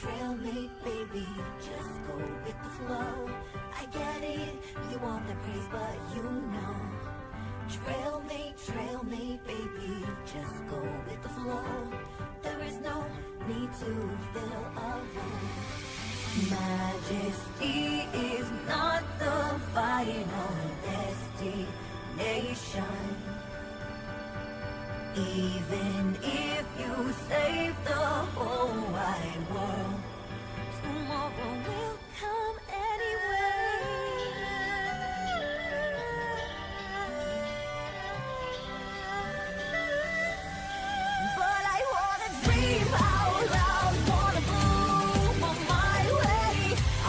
Trailmate, baby, just go with the flow. I get it, you want the praise, but you know. Trailmate, baby, just go with the flow. There is no need to feel alone. Majesty is not the final destination. Even if you save the whole wide world, tomorrow will come anyway. But I wanna dream out loud, wanna bloom on my way.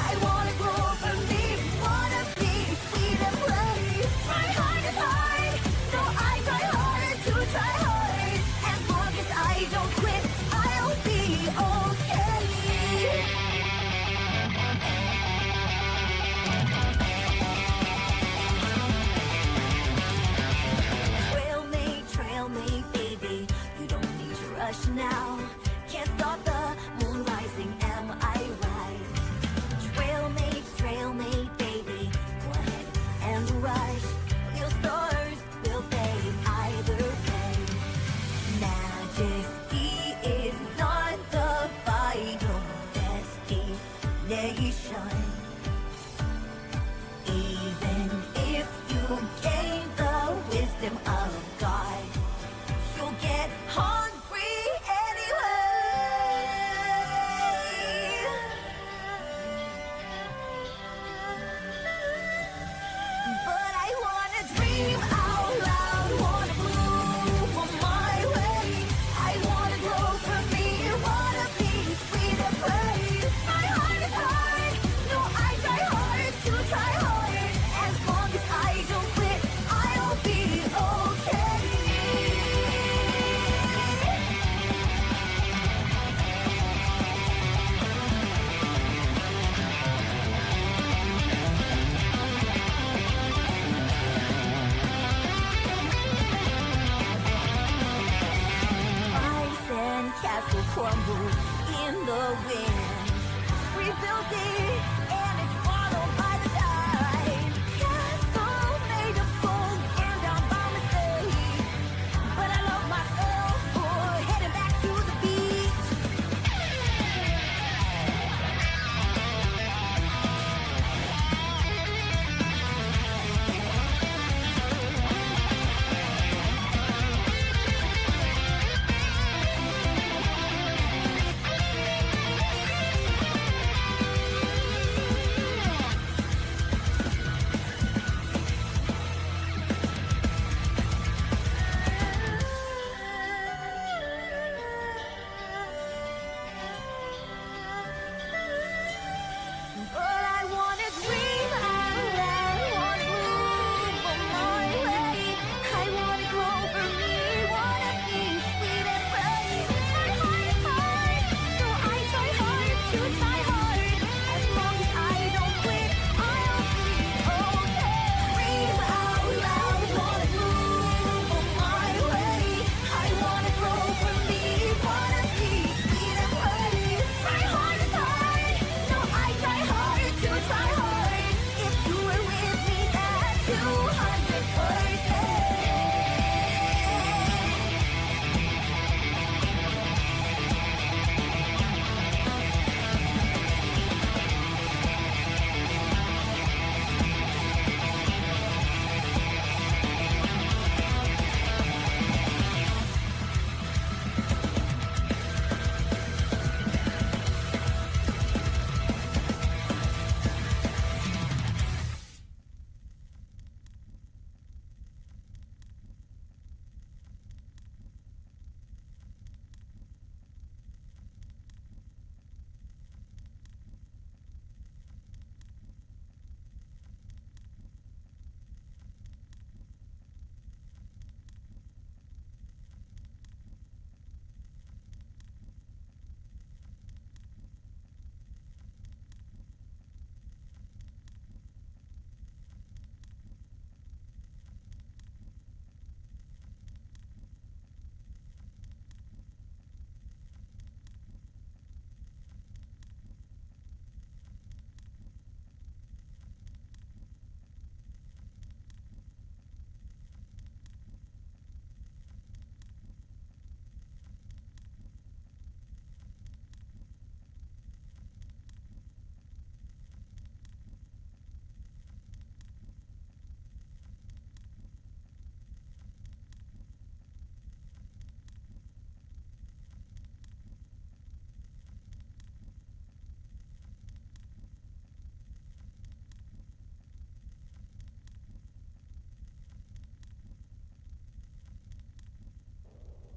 I wanna grow for me, wanna be sweet and play. Try hard and hard, so I try harder to try hard. As long as I don't quit, I'll be okay. Trailmate, baby, you don't need to rush now. Can't stop the moon rising, am I right? Trailmate, baby, go ahead and rush. Your stars will fade either way. Majesty is not the final destination. Even if you gain the wisdom of God, you'll get hungry anyway. But I wanna dream out loud, wanna bloom on my way. I wanna grow for me, wanna be sweet and play. My heart is hard, so I try hard to try hard. As long as I don't quit, I'll be okay. My sandcastle crumbled in the wind. Rebuilt it, and it's swallowed by the tide. Castle made of gold and down by mistake. But I love myself for heading back to the beach.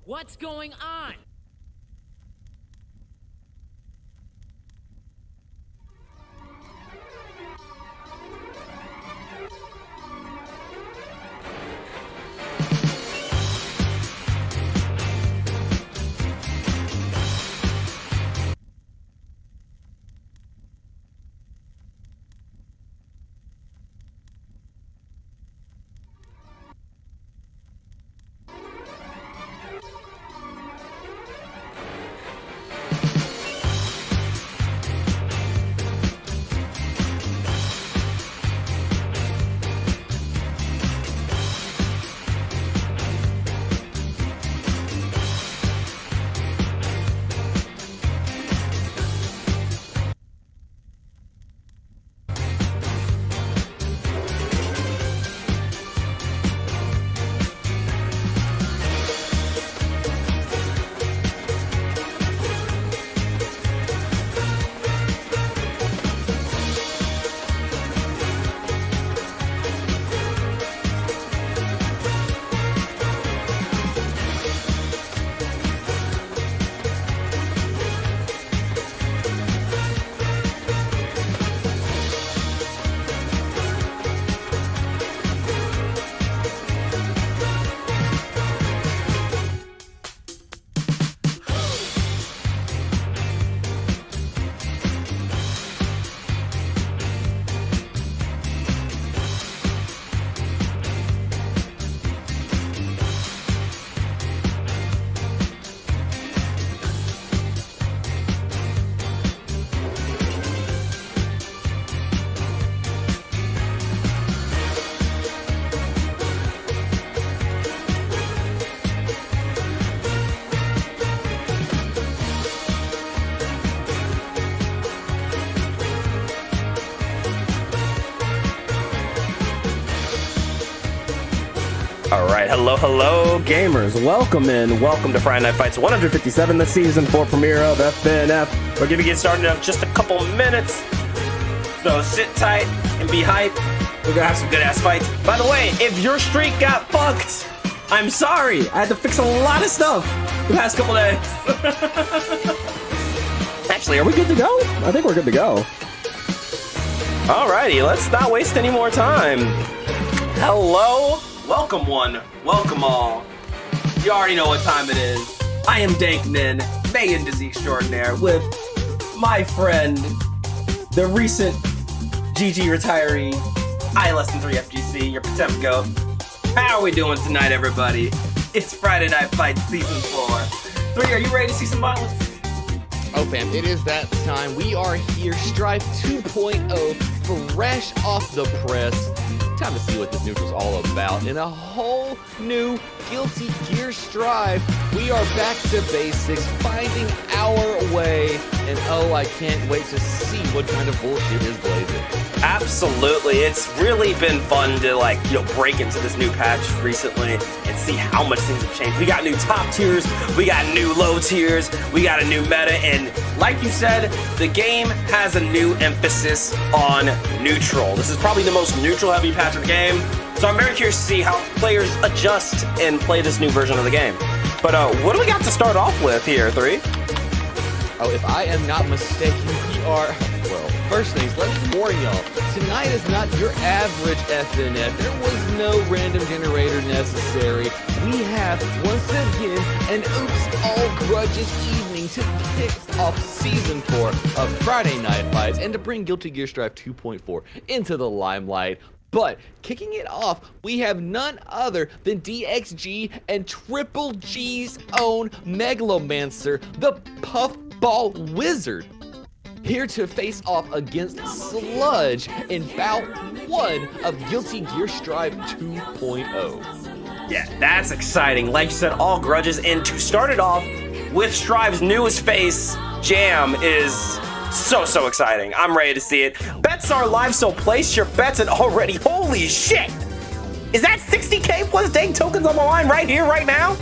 What's going on? All right, hello, gamers. Welcome to Friday Night Fights 157, the season 4 premiere of FNF. We're going to get started in just a couple minutes, so sit tight and be hyped. We're going to have some good-ass fights. By the way, if your streak got fucked, I'm sorry. I had to fix a lot of stuff the past couple days. Actually, are we good to go? I think we're good to go. Alrighty, let's not waste any more time. Hello. Welcome one, welcome all. You already know what time it is. I am Danknin, Mayan Disease Extraordinaire, with my friend, the recent GG retiree, I3 FGC, your Patem Goat. How are we doing tonight, everybody? It's Friday Night Fights Season 4. 3, are you ready to see some violence? Oh fam, it is that time. We are here, Strife 2.0, fresh off the press. Time to see what this neutral's all about. In a whole new Guilty Gear Strive, we are back to basics, finding our way, and oh, I can't wait to see what kind of bullshit is blazing. Absolutely, it's really been fun to break into this new patch recently and see how much things have changed. We got new top tiers, we got new low tiers, we got a new meta, and like you said, the game has a new emphasis on neutral. This is probably the most neutral heavy patch of the game, so I'm very curious to see how players adjust and play this new version of the game. But what do we got to start off with here, 3? Oh, if I am not mistaken, we are... Well, first things, let's warn y'all. Tonight is not your average FNF. There was no random generator necessary. We have, once again, an Oops All Grudges evening to kick off Season 4 of Friday Night Fights and to bring Guilty Gear Strive 2.4 into the limelight. But kicking it off, we have none other than DXG and Triple G's own Megalomancer, the Puffball Wizard, here to face off against Sludge in bout 1 of Guilty Gear Strive 2.0. Yeah, that's exciting. Like you said, all grudges, and to start it off with Strive's newest face, Jam, is so exciting. I'm ready to see it. Bets are live, so place your bets, and already, holy shit! Is that 60k plus Dank tokens on the line right here, right now?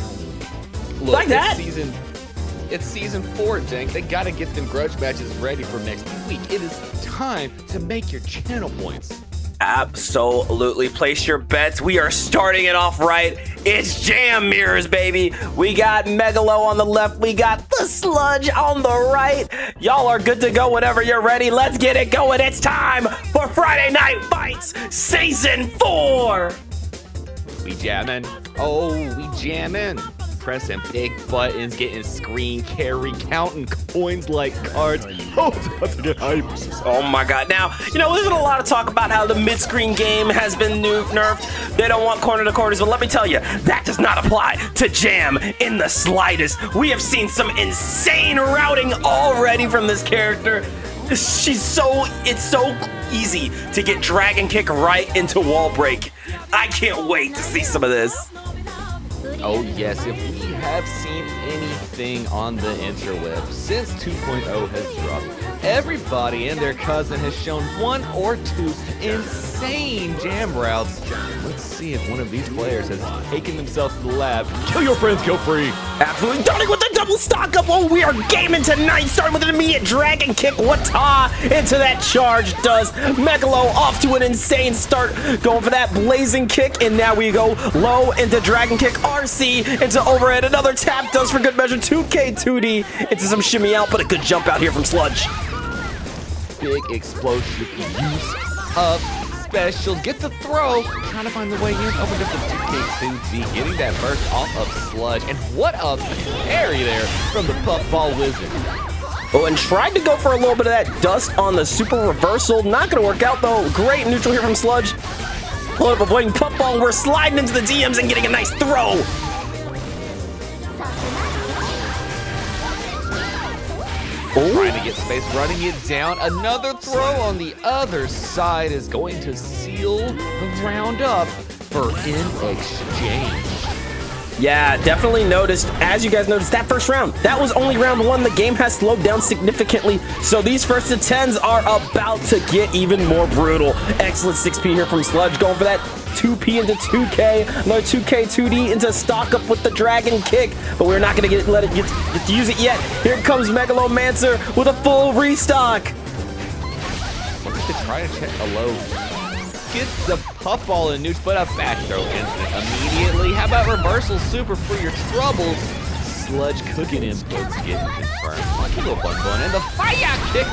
Look, like that? It's season 4, Dank. They gotta get them grudge matches ready for next week. It is time to make your channel points. Absolutely. Place your bets. We are starting it off right. It's jam mirrors, baby. We got Megalo on the left. We got the Sludge on the right. Y'all are good to go whenever you're ready. Let's get it going. It's time for Friday Night Fights Season 4. We jamming. Oh, we jamming. Pressing big buttons, getting screen carry, counting coins like cards. Oh, it's about to get hype. Oh my god. Now, you know, there's been a lot of talk about how the mid-screen game has been nerfed. They don't want corner to corners, but let me tell you, that does not apply to Jam in the slightest. We have seen some insane routing already from this character. It's so easy to get Dragon Kick right into wall break. I can't wait to see some of this. Oh yes, if we have seen anything on the interweb since 2.0 has dropped, everybody and their cousin has shown one or two insane jam routes. Let's see if one of these players has taken themselves to the lab. Kill your friends, kill free. Absolutely darting with the double stock up. Oh, we are gaming tonight, starting with an immediate Dragon Kick. Wata into that charge does. Megalo off to an insane start, going for that blazing kick, and now we go low into Dragon Kick. RC into overhead. Another tap does for good measure. 2K 2D into some shimmy out, but a good jump out here from Sludge. Big explosive use of specials. Get the throw. Trying to find the way in. Opened up the 2K2D. Getting that burst off of Sludge. And what a parry there from the Puffball Wizard. Oh, and tried to go for a little bit of that dust on the super reversal. Not going to work out, though. Great neutral here from Sludge. Hold up, avoiding Puffball. We're sliding into the DMs and getting a nice throw. Ooh. Trying to get space, running it down. Another throw on the other side is going to seal the round up for in exchange. Yeah, definitely noticed, as you guys noticed, that first round, that was only round one. The game has slowed down significantly, so these first to 10s are about to get even more brutal. Excellent 6P here from Sludge, going for that 2P into 2K, another 2K 2D into stock up with the Dragon Kick, but we're not going to let it get to use it yet. Here comes Megalomancer with a full restock. Looking to try to check a low. Get the Puffball and Nooch, but a back throw instant immediately. How about reversal super for your troubles? Sludge cooking inputs getting confirmed. Lucky little bun, and the fire kick.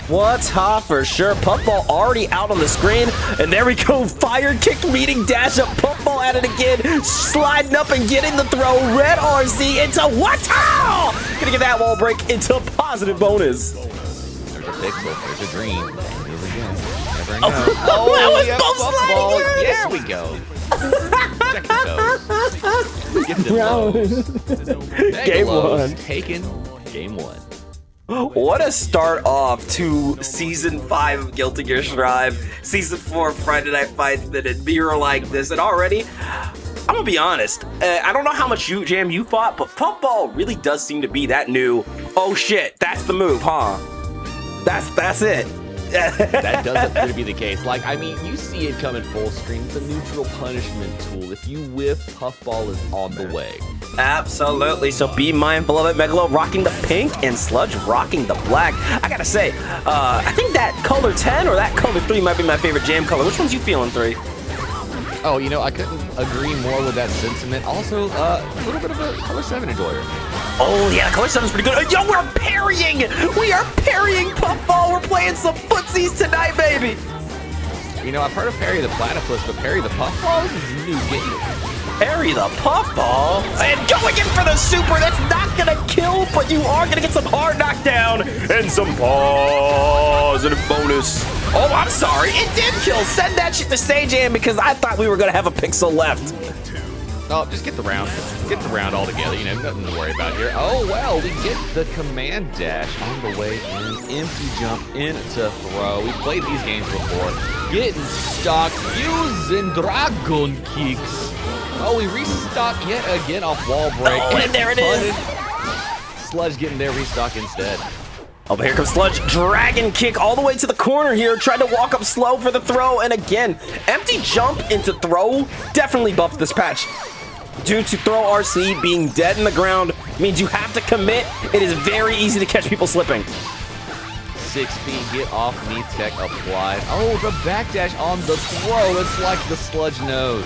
What's hot for sure? Puffball already out on the screen, and there we go. Fire kick meeting dash up. Puffball at it again, sliding up and getting the throw. Red RC into Wata! Gonna get that wall break into positive bonus. There's a pixel, there's a dream. Here we go. Never know. Oh, that was Yes, both sliding. we go. Check the toes. Get the Game one. Taken game one. What a start off to Season 5 of Guilty Gear Strive, Season 4 of Friday Night Fights, that a mirror like this, and already, I'm gonna be honest, I don't know how much Jam you fought, but Puffball really does seem to be that new, oh shit, that's the move, huh? That's it. That does appear to be the case. Like, I mean, you see it coming full screen. It's a neutral punishment tool. If you whiff, Puffball is on the way. Absolutely, so be mindful of it. Megalo rocking the pink and Sludge rocking the black. I gotta say, I think that color 10 or that color 3 might be my favorite Jam color. Which one's you feeling, 3? Oh, you know, I couldn't agree more with that sentiment. Also, a little bit of a color 7 enjoyer. Oh, yeah, color 7's pretty good. Yo, we're parrying! We are parrying Puffball. We're playing some footsies tonight, baby. You know, I've heard of Parry the Platypus, but Parry the Puffball is new. Parry the Puffball? And going in for the super. That's not going to kill, but you are going to get some hard knockdown and some positive bonus. Oh, I'm sorry. It did kill. Send that shit to Sajam because I thought we were going to have a pixel left. Oh, just get the round. Get the round all together. You know, nothing to worry about here. Oh, well, we get the command dash on the way in. Empty jump into throw. We played these games before. Getting stuck. Using Dragon Kicks. Oh, we restock yet again off wall break. Oh, and there it is. Sludge getting their restock instead. Oh, but here comes Sludge. Dragon Kick all the way to the corner here. Tried to walk up slow for the throw. And again, empty jump into throw definitely buffed this patch. Due to throw RC being dead in the ground means you have to commit. It is very easy to catch people slipping. 6B, get off me, tech applied. Oh, the backdash on the throw. It's like the Sludge knows.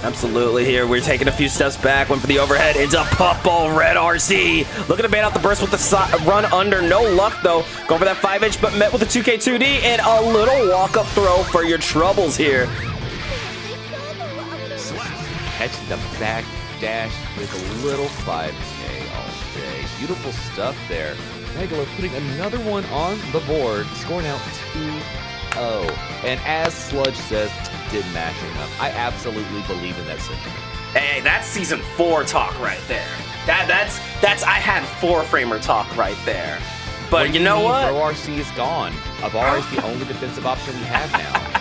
Absolutely here. We're taking a few steps back. Went for the overhead into Puffball Red RC. Looking to ban out the burst with the run under. No luck, though. Going for that 5H, but met with a 2K2D and a little walk-up throw for your troubles here. Catching the back dash with a little 5K all day. Beautiful stuff there. Megalo putting another one on the board, scoring out 2-0. And as Sludge says, did mashing up. I absolutely believe in that sentiment. Hey, that's season 4 talk right there. That's I had 4-framer talk right there. But What you know what? Pro RC is gone. Abar is the only defensive option we have now.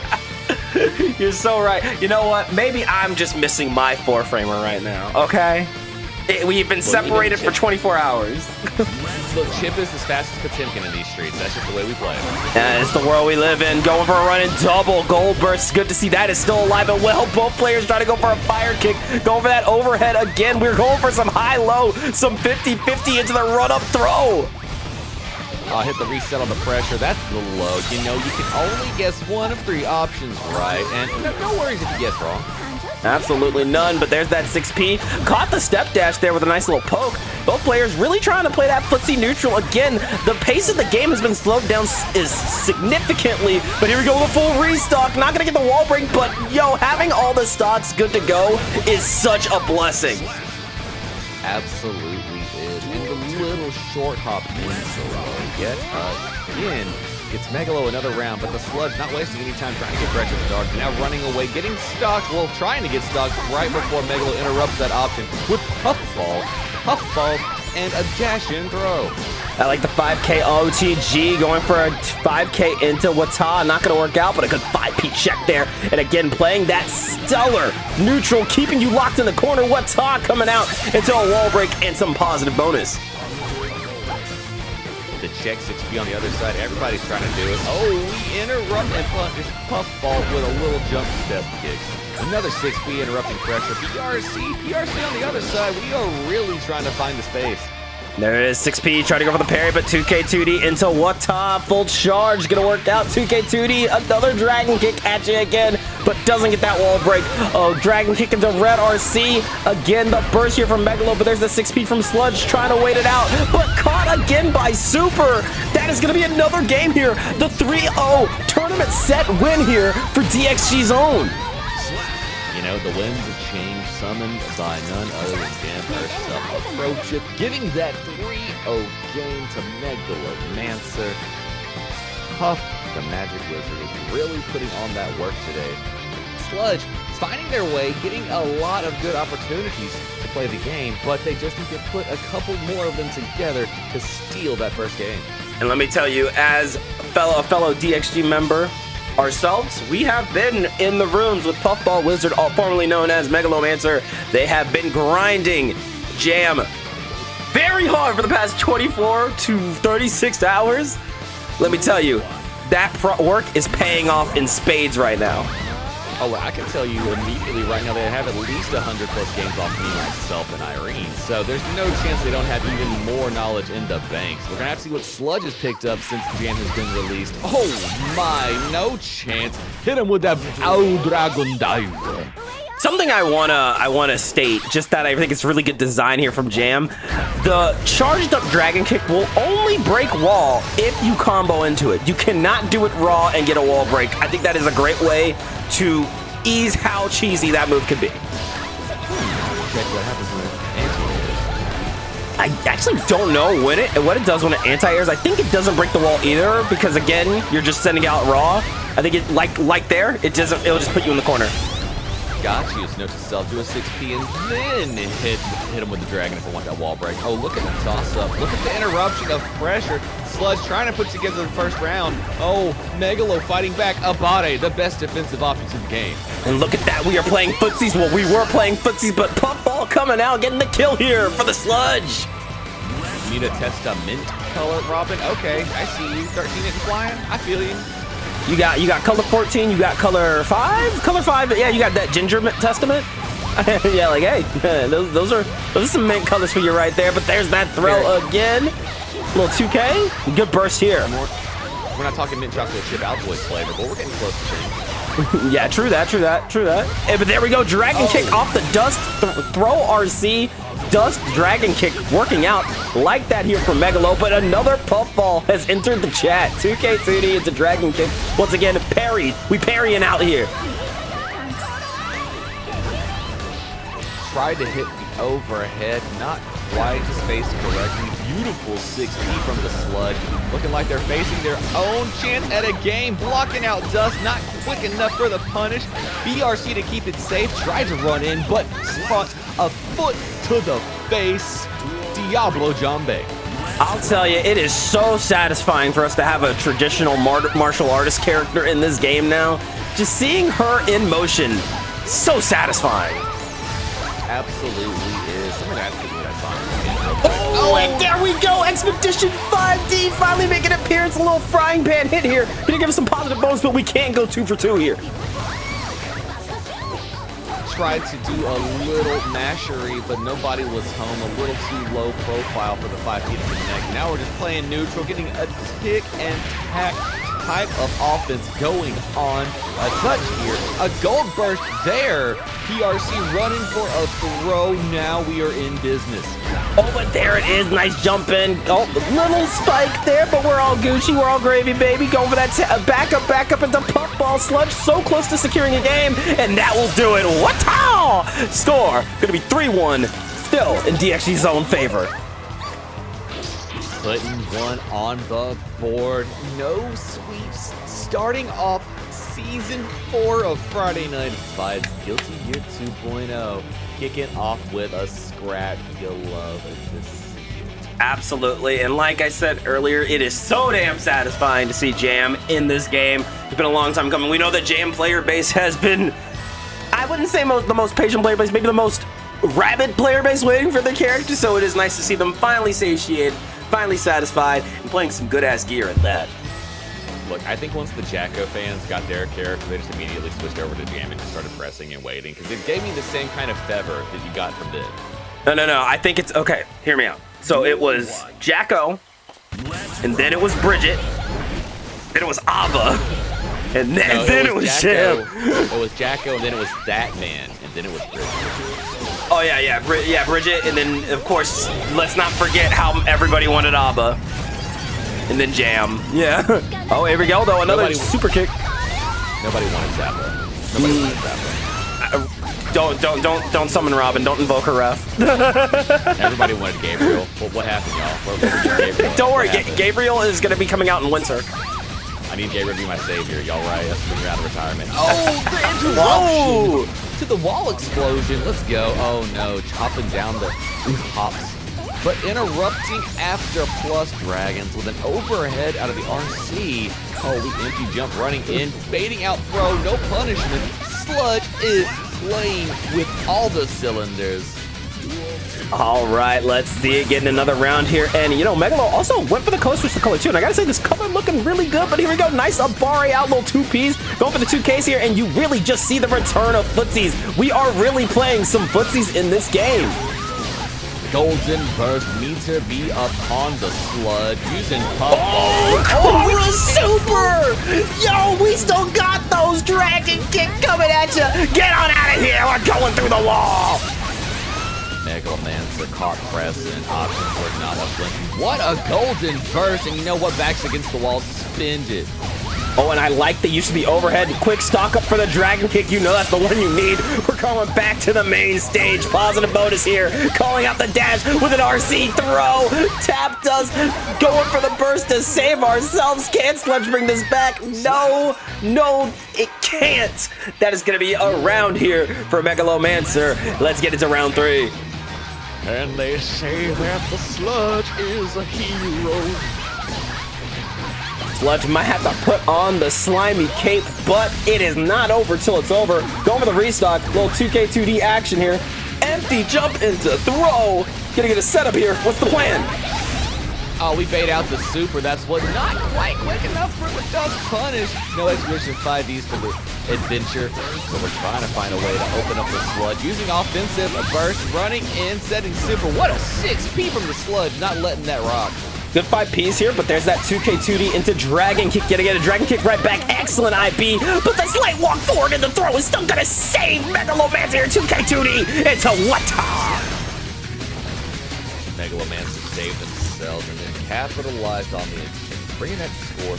You're so right. You know what? Maybe I'm just missing my 4-framer right now. Okay? We've been separated for 24 hours. Look, Chip is as fast as Potemkin in these streets. That's just the way we play. And it's the world we live in. Going for a run and double gold burst. Good to see that is still alive and well. Both players trying to go for a fire kick. Going for that overhead again. We're going for some high-low, some 50-50 into the run-up throw. Hit the reset on the pressure. That's the low. You know, you can only guess one of 3 options right. And no worries if you guess wrong. Absolutely none, but there's that 6P. Caught the step dash there with a nice little poke. Both players really trying to play that footsie neutral. Again, the pace of the game has been slowed down significantly, but here we go with a full restock. Not gonna get the wall break, but yo, having all the stocks good to go is such a blessing. Absolutely is. And the little short hop in yet again. Gets Megalo another round, but the Sludge not wasting any time trying to get pressure with the dark. Now running away, getting stuck, well, trying to get stuck right before Megalo interrupts that option with Puffball, and a dash-in throw. I like the 5K OTG going for a 5K into Wata. Not going to work out, but a good 5P check there. And again, playing that stellar neutral, keeping you locked in the corner. Wata coming out into a wall break and some positive bonus. The check 6P on the other side. Everybody's trying to do it. Oh, we interrupt and punish Puffball with a little jump step kicks. Another 6P interrupting pressure. PRC on the other side. We are really trying to find the space. There it is, 6P trying to go for the parry, but 2K2D into Wata. Full charge, gonna work out. 2K2D, another dragon kick at you again, but doesn't get that wall break. Oh, dragon kick into Red RC. Again, the burst here from Megalo, but there's the 6P from Sludge trying to wait it out, but caught again by Super. That is gonna be another game here. The 3-0 tournament set win here for DXG's own. You know, the winds of change summoned by none other than Jam herself. Approach it, giving that 3-0 game to Megalomancer. Puff, the Magic Wizard, is really putting on that work today. Sludge is finding their way, getting a lot of good opportunities to play the game, but they just need to put a couple more of them together to steal that first game. And let me tell you, as a fellow DXG member, ourselves, we have been in the rooms with Puffball Wizard, formerly known as Megalomancer. They have been grinding Jam very hard for the past 24 to 36 hours. Let me tell you, that work is paying off in spades right now. Oh, I can tell you immediately right now they have at least 100 plus games off me, myself, and Irene. So there's no chance they don't have even more knowledge in the banks. We're going to have to see what Sludge has picked up since Jam has been released. Oh my, no chance. Hit him with that Dragon Dive. Something I wanna state, just that I think it's really good design here from Jam. The charged up dragon kick will only break wall if you combo into it. You cannot do it raw and get a wall break. I think that is a great way to ease how cheesy that move could be. Check what happens when it anti-airs. I actually don't know what it does when it anti-airs. I think it doesn't break the wall either, because again, you're just sending out raw. I think it like there, it'll just put you in the corner. Got you. Note to self, do a 6P and then hit him with the dragon if I want that wall break. Oh, look at the toss-up. Look at the interruption of pressure. Sludge trying to put together the first round. Oh, Megalo fighting back. Abare, the best defensive options in the game. And look at that. We are playing footsies. Well, we were playing footsies, but Puffball coming out, getting the kill here for the Sludge. You need a testament color, Robin? Okay, I see you. 13 and flying. I feel you. You got color 14, you got color 5? Color 5, yeah, you got that ginger testament. Yeah, like, hey, those are some mint colors for you right there, but there's that throw again. Little 2K, good burst here. We're not talking mint chocolate chip Altoids flavor, but we're getting close to change. Yeah, true that. Hey, but there we go. Dragon kick off the dust. Throw RC. Dust Dragon kick working out like that here from Megalo, but another puffball has entered the chat. 2K2D, it's a Dragon kick. Once again, parry. We parrying out here. Tried to hit the overhead, not quite spaced correctly. Beautiful 6P from the Sludge. Looking like they're facing their own chance at a game. Blocking out Dust, not quick enough for the punish. BRC to keep it safe, tried to run in, but front a foot to the face. Diablo Jambe. I'll tell you, it is so satisfying for us to have a traditional martial artist character in this game now. Just seeing her in motion, so satisfying. Absolutely is. Someone asked me what I saw. Oh, and there we go. Expedition 5D finally making an appearance. A little frying pan hit here. Gonna give us some positive bonus, but we can't go 2 for 2 here. Tried to do a little mashery, but nobody was home. A little too low profile for the 5 feet to connect. Now we're just playing neutral, getting a tick and tack type of offense going on. A touch here, a gold burst there. PRC running for a throw. Now we are in business. Oh, but there it is. Nice jump in. Oh, little spike there, but we're all Gucci. We're all gravy, baby. Going for that back up into puffball. Sludge so close to securing a game, and that will do it. What-ow! Score gonna be 3-1. Still in DXG's own favor. Putting one on the board. No sweeps. Starting off Season 4 of Friday Night Fights. Guilty Gear 2.0. Kicking off with a scrap. You'll love to see it. Absolutely, and like I said earlier, it is so damn satisfying to see Jam in this game. It's been a long time coming. We know the Jam player base has been, I wouldn't say the most patient player base, maybe the most rabid player base waiting for their character, so it is nice to see them finally satiated, finally satisfied, and playing some good-ass gear at that. Look, I think once the Jacko fans got their character, they just immediately switched over to Jam and just started pressing and waiting, because it gave me the same kind of fever that you got from Vid. No. I think it's, okay, hear me out. So it was Jacko, and then it was Bridget, then it was Abba, and then it was Jam. It was Jacko, and then it was that man, and then it was Bridget. Oh, yeah, Bridget, and then, of course, let's not forget how everybody wanted Abba. And then Jam. Yeah. Oh, here we go, though. Another super kick. Nobody wanted Zappa. Nobody wanted Zappa. Don't summon Robin. Don't invoke her ref. Everybody wanted Gabriel. What happened, y'all? Don't worry. Gabriel is going to be coming out in winter. I need Gabriel to be my savior. Y'all right? Let's bring him out of retirement. Oh, the interruption. To the wall explosion. Let's go. Oh, no. Chopping down the hops. But interrupting after plus Dragons with an overhead out of the RC. Oh, the empty jump running in, baiting out throw, no punishment. Sludge is playing with all the cylinders. All right, let's see it getting another round here. And, you know, Megalo also went for the color switch to color 2. And I got to say, this color looking really good. But here we go. Nice Abari out, little 2Ps. Going for the 2Ks here. And you really just see the return of footsies. We are really playing some footsies in this game. Golden Burst meter be upon the Sludge using puffball. Oh, super! Yo, we still got those Dragon Kick coming at you. Get on out of here. We're going through the wall. Megalomancer caught pressing. Options were not a flinching. What a Golden Burst. And you know what? Backs against the wall. Spin it. Oh, and I like the use of the overhead. Quick stock up for the Dragon Kick. You know that's the one you need. We're going back to the main stage. Positive bonus here. Calling out the dash with an RC throw. Tapped us. Going for the burst to save ourselves. Can't Sludge bring this back? No, it can't. That is going to be a round here for Megalomancer. Let's get into round 3. And they say that the Sludge is a hero. Sludge might have to put on the slimy cape, but it is not over till it's over. Going for the restock. Little 2K2D action here. Empty jump into throw. Gonna get a setup here. What's the plan? Oh, we bait out the super. That's what not quite quick enough for the dust punish. No Expedition 5Ds for the adventure. So we're trying to find a way to open up the Sludge. Using offensive burst, running in, setting super. What a 6P from the Sludge. Not letting that rock. Good 5Ps here, but there's that 2K2D into Dragon Kick. Gonna get a Dragon Kick right back. Excellent IB, but the slight walk forward and the throw is still gonna save Megalomancer. 2K2D into Wata. Megalomancer saved themselves and then capitalized on the exchange, bringing that score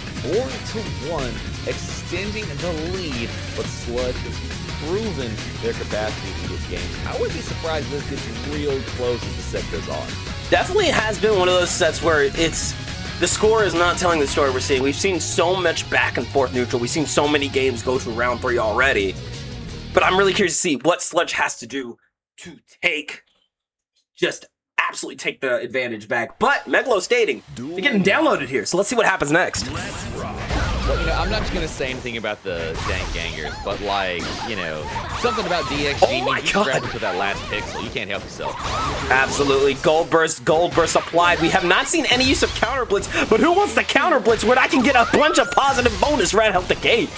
4-1, extending the lead. But Sludge has proven their capacity to get games. I would be surprised if this gets real close as the set goes on. Definitely has been one of those sets where the score is not telling the story we're seeing. We've seen so much back and forth neutral. We've seen so many games go to round 3 already. But I'm really curious to see what Sludge has to do to absolutely take the advantage back. But Megalo stating they're getting downloaded here, so let's see what happens next. Well, I'm not just gonna say anything about the Dank Gangers, but like, something about DXG. Oh my God. Grabbed into that last pixel. You can't help yourself. Absolutely. Gold burst applied. We have not seen any use of counter blitz, but who wants the counter blitz when I can get a bunch of positive bonus right out the gate?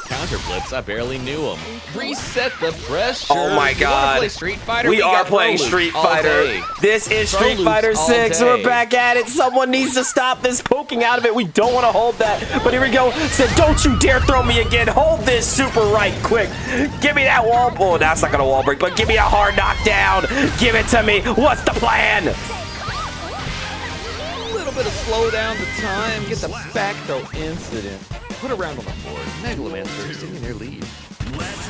Counter blitz, I barely knew him. Reset the pressure. Oh my God. Play Street Fighter? We are playing Street Fighter. This is Street Fighter 6. We're back at it. Someone needs to stop this poking out of it. We don't want to hold that. But here we go. Said, don't you dare throw me again. Hold this super right quick. Give me that wall. Oh, that's not going to wall break, but give me a hard knockdown. Give it to me. What's the plan? A little bit of slow down the time. Get the back throw incident. Put a round on the board. Megalomancer is in their lead.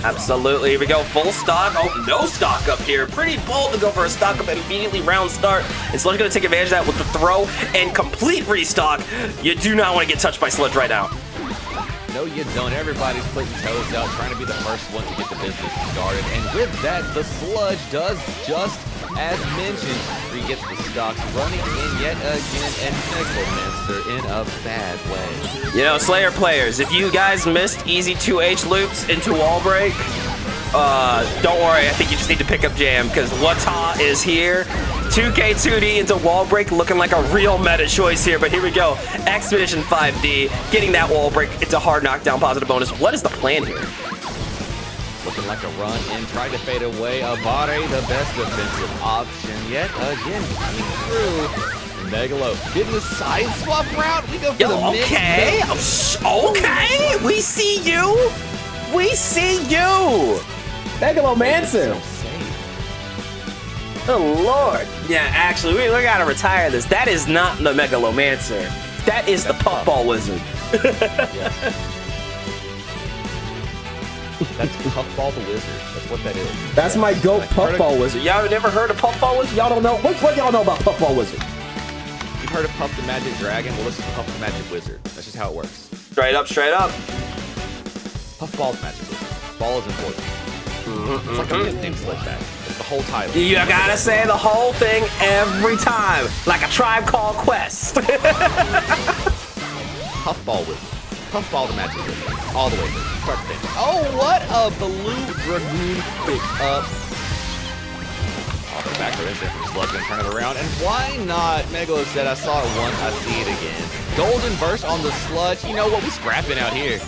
Absolutely. Here we go. Full stock. Oh, no stock up here. Pretty bold to go for a stock up immediately round start. And Sludge going to take advantage of that with the throw and complete restock. You do not want to get touched by Sludge right now. No, you don't. Everybody's putting toes out, trying to be the first one to get the business started. And with that, the Sludge does just as mentioned. He gets the stocks running in yet again, and Megalomancer in a bad way. Slayer players, if you guys missed easy 2H loops into wall break, don't worry. I think you just need to pick up Jam because Wata is here. 2K2D into wall break, looking like a real meta choice here. But here we go. Expedition 5D getting that wall break. It's a hard knockdown, positive bonus. What is the plan here? Looking like a run in, tried to fade away. Abare, the best defensive option yet again. Coming through. Megalo getting the side swap route. We go for the okay. Okay. We see you. We see you. Megalomancer. Oh, Lord. Yeah, actually, we gotta retire this. That is not the Megalomancer. That is the Puffball Wizard. That's Puffball the Wizard. That's what that is. That's my GOAT Puffball Wizard. Y'all never heard of Puffball Wizard? Y'all don't know? What y'all know about Puffball Wizard? You've heard of Puff the Magic Dragon? Well, listen to Puff the Magic Wizard. That's just how it works. Straight up, straight up. Puffball's Magic Wizard. Ball is important. It's like a nickname slip back. It's the whole title. You gotta say the whole thing every time, like a Tribe Called Quest. Puffball Wizard. Puffball the Magic Wizard. All the way through. Start to finish. Oh, what a Blue Dragoon pick up. Oh, the back row is there from Sludge and turn it around. And why not? Megalo said, I saw it once, I see it again. Golden Burst on the Sludge. You know what? We scrapping out here.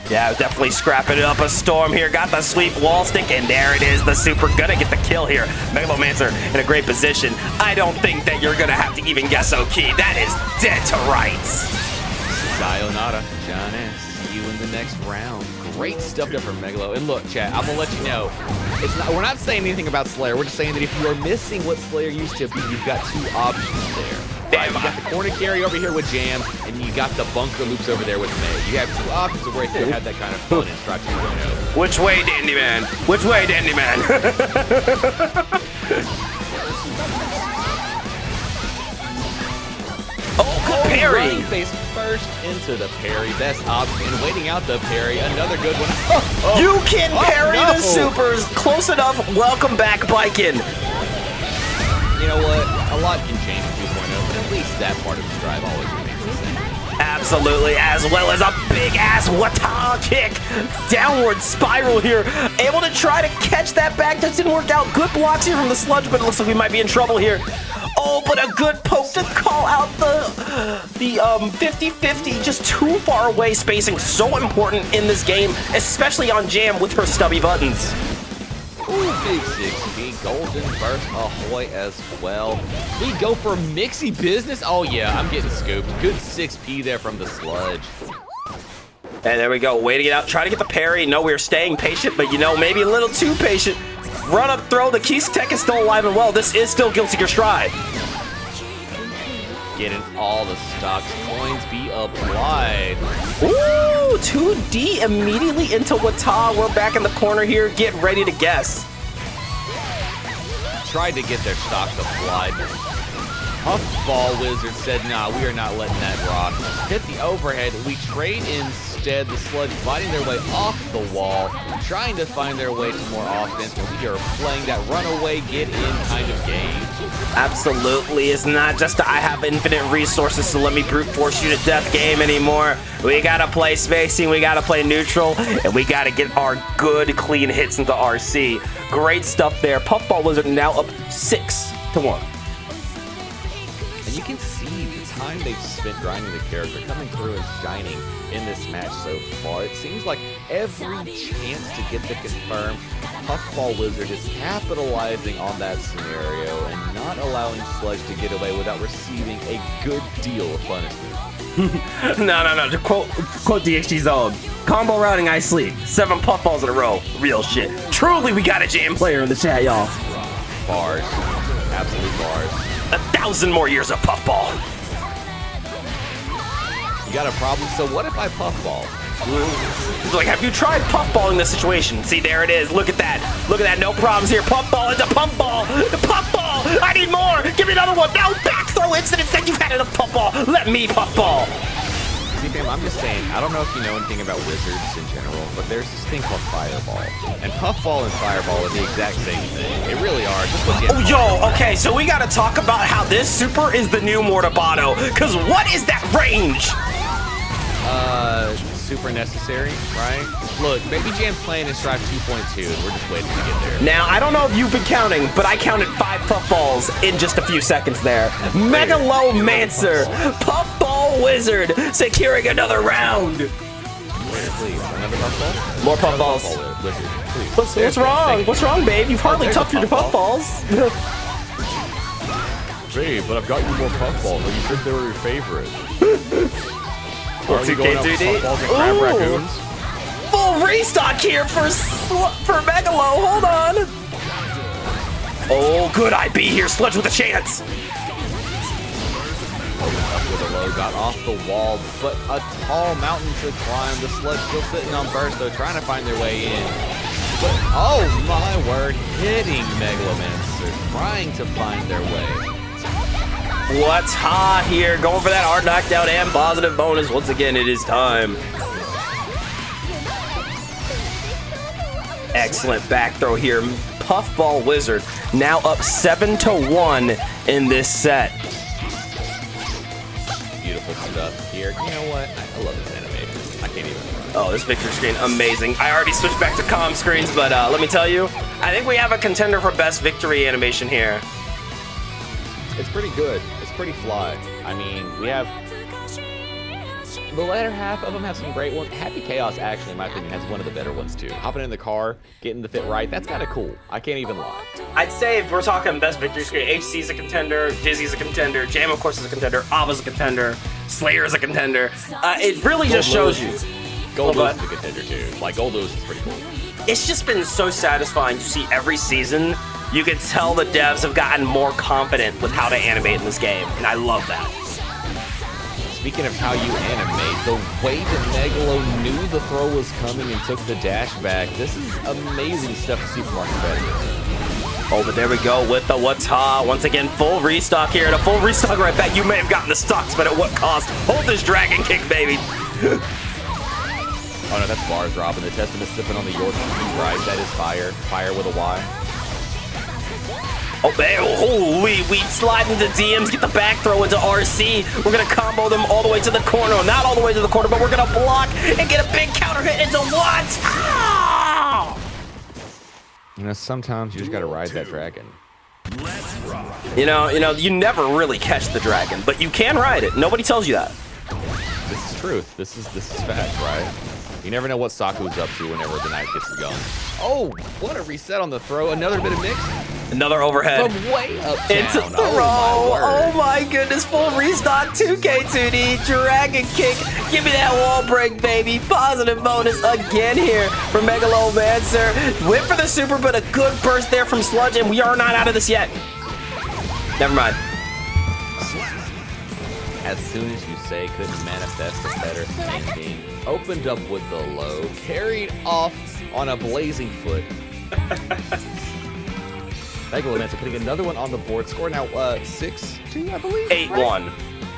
Yeah, definitely scrapping it up a storm here. Got the sweep wall stick, and there it is. The super gonna get the kill here. Megalomancer in a great position. I don't think that you're gonna have to even guess Oki. That is dead to rights. Sayonara, John S. See you in the next round. Great stuff there from Megalo. And look, chat, I'm gonna let you know. We're not saying anything about Slayer. We're just saying that if you are missing what Slayer used to be, you've got two options there. Right, you got the corner carry over here with Jam, and you got the bunker loops over there with May. You have two options of where you can have that kind of fun in Strat 2.0. Which way, Dandy Man? Which way, Dandy Man? Oh, good parry! Face first into the parry. Best option. Waiting out the parry. Another good one. You can parry the supers. Close enough. Welcome back, Bikin. You know what? A lot can change in 2.0, but at least that part of the drive always remains the same. Absolutely, as well as a big-ass Wata kick. Downward spiral here. Able to try to catch that back. Just didn't work out. Good blocks here from the Sludge, but it looks like we might be in trouble here. Oh, but a good poke to call out the 50-50. Just too far away spacing. So important in this game, especially on Jam with her stubby buttons. Ooh, big 6P, golden burst ahoy as well. We go for mixy business. Oh yeah, I'm getting scooped. Good 6P there from the sludge. And there we go, waiting it out, trying to get the parry. No, we're staying patient, but you know, maybe a little too patient. Run up throw, the Keys Tech is still alive and well. This is still Guilty Gear Strive. Getting all the stocks, coins be applied. Ooh, 2D immediately into Wata. We're back in the corner here, get ready to guess. Tried to get their stocks applied. Puffball Wizard said, nah, we are not letting that rock. Hit the overhead. We trade instead. The Sludge fighting their way off the wall, trying to find their way to more offense. And we are playing that runaway, get in kind of game. Absolutely. It's not just a, I have infinite resources, so let me brute force you to death game anymore. We got to play spacing. We got to play neutral. And we got to get our good, clean hits into RC. Great stuff there. Puffball Wizard now up 6-1. And you can see the time they've spent grinding the character coming through and shining in this match so far. It seems like every chance to get the confirm, Puffball Wizard is capitalizing on that scenario and not allowing Sludge to get away without receiving a good deal of punishment. No. To quote DXG Zone, combo routing I sleep. 7 puffballs in a row. Real shit. Truly, we got a jam player in the chat, y'all. Bars. Absolute bars. 1,000 more years of puffball. You got a problem? So what if I puffball? He's like, have you tried puffballing this situation? See, there it is. Look at that. Look at that. No problems here. Puffball into puffball. Puffball. I need more. Give me another one. Now back throw incident. Said you've had enough puffball. Let me puffball. See, fam, I'm just saying, I don't know if you know anything about wizards in general, but there's this thing called Fireball. And Puffball and Fireball are the exact same thing. They really are. Just look at Oh, yo, okay, so we gotta talk about how this super is the new Mortabato. Because what is that range? Super necessary, right? Look, Baby Jam's playing in Strive 2.2, and we're just waiting to get there. Now, I don't know if you've been counting, but I counted 5 puffballs in just a few seconds there. Megalomancer, Puffball Wizard, securing another round. Please, another puffball? More puffballs. Puffball Wizard, please. What's wrong? What's wrong, babe? You've hardly toughed your puffballs. Babe, but I've got you more puffballs, but you said they were your favorite. Are you going out for puffballs and crab raccoons? Full restock here for Megalo. Hold on. Oh, good IB here. Sludge with a chance. Up with a low, got off the wall, but a tall mountain to climb. The Sludge still sitting on burst, though, trying to find their way in. But, oh my word, hitting Megalomancer, trying to find their way. What's hot here? Going for that hard knockdown and positive bonus. Once again, it is time. Excellent back throw here. Puffball Wizard now up 7-1 in this set. Beautiful stuff here. You know what? I love this animation. I can't even. Oh, this victory screen, amazing. I already switched back to comm screens, but let me tell you, I think we have a contender for best victory animation here. It's pretty good. It's pretty fly. I mean, we have the latter half of them have some great ones. Happy Chaos, actually, in my opinion, has one of the better ones too. Hopping in the car, getting the fit right, that's kind of cool. I can't even lie. I'd say if we're talking best victory screen, HC's a contender, Dizzy's a contender, Jam of course is a contender, Abba's a contender, Slayer is a contender. It really just shows you. Gold Lewis is a contender too. Like, Gold Lewis is pretty cool. It's just been so satisfying to see every season. You can tell the devs have gotten more confident with how to animate in this game, and I love that. Speaking of how you animate, the way that Megalo knew the throw was coming and took the dash back, this is amazing stuff to see from our competitors. Oh, but there we go with the Wata. Once again, full restock here, and a full restock right back. You may have gotten the stocks, but at what cost? Hold this dragon kick, baby. Oh no, that's bar drop, and the Testament sipping on the York right. That is fire. Fire with a Y. Oh, man. Oh, we slide into DMs, get the back throw into RC. We're going to combo them all the way to the corner. Not all the way to the corner, but we're going to block and get a big counter hit into what? Ah! You know, sometimes you just got to ride that dragon. You know, you never really catch the dragon, but you can ride it. Nobody tells you that. This is truth. This is fact, right? You never know what Saku's up to whenever the night gets going. Oh, what a reset on the throw. Another bit of mix. Another overhead. From way uptown. It's a throw. Oh my goodness. Full restock. 2K2D. Dragon kick. Give me that wall break, baby. Positive bonus again here for Megalomancer. Went for the super, but a good burst there from Sludge, and we are not out of this yet. Never mind. As soon as you say couldn't manifest a better ending, opened up with the low, carried off on a blazing foot. Megalomancer putting another one on the board. Score now 6-2, I believe. 8-1.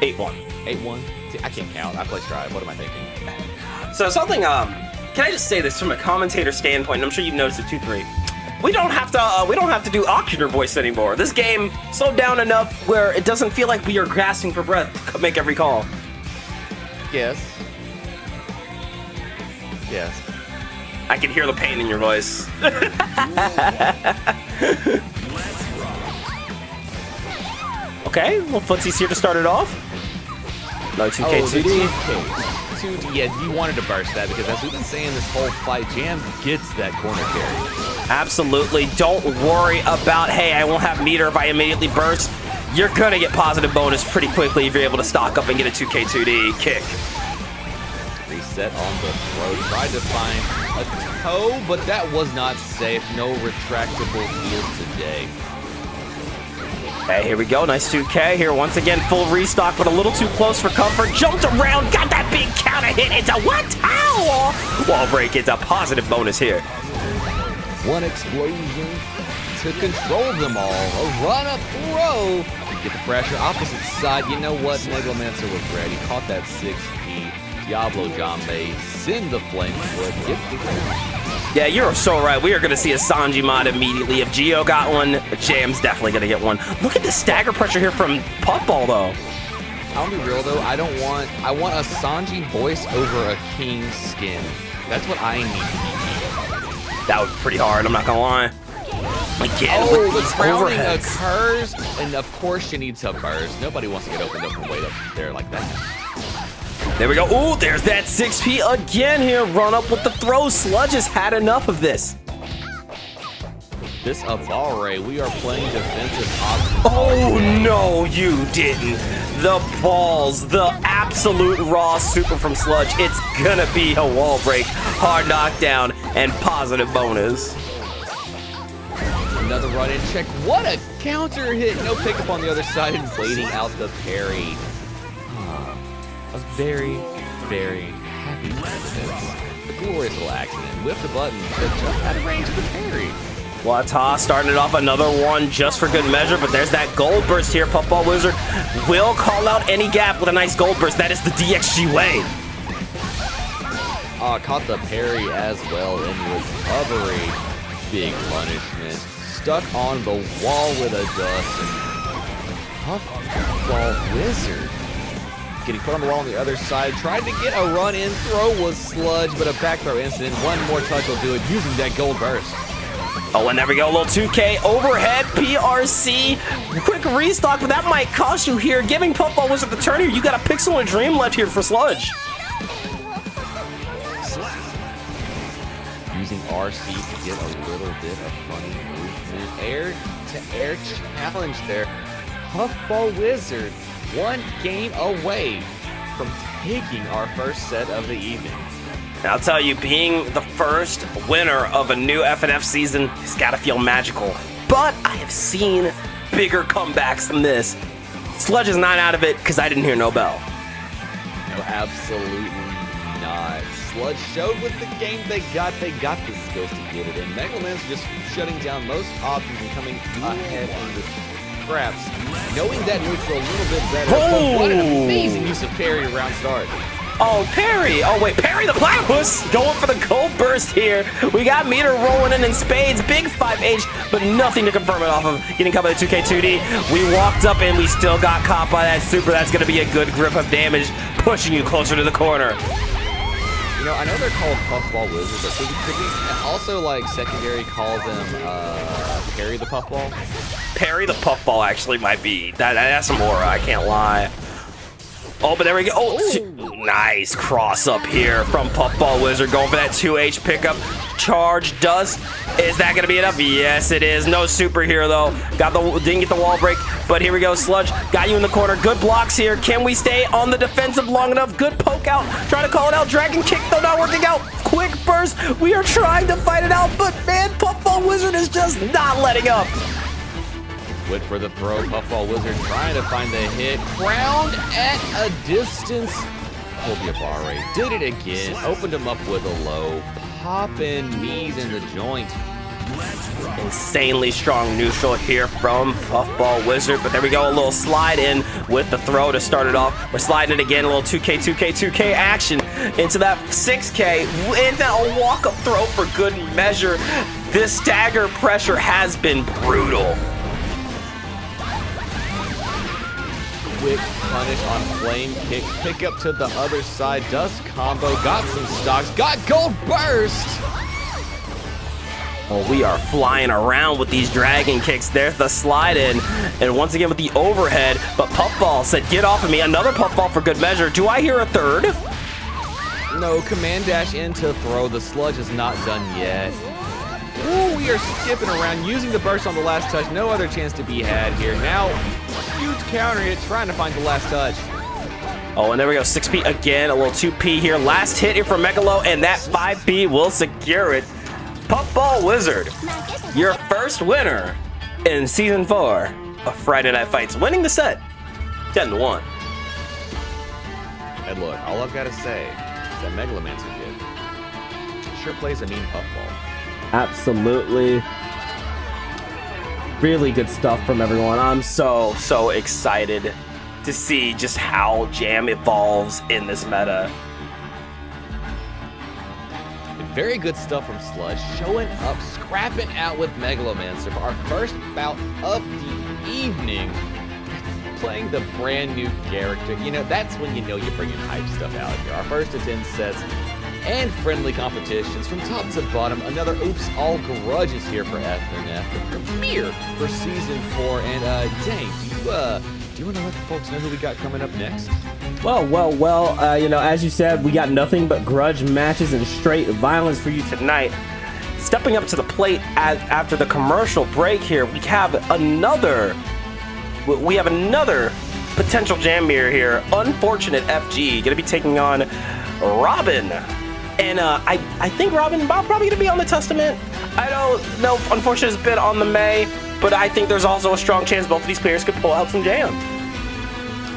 8-1. 8-1. See, I can't count. I play Strive. What am I thinking? So something, can I just say this from a commentator standpoint? And I'm sure you've noticed it too, 3. We don't have to do auctioneer voice anymore. This game slowed down enough where it doesn't feel like we are grasping for breath to make every call. Yes. Yes. I can hear the pain in your voice. Okay, well, Footsy's here to start it off. No 2K2D. 2D. Yeah, you wanted to burst that because as we've been saying this whole fight, Jam gets that corner carry. Absolutely. Don't worry about, hey, I won't have meter if I immediately burst. You're going to get positive bonus pretty quickly if you're able to stock up and get a 2K2D kick. Reset on the throw. Tried to find a toe, but that was not safe. No retractable heals today. Okay, here we go. Nice 2K. Here once again, full restock, but a little too close for comfort. Jumped around, got that big counter hit. It's a what? Ow! Wall break. It's a positive bonus here. One explosion to control them all. A run-up throw. Get the pressure. Opposite side. You know what? Megalomancer was ready. Caught that 6P. Diablo Jambe. Send the flame foot. Get the Yeah, you're so right. We are going to see a Sanji mod immediately. If Geo got one, Jam's definitely going to get one. Look at the stagger pressure here from Puffball, though. I'll be real, though. I want a Sanji voice over a King skin. That's what I need. That was pretty hard, I'm not going to lie. Again, oh, with the these crowning overheads. occurs, and of course you need to burst. Nobody wants to get opened up and wait up there like that. There we go. Ooh, there's that 6P again here. Run up with the throw. Sludge has had enough of this. This Avare, we are playing defensive options. Oh, no, you didn't. The balls, the absolute raw super from Sludge. It's gonna be a wall break, hard knockdown, and positive bonus. Another run-in check. What a counter hit. No pickup on the other side and waiting out the parry. I was very, very happy with this. A glorious little accident. Whipped the button, but just out of range of the parry. Wata starting it off another one just for good measure, but there's that gold burst here. Puffball Wizard will call out any gap with a nice gold burst. That is the DXG way. Caught the parry as well in recovery. Big punishment. Stuck on the wall with a dust. And Puffball Wizard getting put on the wall on the other side. Tried to get a run-in throw was Sludge, but a back throw incident. One more touch will do it using that gold burst. Oh, and there we go. A little 2K overhead PRC. Quick restock, but that might cost you here. Giving Puffball Wizard the turn here. You got a Pixel and Dream left here for Sludge. Using RC to get a little bit of funny movement. Air to air challenge there. Puffball Wizard, one game away from taking our first set of the evening. And I'll tell you, being the first winner of a new FNF season has got to feel magical. But I have seen bigger comebacks than this. Sludge is not out of it because I didn't hear no bell. No, absolutely not. Sludge showed with the game they got the skills to get it. And Megalomancer just shutting down most options and coming ahead in the scraps. Knowing that neutral a little bit better. Oh! But what an amazing use of parry around start. Oh, parry. Oh, wait. Parry the platypus. Going for the gold burst here. We got meter rolling in spades. Big 5H, but nothing to confirm it off of. Getting caught by the 2K2D. We walked up and we still got caught by that super. That's going to be a good grip of damage, pushing you closer to the corner. You know, I know they're called Puffball Wizards, but could we also, like, secondary call them Parry the Puffball? Parry the Puffball actually might be. That has some aura, I can't lie. Oh, but there we go. Oh, nice cross up here from Puffball Wizard, going for that 2H pickup. Charge dust. Is that going to be enough? Yes, it is. No superhero, though. Didn't get the wall break, but here we go. Sludge got you in the corner. Good blocks here. Can we stay on the defensive long enough? Good poke out. Trying to call it out. Dragon kick, though, not working out. Quick burst. We are trying to fight it out, but man, Puffball Wizard is just not letting up. Went for the throw. Puffball Wizard trying to find the hit. Ground at a distance. Kobiabare did it again. Opened him up with a low. Popping knees in the joint. Insanely strong neutral here from Puffball Wizard, but there we go. A little slide in with the throw to start it off. We're sliding it again. A little 2K action into that 6K. Into a walk-up throw for good measure. This stagger pressure has been brutal. Quick punish on flame kick. Pick up to the other side. Dust combo. Got some stocks. Got gold burst. Oh, we are flying around with these dragon kicks. There's the slide in. And once again with the overhead. But Puffball said, get off of me. Another Puffball for good measure. Do I hear a third? No, command dash in to throw. The sludge is not done yet. Ooh, we are skipping around, using the burst on the last touch. No other chance to be had here. Now, huge counter hit, trying to find the last touch. Oh, and there we go. 6P again. A little 2P here. Last hit here from Megalo, and that 5P will secure it. Puffball Wizard, your first winner in Season 4 of Friday Night Fights, winning the set 10-1. And look, all I've got to say is that Megalomancer kid sure plays a mean puffball. Absolutely. Really good stuff from everyone. I'm so excited to see just how Jam evolves in this meta. Very good stuff from Sludge, showing up, scrapping out with Megalomancer for our first bout of the evening. Playing the brand new character. You know, that's when you know you're bringing hype stuff out here. Our first of 10 sets and friendly competitions from top to bottom. Another Oops All Grudges here for FNF, the premiere for Season 4. And Dane, do you want to let the folks know who we got coming up next? Well, you know, as you said, we got nothing but grudge matches and straight violence for you tonight. Stepping up to the plate after the commercial break here, we have another potential jam mirror here. Unfortunate FG gonna be taking on Robin, and I think Robin and Bob probably gonna be on the Testament. I don't know. Unfortunate has been on the May, but I think there's also a strong chance both of these players could pull out some jam.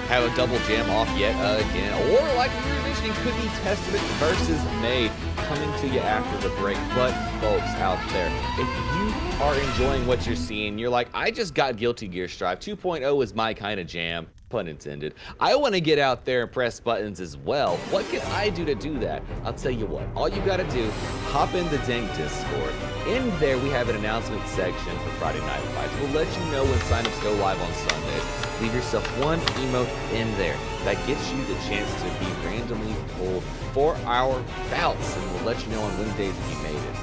Have a double jam off yet again, or like we were mentioning, could be Testament versus May coming to you after the break. But folks out there, if you are enjoying what you're seeing, you're like, I just got Guilty Gear Strive 2.0 is my kind of jam, pun intended. I want to get out there and press buttons as well. What can I do to do that? I'll tell you what, all you got to do, hop in the Dank Discord. In there, we have an announcement section for Friday Night Fights. We'll let you know when signups go live on Sundays. Leave yourself one emote in there. That gets you the chance to be randomly pulled for our bouts, and we'll let you know on Wednesdays if you made it.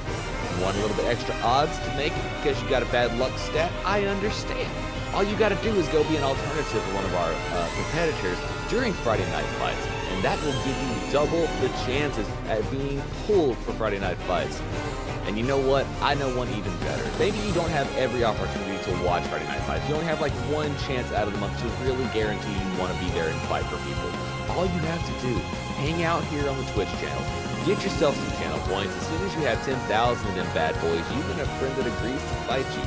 You want a little bit extra odds to make it because you got a bad luck stat? I understand. All you got to do is go be an alternative to one of our competitors during Friday Night Fights, and that will give you double the chances at being pulled for Friday Night Fights. And you know what? I know one even better. Maybe you don't have every opportunity to watch Friday Night Fights. You only have like one chance out of the month to really guarantee you want to be there and fight for people. All you have to do, hang out here on the Twitch channel, get yourself some channel points. As soon as you have 10,000 of them bad boys, you and a friend that agrees to fight you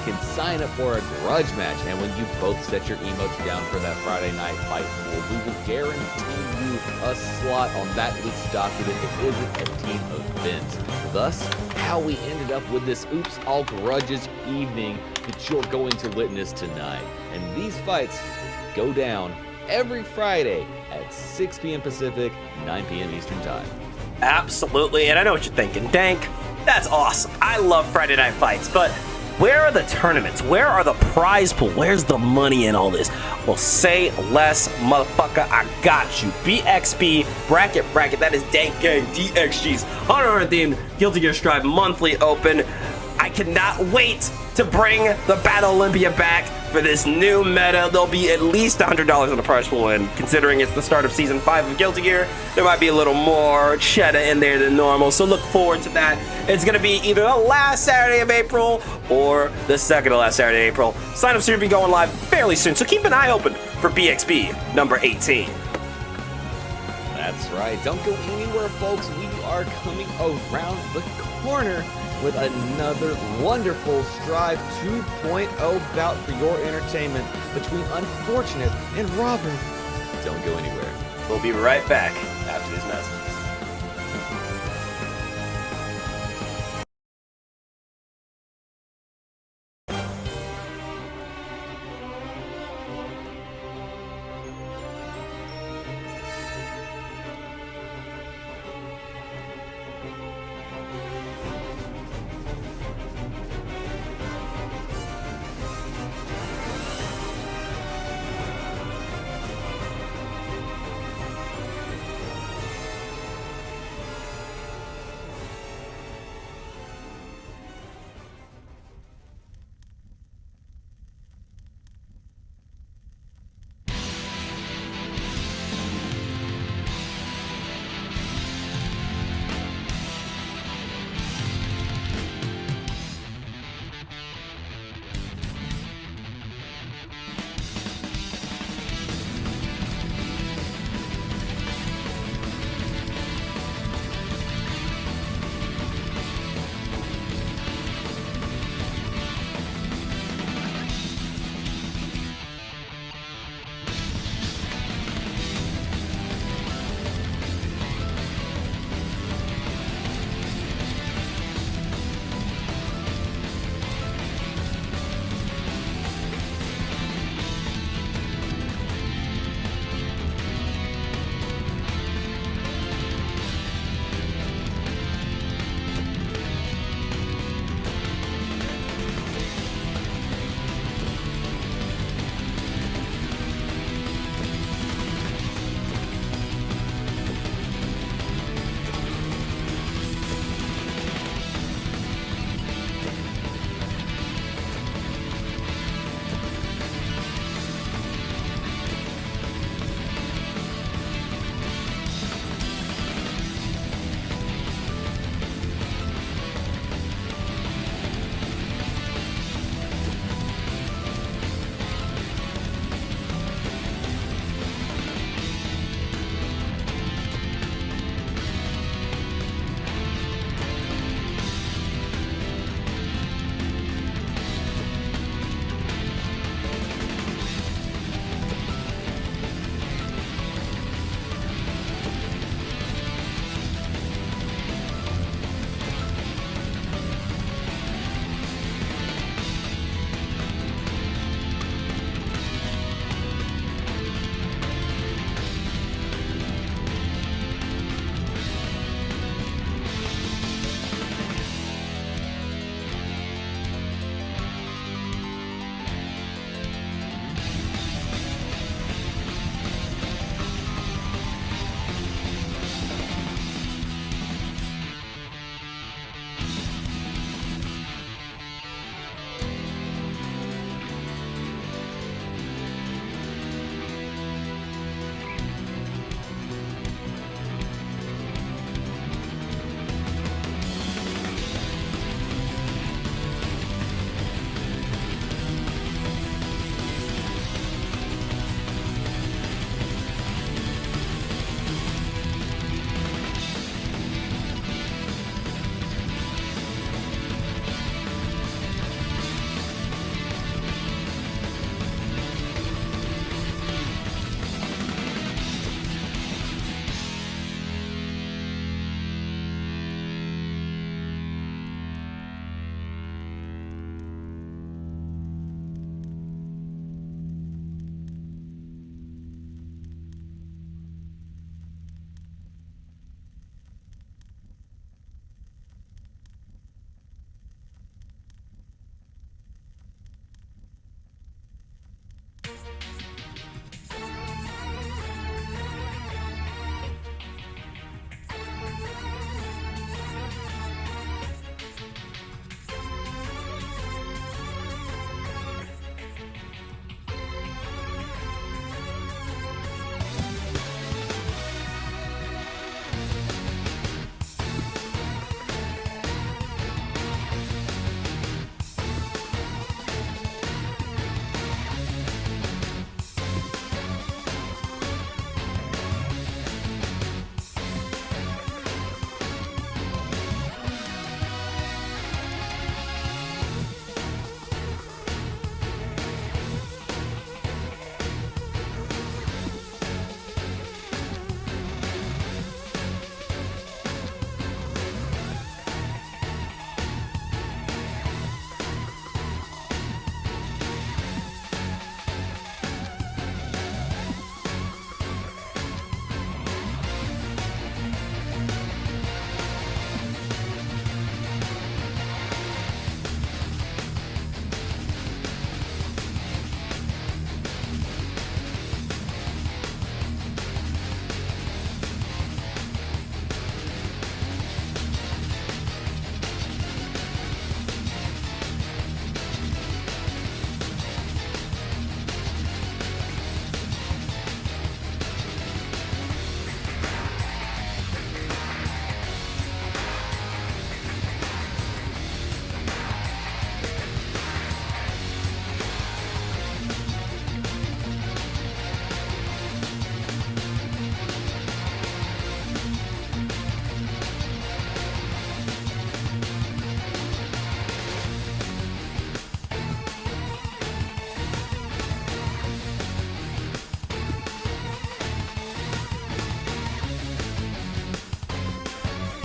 can sign up for a grudge match. And when you both set your emotes down for that Friday Night Fight pool, we will guarantee you a slot on that week's docket if it isn't a team event. Thus, how we ended up with this Oops All Grudges evening that you're going to witness tonight. And these fights go down every Friday at 6 p.m. Pacific, 9 p.m. Eastern Time. Absolutely, and I know what you're thinking, Dank. That's awesome. I love Friday Night Fights, but where are the tournaments? Where are the prize pool? Where's the money in all this? Well, say less, motherfucker. I got you. BXB, bracket. That is Dank Gang, DXG's Hunter themed Guilty Gear Strive monthly open. I cannot wait to bring the Battle Olympia back for this new meta. There'll be at least $100 on the prize pool, and considering it's the start of Season 5 of Guilty Gear, there might be a little more cheddar in there than normal, so look forward to that. It's going to be either the last Saturday of April or the second to last Saturday of April. Sign-ups should be going live fairly soon, so keep an eye open for BXB number 18. That's right. Don't go anywhere, folks. We are coming around the corner with another wonderful Strive 2.0 bout for your entertainment between Unfortunate and Robin. Don't go anywhere. We'll be right back after these messages.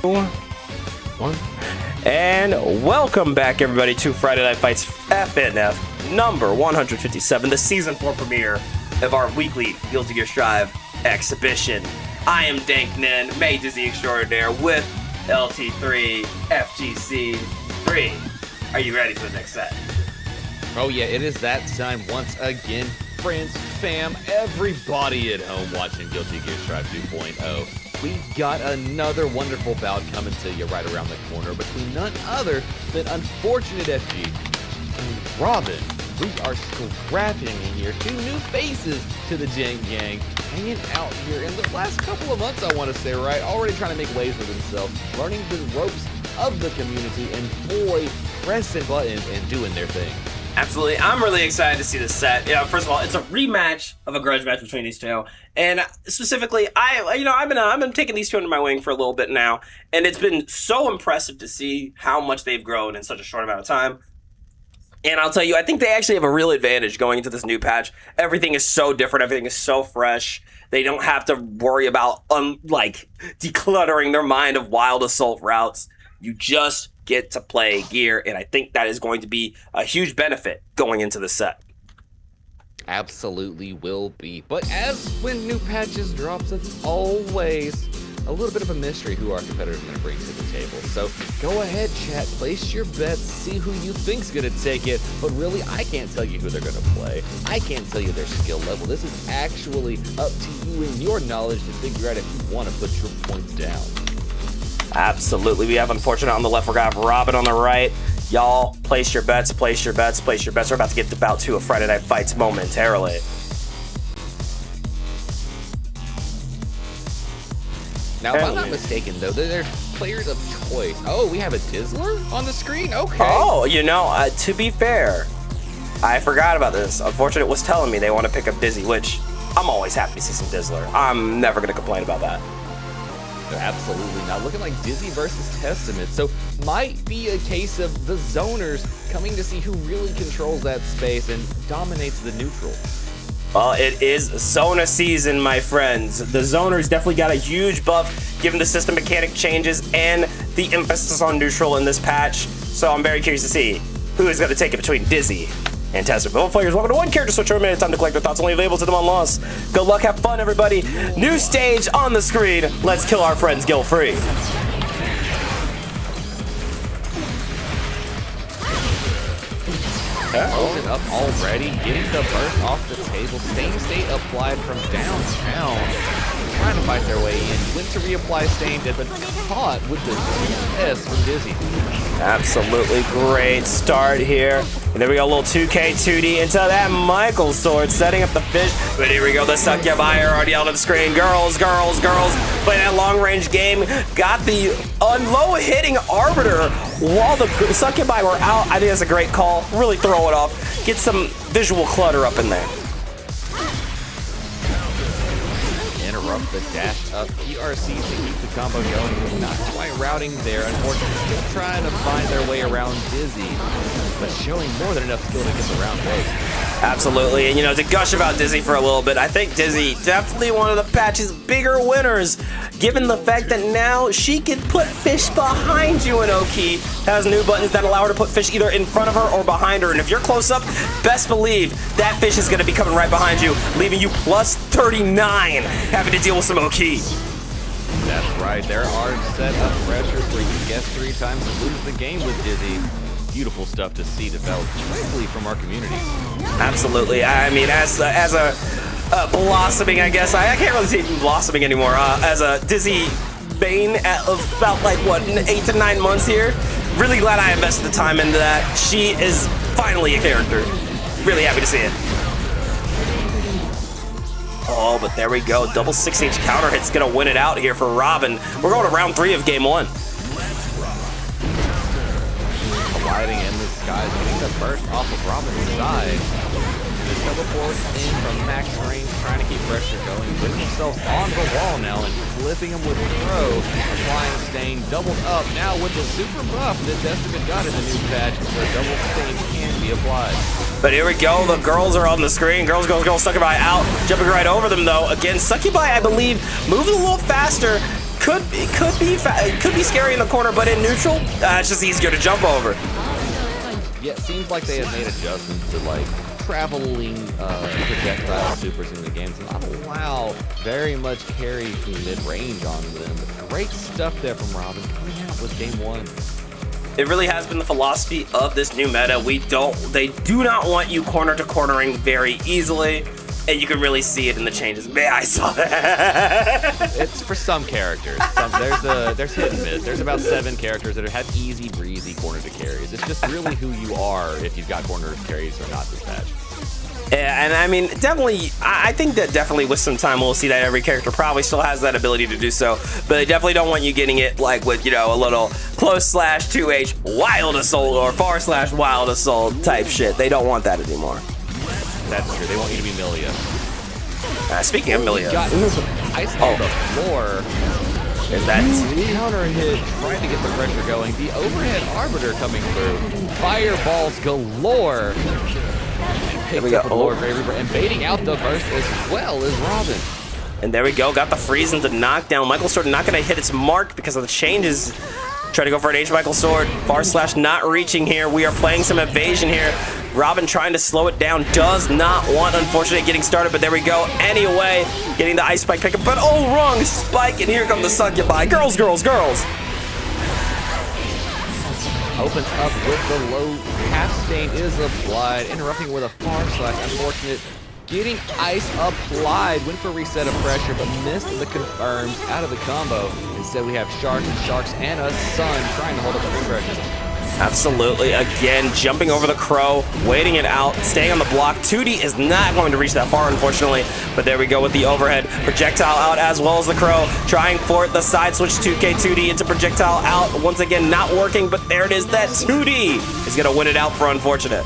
One. And welcome back, everybody, to Friday Night Fights FNF number 157, the season 4 premiere of our weekly Guilty Gear Strive exhibition. I am Dank Nin, May Dizzy Extraordinaire, with LT3 FGC3. Are you ready for the next set? Oh yeah, it is that time once again. Friends, fam, everybody at home watching Guilty Gear Strive 2.0. We got another wonderful bout coming to you right around the corner between none other than Unfortunate FG and Robin. We are scrapping in here, 2 new faces to the Jank Gang, hanging out here in the last couple of months, I want to say, right? Already trying to make ways for themselves, learning the ropes of the community, and boy, pressing buttons and doing their thing. Absolutely. I'm really excited to see this set. Yeah, first of all, it's a rematch of a grudge match between these two. And specifically, I've been taking these two under my wing for a little bit now, and it's been so impressive to see how much they've grown in such a short amount of time. And I'll tell you, I think they actually have a real advantage going into this new patch. Everything is so different. Everything is so fresh. They don't have to worry about decluttering their mind of wild assault routes. You just get to play gear, and I think that is going to be a huge benefit going into the set. Absolutely will be. But as when new patches drops, it's always a little bit of a mystery who our competitors are going to bring to the table. So go ahead, chat, place your bets, see who you think's going to take it. But really, I can't tell you who they're going to play. I can't tell you their skill level. This is actually up to you and your knowledge to figure out if you want to put your points down. Absolutely. We have Unfortunate on the left. We're going to have Robin on the right. Y'all, place your bets, place your bets, place your bets. We're about to get to bout 2 of Friday Night Fights momentarily. Now, if I'm not mistaken, though, they're players of choice. Oh, we have a Dizzler on the screen? Okay. Oh, to be fair, I forgot about this. Unfortunate was telling me they want to pick up Dizzy, which I'm always happy to see some Dizzler. I'm never going to complain about that. Absolutely not. Looking like Dizzy versus Testament. So might be a case of the zoners coming to see who really controls that space and dominates the neutral. Well, it is Zona season, my friends. The zoners definitely got a huge buff given the system mechanic changes and the emphasis on neutral in this patch. So I'm very curious to see who is going to take it between Dizzy and Testament. Both players welcome to one character switch minute time to collect their thoughts, only available to them on loss. Good luck, have fun, everybody. New stage on the screen. Let's kill our friends guilt-free. Closing up already, getting the burst off the table. Stain State applied from downtown. Trying to fight their way in. Went to reapply Stain, but caught with the 2S from Dizzy. Absolutely great start here. And there we go, a little 2K 2D into that Michael sword, setting up the fish. But here we go, the Succubi are already out on the screen. Girls, playing that long-range game. Got the low hitting Arbiter while the Succubi were out. I think that's a great call. Really throw it off. Get some visual clutter up in there. Interrupt the dash up. PRC to keep the combo going. Not quite routing there. Unfortunately, still trying to find their way around Dizzy, but showing more than enough skill to get the round base. Absolutely, and to gush about Dizzy for a little bit, I think Dizzy definitely one of the patch's bigger winners, given the fact that now she can put fish behind you, and Oki has new buttons that allow her to put fish either in front of her or behind her, and if you're close up, best believe that fish is going to be coming right behind you, leaving you plus 39, having to deal with some Oki. That's right, there are set up pressures where you guess 3 times and lose the game with Dizzy. Beautiful stuff to see develop directly from our community. Absolutely. I mean, as a blossoming, I guess, I can't really say blossoming anymore. As a Dizzy main of about 8 to 9 months here, really glad I invested the time into that. She is finally a character. Really happy to see it. Oh, but there we go. Double 6H counter hit's gonna win it out here for Robin. We're going to round 3 of game 1. Colliding in the skies, getting the burst off of Robin's side. The teleports in from max range, trying to keep pressure going, putting themselves on the wall now and flipping them with throw. Applying Stain, doubled up now with the super buff that Testament got in the new patch, where double Stain can be applied. But here we go, the girls are on the screen. Girls, Succubi out, jumping right over them though. Again, Succubi, I believe, moves a little faster, could be scary in the corner, but in neutral, it's just easier to jump over. Yeah, it seems like they have made adjustments to like traveling projectile supers in the game to not allow very much carry from mid-range on them. But great stuff there from Robin coming out with game 1. It really has been the philosophy of this new meta. They do not want you corner to cornering very easily. And you can really see it in the changes. Man, I saw that. It's for some characters. There's hit and miss. There's about 7 characters that have easy breezy corner to carries. It's just really who you are if you've got corner to carries or not this patch. Yeah, and I mean, definitely, I think that definitely with some time we'll see that every character probably still has that ability to do so. But they definitely don't want you getting it like with, you know, a little close slash 2H wild assault or far slash wild assault type shit. They don't want that anymore. That's true. They want you to be Milia. Speaking of Milia, Got ice on the floor. Is that counter hit trying to get the pressure going? The overhead arbiter coming through. Fireballs galore. There we go. And baiting out the burst as well as Robin. And there we go. Got the freeze into knockdown. Michael Sword not going to hit its mark because of the changes. Try to go for an H Michael Sword. Far slash not reaching here. We are playing some evasion here. Robin trying to slow it down. Does not want, unfortunately, getting started. But there we go. Anyway, getting the ice spike pickup. But oh, wrong spike. And here come the succubi. Girls, girls, girls. Opens up with the low. Half stain is applied. Interrupting with a far slash. Unfortunate. Getting ice applied. Went for reset of pressure, but missed the confirms out of the combo. Instead, we have Sharks and a Sun trying to hold up the pressure. Absolutely. Again, jumping over the Crow, waiting it out, staying on the block. 2D is not going to reach that far, unfortunately. But there we go with the overhead. Projectile out as well as the Crow. Trying for the side switch 2K 2D into projectile out. Once again, not working, but there it is. That 2D is going to win it out for unfortunate.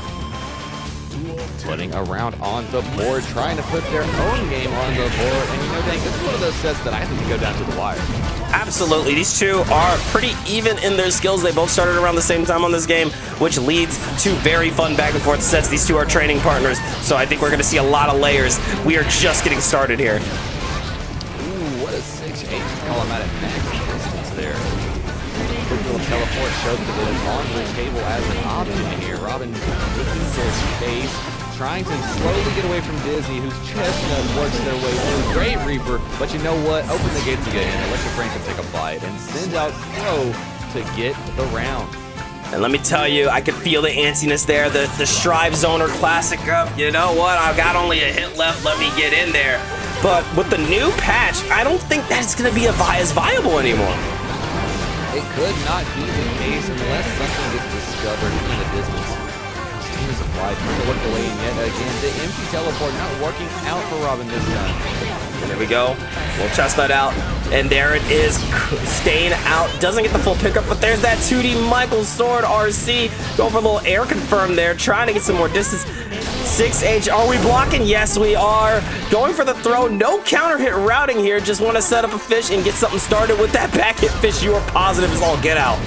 Putting a round on the board, trying to put their own game on the board. And you know, Dank, this is one of those sets that I think can go down to the wire. Absolutely. These two are pretty even in their skills. They both started around the same time on this game, which leads to very fun back and forth sets. These two are training partners, so I think we're going to see a lot of layers. We are just getting started here. Ooh, what a 6H call him out at max distance there. Quick little teleport showed that it is on the table as an option here. Robin looking for space, trying to slowly get away from Disney, whose chestnut works their way through. Great Reaper, but you know what? Open the gates again and let your friend take a bite and send out Crow to get the round. And let me tell you, I could feel the antsiness there. The Strive Zoner classic up. You know what? I've got only a hit left. Let me get in there. But with the new patch, I don't think that's going to be as viable anymore. It could not be the case unless something gets discovered in the distance. Steam is applied, trying to look delaying yet again. The empty teleport not working out for Robin this time. And there we go. Little chestnut out. And there it is. Staying out. Doesn't get the full pickup, but there's that 2D Michael Sword RC. Go for a little air confirm there. Trying to get some more distance. 6H, are we blocking? Yes, we are. Going for the throw. No counter hit routing here. Just want to set up a fish and get something started with that back hit fish. You are positive as all get out.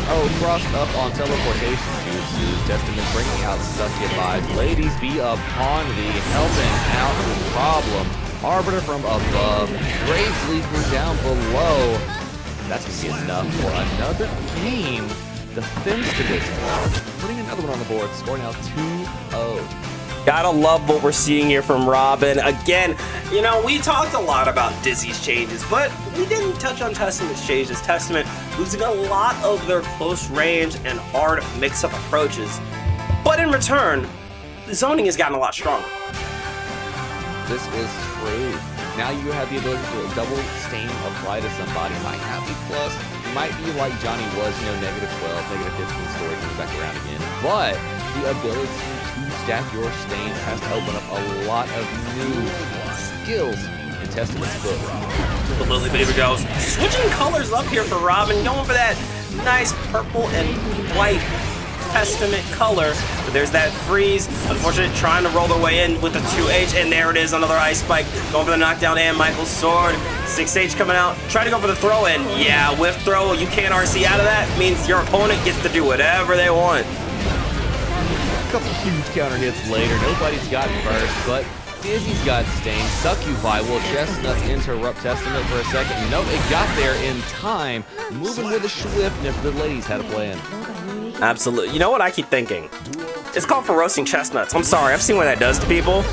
Oh, crossed up on teleportation jutsu. Testament bringing out succubi. Ladies be upon thee. Helping out the problem. Arbiter from above. Grave Leaper down below. That's going to be enough for another game. Defense to this one. Putting another one on the board. Scoring out 2-0. Gotta love what we're seeing here from Robin. Again, you know, we talked a lot about Dizzy's changes, but we didn't touch on Testament's changes. Testament losing a lot of their close range and hard mix-up approaches. But in return, the zoning has gotten a lot stronger. This is true. Now you have the ability to double stain apply to somebody. Might not be plus. You might be like Johnny was, you know, -12, -15 story comes back around again. But the ability to stack your stains has to open up a lot of new skills in Testament's book. Absolutely, but here we go. Switching colors up here for Robin, going for that nice purple and white Testament color. But there's that freeze. Unfortunately, trying to roll their way in with the 2H, and there it is, another ice spike. Going for the knockdown and Michael's Sword. 6H coming out. Try to go for the throw in. Yeah, whiff throw. You can't RC out of that. Means your opponent gets to do whatever they want. A couple huge counter hits later. Nobody's gotten burst, but Dizzy's got Stain. Succubi will Chestnuts interrupt Testament for a second. Nope, it got there in time. Moving with a swiftness, the ladies had a plan. Absolutely. You know what I keep thinking? It's called for roasting chestnuts. I'm sorry, I've seen what that does to people.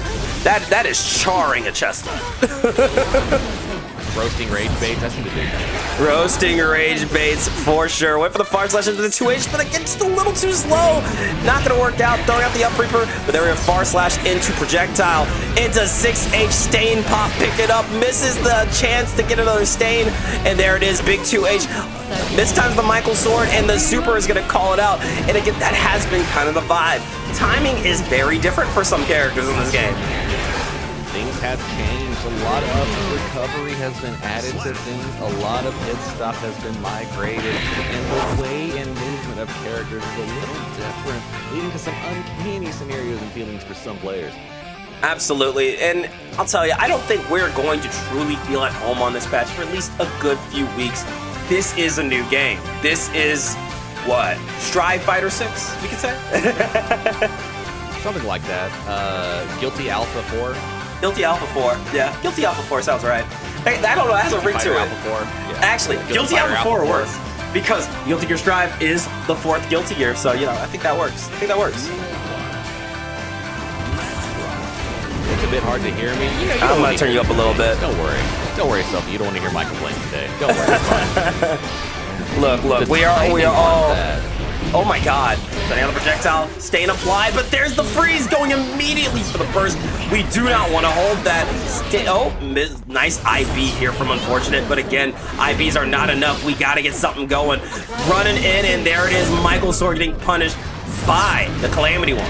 That is charring a chestnut. Roasting rage baits, that's gonna do. Roasting rage baits for sure. Went for the far slash into the 2H, but again, just a little too slow. Not gonna work out. Throwing out the up reaper, but there we have far slash into projectile. Into 6H stain pop. Pick it up. Misses the chance to get another stain. And there it is. Big 2H. This time's the Michael Sword, and the super is gonna call it out. And again, that has been kind of the vibe. Timing is very different for some characters in this game. Things have changed. A lot of recovery has been added to things. A lot of hit stuff has been migrated. And the way and movement of characters is a little different, leading to some uncanny scenarios and feelings for some players. Absolutely. And I'll tell you, I don't think we're going to truly feel at home on this patch for at least a good few weeks. This is a new game. This is, what, Strive Fighter 6, we could say? Something like that. Guilty Alpha 4. Guilty Alpha 4, yeah. Guilty Alpha 4 sounds right. Hey, I don't know, it has a ring to it. Alpha 4. Yeah. Actually, Guilty Alpha 4 works. 4. Because Guilty Gear Strive is the 4th Guilty Gear, so, you know, I think that works. I think that works. It's a bit hard to hear me. You know, I'm going to turn you up a little bit. Don't worry. Don't worry, Sophie. You don't want to hear my complaints today. Don't worry, it's fine. Look, we are all... Oh my god. Setting out the projectile, staying applied, but there's the freeze going immediately for the burst. We do not want to hold that. Nice IB here from Unfortunate, but again, IBs are not enough. We got to get something going. Running in, and there it is. Michael Sword getting punished by the Calamity one.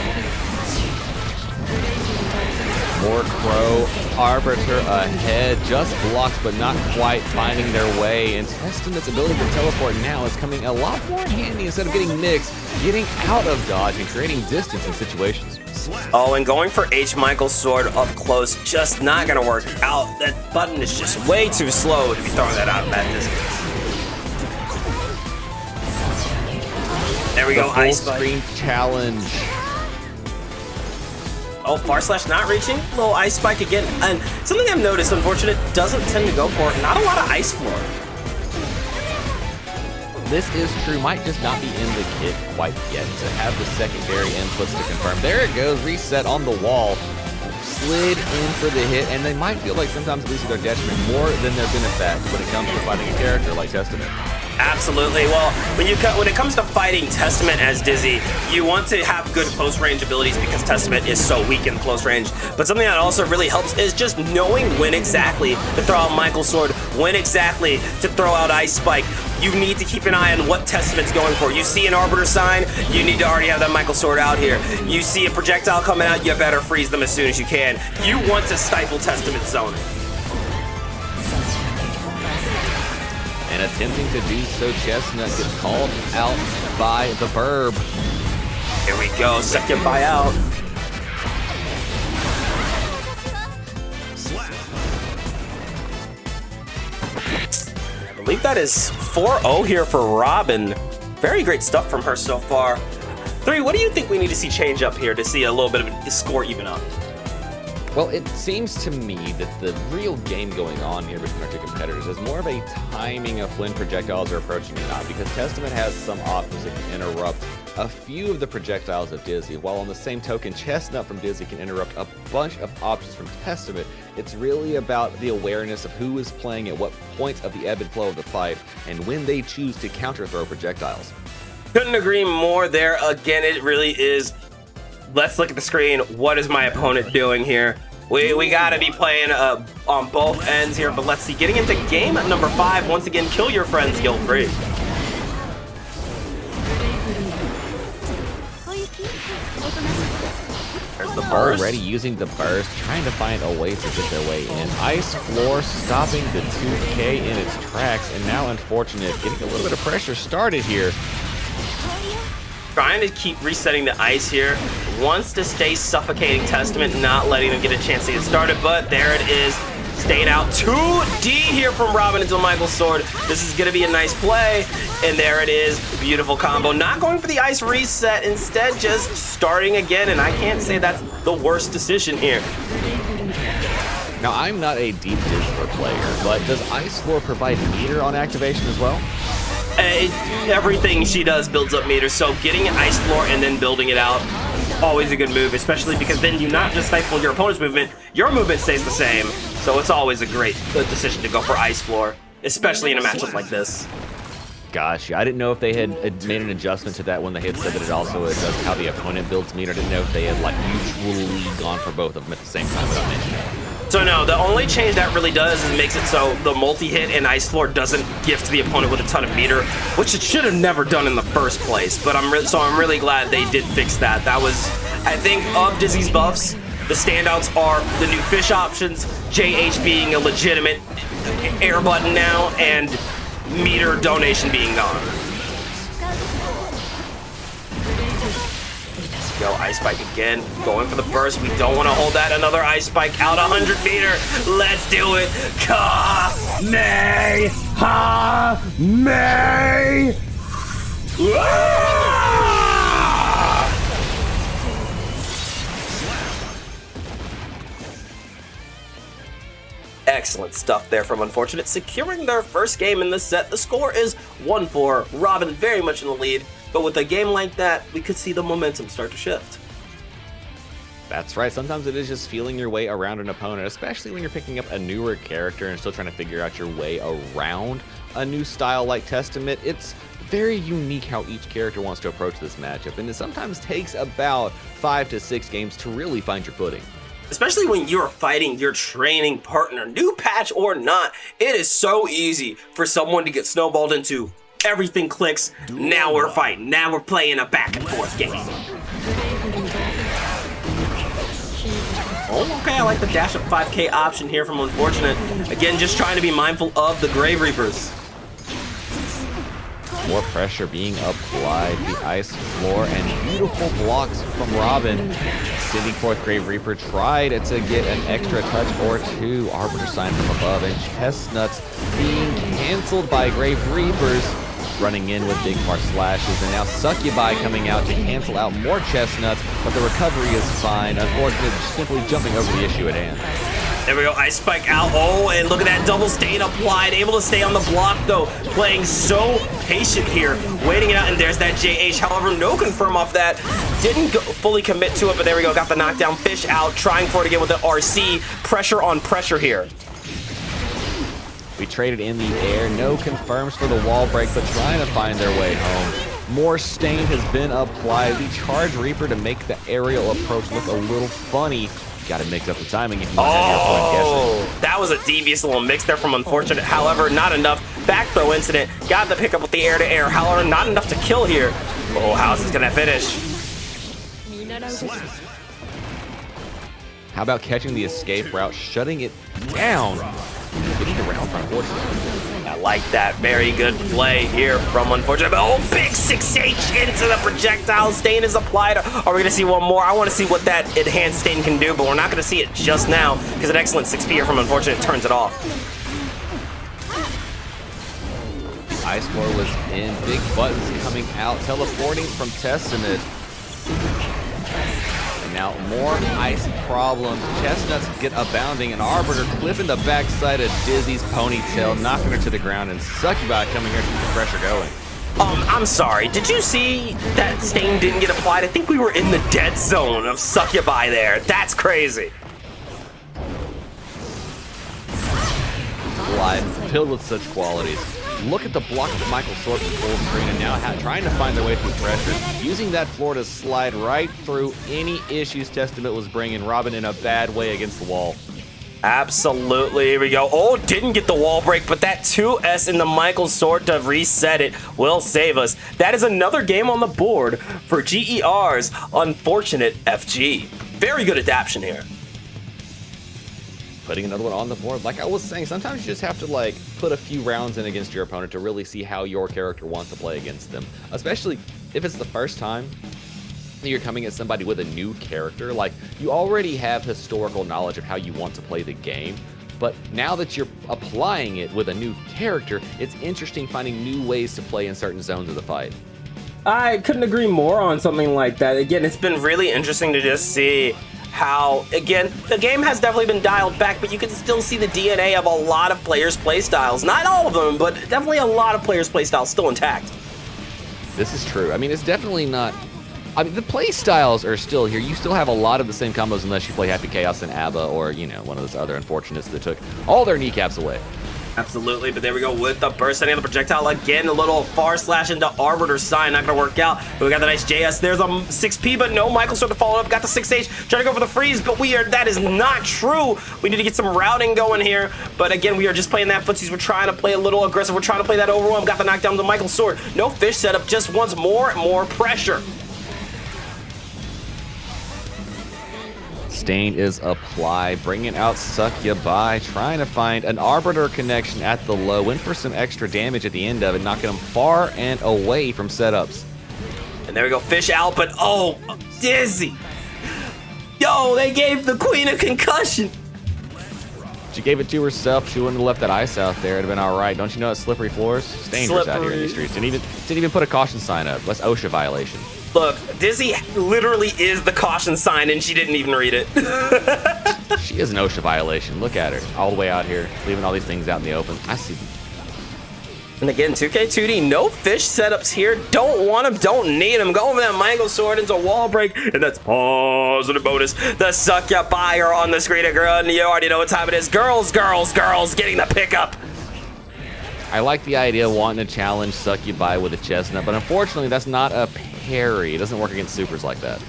More Crow, Arbiter ahead, just blocked but not quite finding their way, and Testament's ability to teleport now is coming a lot more handy instead of getting mixed, getting out of dodge and creating distance in situations. Oh, and going for H Michael Sword up close, just not gonna work out. That button is just way too slow to be throwing that out of that distance. There we go, Ice Screen challenge. Oh, far slash not reaching. Little ice spike again. And something I've noticed, Unfortunate, doesn't tend to go for not a lot of ice floor. This is true. Might just not be in the kit quite yet to have the secondary inputs to confirm. There it goes. Reset on the wall. Slid in for the hit. And they might feel like sometimes at least to their detriment more than their benefit when it comes to fighting a character like Testament. Absolutely. Well, when it comes to fighting Testament as Dizzy, you want to have good close range abilities because Testament is so weak in close range. But something that also really helps is just knowing when exactly to throw out Michael Sword, when exactly to throw out Ice Spike. You need to keep an eye on what Testament's going for. You see an Arbiter sign, you need to already have that Michael Sword out here. You see a projectile coming out, you better freeze them as soon as you can. You want to stifle Testament's zoning. And attempting to do so, Chestnut gets called out by the Burb. Here we go, second buyout. I believe that is 4-0 here for Robin. Very great stuff from her so far. 3, what do you think we need to see change up here to see a little bit of a score even up? Well, it seems to me that the real game going on here between our two competitors is more of a timing of when projectiles are approaching or not, because Testament has some options that can interrupt a few of the projectiles of Dizzy, while on the same token, Chestnut from Dizzy can interrupt a bunch of options from Testament. It's really about the awareness of who is playing at what points of the ebb and flow of the fight, and when they choose to counter-throw projectiles. Couldn't agree more there. Again, it really is. Let's look at the screen. What is my opponent doing here? We gotta be playing on both ends here, but let's see. Getting into game number 5, once again, kill your friends guilt-free. There's the burst. Already using the burst, trying to find a way to get their way in. Ice Floor stopping the 2K in its tracks, and now Unfortunate getting a little bit of pressure started here. Trying to keep resetting the ice here. Wants to stay suffocating Testament, not letting them get a chance to get started, but there it is. Staying out 2D here from Robin into Michael's sword. This is going to be a nice play. And there it is. Beautiful combo. Not going for the ice reset. Instead, just starting again. And I can't say that's the worst decision here. Now, I'm not a deep Discord player, but does Ice Floor provide meter on activation as well? Everything she does builds up meters, so getting Ice Floor and then building it out, always a good move, especially because then you not just stifle your opponent's movement, your movement stays the same, so it's always a great decision to go for Ice Floor, especially in a matchup like this. Gosh, I didn't know if they had made an adjustment to that when they had said that it also adjusts how the opponent builds meter. I didn't know if they had like mutually gone for both of them at the same time without mentioning it. So no, the only change that really does is makes it so the multi-hit and Ice Floor doesn't gift the opponent with a ton of meter, which it should have never done in the first place. But I'm really glad they did fix that. That was, I think, of Dizzy's buffs, the standouts are the new fish options, JH being a legitimate air button now, and meter donation being gone. Go Ice Spike again, going for the burst. We don't want to hold that. Another Ice Spike out 100 meter. Let's do it. Ka-me-ha-me. Excellent stuff there from Unfortunate, securing their first game in this set. The score is 1-4. Robin very much in the lead. But with a game like that, we could see the momentum start to shift. That's right. Sometimes it is just feeling your way around an opponent, especially when you're picking up a newer character and still trying to figure out your way around a new style like Testament. It's very unique how each character wants to approach this matchup, and it sometimes takes about 5 to 6 games to really find your footing. Especially when you're fighting your training partner, new patch or not, it is so easy for someone to get snowballed into. Everything clicks, now we're fighting, now we're playing a back and forth game. Oh, okay, I like the dash up 5k option here from Unfortunate. Again, just trying to be mindful of the Grave Reapers. More pressure being applied, the Ice Floor, and beautiful blocks from Robin. Sending forth Grave Reaper, tried to get an extra touch or two. Arbiter sign from above, and Chestnuts being canceled by Grave Reapers. Running in with big far slashes, and now Succubi coming out to cancel out more Chestnuts, but the recovery is fine. Unfortunately, simply jumping over the issue at hand. There we go, Ice Spike out. Oh, and look at that double stain applied. Able to stay on the block, though. Playing so patient here. Waiting it out, and there's that JH. However, no confirm off that. Didn't fully commit to it, but there we go. Got the knockdown fish out. Trying for it again with the RC. Pressure on pressure here. We traded in the air. No confirms for the wall break, but trying to find their way home. More stain has been applied. The Charge Reaper to make the aerial approach look a little funny. Got to mix up the timing if you want to have your opponent guessing. That was a devious little mix there from Unfortunate. However, not enough. Back throw incident. Got the pickup with the air-to-air. However, not enough to kill here. Oh, how's this going to finish? How about catching the escape route, shutting it down? Getting around for Unfortunate. I like that. Very good play here from Unfortunate. Oh, big 6H into the projectile. Stain is applied. Are we going to see one more? I want to see what that enhanced stain can do, but we're not going to see it just now because an excellent 6P here from Unfortunate turns it off. Ice Floor was in. Big buttons coming out. Teleporting from Testament. Now more ice problems. Chestnuts get abounding, and Arbiter clipping the backside of Dizzy's ponytail, knocking her to the ground, and Succubi coming here to keep the pressure going. I'm sorry. Did you see that stain didn't get applied? I think we were in the dead zone of Succubi there. That's crazy. Live filled with such qualities. Look at the block of Michael Sword from full screen, and now trying to find their way through pressure, using that floor to slide right through any issues Testament was bringing. Robin in a bad way against the wall. Absolutely. Here we go. Oh, didn't get the wall break, but that 2S in the Michael Sword to reset it will save us. That is another game on the board for GER's Unfortunate FG. Very good adaptation here. Putting another one on the board. Like I was saying, sometimes you just have to like put a few rounds in against your opponent to really see how your character wants to play against them. Especially if it's the first time that you're coming at somebody with a new character. Like you already have historical knowledge of how you want to play the game. But now that you're applying it with a new character, it's interesting finding new ways to play in certain zones of the fight. I couldn't agree more on something like that. Again, it's been really interesting to just see how, again, the game has definitely been dialed back, but you can still see the DNA of a lot of players' playstyles. Not all of them, but definitely a lot of players' playstyles still intact. This is true. I mean, it's definitely not... I mean, the play styles are still here. You still have a lot of the same combos unless you play Happy Chaos and ABBA or, you know, one of those other unfortunates that took all their kneecaps away. Absolutely, but there we go with the burst, setting up the projectile again. A little far slash into Arbiter sign, not gonna work out. But we got the nice JS. There's a 6P, but no, Michael started to follow up. Got the 6H, trying to go for the freeze, but that is not true. We need to get some routing going here. But again, we are just playing that footsies. We're trying to play a little aggressive. We're trying to play that overwhelm. Got the knockdown to Michael's sword. No fish setup, just wants more and more pressure. Stain is applied, bringing out Succubi, trying to find an Arbiter connection at the low. Went for some extra damage at the end of it, knocking him far and away from setups. And there we go, fish out, but oh, Dizzy. Yo, they gave the queen a concussion. She gave it to herself. She wouldn't have left that ice out there. It'd have been all right. Don't you know it's slippery floors? It's dangerous out here in these streets. Didn't even put a caution sign up. That's OSHA violation. Look, Dizzy literally is the caution sign, and she didn't even read it. She is an OSHA violation. Look at her, all the way out here, leaving all these things out in the open. I see them. And again, 2K2D, no fish setups here. Don't want them, don't need them. Go over that Michael sword into wall break, and that's positive bonus. The Succubi are on the screen, and you already know what time it is. Girls, girls, girls, getting the pickup. I like the idea of wanting to challenge Succubi with a chestnut, but unfortunately, that's not a parry. It doesn't work against supers like that.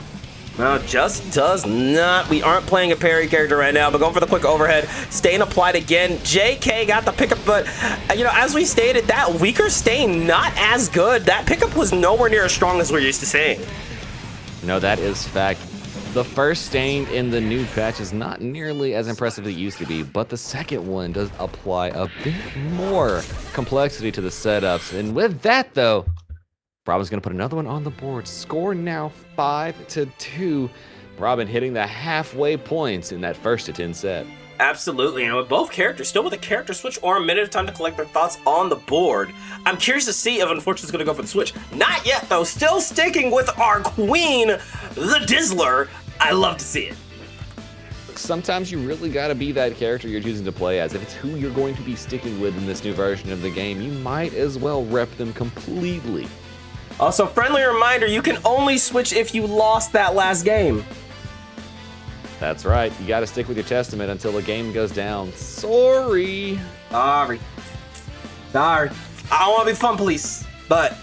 No, just does not. We aren't playing a parry character right now, but going for the quick overhead. Stain applied again. JK got the pickup, but, you know, as we stated, that weaker Stain, not as good. That pickup was nowhere near as strong as we're used to seeing. No, that is fact. The first Stain in the new patch is not nearly as impressive as it used to be, but the second one does apply a bit more complexity to the setups. And with that, though, Robin's going to put another one on the board. Score now 5-2. Robin hitting the halfway points in that 1st to 10 set. Absolutely, and with both characters still with a character switch or a minute of time to collect their thoughts on the board. I'm curious to see if Unfortunate's going to go for the switch. Not yet, though. Still sticking with our queen, the Dizzler. I love to see it. Sometimes you really got to be that character you're choosing to play as. If it's who you're going to be sticking with in this new version of the game, you might as well rep them completely. Also, friendly reminder, you can only switch if you lost that last game. That's right. You got to stick with your testament until the game goes down. Sorry. Sorry. I don't want to be fun police, but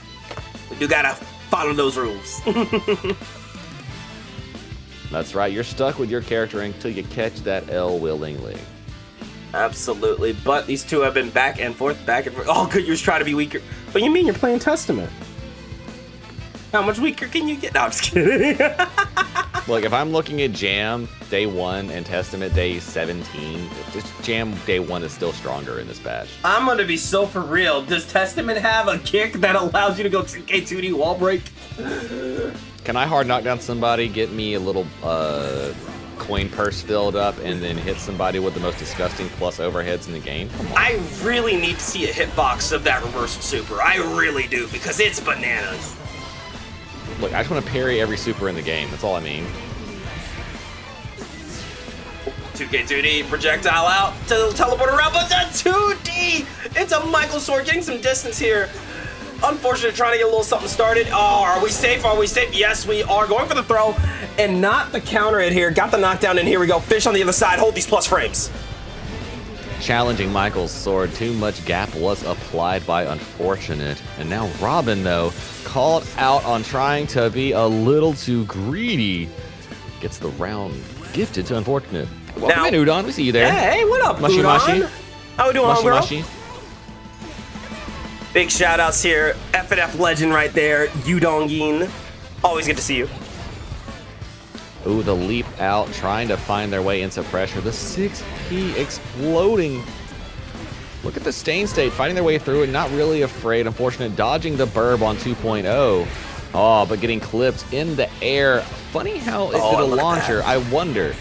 we do got to follow those rules. That's right. You're stuck with your character until you catch that L willingly. Absolutely. But these two have been back and forth, back and forth. Oh, good. You're trying to be weaker. But you mean you're playing Testament? How much weaker can you get? No, I'm just kidding. Look, if I'm looking at Jam day 1 and Testament day 17, Jam day 1 is still stronger in this patch. I'm going to be so for real. Does Testament have a kick that allows you to go 2K2D wall break? Can I hard knock down somebody, get me a little coin purse filled up, and then hit somebody with the most disgusting plus overheads in the game? Come on. I really need to see a hitbox of that reversal super. I really do, because it's bananas. Look, I just want to parry every super in the game. That's all I mean. 2K2D, projectile out to teleport around, but the 2D! It's a Michael sword, getting some distance here. Unfortunate, trying to get a little something started. Oh, are we safe? Are we safe? Yes, we are. Going for the throw and not the counter it here. Got the knockdown, and here we go. Fish on the other side. Hold these plus frames. Challenging Michael's sword. Too much gap was applied by Unfortunate. And now Robin, though, called out on trying to be a little too greedy. Gets the round gifted to Unfortunate. Welcome in, Udon. We see you there. Hey, what up, Mushy Udon? Mushy. How we doing, homegirl? Mushy. Big shout outs here. FNF legend right there. Udongin. Always good to see you. Ooh, the leap out, trying to find their way into pressure. The 6P exploding. Look at the Stain State fighting their way through it, not really afraid. Unfortunate, dodging the burb on 2.0. Oh, but getting clipped in the air. Funny how it did a launcher. I wonder.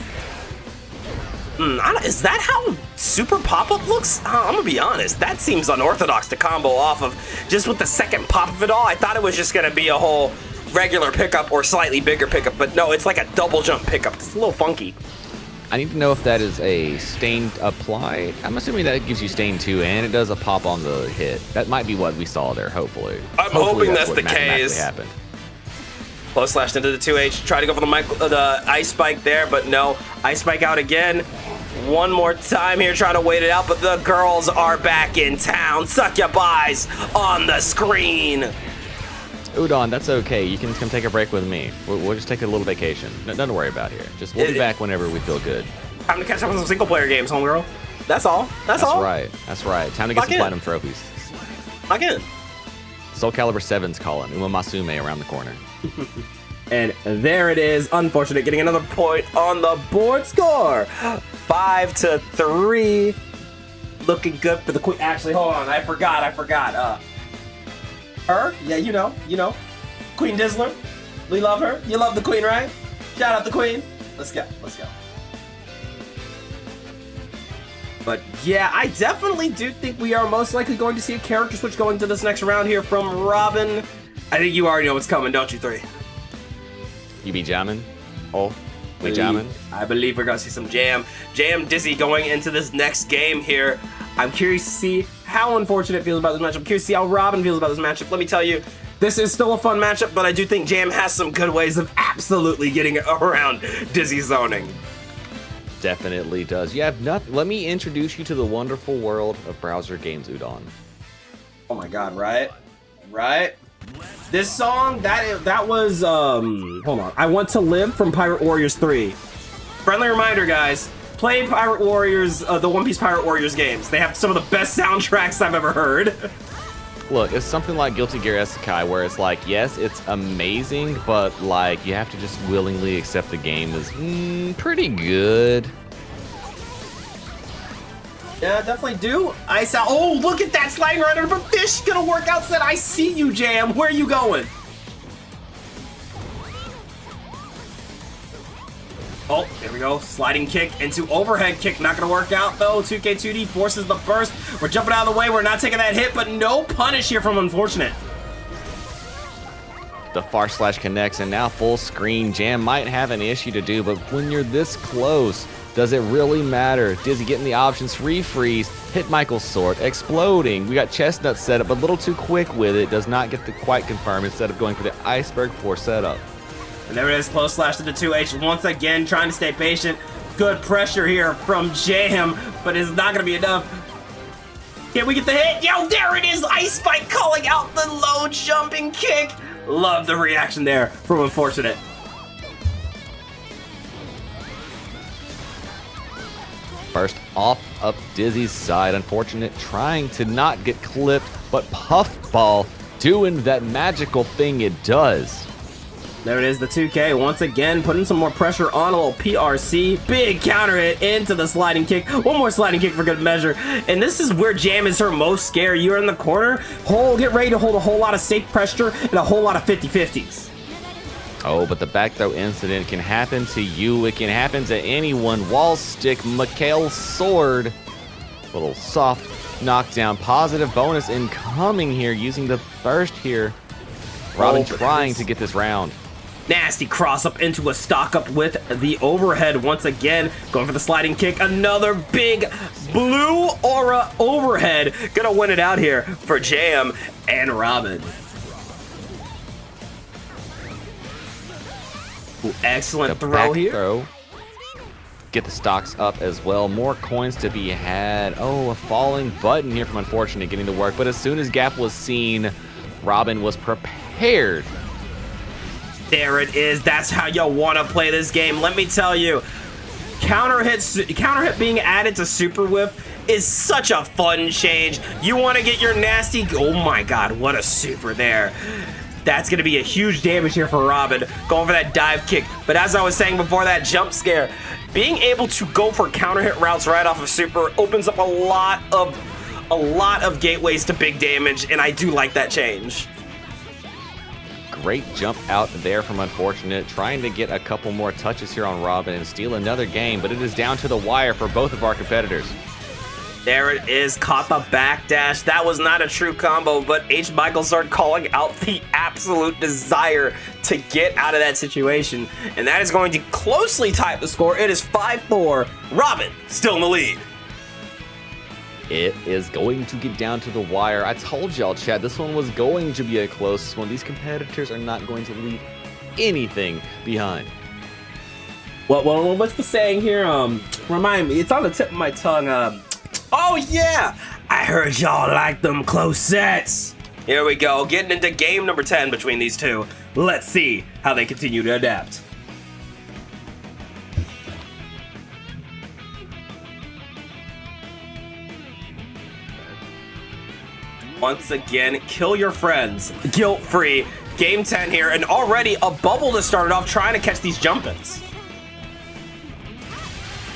Is that how super pop-up looks? I'm gonna be honest, that seems unorthodox to combo off of. Just with the second pop of it all, I thought it was just gonna be a whole regular pickup or slightly bigger pickup, but no, it's like a double jump pickup. It's a little funky. I need to know if that is a stain applied. I'm assuming that gives you stain too, and it does a pop on the hit. That might be what we saw there, hopefully. Hopefully that's what the mathematically case. happened. Low slashed into the 2H, try to go for the ice spike there, but no. Ice spike out again. One more time here, trying to wait it out, but the girls are back in town. Succubies on the screen. Udon, that's okay. You can come take a break with me. We'll just take a little vacation. Nothing to worry about here. Just we'll be back whenever we feel good. Time to catch up on some single player games, homegirl. That's all. That's all. Right. That's right. Time to get some platinum trophies. Again. Soul Calibur 7's calling. Uma Masume around the corner. And there it is. Unfortunate, getting another point on the board score. 5-3. Looking good for the queen. Actually, hold on. I forgot. Her? Yeah, you know. Queen Dizzler. We love her. You love the queen, right? Shout out the queen. Let's go. But yeah, I definitely do think we are most likely going to see a character switch going to this next round here from Robin. I think you already know what's coming, don't you, 3? You be jamming? Oh, we jamming? I believe we're going to see some Jam Dizzy going into this next game here. I'm curious to see how Unfortunate feels about this matchup. I'm curious to see how Robin feels about this matchup. Let me tell you, this is still a fun matchup, but I do think Jam has some good ways of absolutely getting around Dizzy zoning. Definitely does. You have nothing. Let me introduce you to the wonderful world of browser games, Udon. Oh my god, right? This song, that was, hold on. I Want to Live from Pirate Warriors 3. Friendly reminder, guys. Play Pirate Warriors, the One Piece Pirate Warriors games. They have some of the best soundtracks I've ever heard. Look, it's something like Guilty Gear Isekai, where it's like, yes, it's amazing, but like, you have to just willingly accept the game is pretty good. Yeah, definitely do. Oh, look at that sliding right under the fish. Gonna work out. Said, I see you, Jam. Where are you going? Oh, there we go. Sliding kick into overhead kick. Not gonna work out though. 2K2D forces the burst. We're jumping out of the way. We're not taking that hit, but no punish here from Unfortunate. The far slash connects, and now full screen. Jam might have an issue to do, but when you're this close, does it really matter? Dizzy getting the options, refreeze, hit Michael's sword, exploding. We got Chestnut set up a little too quick with it. Does not get the quite confirm instead of going for the Iceberg 4 setup. And there it is, close slash to the 2H. Once again, trying to stay patient. Good pressure here from Jam, but it's not gonna be enough. Can we get the hit? Yo, there it is! Ice Spike calling out the low jumping kick. Love the reaction there from Unfortunate. First off up Dizzy's side. Unfortunate trying to not get clipped, but Puffball doing that magical thing it does. There it is, the 2K once again putting some more pressure on a little PRC. Big counter hit into the sliding kick. One more sliding kick for good measure. And this is where Jam is her most scary. You're in the corner. Get ready to hold a whole lot of safe pressure and a whole lot of 50-50s. Oh, but the back throw incident can happen to you. It can happen to anyone. Wall stick, Mikhail's sword. Little soft knockdown. Positive bonus incoming here using the burst here. Robin trying to get this round. Nasty cross up into a stock up with the overhead once again. Going for the sliding kick. Another big blue aura overhead. Gonna win it out here for Jam and Robin. Ooh, excellent the throw back here. Throw. Get the stocks up as well. More coins to be had. Oh, a falling button here from Unfortunate getting to work. But as soon as Gap was seen, Robin was prepared. There it is. That's how you want to play this game. Let me tell you, counter hit being added to Super Whiff is such a fun change. You want to get your nasty. Oh my God, what a super there. That's going to be a huge damage here for Robin, going for that dive kick. But as I was saying before that jump scare, being able to go for counter hit routes right off of super opens up a lot of gateways to big damage, and I do like that change. great jump out there from Unfortunate, trying to get a couple more touches here on Robin and steal another game, but it is down to the wire for both of our competitors. There it is, caught the backdash. That was not a true combo, but H. Michael started calling out the absolute desire to get out of that situation, and that is going to closely tie up the score. It is 5-4. Robin still in the lead. It is going to get down to the wire. I told y'all, Chad, this one was going to be a close one. These competitors are not going to leave anything behind. Well, what's the saying here? Remind me. It's on the tip of my tongue. Oh, yeah! I heard y'all like them close sets. Here we go, getting into game number 10 between these two. Let's see how they continue to adapt. Once again, kill your friends. Guilt-free. Game 10 here, and already a bubble to start it off trying to catch these jump-ins.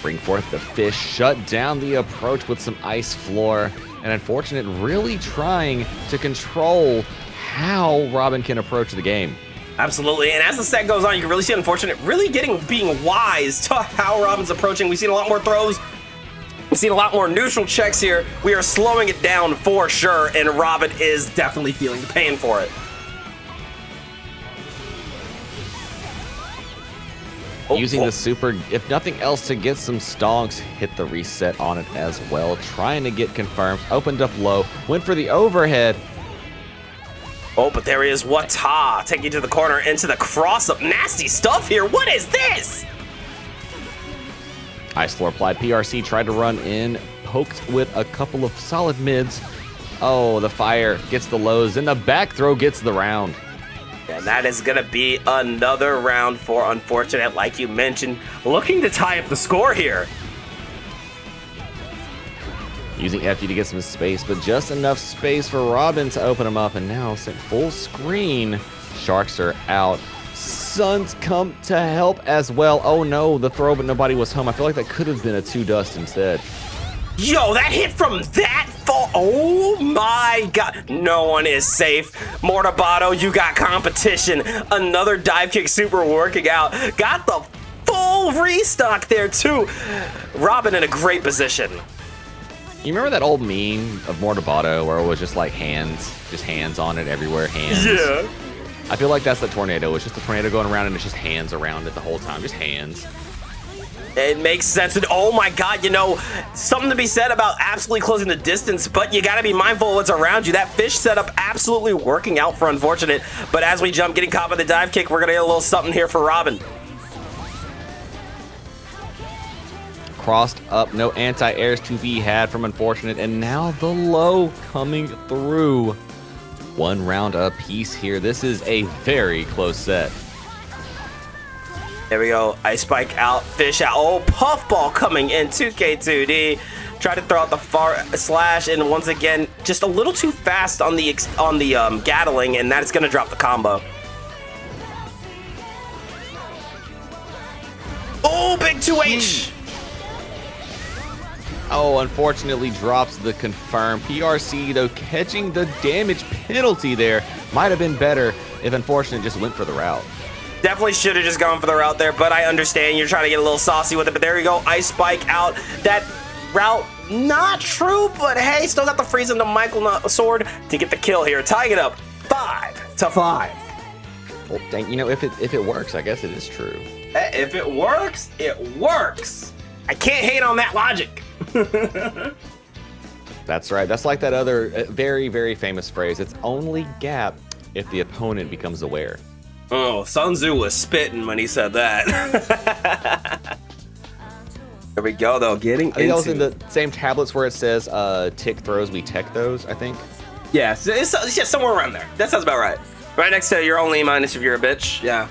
Bring forth the fish, shut down the approach with some ice floor, and Unfortunate really trying to control how Robin can approach the game. Absolutely, and as the set goes on, you can really see Unfortunate really being wise to how Robin's approaching. We've seen a lot more throws. We've seen a lot more neutral checks here. We are slowing it down for sure, and Robin is definitely feeling the pain for it. Using the super, if nothing else, to get some stonks, hit the reset on it as well. Trying to get confirmed, opened up low, went for the overhead. Oh, but there he is, Wata, taking to the corner into the cross-up. Nasty stuff here, what is this? Ice floor applied, PRC tried to run in, poked with a couple of solid mids. Oh, the fire gets the lows, and the back throw gets the round. And that is going to be another round for Unfortunate, like you mentioned, looking to tie up the score here. Using FD to get some space, but just enough space for Robin to open him up, and now sent full screen. Sharks are out. Suns come to help as well. Oh no, the throw, but nobody was home. I feel like that could have been a 2-dust instead. Yo, that hit from that far. Oh my god. No one is safe. Mortabato, you got competition. Another dive kick super working out. Got the full restock there too. Robin in a great position. You remember that old meme of Mortabato where it was just like hands, just hands on it everywhere, hands? Yeah. I feel like that's the tornado. It's just a tornado going around and it's just hands around it the whole time, just hands. It makes sense. And oh my god, you know, something to be said about absolutely closing the distance, but you got to be mindful of what's around you. That fish setup absolutely working out for Unfortunate. But as we jump, getting caught by the dive kick, we're going to get a little something here for Robin. Crossed up, no anti-airs to be had from Unfortunate, and now the low coming through. One round apiece here. This is a very close set. There we go. Ice spike out, fish out. Oh, puffball coming in. 2K2D. Try to throw out the far slash, and once again, just a little too fast on the Gatling, and that is going to drop the combo. Oh, big 2H. Oh, unfortunately drops the confirm. PRC, though, catching the damage penalty there. Might have been better if Unfortunate just went for the route. Definitely should have just gone for the route there, but I understand you're trying to get a little saucy with it. But there you go, ice spike out. That route, not true, but hey, still got the freeze into Michael sword to get the kill here. Tying it up 5-5. Well, dang, you know, if it works, I guess it is true. If it works, it works. I can't hate on that logic. That's right. That's like that other very, very famous phrase. It's only gap if the opponent becomes aware. Oh, Sun Tzu was spitting when he said that. There we go, though. Getting into... that was in the same tablets where it says tick throws, we tech those, I think. Yeah, it's somewhere around there. That sounds about right. Right next to your only minus if you're a bitch. Yeah.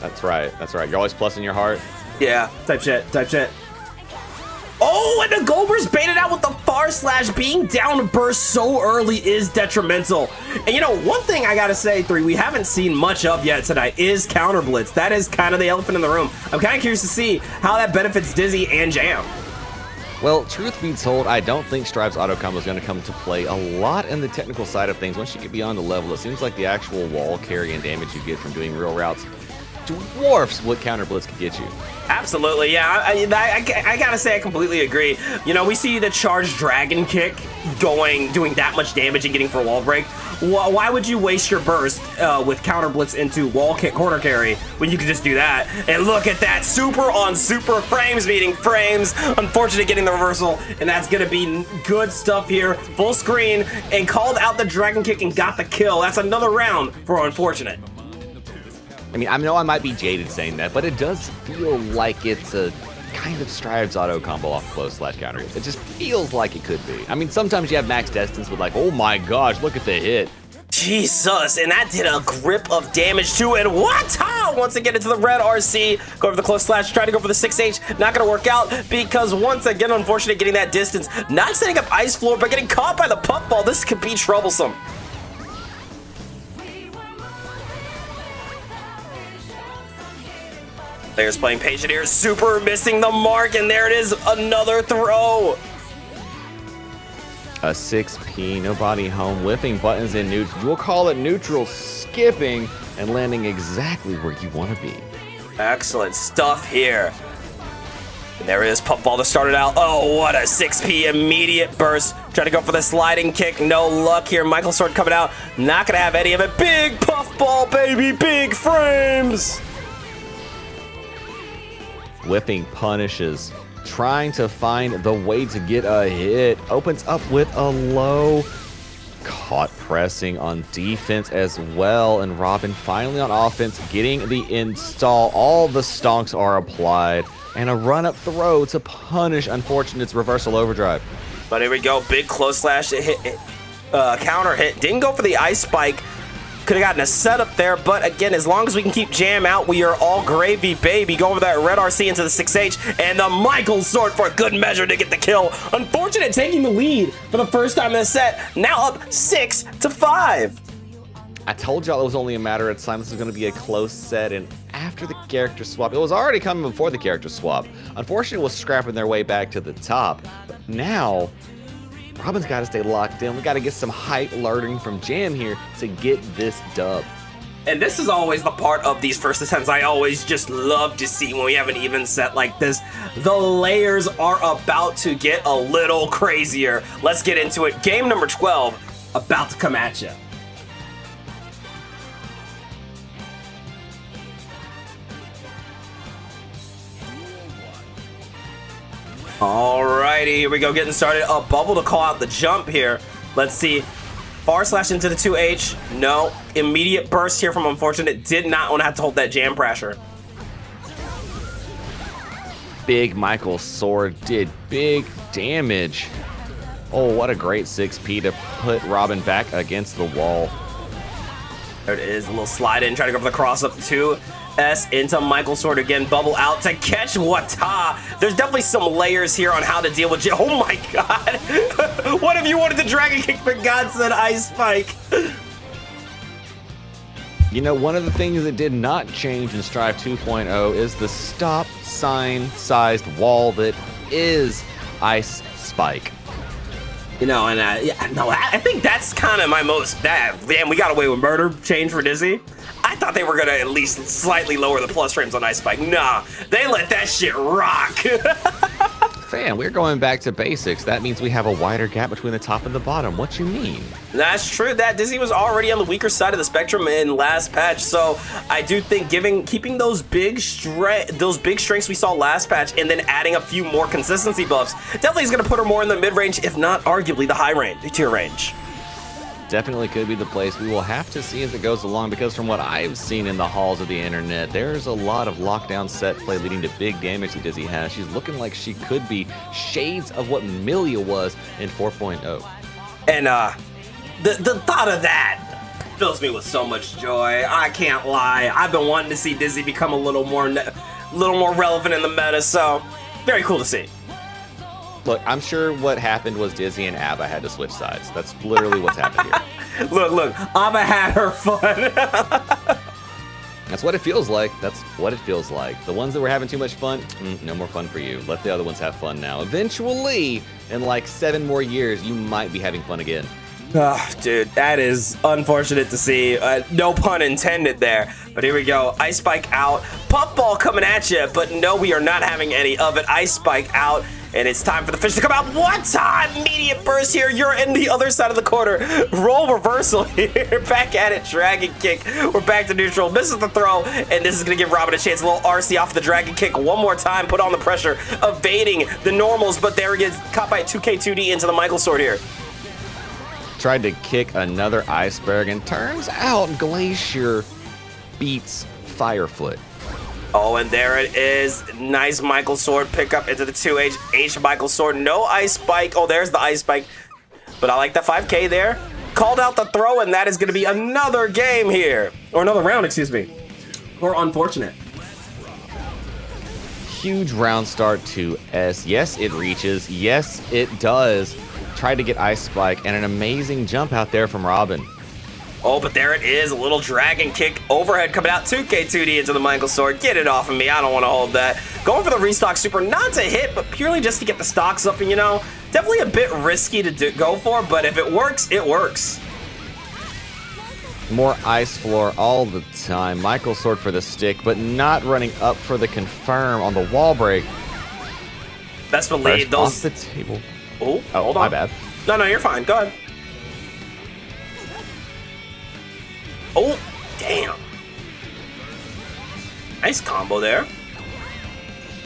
That's right. That's right. You're always plus in your heart. Yeah. Type shit. Type shit. Oh, and the Goldberg's baited out with the far slash. Being down burst so early is detrimental. And you know, one thing I gotta say, 3, we haven't seen much of yet tonight is counter blitz. That is kind of the elephant in the room. I'm kind of curious to see how that benefits Dizzy and Jam. Well, truth be told, I don't think Strive's auto combo is going to come to play a lot in the technical side of things. Once you get beyond the level, it seems like the actual wall carry and damage you get from doing real routes dwarfs what counter blitz could get you. Absolutely, yeah. I gotta say, I completely agree. You know, we see the charged dragon kick doing that much damage and getting for a wall break. Why would you waste your burst with counter blitz into wall kick corner carry when you could just do that? And look at that, super on super, frames beating frames. Unfortunate getting the reversal, and that's gonna be good stuff here. Full screen and called out the dragon kick and got the kill. That's another round for unfortunate. I mean, I know I might be jaded saying that, but it does feel like it's a kind of Strive's auto combo off close slash counter. It just feels like it could be. I mean, sometimes you have max distance with like, oh my gosh, look at the hit. Jesus, and that did a grip of damage too, and what? Once again into the red RC, go over the close slash, try to go for the 6H, not gonna work out because once again, unfortunate getting that distance, not setting up ice floor, but getting caught by the puffball. This could be troublesome. Players playing patient here, super missing the mark, and there it is, another throw. A 6P, no body home, whipping buttons in neutral. We'll call it neutral skipping and landing exactly where you want to be. Excellent stuff here. And there it is, puffball to start it out. Oh, what a 6P immediate burst. Trying to go for the sliding kick, no luck here. Michael Sword coming out, not gonna have any of it. Big puffball, baby, big frames. Whipping punishes, trying to find the way to get a hit. Opens up with a low. Caught pressing on defense as well. And Robin finally on offense getting the install. All the stonks are applied. And a run-up throw to punish Unfortunate's reversal overdrive. But here we go, big close slash hit, counter hit. Didn't go for the ice spike. Could have gotten a setup there, but again, as long as we can keep Jam out, we are all gravy, baby. Go over that red RC into the 6H, and the Michael Sword for a good measure to get the kill. Unfortunate taking the lead for the first time in the set, now up 6-5. I told y'all it was only a matter of time. This was going to be a close set, and after the character swap, it was already coming before the character swap. Unfortunately, was scrapping their way back to the top, but now Robin's got to stay locked in. We got to get some hype learning from Jam here to get this dub. And this is always the part of these first attempts I always just love to see when we have an even set like this. The layers are about to get a little crazier. Let's get into it. Game number 12 about to come at you. Alrighty, here we go, getting started. A bubble to call out the jump here. Let's see. Far slash into the 2H. No. Immediate burst here from Unfortunate. Did not want to have to hold that jam pressure. Big Michael Sword did big damage. Oh, what a great 6P to put Robin back against the wall. There it is, a little slide in, trying to go for the cross up 2S into Michael Sword again. Bubble out to catch Wata. There's definitely some layers here on how to deal with Oh my god. What if you wanted the dragon kick for God's sake, ice spike? You know, one of the things that did not change in Strive 2.0 is the stop sign sized wall that is ice spike. You know, and I think that's kind of my most, damn, we got away with murder change for Dizzy. I thought they were gonna at least slightly lower the plus frames on Ice Spike. Nah, they let that shit rock. Fam, we're going back to basics. That means we have a wider gap between the top and the bottom. What you mean? That's true. That Dizzy was already on the weaker side of the spectrum in last patch, so I do think keeping those big strengths we saw last patch and then adding a few more consistency buffs definitely is going to put her more in the mid range, if not arguably the high range, tier range. Definitely could be the place. We will have to see as it goes along, because from what I've seen in the halls of the internet, there's a lot of lockdown set play leading to big damage that Dizzy has. She's looking like she could be shades of what Milia was in 4.0. And the thought of that fills me with so much joy. I can't lie. I've been wanting to see Dizzy become a little more relevant in the meta, so very cool to see. Look, I'm sure what happened was Dizzy and Abba had to switch sides. That's literally what's happened here. Look, Abba had her fun. That's what it feels like. That's what it feels like. The ones that were having too much fun, no more fun for you. Let the other ones have fun now. Eventually, in like 7 more years, you might be having fun again. Oh, dude, that is unfortunate to see. No pun intended there. But here we go. Ice Spike out. Puffball coming at you. But no, we are not having any of it. Ice Spike out. And it's time for the fish to come out. One time! Immediate burst here. You're in the other side of the corner. Roll reversal here. Back at it. Dragon kick. We're back to neutral. Misses the throw. And this is going to give Robin a chance. A little RC off the dragon kick. One more time. Put on the pressure. Evading the normals. But there he gets caught by 2K2D into the Michael sword here. Tried to kick another iceberg. And turns out Glacier beats Firefoot. Oh, and there it is. Nice Michael sword pickup into the 2H. H Michael sword. No ice spike. Oh, there's the ice spike. But I like the 5K there. Called out the throw, and that is going to be another game here. Or another round, excuse me. Or unfortunate. Huge round start to S. Yes, it reaches. Yes, it does. Tried to get ice spike, and an amazing jump out there from Robin. Oh, but there it is. A little dragon kick overhead coming out. 2K2D into the Michael sword. Get it off of me. I don't want to hold that. Going for the restock super. Not to hit, but purely just to get the stocks up. And, you know, definitely a bit risky to go for. But if it works, it works. More ice floor all the time. Michael sword for the stick, but not running up for the confirm on the wall break. Best believe those. Off the table. Oh, hold on. My bad. No, you're fine. Go ahead. Oh, damn. Nice combo there.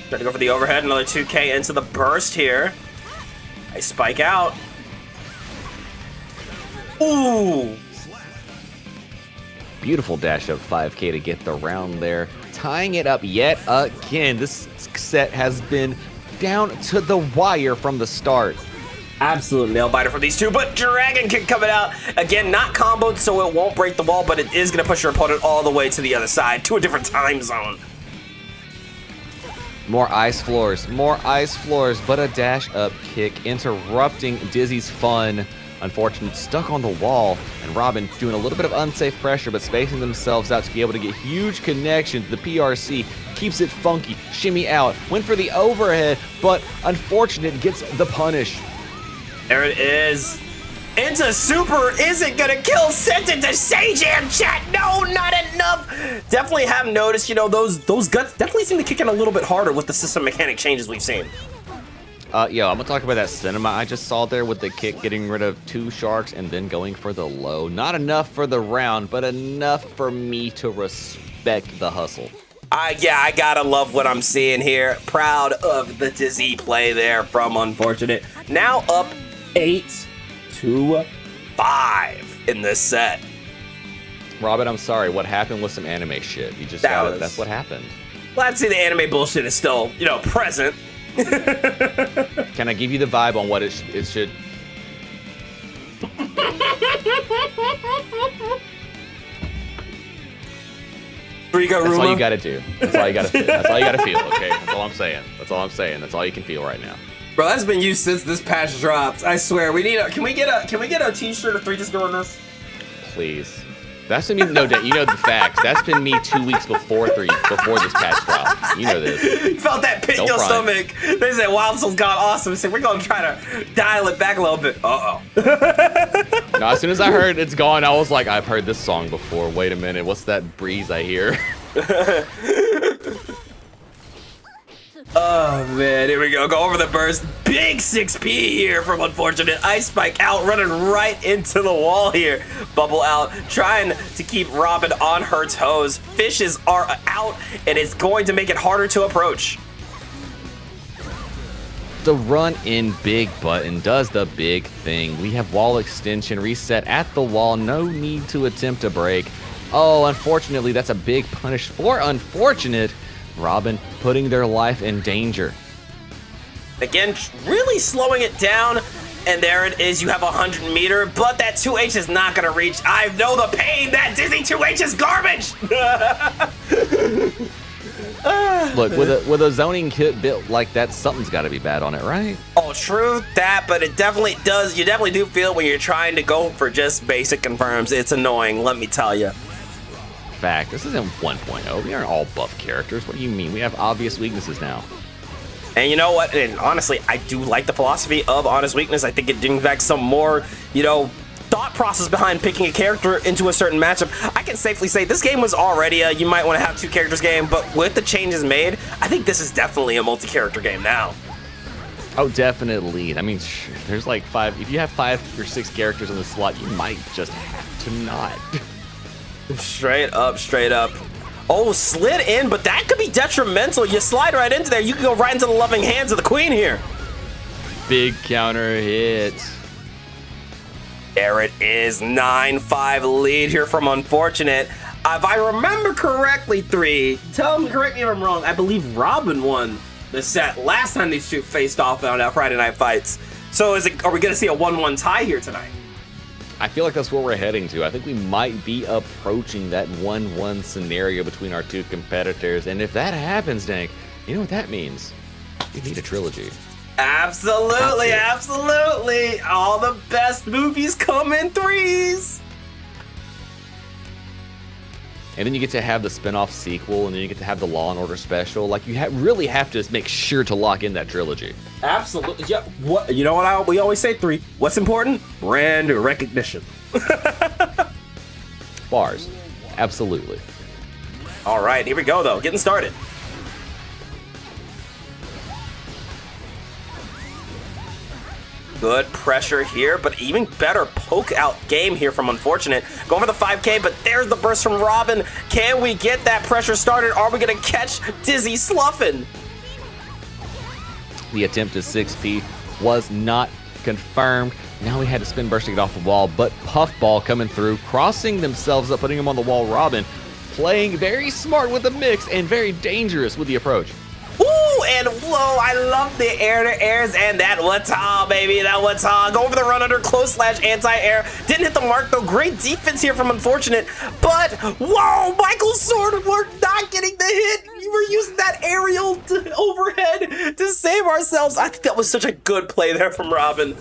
Trying to go for the overhead. Another 2K into the burst here. I spike out. Ooh. Beautiful dash up 5K to get the round there. Tying it up yet again. This set has been down to the wire from the start. Absolute nail biter from these two, but dragon kick coming out. Again, not comboed, so it won't break the wall, but it is going to push your opponent all the way to the other side, to a different time zone. More ice floors, but a dash up kick interrupting Dizzy's fun. Unfortunate, stuck on the wall, and Robin doing a little bit of unsafe pressure, but spacing themselves out to be able to get huge connections. The PRC keeps it funky, shimmy out, went for the overhead, but unfortunate, gets the punish. There it is. Into super. Is it going to kill? Sent it to Sajam chat. No, not enough. Definitely have noticed, you know, those guts definitely seem to kick in a little bit harder with the system mechanic changes we've seen. I'm going to talk about that cinema I just saw there with the kick getting rid of 2 sharks and then going for the low. Not enough for the round, but enough for me to respect the hustle. Yeah, I gotta love what I'm seeing here. Proud of the Dizzy play there from Unfortunate. Now up 8-5 in this set. Robin, I'm sorry. What happened with some anime shit? You just got it. That's what happened. Glad to see the anime bullshit is still, you know, present. Can I give you the vibe on what it should? That's all you gotta do. That's all you gotta feel. That's all you gotta feel, okay? That's all I'm saying. That's all I'm saying. That's all you can feel right now. Bro, that's been used since this patch dropped. I swear. We need a can we get a t-shirt or 3 just go on this? Please. That's been me, no doubt. You know the facts. That's been me 2 weeks before this patch dropped. You know this. You felt that pit in your stomach. They said Wild Soul's gone awesome. They said we're gonna try to dial it back a little bit. No, as soon as I heard it's gone, I was like, I've heard this song before. Wait a minute, what's that breeze I hear? Oh man, here we go. Go over the burst. Big 6P here from Unfortunate. Ice Spike out, running right into the wall here. Bubble out, trying to keep Robin on her toes. Fishes are out, and it's going to make it harder to approach. The run in big button does the big thing. We have wall extension reset at the wall. No need to attempt a break. Oh, unfortunately, that's a big punish for Unfortunate. Robin putting their life in danger. Again, really slowing it down. And there it is. You have a 100-meter, but that 2H is not going to reach. I know the pain. That Dizzy 2H is garbage. Look, with a zoning kit built like that, something's got to be bad on it, right? Oh, true that, but it definitely does. You definitely do feel when you're trying to go for just basic confirms. It's annoying, let me tell you. fact, this isn't 1.0. We aren't all buff characters. What do you mean? We have obvious weaknesses now. And you know what? And honestly, I do like the philosophy of honest weakness. I think it brings back some more, thought process behind picking a character into a certain matchup. I can safely say this game was already a you might want to have 2 characters game, but with the changes made, I think this is definitely a multi-character game now. Oh, definitely. I mean, there's like 5. If you have 5 or 6 characters in the slot, you might just have to not. Straight up, straight up. Oh, slid in, but that could be detrimental. You slide right into there. You can go right into the loving hands of the queen here. Big counter hit. There it is, 9-5 lead here from Unfortunate. If I remember correctly, 3, correct me if I'm wrong, I believe Robin won the set last time these two faced off on our Friday Night Fights. So are we going to see a 1-1 tie here tonight? I feel like that's where we're heading to. I think we might be approaching that 1-1 scenario between our 2 competitors. And if that happens, Dank, you know what that means? We need a trilogy. Absolutely, absolutely. All the best movies come in 3s. And then you get to have the spin-off sequel, and then you get to have the Law & Order special. Like, you really have to make sure to lock in that trilogy. Absolutely. Yeah. What? You know what we always say, 3. What's important? Brand recognition. Bars. Absolutely. All right, here we go, though. Getting started. Good pressure here, but even better poke out game here from Unfortunate. Going for the 5K, but there's the burst from Robin. Can we get that pressure started? Are we going to catch Dizzy Sluffin? The attempt at 6P was not confirmed. Now we had to spin burst to get off the wall, but Puffball coming through, crossing themselves up, putting him on the wall. Robin playing very smart with the mix and very dangerous with the approach. Ooh, and whoa, I love the air-to-airs and that wata, baby, that wata. Go over the run under, close slash, anti-air. Didn't hit the mark, though. Great defense here from Unfortunate. But, whoa, Michael's sword, we're not getting the hit. We're using that aerial overhead to save ourselves. I think that was such a good play there from Robin.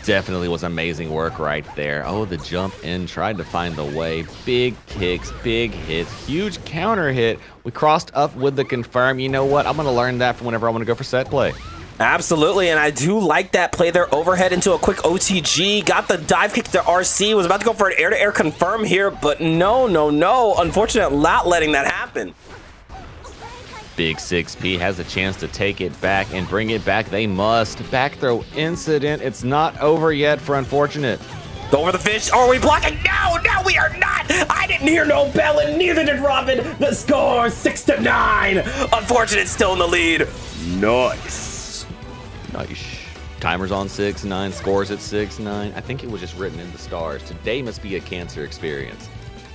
Definitely was amazing work right there. Oh, the jump in, tried to find the way. Big kicks, big hits, huge counter hit. We crossed up with the confirm. You know what? I'm going to learn that from whenever I want to go for set play. Absolutely, and I do like that play there. Overhead into a quick OTG. Got the dive kick to RC. Was about to go for an air-to-air confirm here, but no. Unfortunate, not letting that happen. Big 6P has a chance to take it back and bring it back. They must. Back throw incident. It's not over yet for Unfortunate. Go over the fish. Are we blocking? No, we are not. I didn't hear no bell, and neither did Robin. The score 6-9. Unfortunate still in the lead. Nice. Timer's on 6-9. Scores at 6-9. I think it was just written in the stars. Today must be a cancer experience.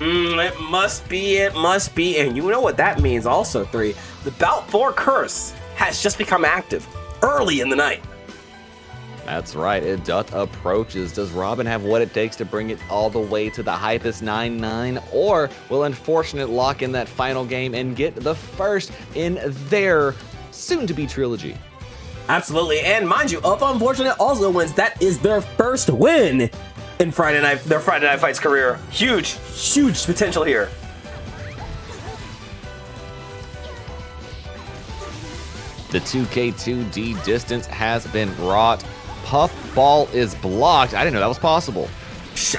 It must be. And you know what that means also, 3. The Bout 4 curse has just become active early in the night. That's right. It doth approaches. Does Robin have what it takes to bring it all the way to the hypest 9-9? Or will Unfortunate lock in that final game and get the first in their soon-to-be trilogy? Absolutely. And mind you, if Unfortunate also wins, that is their first win in their Friday Night Fights career. Huge potential here. The 2K2D distance has been wrought. Puffball is blocked. I didn't know that was possible.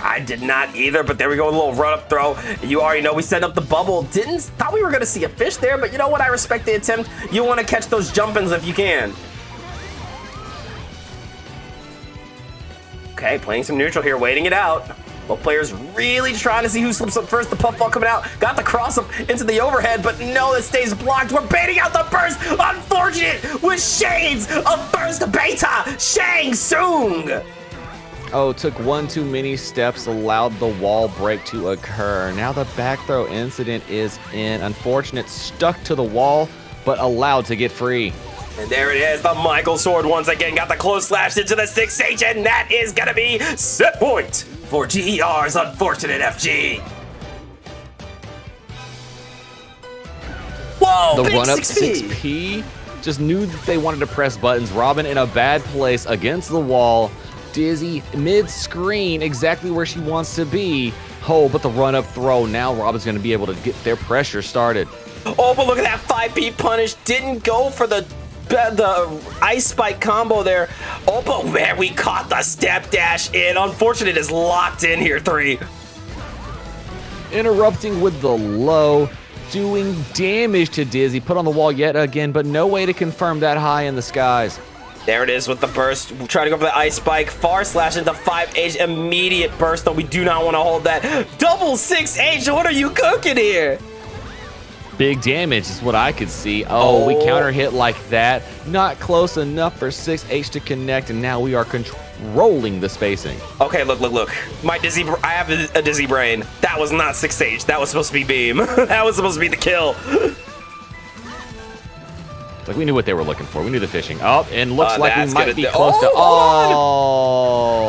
I did not either, but there we go, a little run-up throw. You already know we set up the bubble. Thought we were going to see a fish there, but you know what? I respect the attempt. You want to catch those jump-ins if you can. Okay, playing some neutral here, waiting it out. Both players really trying to see who slips up first. The Puffball coming out. Got the cross up into the overhead, but no, it stays blocked. We're baiting out the burst. Unfortunate with shades of burst beta. Shang Tsung. Oh, took one too many steps, allowed the wall break to occur. Now the back throw incident is in. Unfortunate stuck to the wall, but allowed to get free. And there it is, the Michael sword once again got the close slash into the 6H, and that is gonna be set point for GER's Unfortunate FG. Whoa, the big run up 6P. 6P just knew that they wanted to press buttons. Robin in a bad place against the wall. Dizzy mid-screen, exactly where she wants to be. Oh, but the run-up throw. Now Robin's going to be able to get their pressure started. Oh, but look at that 5B punish. Didn't go for the ice spike combo there. Oh, but man, we caught the step dash in. Unfortunate is locked in here, 3. Interrupting with the low, doing damage to Dizzy. Put on the wall yet again, but no way to confirm that high in the skies. There it is with the burst. We're trying to go for the ice spike. Far slash into 5H. Immediate burst, though. We do not want to hold that. Double 6H. What are you cooking here? Big damage is what I could see. Oh, we counter hit like that. Not close enough for 6H to connect, and now we are controlling the spacing. Okay, look. I have a dizzy brain. That was not 6H. That was supposed to be beam. That was supposed to be the kill. Like, we knew what they were looking for. We knew the fishing. Oh, and looks like we might be close to...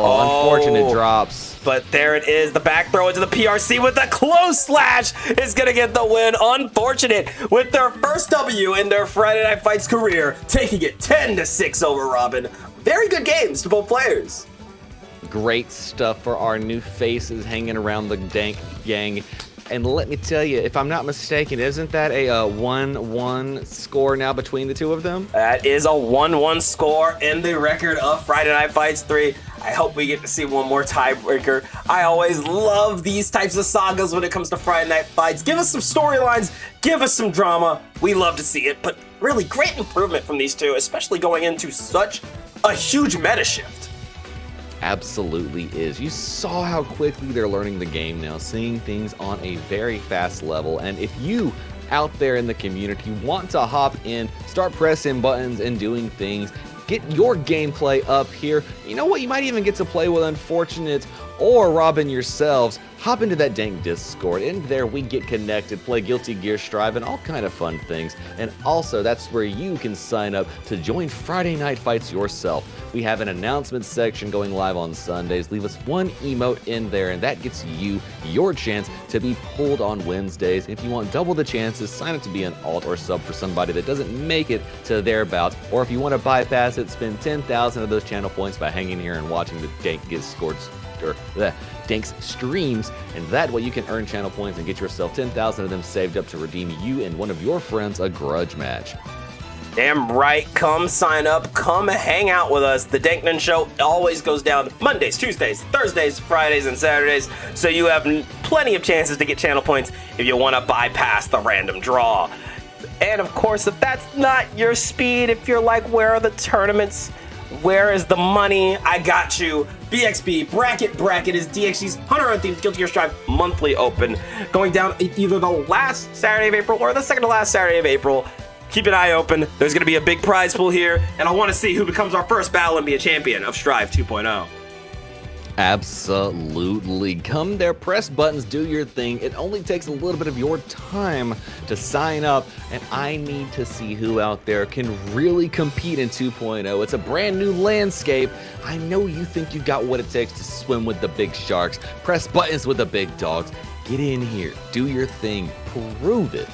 unfortunate drops. But there it is. The back throw into the PRC with a close slash is going to get the win. Unfortunate with their first W in their Friday Night Fights career, taking it 10-6 over Robin. Very good games to both players. Great stuff for our new faces hanging around the Dank gang. And let me tell you, if I'm not mistaken, isn't that a 1-1 score now between the two of them? That is a 1-1 score in the record of Friday Night Fights 3. I hope we get to see one more tiebreaker. I always love these types of sagas when it comes to Friday Night Fights. Give us some storylines, give us some drama. We love to see it, but really great improvement from these two, especially going into such a huge meta shift. Absolutely is. You saw how quickly they're learning the game now, seeing things on a very fast level. And if you out there in the community want to hop in, start pressing buttons and doing things, get your gameplay up here. You know what? You might even get to play with Unfortunate or Robin yourselves. Hop into that Dank Discord. In there, we get connected, play Guilty Gear Strive, and all kind of fun things. And also, that's where you can sign up to join Friday Night Fights yourself. We have an announcement section going live on Sundays. Leave us one emote in there, and that gets you your chance to be pulled on Wednesdays. If you want double the chances, sign up to be an alt or sub for somebody that doesn't make it to their bouts. Or if you want to bypass it, spend 10,000 of those channel points by hanging here and watching the Dank get scored, or the Dank's streams, and that way you can earn channel points and get yourself 10,000 of them saved up to redeem you and one of your friends a grudge match. Damn right. Come sign up. Come hang out with us. The Dankman Show always goes down Mondays, Tuesdays, Thursdays, Fridays, and Saturdays. So you have plenty of chances to get channel points if you want to bypass the random draw. And of course, if that's not your speed, if you're like, where are the tournaments? Where is the money? I got you. BXB bracket is DXG's 100 Unthemed Guilty Gear Strive monthly open, going down either the last Saturday of April or the second to last Saturday of April. Keep an eye open. There's going to be a big prize pool here, and I want to see who becomes our first Battle and be a champion of Strive 2.0. Absolutely. Come there, press buttons, do your thing. It only takes a little bit of your time to sign up, and I need to see who out there can really compete in 2.0. It's a brand new landscape. I know you think you got what it takes to swim with the big sharks, press buttons with the big dogs. Get in here, do your thing, prove it.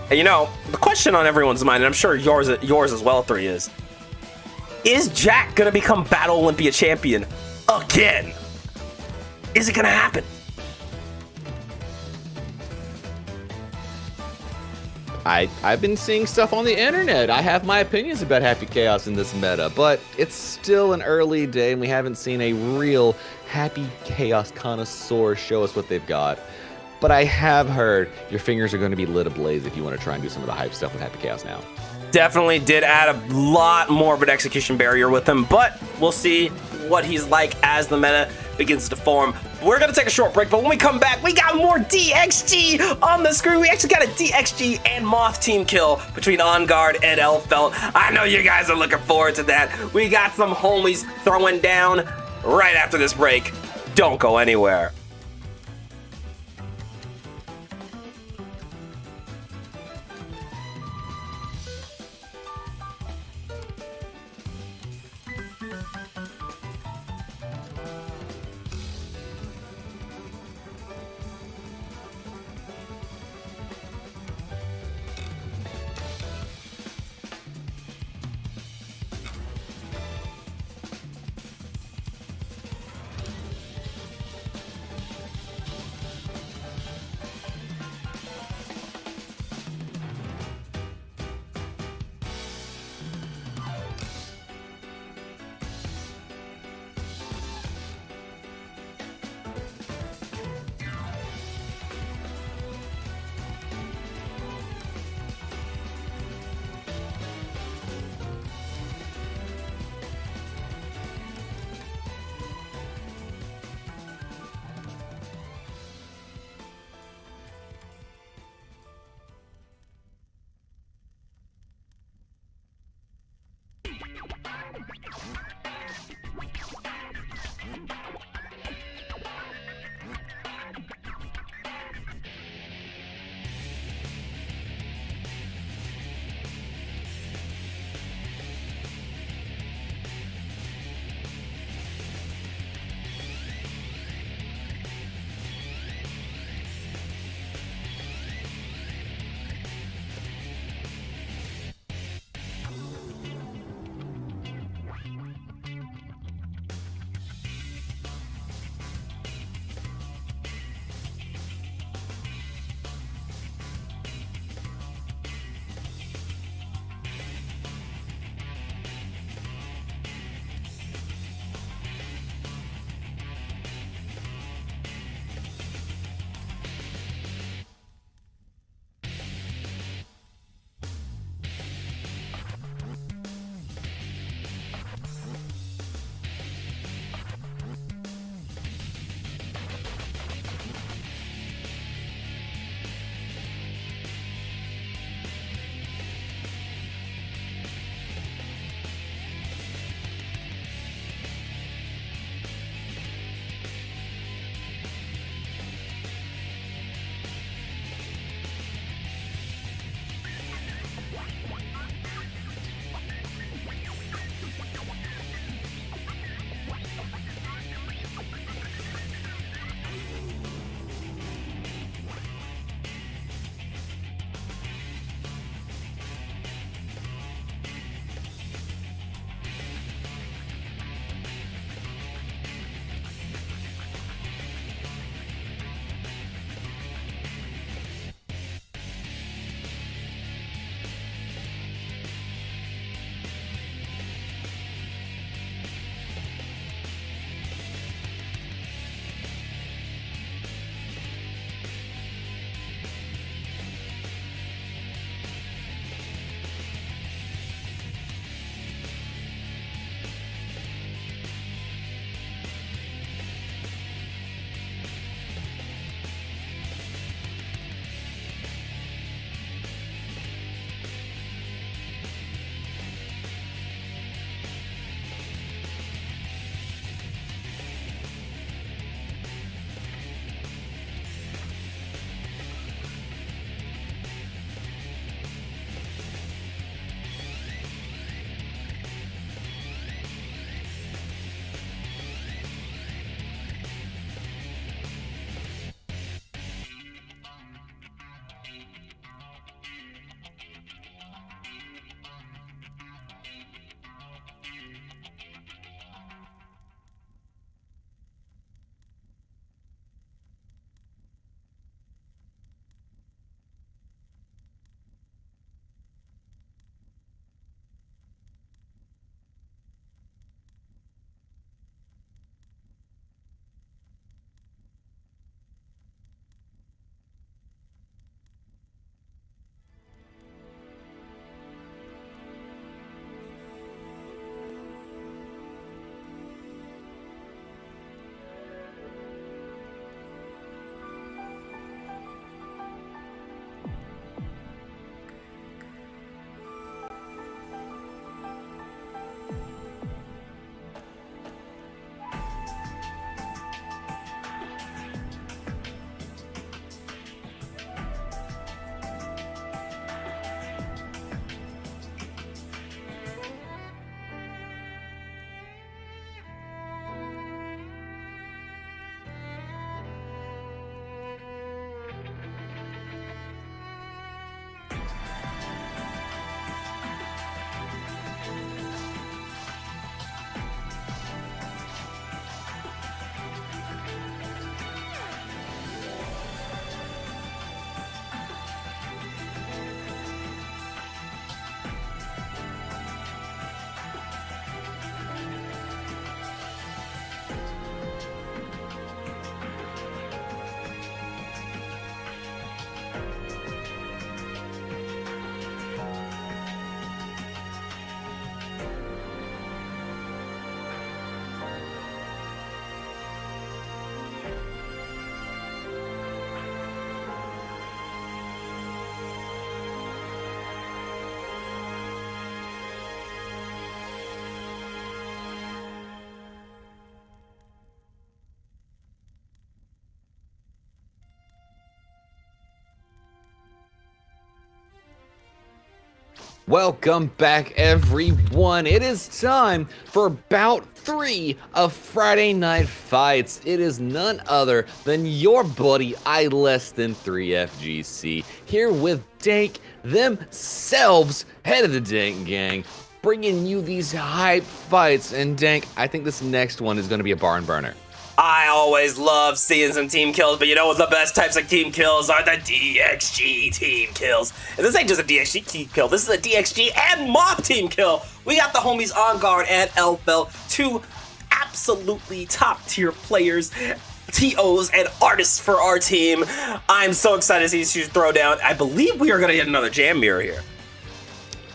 And you know, the question on everyone's mind, and I'm sure yours as well, 3, is Jack going to become Battle Olympia champion again? Is it going to happen? I've been seeing stuff on the internet. I have my opinions about Happy Chaos in this meta, but it's still an early day and we haven't seen a real Happy Chaos connoisseur show us what they've got. But I have heard your fingers are going to be lit ablaze if you want to try and do some of the hype stuff with Happy Chaos now. Definitely did add a lot more of an execution barrier with him, but we'll see what he's like as the meta begins to form. We're going to take a short break, but when we come back, we got more DXG on the screen. We actually got a DXG and Moth team kill between On Guard and Elfelt. I know you guys are looking forward to that. We got some homies throwing down right after this break. Don't go anywhere. Welcome back, everyone. It is time for Bout 3 of Friday Night Fights. It is none other than your buddy, I3FGC, here with Dank themselves, head of the Dank Gang, bringing you these hype fights. And Dank, I think this next one is going to be a barn burner. I always love seeing some team kills, but you know what the best types of team kills are? The DXG team kills. And this ain't just a DXG team kill, this is a DXG and Moth team kill. We got the homies On Guard and Elfelt, two absolutely top tier players, TOs and artists for our team. I'm so excited to see these two throw down. I believe we are gonna get another jam mirror here.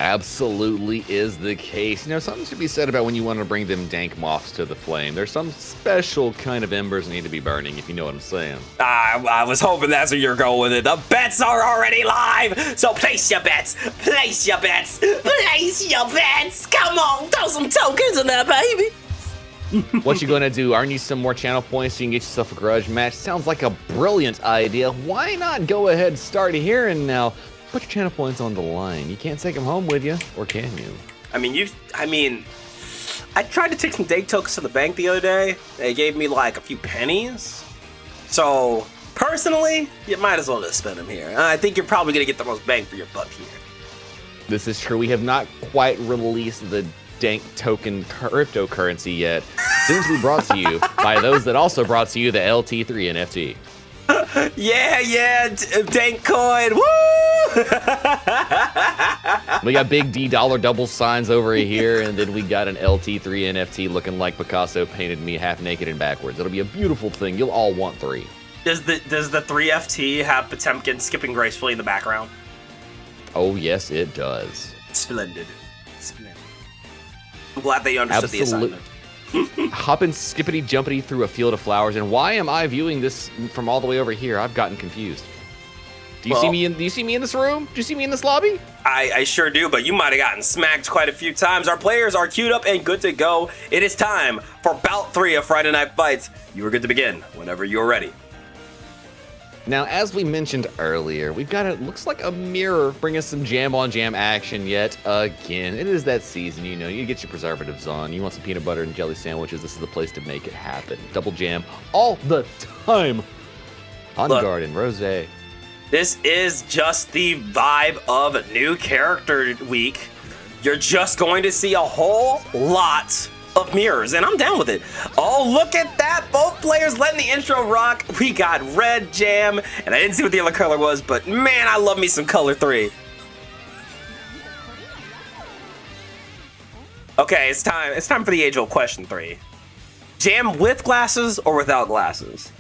Absolutely is the case. You know, something should be said about when you want to bring them dank moths to the flame. There's some special kind of embers that need to be burning, if you know what I'm saying. I was hoping that's where you're going with it. The bets are already live, so place your bets, place your bets, place your bets. Come on, throw some tokens in there, baby. What you gonna do? Earn you some more channel points so you can get yourself a grudge match? Sounds like a brilliant idea. Why not go ahead and start here and now? Put your channel points on the line. You can't take them home with you, or can you? I tried to take some day tokens to the bank the other day. They gave me like a few pennies. So, personally, you might as well just spend them here. I think you're probably gonna get the most bang for your buck here. This is true. We have not quite released the dank token cryptocurrency yet. Soon to be brought to you by those that also brought to you the LT3 NFT. Yeah, dank coin, woo! We got big D dollar double signs over here, and then we got an LT3 NFT looking like Picasso painted me half naked and backwards. It'll be a beautiful thing. You'll all want 3. Does the 3FT have Potemkin skipping gracefully in the background? Oh yes, it does. Splendid. I'm glad they understood the assignment. Hopping skippity jumpity through a field of flowers, and why am I viewing this from all the way over here? I've gotten confused. Do you see me in this room? Do you see me in this lobby? I sure do, but you might have gotten smacked quite a few times. Our players are queued up and good to go. It is time for Bout 3 of Friday Night Fights. You are good to begin whenever you're ready. Now, as we mentioned earlier, we've got looks like a mirror bring us some jam on jam action yet again. It is that season, you know, you get your preservatives on, you want some peanut butter and jelly sandwiches, this is the place to make it happen. Double jam all the time. On Guard and Rose. This is just the vibe of a new character week. You're just going to see a whole lot of mirrors, and I'm down with it. Oh, look at that. Both players letting the intro rock. We got red jam, and I didn't see what the other color was, but man, I love me some color 3. Okay, it's time. It's time for the age-old question 3. Jam with glasses or without glasses?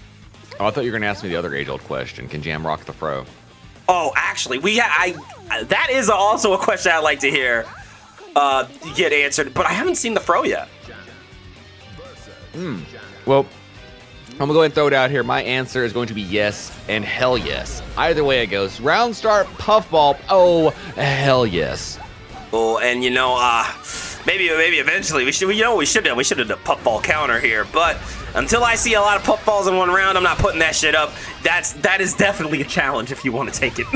Oh, I thought you were going to ask me the other age-old question. Can jam rock the fro? Oh, actually, that is also a question I'd like to hear get answered, but I haven't seen the fro yet. Well, I'm going to go ahead and throw it out here. My answer is going to be yes and hell yes. Either way it goes. Round start, puffball. Oh, hell yes. Oh, and you know, maybe eventually we should have the puffball counter here, but until I see a lot of puffballs in one round, I'm not putting that shit up. That is definitely a challenge if you want to take it.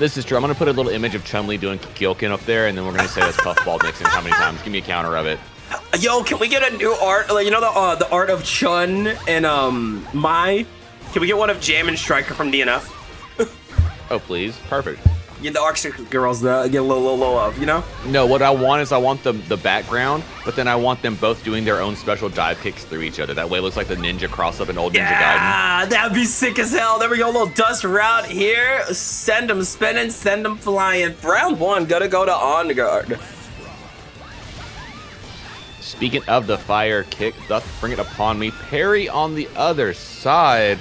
This is true. I'm going to put a little image of Chun-Li doing Kyokin up there, and then we're going to say that's puffball mixing how many times. Give me a counter of it. Yo, can we get a new art? Like, you know the art of Chun and Mai? Can we get one of Jam and Striker from DNF? Oh, please. Perfect. Get the Arctic girls get a little love, you know? No, what I want is I want the background, but then I want them both doing their own special dive kicks through each other. That way it looks like the ninja cross-up in old Ninja Gaiden. Yeah, that'd be sick as hell. There we go, a little dust route here. Send them spinning, send them flying. Round 1, gotta go to On Guard. Speaking of the fire kick, doth bring it upon me. Parry on the other side.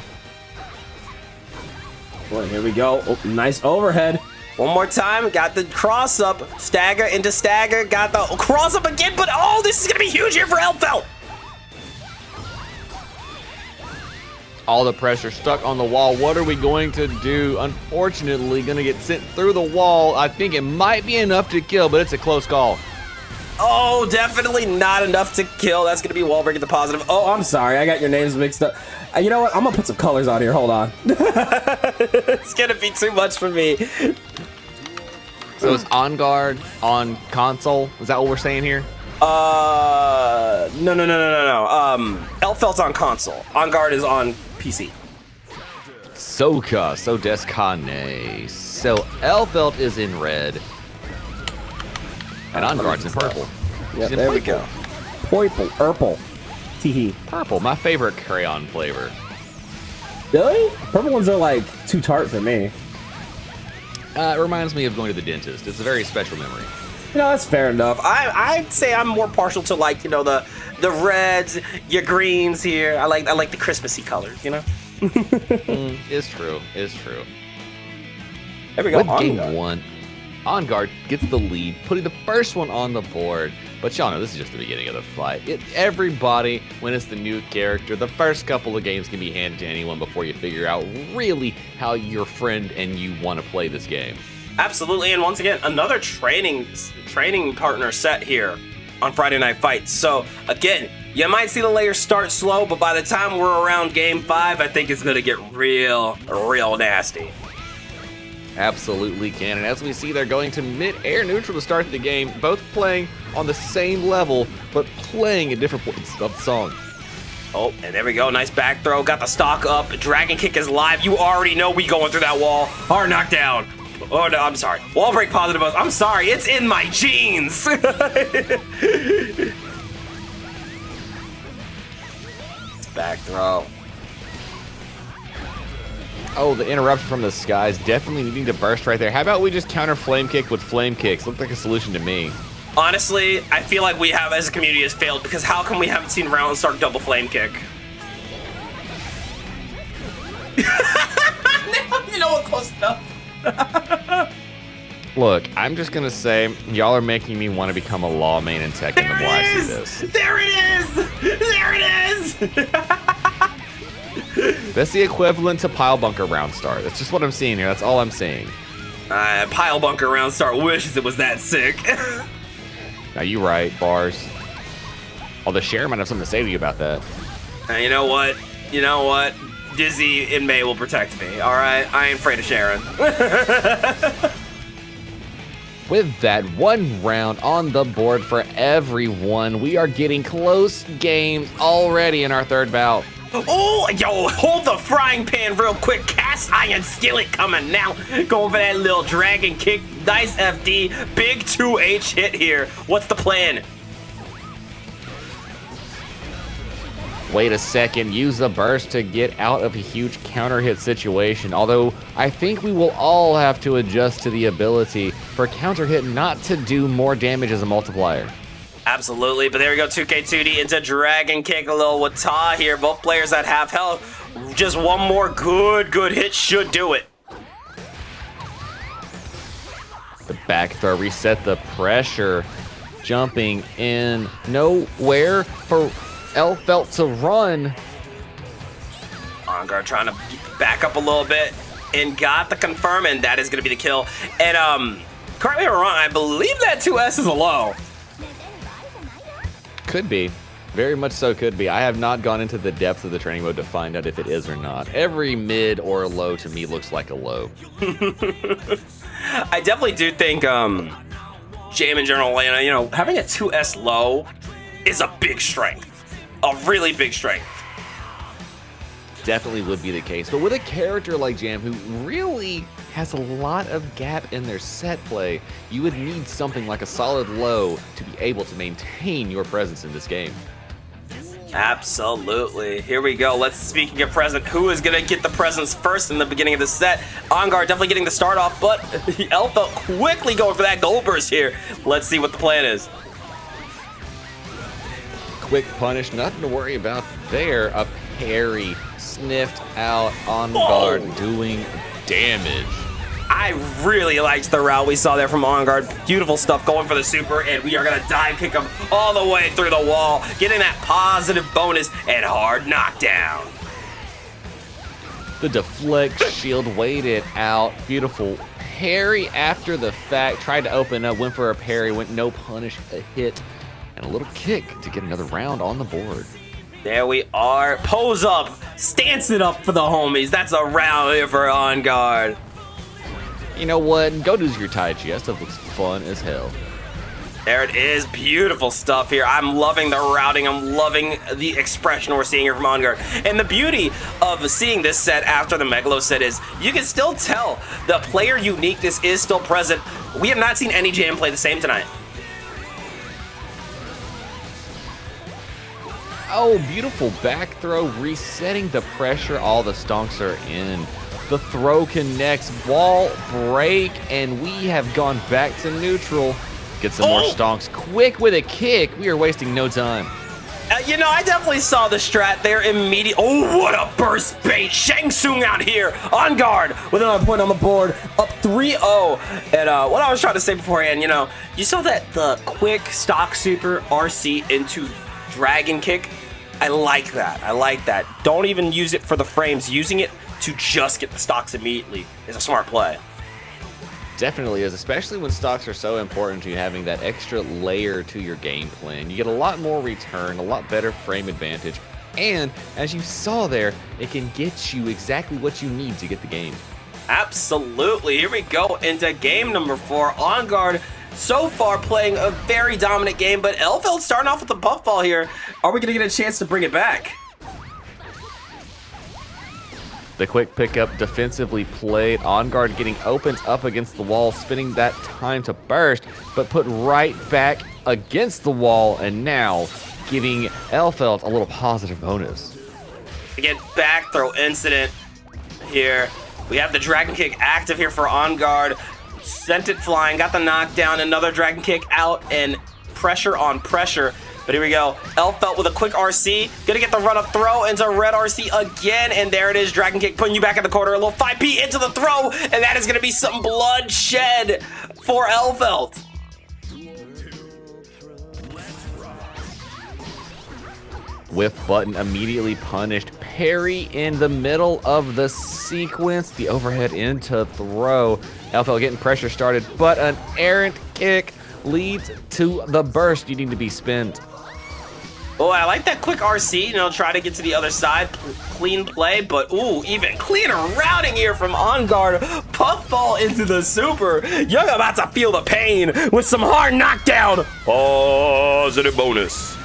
Well, here we go. Oh, nice overhead. One more time. Got the cross up. Stagger into stagger. Got the cross up again. But oh, this is going to be huge here for Elfelt. All the pressure stuck on the wall. What are we going to do? Unfortunately, going to get sent through the wall. I think it might be enough to kill, but it's a close call. Oh, definitely not enough to kill. That's going to be wall breaking the positive. Oh, I'm sorry. I got your names mixed up. You know what? I'm going to put some colors on here. Hold on. It's going to be too much for me. So it's On Guard on console? Is that what we're saying here? No. Elfelt's on console. On Guard is on PC. Soka, so Descane. So Elfelt is in red. And On Guard's in purple. Yeah, She's in there we purple. go. Purple. Teehee. Purple, my favorite crayon flavor. Really? Purple ones are like too tart for me. It reminds me of going to the dentist. It's a very special memory. You know, that's fair enough. I'd say I'm more partial to like, you know, the reds, your greens here. I like the Christmassy colors, you know? It's true. It's true. There we go. With On game Guard. 1, On Guard gets the lead, putting the first one on the board. But y'all know this is just the beginning of the fight. Everybody, when it's the new character, the first couple of games can be handed to anyone before you figure out really how your friend and you want to play this game. Absolutely, and once again, another training partner set here on Friday Night Fights. So again, you might see the layers start slow, but by the time we're around game 5, I think it's gonna get real nasty. Absolutely can. And as we see, they're going to mid-air neutral to start the game, both playing on the same level, but playing at different points of the song. Oh, and there we go. Nice back throw. Got the stock up. Dragon kick is live. You already know we going through that wall. Hard knockdown. Oh, no, I'm sorry. Wall break positive buzz. I'm sorry. It's in my jeans. Back throw. Oh, the interruption from the skies, definitely needing to burst right there. How about we just counter flame kick with flame kicks? Looked like a solution to me. Honestly, I feel like we have, as a community, has failed, because how come we haven't seen Round start double flame kick? You know what, close enough. Look, I'm just gonna say, y'all are making me want to become a law main in Tekken the more I see this. There it is! There it is! That's the equivalent to pile bunker round start. That's just what I'm seeing here. That's all I'm seeing. Pile bunker round start wishes it was that sick. Now you right, bars. Although Sharon might have something to say to you about that. You know what? You know what? Dizzy in May will protect me, alright? I ain't afraid of Sharon. With that, 1 round on the board for everyone. We are getting close games already in our 3rd bout. Oh, yo, hold the frying pan real quick. Cast iron skillet coming now. Going for that little dragon kick. Nice FD. Big 2H hit here. What's the plan? Wait a second, use the burst to get out of a huge counter hit situation. Although I think we will all have to adjust to the ability for counter hit not to do more damage as a multiplier. Absolutely, but there we go, 2K2D into dragon kick, a little Wata here. Both players that have health. Just one more good hit should do it. The back throw reset the pressure. Jumping in nowhere for Elfelt to run. On guard trying to back up a little bit and got the confirm, and that is going to be the kill. And correct me if I'm wrong, I believe that 2S is a low. Could be. Very much so could be. I have not gone into the depth of the training mode to find out if it is or not. Every mid or low to me looks like a low. I definitely do think Jam in general, you know, having a 2S low is a big strength. A really big strength. Definitely would be the case. But with a character like Jam, who really has a lot of gap in their set play, you would need something like a solid low to be able to maintain your presence in this game. Absolutely. Here we go. Speaking of present, who is going to get the presence first in the beginning of the set? On guard definitely getting the start off, but Elfelt quickly going for that gold burst here. Let's see what the plan is. Quick punish, nothing to worry about there. A parry sniffed out, on guard doing damage. I really liked the route we saw there from On Guard. Beautiful stuff going for the super, and we are going to dive kick him all the way through the wall, getting that positive bonus and hard knockdown. The deflect shield waited out. Beautiful parry after the fact. Tried to open up, went for a parry, went no punish, a hit, and a little kick to get another round on the board. There we are. Pose up. Stance it up for the homies. That's a round here for On Guard. You know what? Go do your Tai Chi. That stuff looks fun as hell. There it is. Beautiful stuff here. I'm loving the routing. I'm loving the expression we're seeing here from On Guard. And the beauty of seeing this set after the Megalo set is you can still tell the player uniqueness is still present. We have not seen any Jam play the same tonight. Oh, beautiful back throw, resetting the pressure. All the stonks are in. The throw connects, wall break, and we have gone back to neutral. Get some more stonks quick with a kick. We are wasting no time. You know, I definitely saw the strat there immediately. Oh, what a burst bait. Shang Tsung out here. On Guard with another point on the board. Up 3-0. And what I was trying to say beforehand, you know, you saw that the quick stock super RC into dragon kick. I like that. I like that. Don't even use it for the frames. Using it to just get the stocks immediately is a smart play. Definitely is, especially when stocks are so important to you, having that extra layer to your game plan. You get a lot more return, a lot better frame advantage, and as you saw there, it can get you exactly what you need to get the game. Absolutely. Here we go into game number 4. On Guard so far playing a very dominant game, but Elfeld starting off with the puffball here. Are we going to get a chance to bring it back? The quick pickup defensively played. On Guard getting opened up against the wall, spinning that time to burst, but put right back against the wall, and now giving Elfeld a little positive bonus. Again, back throw incident here. We have the Dragon Kick active here for On Guard. Sent it flying, got the knockdown, another Dragon Kick out, and pressure on pressure. But here we go. Elfeld with a quick RC. Gonna get the run-up throw into red RC again. And there it is. Dragon Kick putting you back in the corner. A little 5P into the throw. And that is gonna be some bloodshed for Elfeld. Whiff button immediately punished. Parry in the middle of the sequence. The overhead into throw. Elfeld getting pressure started, but an errant kick leads to the burst needing to be spent. Oh, I like that quick RC, you know, try to get to the other side. Clean play, but ooh, even cleaner routing here from On Guard. Puffball into the super. You're about to feel the pain with some hard knockdown. Positive bonus.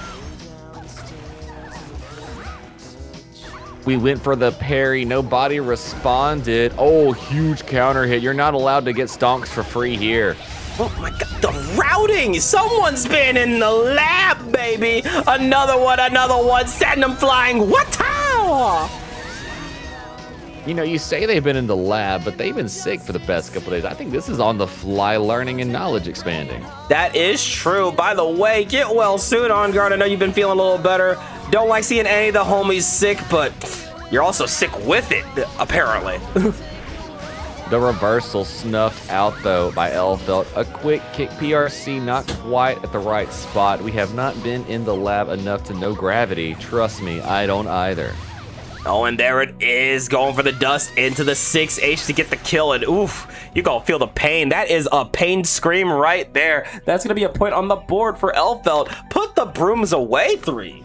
We went for the parry, nobody responded. Oh, huge counter hit. You're not allowed to get stonks for free here. Oh my god, the routing! Someone's been in the lab, baby! Another one, send them flying. What? You know, you say they've been in the lab, but they've been sick for the past couple days. I think this is on the fly learning and knowledge expanding. That is true. By the way, get well soon, On Guard. I know you've been feeling a little better. Don't like seeing any of the homies sick, but you're also sick with it, apparently. The reversal snuffed out, though, by Elfeld. A quick kick PRC, not quite at the right spot. We have not been in the lab enough to know gravity. Trust me, I don't either. Oh, and there it is, going for the dust into the 6H to get the kill, and oof, you gonna feel the pain. That is a pain scream right there. That's gonna be a point on the board for Elfeld. Put the brooms away, 3.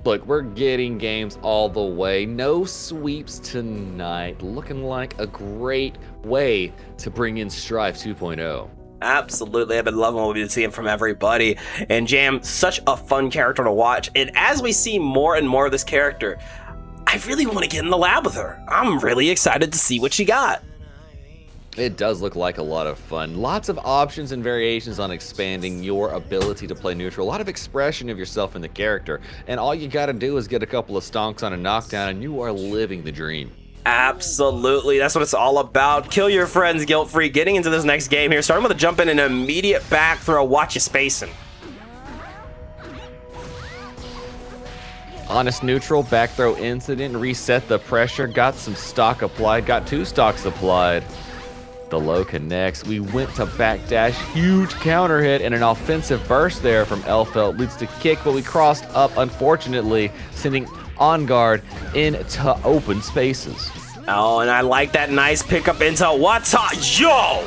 Look, we're getting games all the way. No sweeps tonight. Looking like a great way to bring in Strife 2.0. Absolutely. I've been loving what we've been seeing from everybody. And Jam, such a fun character to watch. And as we see more and more of this character, I really want to get in the lab with her. I'm really excited to see what she got. It does look like a lot of fun. Lots of options and variations on expanding your ability to play neutral. A lot of expression of yourself in the character. And all you gotta do is get a couple of stonks on a knockdown and you are living the dream. Absolutely. That's what it's all about. Kill your friends guilt-free. Getting into this next game here. Starting with a jump in, an immediate back throw. Watch you spacing. Honest neutral, back throw incident, reset the pressure, got some stock applied, got 2 stocks applied. The low connects. We went to backdash, huge counter hit, and an offensive burst there from Elfeld leads to kick, but we crossed up, unfortunately, sending On Guard into open spaces. Oh, and I like that nice pickup into Wata. Yo!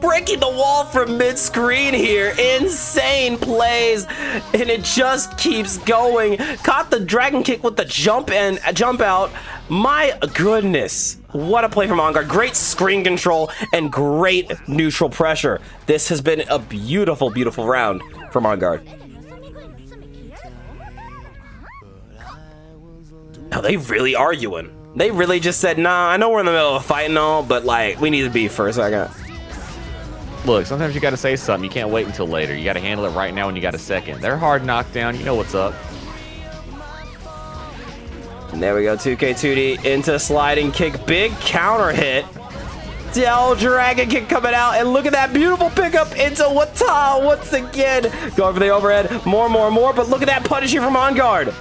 breaking the wall from mid-screen here. Insane plays, and it just keeps going. Caught the dragon kick with the jump out. My goodness, what a play from On Guard. Great screen control and great neutral pressure. This has been a beautiful, beautiful round from On Guard. Now they really arguing. They really just said, nah, I know we're in the middle of a fight and all, but like, we need to be for a second. Look, sometimes you got to say something. You can't wait until later. You got to handle it right now when you got a second. They're hard knockdown. You know what's up. And there we go, 2K2D into sliding kick. Big counter hit. Del Dragon Kick coming out, and look at that beautiful pickup into Wata once again. Going for the overhead. More, but look at that punish here from On Guard.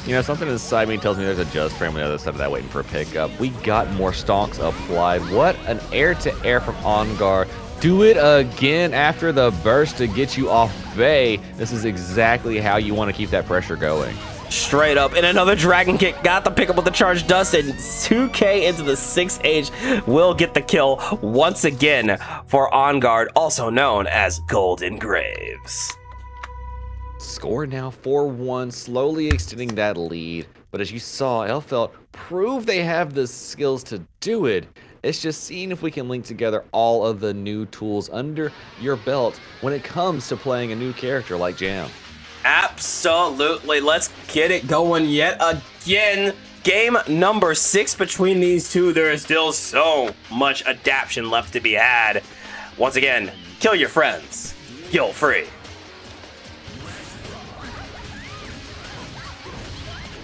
You know, something inside me tells me there's a just frame on the other side of that waiting for a pickup. We got more stonks applied. What an air-to-air from On Guard. Do it again after the burst to get you off bay. This is exactly how you want to keep that pressure going. Straight up, and another Dragon Kick. Got the pickup with the charge dust, and 2K into the 6H will get the kill once again for On Guard, also known as Golden Graves. Score now 4-1, slowly extending that lead. But as you saw, Elfelt prove they have the skills to do it. It's just seeing if we can link together all of the new tools under your belt when it comes to playing a new character like Jam. Absolutely. Let's get it going yet again. Game number 6 between these two. There is still so much adaptation left to be had. Once again, kill your friends. Kill free.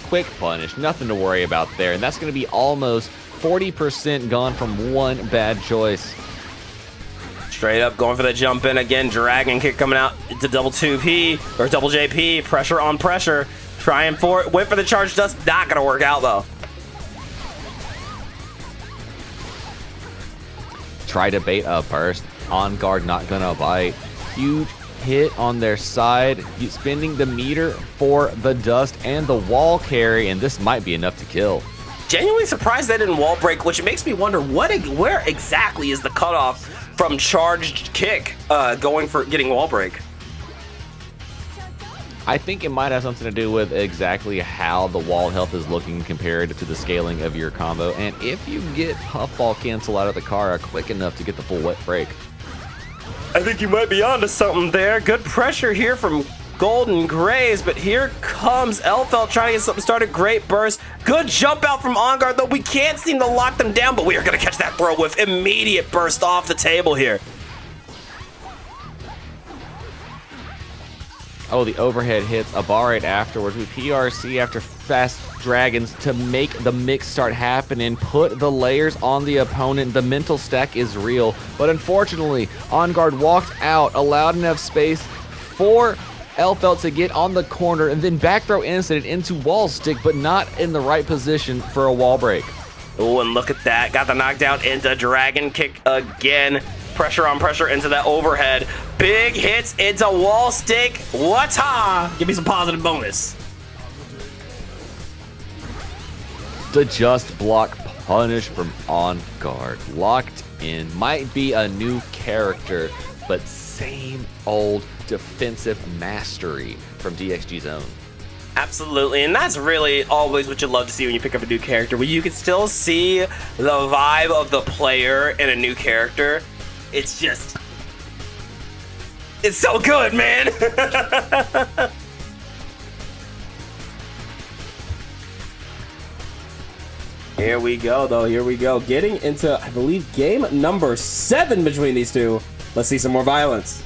Quick punish, nothing to worry about there. And that's going to be almost 40% gone from one bad choice. Straight up going for the jump in again. Dragon Kick coming out to double 2P or double JP. Pressure on pressure. Trying for it. Went for the charge dust. Not going to work out though. Try to bait a burst. On Guard not going to bite. Huge hit on their side. He's spending the meter for the dust and the wall carry, and this might be enough to kill. Genuinely surprised they didn't wall break, which makes me wonder where exactly is the cutoff from charged kick going for getting wall break. I think it might have something to do with exactly how the wall health is looking compared to the scaling of your combo, and if you get puffball cancel out of the Kara quick enough to get the full wet break. I think you might be onto something there. Good pressure here from Golden Graves, but here comes Elfelt trying to get something started. Great burst. Good jump out from On Guard, though we can't seem to lock them down, but we are going to catch that throw with immediate burst off the table here. Oh, the overhead hits a bar right afterwards. We PRC after Fast Dragons to make the mix start happening, put the layers on the opponent. The mental stack is real, but unfortunately, On Guard walked out, allowed enough space for Elfelt to get on the corner, and then back throw incident into wall stick, but not in the right position for a wall break. Oh, and look at that. Got the knockdown into Dragon Kick again. Pressure on pressure into that overhead. Big hits into wall stick. Wata! Give me some positive bonus. The just block punish from On Guard. Locked in. Might be a new character, but same old defensive mastery from DXG's own. Absolutely, and that's really always what you love to see when you pick up a new character, where you can still see the vibe of the player in a new character. It's just, it's so good, man. Here we go, though. Here we go. Getting into, I believe, game number 7 between these two. Let's see some more violence.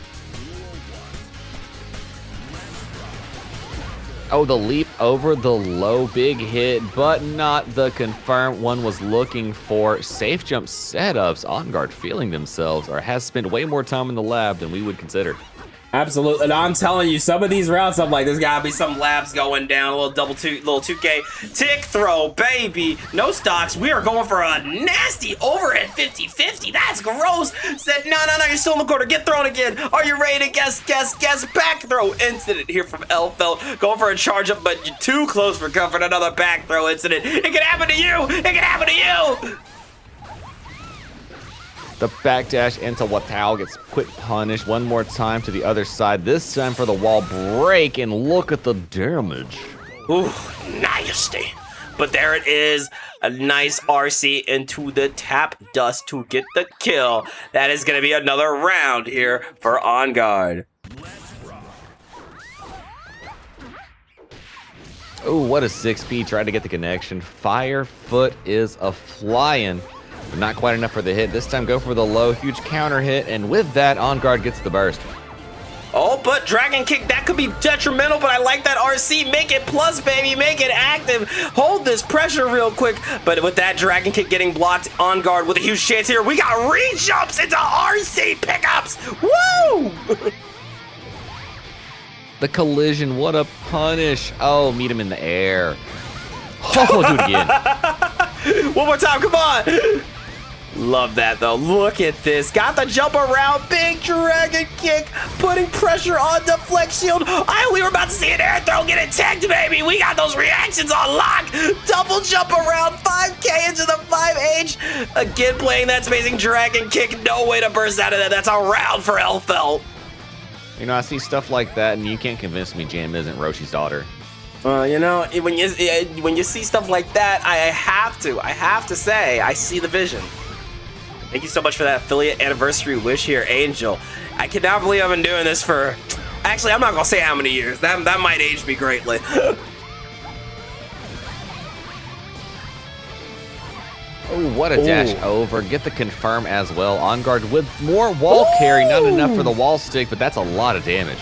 Oh, the leap over the low, big hit, but not the confirmed one was looking for. Safe jump setups. On Guard feeling themselves, or has spent way more time in the lab than we would consider. Absolutely, and I'm telling you, some of these routes, I'm like, there's gotta be some labs going down. A little little 2K tick throw, baby. No stocks. We are going for a nasty overhead 50-50. That's gross. Said, no, you're still in the corner. Get thrown again. Are you ready to guess? Back throw incident here from Elfelt. Going for a charge up, but you're too close for comfort. Another back throw incident. It can happen to you. It can happen to you. The backdash into Watao gets quick punish. One more time to the other side. This time for the wall break, and look at the damage. Ooh, nasty. But there it is. A nice RC into the tap dust to get the kill. That is going to be another round here for On Guard. Oh, what a 6P. Tried to get the connection. Firefoot is a flying. But not quite enough for the hit. This time go for the low. Huge counter hit. And with that, On Guard gets the burst. Oh, but Dragon Kick, that could be detrimental, but I like that RC. Make it plus, baby. Make it active. Hold this pressure real quick. But with that Dragon Kick getting blocked, On Guard with a huge chance here. We got re-jumps into RC pickups. Woo! The collision, what a punish. Oh, meet him in the air. Oh, do it again. One more time, come on. Love that, though. Look at this. Got the jump around. Big Dragon Kick. Putting pressure on Deflect Shield. We were about to see an air throw get it tagged, baby. We got those reactions on lock. Double jump around. 5K into the 5H. Again, playing that spacing Dragon Kick. No way to burst out of that. That's a round for Elfelt. You know, I see stuff like that, and you can't convince me Jam isn't Roshi's daughter. You know, when you see stuff like that, I have to say, I see the vision. Thank you so much for that affiliate anniversary wish here, Angel. I cannot believe I've been doing this for... Actually, I'm not going to say how many years. That might age me greatly. Oh, what a dash over. Get the confirm as well. On Guard with more wall carry. Not enough for the wall stick, but that's a lot of damage.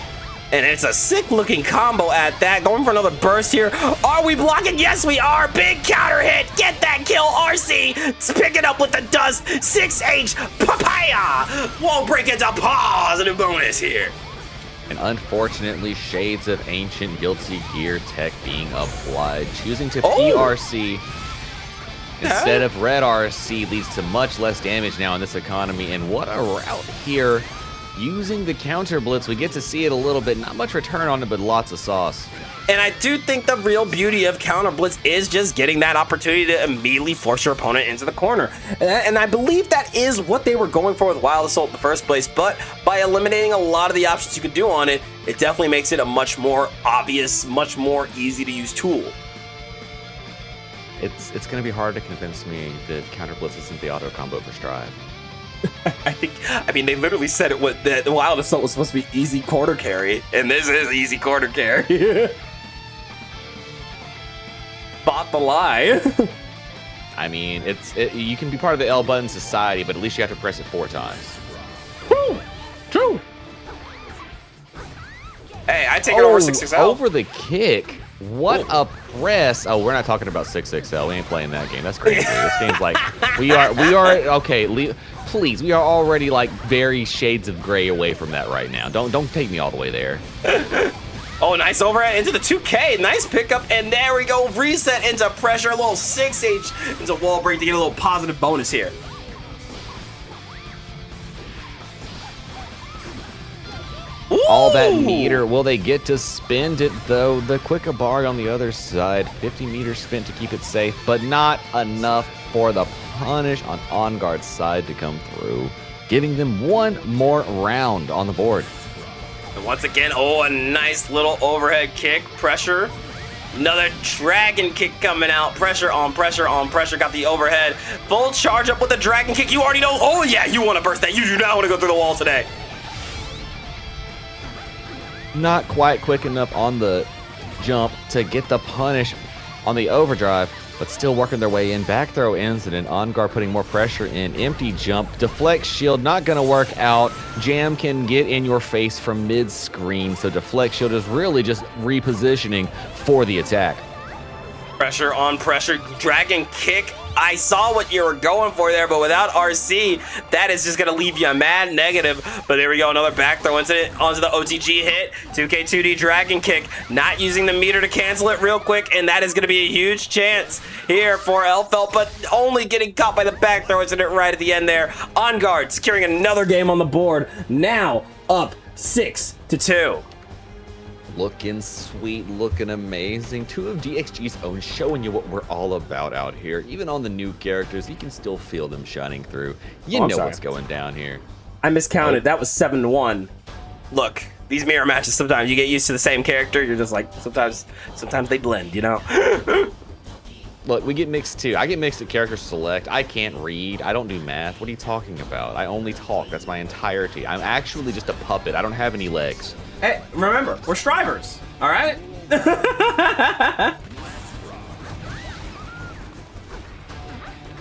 And it's a sick-looking combo at that. Going for another burst here. Are we blocking? Yes, we are. Big counter hit. Get that kill, RC. Let's pick it up with the dust. 6H. Papaya. Won't break into positive bonus here. And unfortunately, shades of ancient guilty gear tech being applied. Choosing to PRC instead of red RC leads to much less damage now in this economy. And what a route here. Using the counter blitz, we get to see it a little bit. Not much return on it, but lots of sauce. And I do think the real beauty of counter blitz is just getting that opportunity to immediately force your opponent into the corner. And I believe that is what they were going for with Wild Assault in the first place. But by eliminating a lot of the options you could do on it, it definitely makes it a much more obvious, much more easy to use tool. It's going to be hard to convince me that counter blitz isn't the auto combo for Strive. I mean, they literally said it was that the Wild Assault was supposed to be easy quarter carry, and this is easy quarter carry. Bought the lie. I mean, you can be part of the L button society, but at least you have to press it 4 times. Woo! True. Hey, I take it over 6XL. Over the kick. What a press. Oh, we're not talking about 6XL. We ain't playing that game. That's crazy. This game's like, we are, okay, please, we are already like very shades of gray away from that right now. Don't take me all the way there. Oh, nice overhead into the 2K. Nice pickup, and there we go. Reset into pressure. A little 6H into wall break to get a little positive bonus here. All that meter, will they get to spend it though? The quick bar on the other side, 50 meters spent to keep it safe, but not enough for the punish on guard's side to come through, giving them one more round on the board. And once again, a nice little overhead kick, pressure. Another dragon kick coming out, pressure on pressure on pressure, got the overhead. Full charge up with the dragon kick, you already know, oh yeah, you want to burst that, you do not want to go through the wall today. Not quite quick enough on the jump to get the punish on the overdrive, but still working their way in. Back throw incident, on guard putting more pressure in. Empty jump, deflect shield, not going to work out. Jam can get in your face from mid-screen, so deflect shield is really just repositioning for the attack. Pressure on pressure, dragon kick. I saw what you were going for there, but without RC, that is just going to leave you mad negative. But there we go, another back throw onto the OTG hit. 2K2D dragon kick, not using the meter to cancel it real quick, and that is going to be a huge chance here for Elfelt, but only getting caught by the back throw incident right at the end there. On guard, securing another game on the board, now up 6-2. Looking sweet, looking amazing. Two of DXG's own, showing you what we're all about out here. Even on the new characters, you can still feel them shining through. You know what's going down here. I miscounted. That was 7-1. Look, these mirror matches, sometimes you get used to the same character. You're just like, sometimes they blend, you know? Look, we get mixed too. I get mixed at character select. I can't read. I don't do math. What are you talking about? I only talk. That's my entirety. I'm actually just a puppet. I don't have any legs. Hey, remember, we're strivers, all right?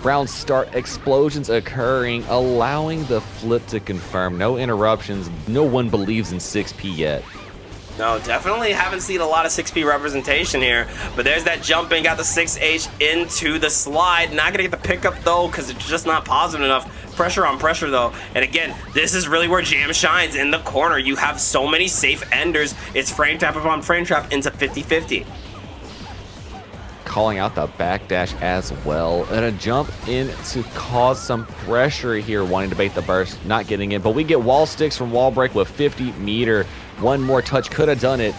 Round start, explosions occurring, allowing the flip to confirm. No interruptions. No one believes in 6P yet. No, definitely haven't seen a lot of 6P representation here, but there's that jump in, got the 6H into the slide. Not gonna get the pickup though, because it's just not positive enough. Pressure on pressure though, and again, this is really where Jam shines in the corner. You have so many safe enders. It's frame trap upon frame trap into 50-50. Calling out the backdash as well, and a jump in to cause some pressure here, wanting to bait the burst, not getting it, but we get wall sticks from wall break with 50 meter. One more touch could have done it,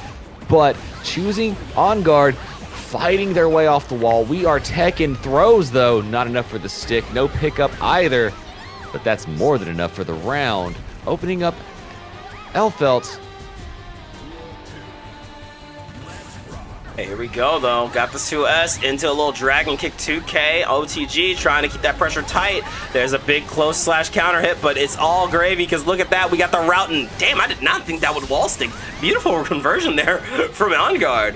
but choosing on guard, fighting their way off the wall. We are Tekken throws though, not enough for the stick, no pickup either, but that's more than enough for the round. Opening up Elfelt. Hey, here we go though. Got the 2S into a little dragon kick 2K. OTG trying to keep that pressure tight. There's a big close slash counter hit, but it's all gravy because look at that. We got the route, and damn, I did not think that would wall stick. Beautiful conversion there from On Guard.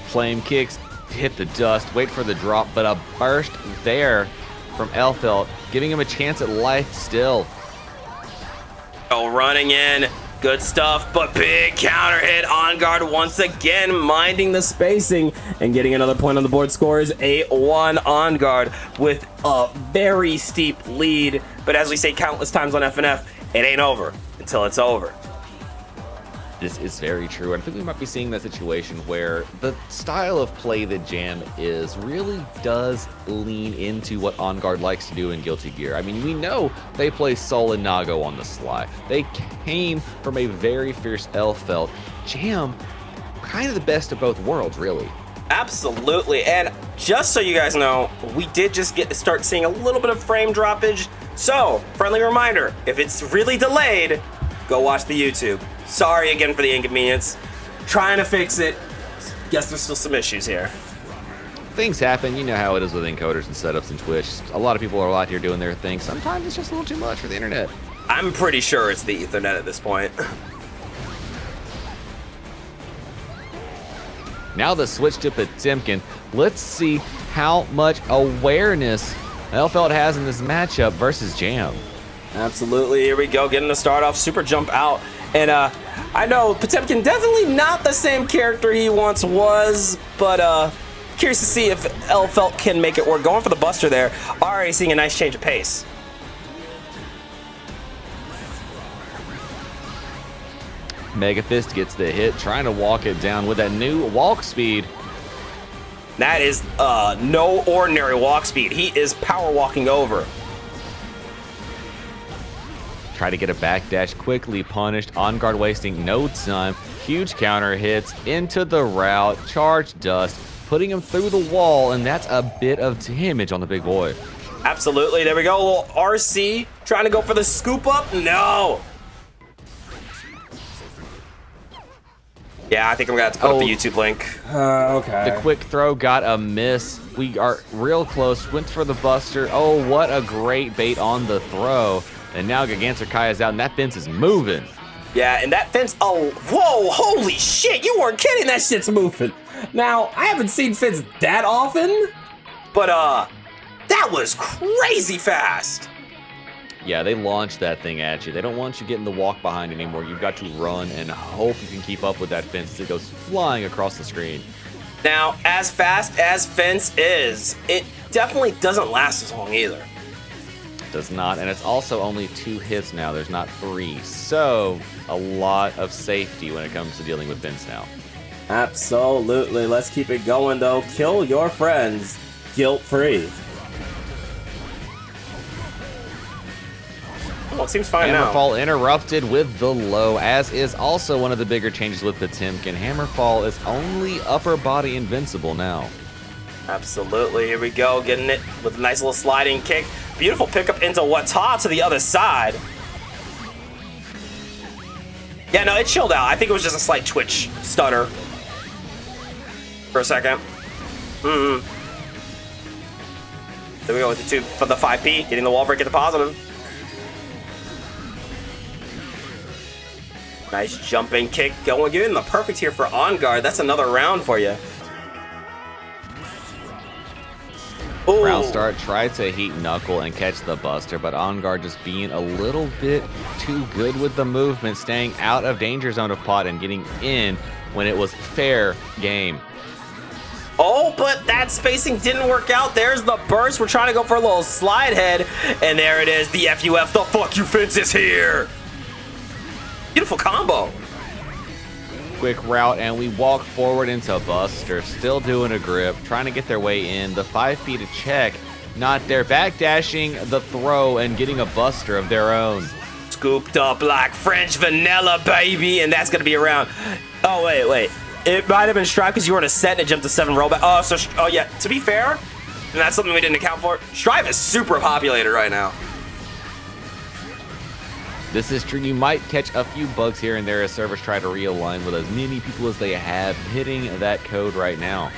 Flame kicks, hit the dust, wait for the drop, but a burst there from Elfelt, giving him a chance at life still. Oh, running in. Good stuff, but big counter hit. On Guard once again, minding the spacing and getting another point on the board. Scores 8-1 On Guard with a very steep lead. But as we say countless times on FNF, it ain't over until it's over. This is very true. I think we might be seeing that situation where the style of play that Jam is really does lean into what On Guard likes to do in Guilty Gear. I mean, we know they play Sol and Nago on the sly. They came from a very fierce Elfelt. Jam, kind of the best of both worlds, really. Absolutely, and just so you guys know, we did just get to start seeing a little bit of frame droppage. So, friendly reminder, if it's really delayed, go watch the YouTube. Sorry again for the inconvenience. Trying to fix it. Guess there's still some issues here. Things happen. You know how it is with encoders and setups and Twitch. A lot of people are out here doing their thing. Sometimes it's just a little too much for the internet. I'm pretty sure it's the Ethernet at this point. Now the switch to Potemkin. Let's see how much awareness Elfelt has in this matchup versus Jam. Absolutely, here we go, getting the start off, super jump out. And I know Potemkin definitely not the same character he once was, but curious to see if Elfelt can make it work. Going for the buster there, already seeing a nice change of pace. Mega Fist gets the hit, trying to walk it down with that new walk speed. That is no ordinary walk speed. He is power walking over. Try to get a backdash, quickly punished. On Guard wasting no time. Huge counter hits into the route. Charge dust, putting him through the wall, and that's a bit of damage on the big boy. Absolutely, there we go. A little RC trying to go for the scoop up. No. Yeah, I think I'm gonna have to put up the YouTube link. Okay. The quick throw got a miss. We are real close. Went for the buster. Oh, what a great bait on the throw. And now Gigantic Kai is out, and that fence is moving. Yeah, and that fence, oh, whoa, holy shit, you weren't kidding, that shit's moving. Now, I haven't seen fence that often, but that was crazy fast. Yeah, they launched that thing at you. They don't want you getting the walk behind anymore. You've got to run and hope you can keep up with that fence as it goes flying across the screen. Now, as fast as fence is, it definitely doesn't last as long either. Does not, and it's also only 2 hits now. There's not 3, so a lot of safety when it comes to dealing with fence now. Absolutely. Let's keep it going, though. Kill your friends guilt-free. it seems fine now. Hammerfall interrupted with the low, as is also one of the bigger changes with Potemkin. Hammerfall is only upper body invincible now. Absolutely. Here we go. Getting it with a nice little sliding kick. Beautiful pickup into Wata to the other side. Yeah, no, it chilled out. I think it was just a slight twitch stutter for a second. There we go with the 2 for the 5P. Getting the wall break at the positive. Nice jumping kick going. Getting the perfect here for On Guard. That's another round for you. Ooh. Round start, tried to heat Knuckle and catch the Buster, but On Guard just being a little bit too good with the movement, staying out of danger zone of Pot and getting in when it was fair game. Oh, but that spacing didn't work out. There's the burst. We're trying to go for a little slide head, and there it is. The FUF, the fuck you fence is here. Beautiful combo. Quick route, and we walk forward into Buster, still doing a grip, trying to get their way in. The 5P to check, not there. Backdashing the throw and getting a Buster of their own. Scooped up like French vanilla, baby, and that's going to be around. Oh, wait. It might have been Stripe because you were in a set and it jumped to 7 rollback. Oh, yeah, to be fair, and that's something we didn't account for, Stripe is super populated right now. This is true. You might catch a few bugs here and there as servers try to realign with as many people as they have hitting that code right now.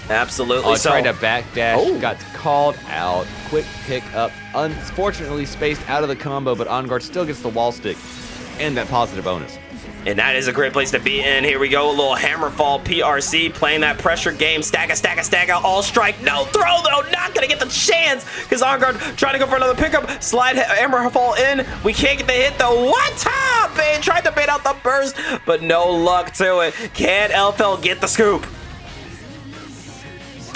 Absolutely. Oh, tried to backdash, got called out. Quick pick up, unfortunately spaced out of the combo, but On Guard still gets the wall stick and that positive bonus. And that is a great place to be in. Here we go, a little Hammerfall PRC, playing that pressure game. Stack out, all strike. No throw, though. Not going to get the chance because On Guard trying to go for another pickup. Slide Hammerfall in. We can't get the hit, though. What top? Man, tried to bait out the burst, but no luck to it. Can Elfel get the scoop?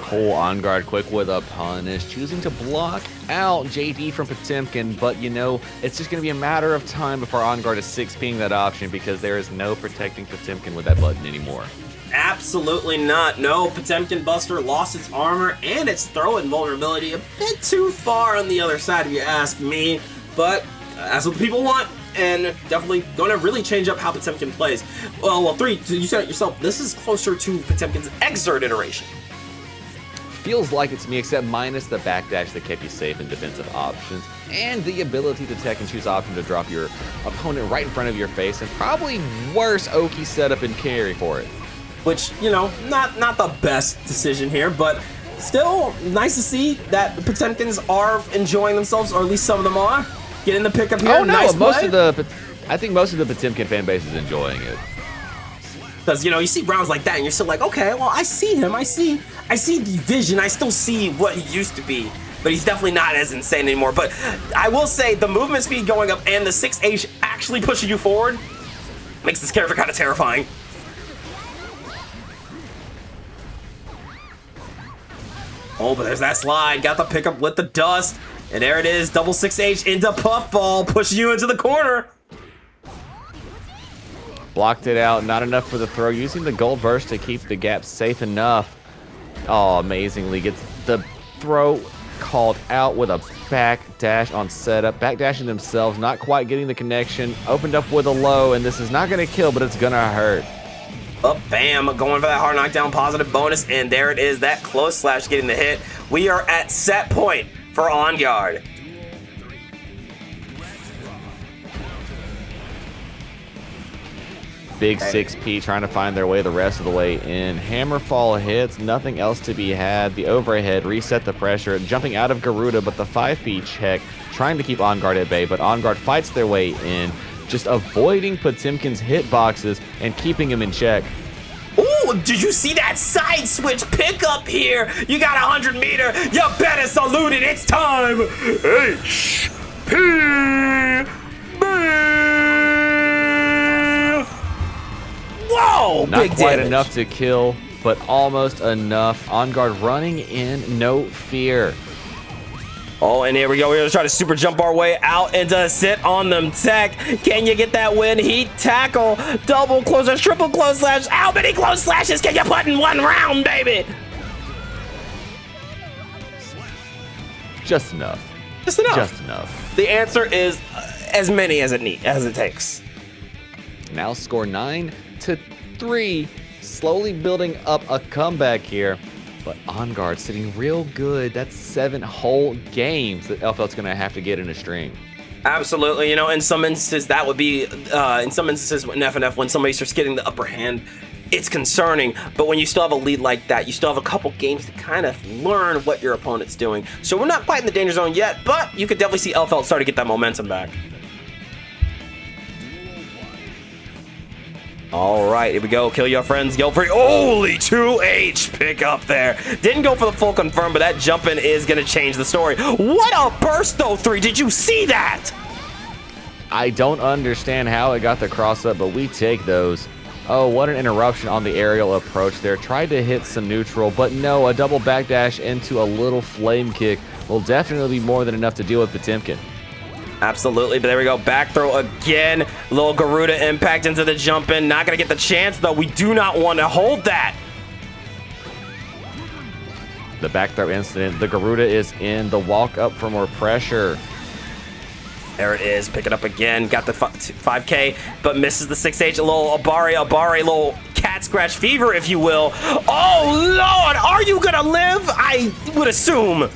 Whole On Guard quick with a punish, choosing to block out JD from Potemkin, but you know, it's just going to be a matter of time before On Guard is 6Ping that option because there is no protecting Potemkin with that button anymore. Absolutely not. No, Potemkin Buster lost its armor and its throw invulnerability a bit too far on the other side if you ask me, but that's what the people want. And definitely going to really change up how Potemkin plays. Well, 3, you said it yourself, this is closer to Potemkin's Exert iteration. Feels like it to me, except minus the backdash that kept you safe in defensive options, and the ability to tech and choose option to drop your opponent right in front of your face, and probably worse Oki setup and carry for it. Which, you know, not the best decision here, but still nice to see that the Potemkins are enjoying themselves, or at least some of them are. Getting the pickup here. Oh no, nice I think most of the Potemkin fan base is enjoying it. Because, you know, you see rounds like that and you're still like, okay, well, I see him. I see the vision. I still see what he used to be. But he's definitely not as insane anymore. But I will say the movement speed going up and the 6H actually pushing you forward makes this character kind of terrifying. Oh, but there's that slide. Got the pickup with the dust. And there it is. Double 6H into Puffball, pushing you into the corner. Blocked it out, not enough for the throw. Using the gold burst to keep the gap safe enough. Oh, amazingly gets the throw called out with a back dash on setup. Backdashing themselves, not quite getting the connection. Opened up with a low, and this is not going to kill, but it's going to hurt. Oh, bam, going for that hard knockdown positive bonus, and there it is, that close slash getting the hit. We are at set point for On Guard. Big 6P trying to find their way the rest of the way in. Hammerfall hits, nothing else to be had. The overhead, reset the pressure, jumping out of Garuda, but the 5P check, trying to keep On Guard at bay, but On Guard fights their way in, just avoiding Potemkin's hitboxes and keeping him in check. Ooh, did you see that side switch pickup here? You got 100 meter, you better salute it, it's time! Whoa, Not big quite damage. enough to kill, but almost enough. On Guard running in, no fear. Oh, and here we go. We're gonna try to super jump our way out and to sit on them tech. Can you get that win? Heat tackle, double close slash, triple close slash. How many close slashes can you put in one round, baby? Just enough. Just enough. Just enough. The answer is as many as it takes. Now score 9-3. Slowly building up a comeback here. But On Guard sitting real good. That's 7 whole games that LFL's going to have to get in a string. Absolutely. You know, in some instances, that would be, in some instances in FNF, when somebody starts getting the upper hand, it's concerning. But when you still have a lead like that, you still have a couple games to kind of learn what your opponent's doing. So we're not quite in the danger zone yet, but you could definitely see LFL start to get that momentum back. All right, here we go. Kill your friends, go free. Only 2H pick up there. Didn't go for the full confirm, but that jumping is going to change the story. What a burst, though, 3. Did you see that? I don't understand how it got the cross up, but we take those. Oh, what an interruption on the aerial approach there. Tried to hit some neutral, but no, a double backdash into a little flame kick will definitely be more than enough to deal with Potemkin. Absolutely, but there we go. Back throw again. Little Garuda impact into the jump in. Not going to get the chance, though. We do not want to hold that. The back throw incident. The Garuda is in. The walk up for more pressure. There it is. Pick it up again. Got the 5K, but misses the 6H. A little Abari, little cat scratch fever, if you will. Oh, Lord. Are you going to live? I would assume.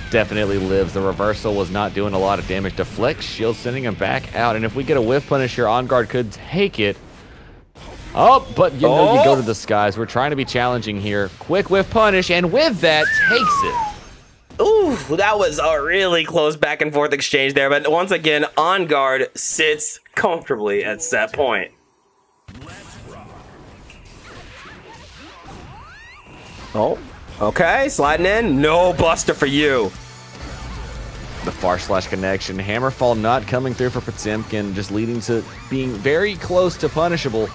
Definitely lives. The reversal was not doing a lot of damage. Deflect shield, sending him back out. And if we get a whiff punish here, On Guard could take it. Oh, but you know, you go to the skies. We're trying to be challenging here. Quick whiff punish, and with that, takes it. Ooh, that was a really close back and forth exchange there. But once again, On Guard sits comfortably at set point. Oh. Okay, sliding in. No buster for you. The far slash connection. Hammerfall not coming through for Potemkin, just leading to being very close to punishable.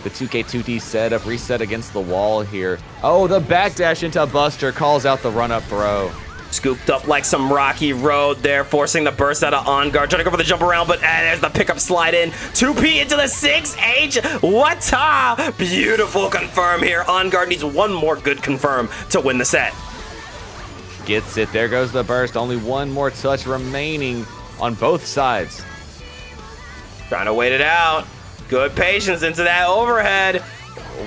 The 2K2D setup, reset against the wall here. Oh, the backdash into Buster calls out the run-up throw. Scooped up like some rocky road there, forcing the burst out of On Guard. Trying to go for the jump around, but there's the pickup slide in. 2P into the 6H. What a beautiful confirm here. On Guard needs one more good confirm to win the set. Gets it. There goes the burst. Only one more touch remaining on both sides. Trying to wait it out. Good patience into that overhead.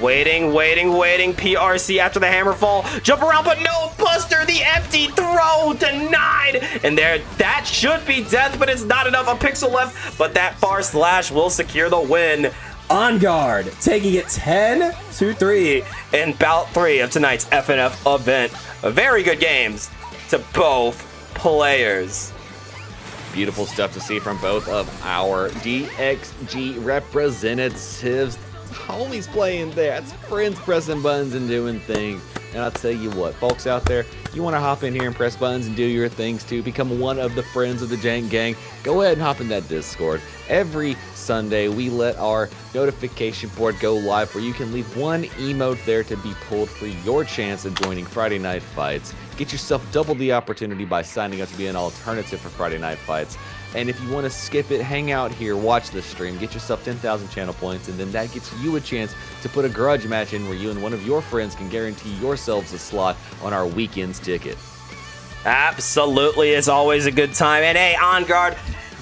Waiting. PRC after the hammer fall. Jump around, but no buster. The empty throw denied. And there, that should be death, but it's not enough. A pixel left, but that far slash will secure the win. On Guard taking it 10-3 in bout 3 of tonight's FNF event. Very good games to both players. Beautiful stuff to see from both of our DXG representatives. Homies playing there. That's friends pressing buttons and doing things. And I'll tell you what, folks out there, you want to hop in here and press buttons and do your things too, become one of the friends of the Jank Gang, go ahead and hop in that Discord. Every Sunday, we let our notification board go live where you can leave one emote there to be pulled for your chance of joining Friday Night Fights. Get yourself double the opportunity by signing up to be an alternative for Friday Night Fights. And if you want to skip it, hang out here, watch the stream, get yourself 10,000 channel points, and then that gets you a chance to put a grudge match in where you and one of your friends can guarantee yourselves a slot on our weekend's ticket. Absolutely, it's always a good time. And hey, On Guard,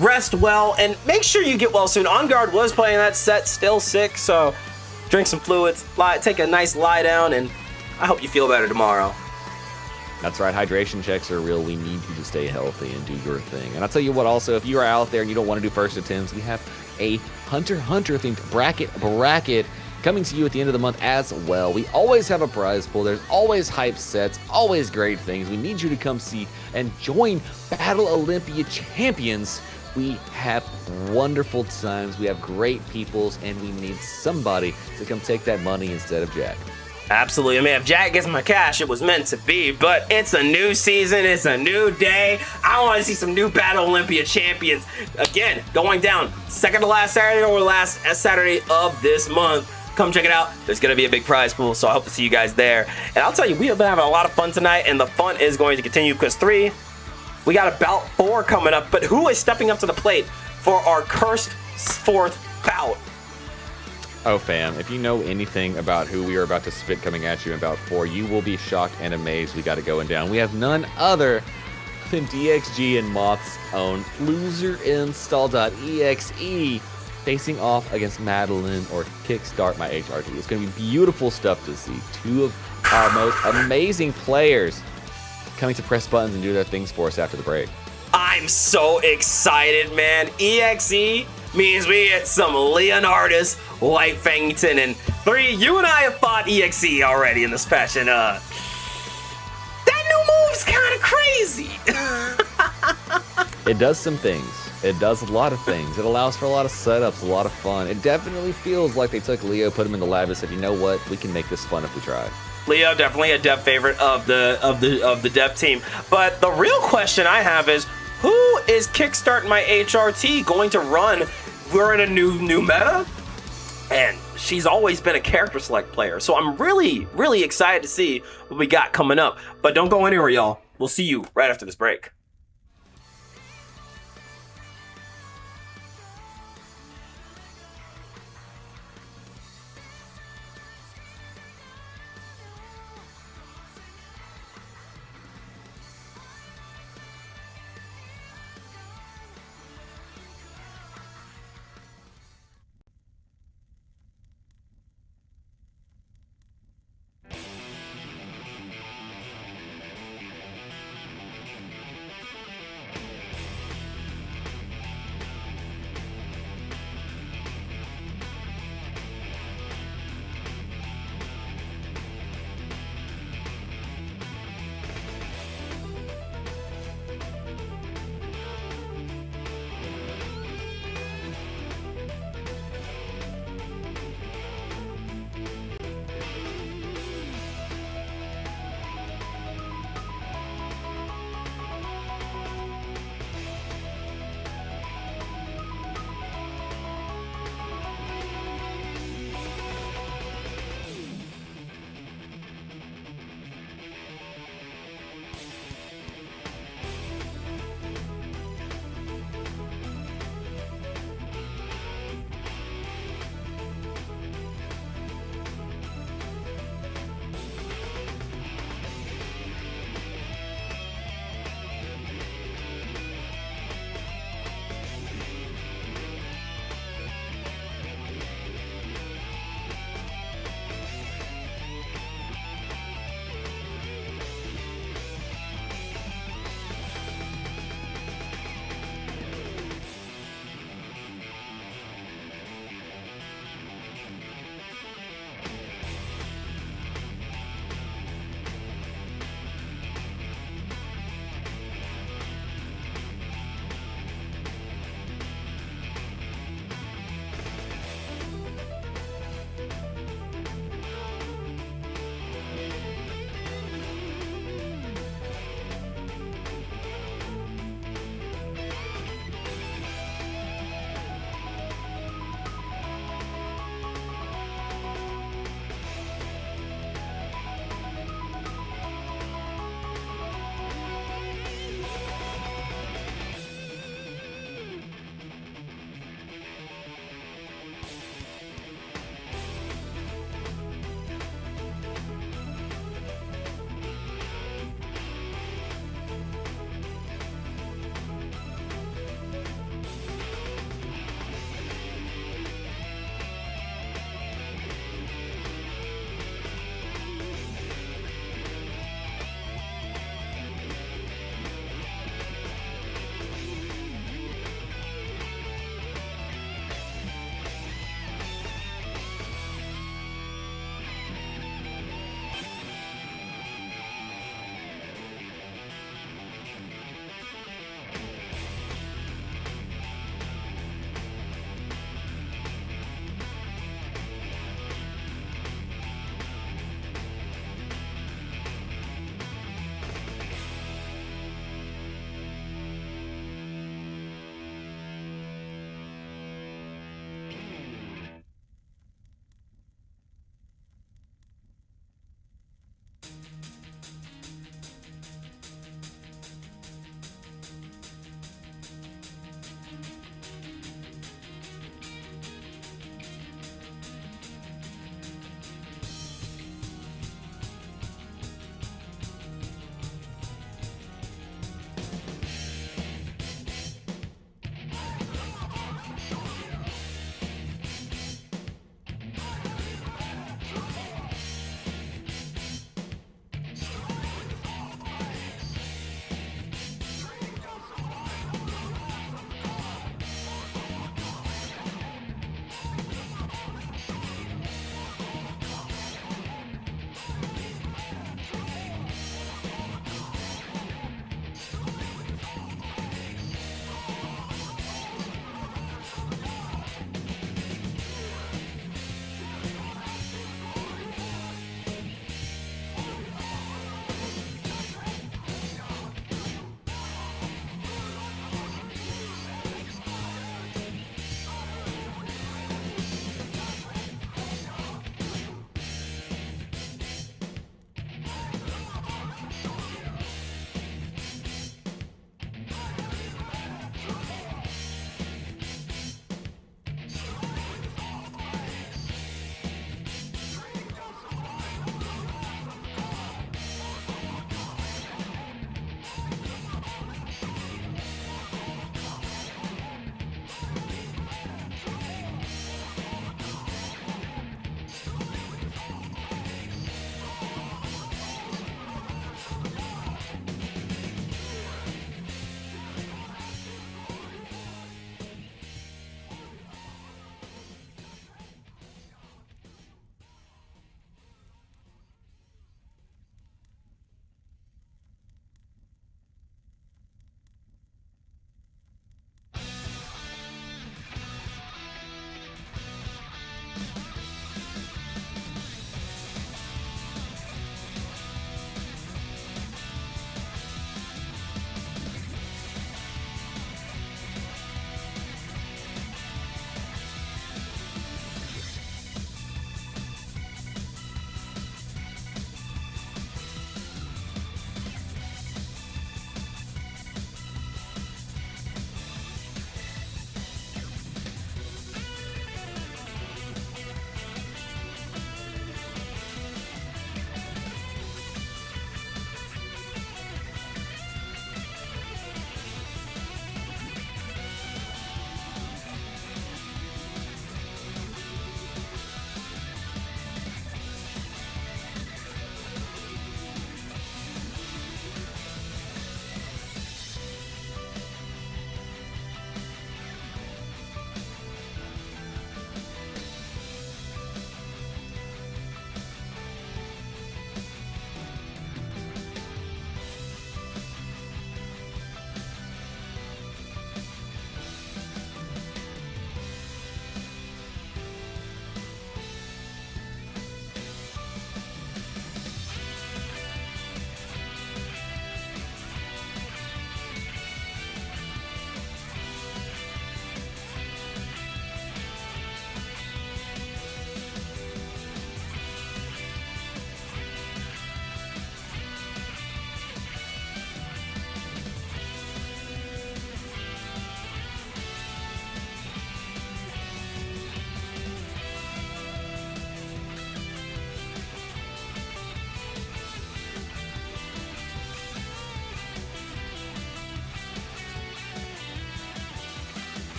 rest well and make sure you get well soon. On Guard was playing that set, still sick, so drink some fluids, take a nice lie down, and I hope you feel better tomorrow. That's right, hydration checks are real. We need you to stay healthy and do your thing. And I'll tell you what, also, if you are out there and you don't want to do first attempts, we have a Hunter themed bracket coming to you at the end of the month as well. We always have a prize pool. There's always hype sets, always great things. We need you to come see and join Battle Olympia champions. We have wonderful times. We have great peoples, and we need somebody to come take that money instead of Jack. Absolutely. I mean, if Jack gets my cash, it was meant to be, but it's a new season. It's a new day. I want to see some new Battle Olympia champions. Again, going down second to last Saturday or last Saturday of this month. Come check it out. There's going to be a big prize pool, so I hope to see you guys there. And I'll tell you, we have been having a lot of fun tonight, and the fun is going to continue because 3, we got a bout 4 coming up, but who is stepping up to the plate for our cursed 4th bout? Oh, fam, if you know anything about who we are about to spit coming at you in about 4, you will be shocked and amazed we got it going down. We have none other than DXG and Moth's own LoserInstall.exe facing off against Madeline or Kickstart My HRT. It's going to be beautiful stuff to see. Two of our most amazing players coming to press buttons and do their things for us after the break. I'm so excited, man. EXE means we get some Leonardus, White Fangton, and 3. You and I have fought EXE already in this patch, and that new move's kind of crazy. It does some things. It does a lot of things. It allows for a lot of setups, a lot of fun. It definitely feels like they took Leo, put him in the lab, and said, you know what, we can make this fun if we try. Leo, definitely a dev favorite of the dev team. But the real question I have is, who is Kickstart My HRT going to run? We're in a new meta, and she's always been a character select player. So I'm really, really excited to see what we got coming up. But don't go anywhere, y'all. We'll see you right after this break.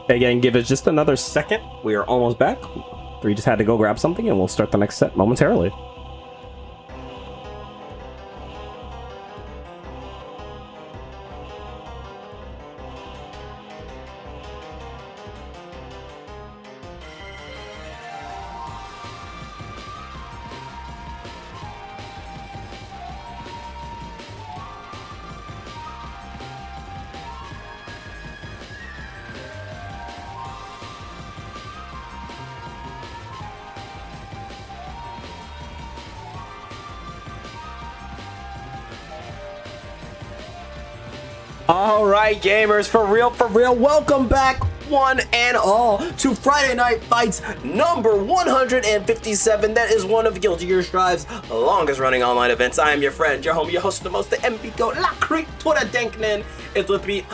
Again, give it just another second. We are almost back. 3 just had to go grab something, and we'll start the next set momentarily. All right, gamers, for real, welcome back, one and all, to Friday Night Fights number 157. That is one of Guilty Gear Strive's longest running online events. I am your friend, your homie, your host, the most, the MPGO, La Creek, Twitter Denknen. It's with me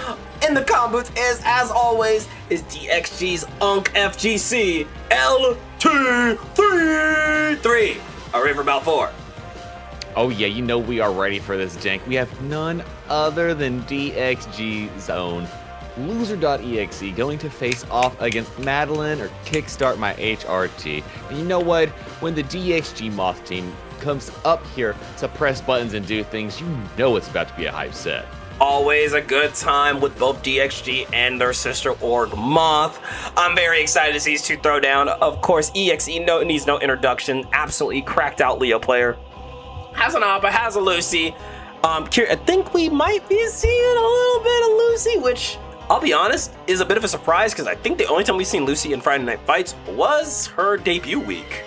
in the comm booth is, as always, is DXG's Unk FGC LT33. Are we ready for about 4? Oh yeah, you know we are ready for this, Dank. We have none other than DXG's own Loser.exe going to face off against Madeline or Kickstart My HRT. And you know what? When the DXG Moth team comes up here to press buttons and do things, you know it's about to be a hype set. Always a good time with both DXG and their sister org Moth. I'm very excited to see these two throw down. Of course, EXE needs no introduction. Absolutely cracked out Leo player. Has an Appa, has a Lucy. I think we might be seeing a little bit of Lucy, which, I'll be honest, is a bit of a surprise because I think the only time we've seen Lucy in Friday Night Fights was her debut week.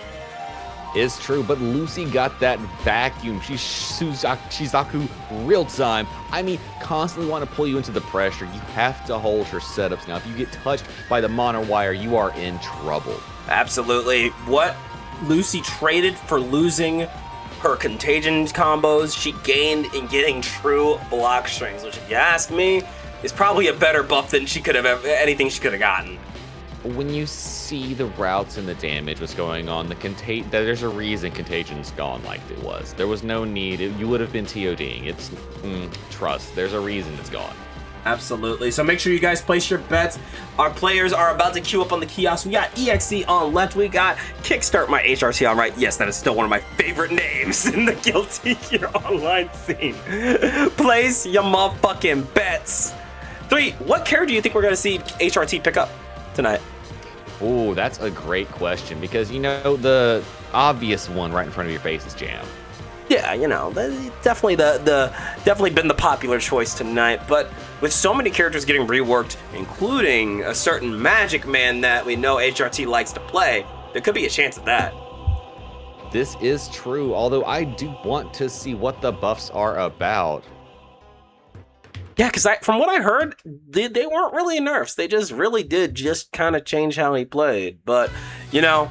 Is true, but Lucy got that vacuum. She's Shizaku real time. I mean, constantly want to pull you into the pressure. You have to hold her setups now. If you get touched by the mono wire, you are in trouble. Absolutely. What Lucy traded for losing her contagion combos, she gained in getting true block strings, which, if you ask me, is probably a better buff than she could have anything she could have gotten. When you see the routes and the damage, what's going on, there's a reason Contagion's gone like it was. There was no need. You would have been TODing. It's trust. There's a reason it's gone. Absolutely. So make sure you guys place your bets. Our players are about to queue up on the kiosk. We got EXE on left. We got Kickstart My HRT on right. Yes, that is still one of my favorite names in the Guilty Gear Online scene. Place your motherfucking bets. 3, what character do you think we're going to see HRT pick up tonight? Oh, that's a great question because, you know, the obvious one right in front of your face is Jam. Yeah, you know, definitely definitely been the popular choice tonight. But with so many characters getting reworked, including a certain Magic Man that we know HRT likes to play, there could be a chance of that. This is true, although I do want to see what the buffs are about. Yeah, because from what I heard, they weren't really nerfs. They just really did just kind of change how he played. But, you know,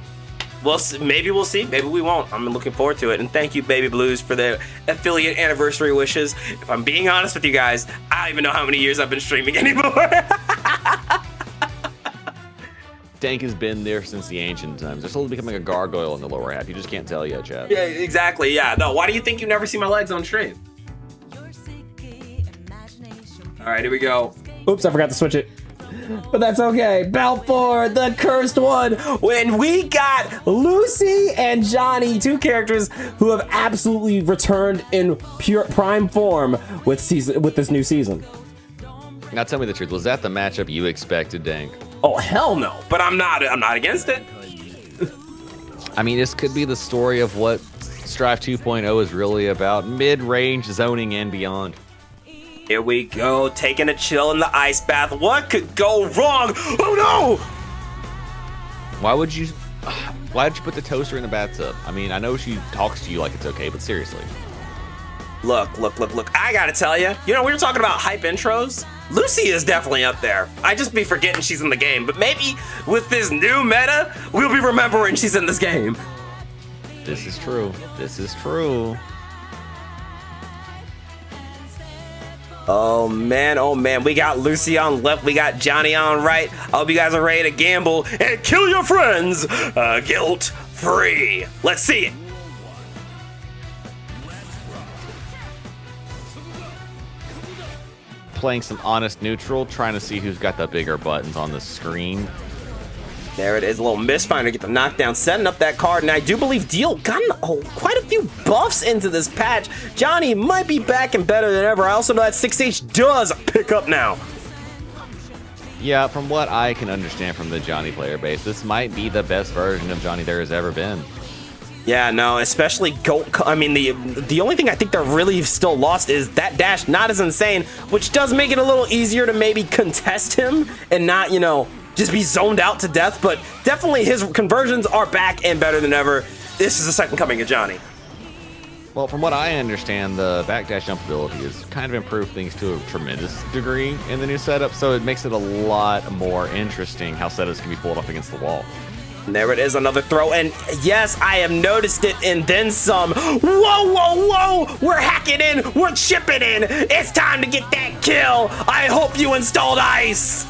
maybe we'll see, maybe we won't. I'm looking forward to it, and thank you, Baby Blues, for the affiliate anniversary wishes. If I'm being honest with you guys, I don't even know how many years I've been streaming anymore. Dank has been there since the ancient times. They're slowly becoming a gargoyle in the lower half. You just can't tell yet, Chad. Yeah, exactly, yeah. No, why do you think you never see my legs on stream? All right, here we go. Oops, I forgot to switch it. But that's okay. Bout 4, the cursed one. When we got Lucy and Johnny, 2 characters who have absolutely returned in pure prime form with this new season. Now tell me the truth. Was that the matchup you expected, Dank? Oh hell no! But I'm not against it. I mean, this could be the story of what Strive 2.0 is really about: mid-range zoning and beyond. Here we go, taking a chill in the ice bath. What could go wrong? Oh no! Why did you put the toaster in the bathtub? I mean, I know she talks to you like it's okay, but seriously. Look. I gotta tell you, we were talking about hype intros. Lucy is definitely up there. I just be forgetting she's in the game, but maybe with this new meta, we'll be remembering she's in this game. This is true. This is true. Oh man, we got Lucy on left, we got Johnny on right. I hope you guys are ready to gamble and kill your friends guilt-free. Let's see it. playing some honest neutral, trying to see who's got the bigger buttons on the screen. There it is, a little misfire to get the knockdown, setting up that card, and I do believe Deal gotten quite a few buffs into this patch. Johnny might be back and better than ever. I also know that 6H does pick up now. Yeah, from what I can understand from the Johnny player base, this might be the best version of Johnny there has ever been. Yeah, no, especially I mean, the only thing I think they're really still lost is that dash not as insane, which does make it a little easier to maybe contest him and not, you know, just be zoned out to death. But definitely his conversions are back and better than ever. This is the second coming of Johnny. Well, from what I understand, the backdash jump ability has kind of improved things to a tremendous degree in the new setup, so it makes it a lot more interesting how setups can be pulled up against the wall. And there it is, another throw, and yes, I have noticed it, and then some. Whoa, whoa, whoa! We're hacking in, we're chipping in. It's time to get that kill. I hope you installed ice.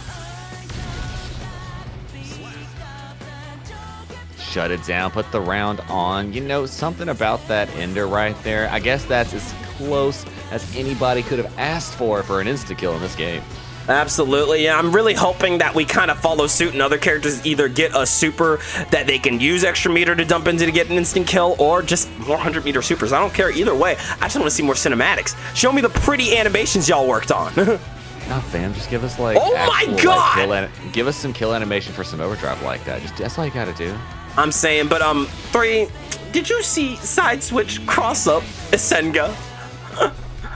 Shut it down, put the round on. You know, something about that ender right there. I guess that's as close as anybody could have asked for an insta-kill in this game. Absolutely, yeah. I'm really hoping that we kind of follow suit and other characters either get a super that they can use extra meter to dump into to get an instant kill, or just more 100-meter supers. I don't care either way. I just want to see more cinematics. Show me the pretty animations y'all worked on. Nah, fam, just give us like oh actual, my god! Like, give us some kill animation for some overdrive like that. Just that's all you gotta do. I'm saying, but 3, did you see side switch cross up Isenga?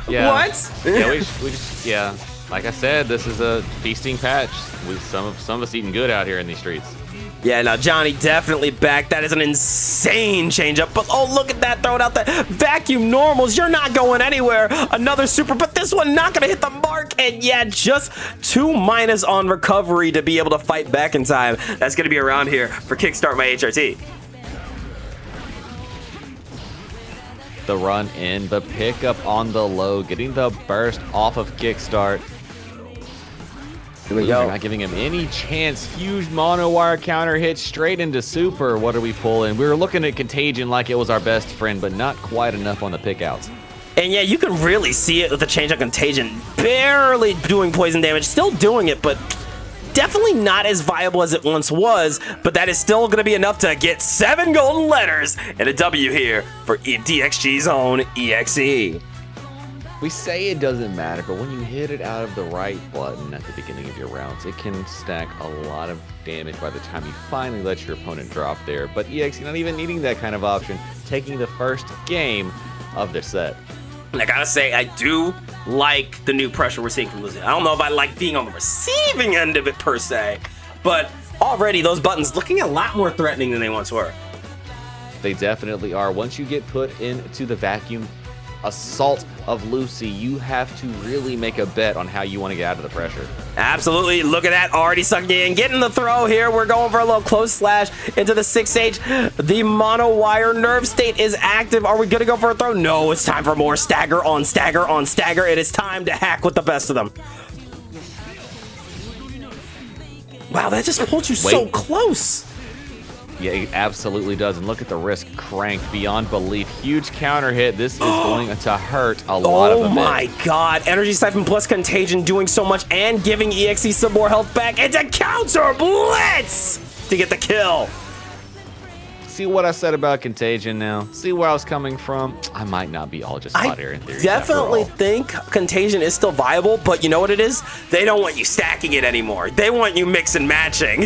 Yeah. What? Yeah, we just yeah. Like I said, this is a feasting patch with some of us eating good out here in these streets. Yeah, now Johnny definitely back. That is an insane changeup. But oh, look at that, throw it out there. Vacuum normals, you're not going anywhere. Another super, but this one not gonna hit the mark. And yeah, just 2- on recovery to be able to fight back in time. That's gonna be around here for Kickstart My HRT. The run in, the pickup on the low, getting the burst off of Kickstart. Here we go. Not giving him any chance. Huge mono wire counter hit straight into super. What are we pulling? We were looking at Contagion like it was our best friend, but not quite enough on the pickouts. And yeah, you can really see it with the change of Contagion. Barely doing poison damage, still doing it, but definitely not as viable as it once was. But that is still going to be enough to get 7 golden letters and a W here for DXG's own EXE. We say it doesn't matter, but when you hit it out of the right button at the beginning of your rounds, it can stack a lot of damage by the time you finally let your opponent drop there. But EXE not even needing that kind of option, taking the first game of their set. And I gotta say, I do like the new pressure we're seeing from Lucy. I don't know if I like being on the receiving end of it per se, but already those buttons looking a lot more threatening than they once were. They definitely are. Once you get put into the vacuum assault of Lucy, you have to really make a bet on how you want to get out of the pressure. Absolutely. Look at that. Already sucking in. Getting the throw here. We're going for a little close slash into the 6H. The mono wire nerve state is active. Are we going to go for a throw? No, it's time for more stagger on stagger on stagger. It is time to hack with the best of them. Wow, that just pulled you so close. Yeah, it absolutely does. And look at the risk crank beyond belief. Huge counter hit. This is going to hurt a lot of them. Oh my god. Energy Siphon plus Contagion doing so much and giving EXE some more health back. It's a counter blitz to get the kill. See what I said about Contagion now? See where I was coming from? I might not be all just hot air in theory. I definitely think Contagion is still viable, but you know what it is? They don't want you stacking it anymore. They want you mix and matching.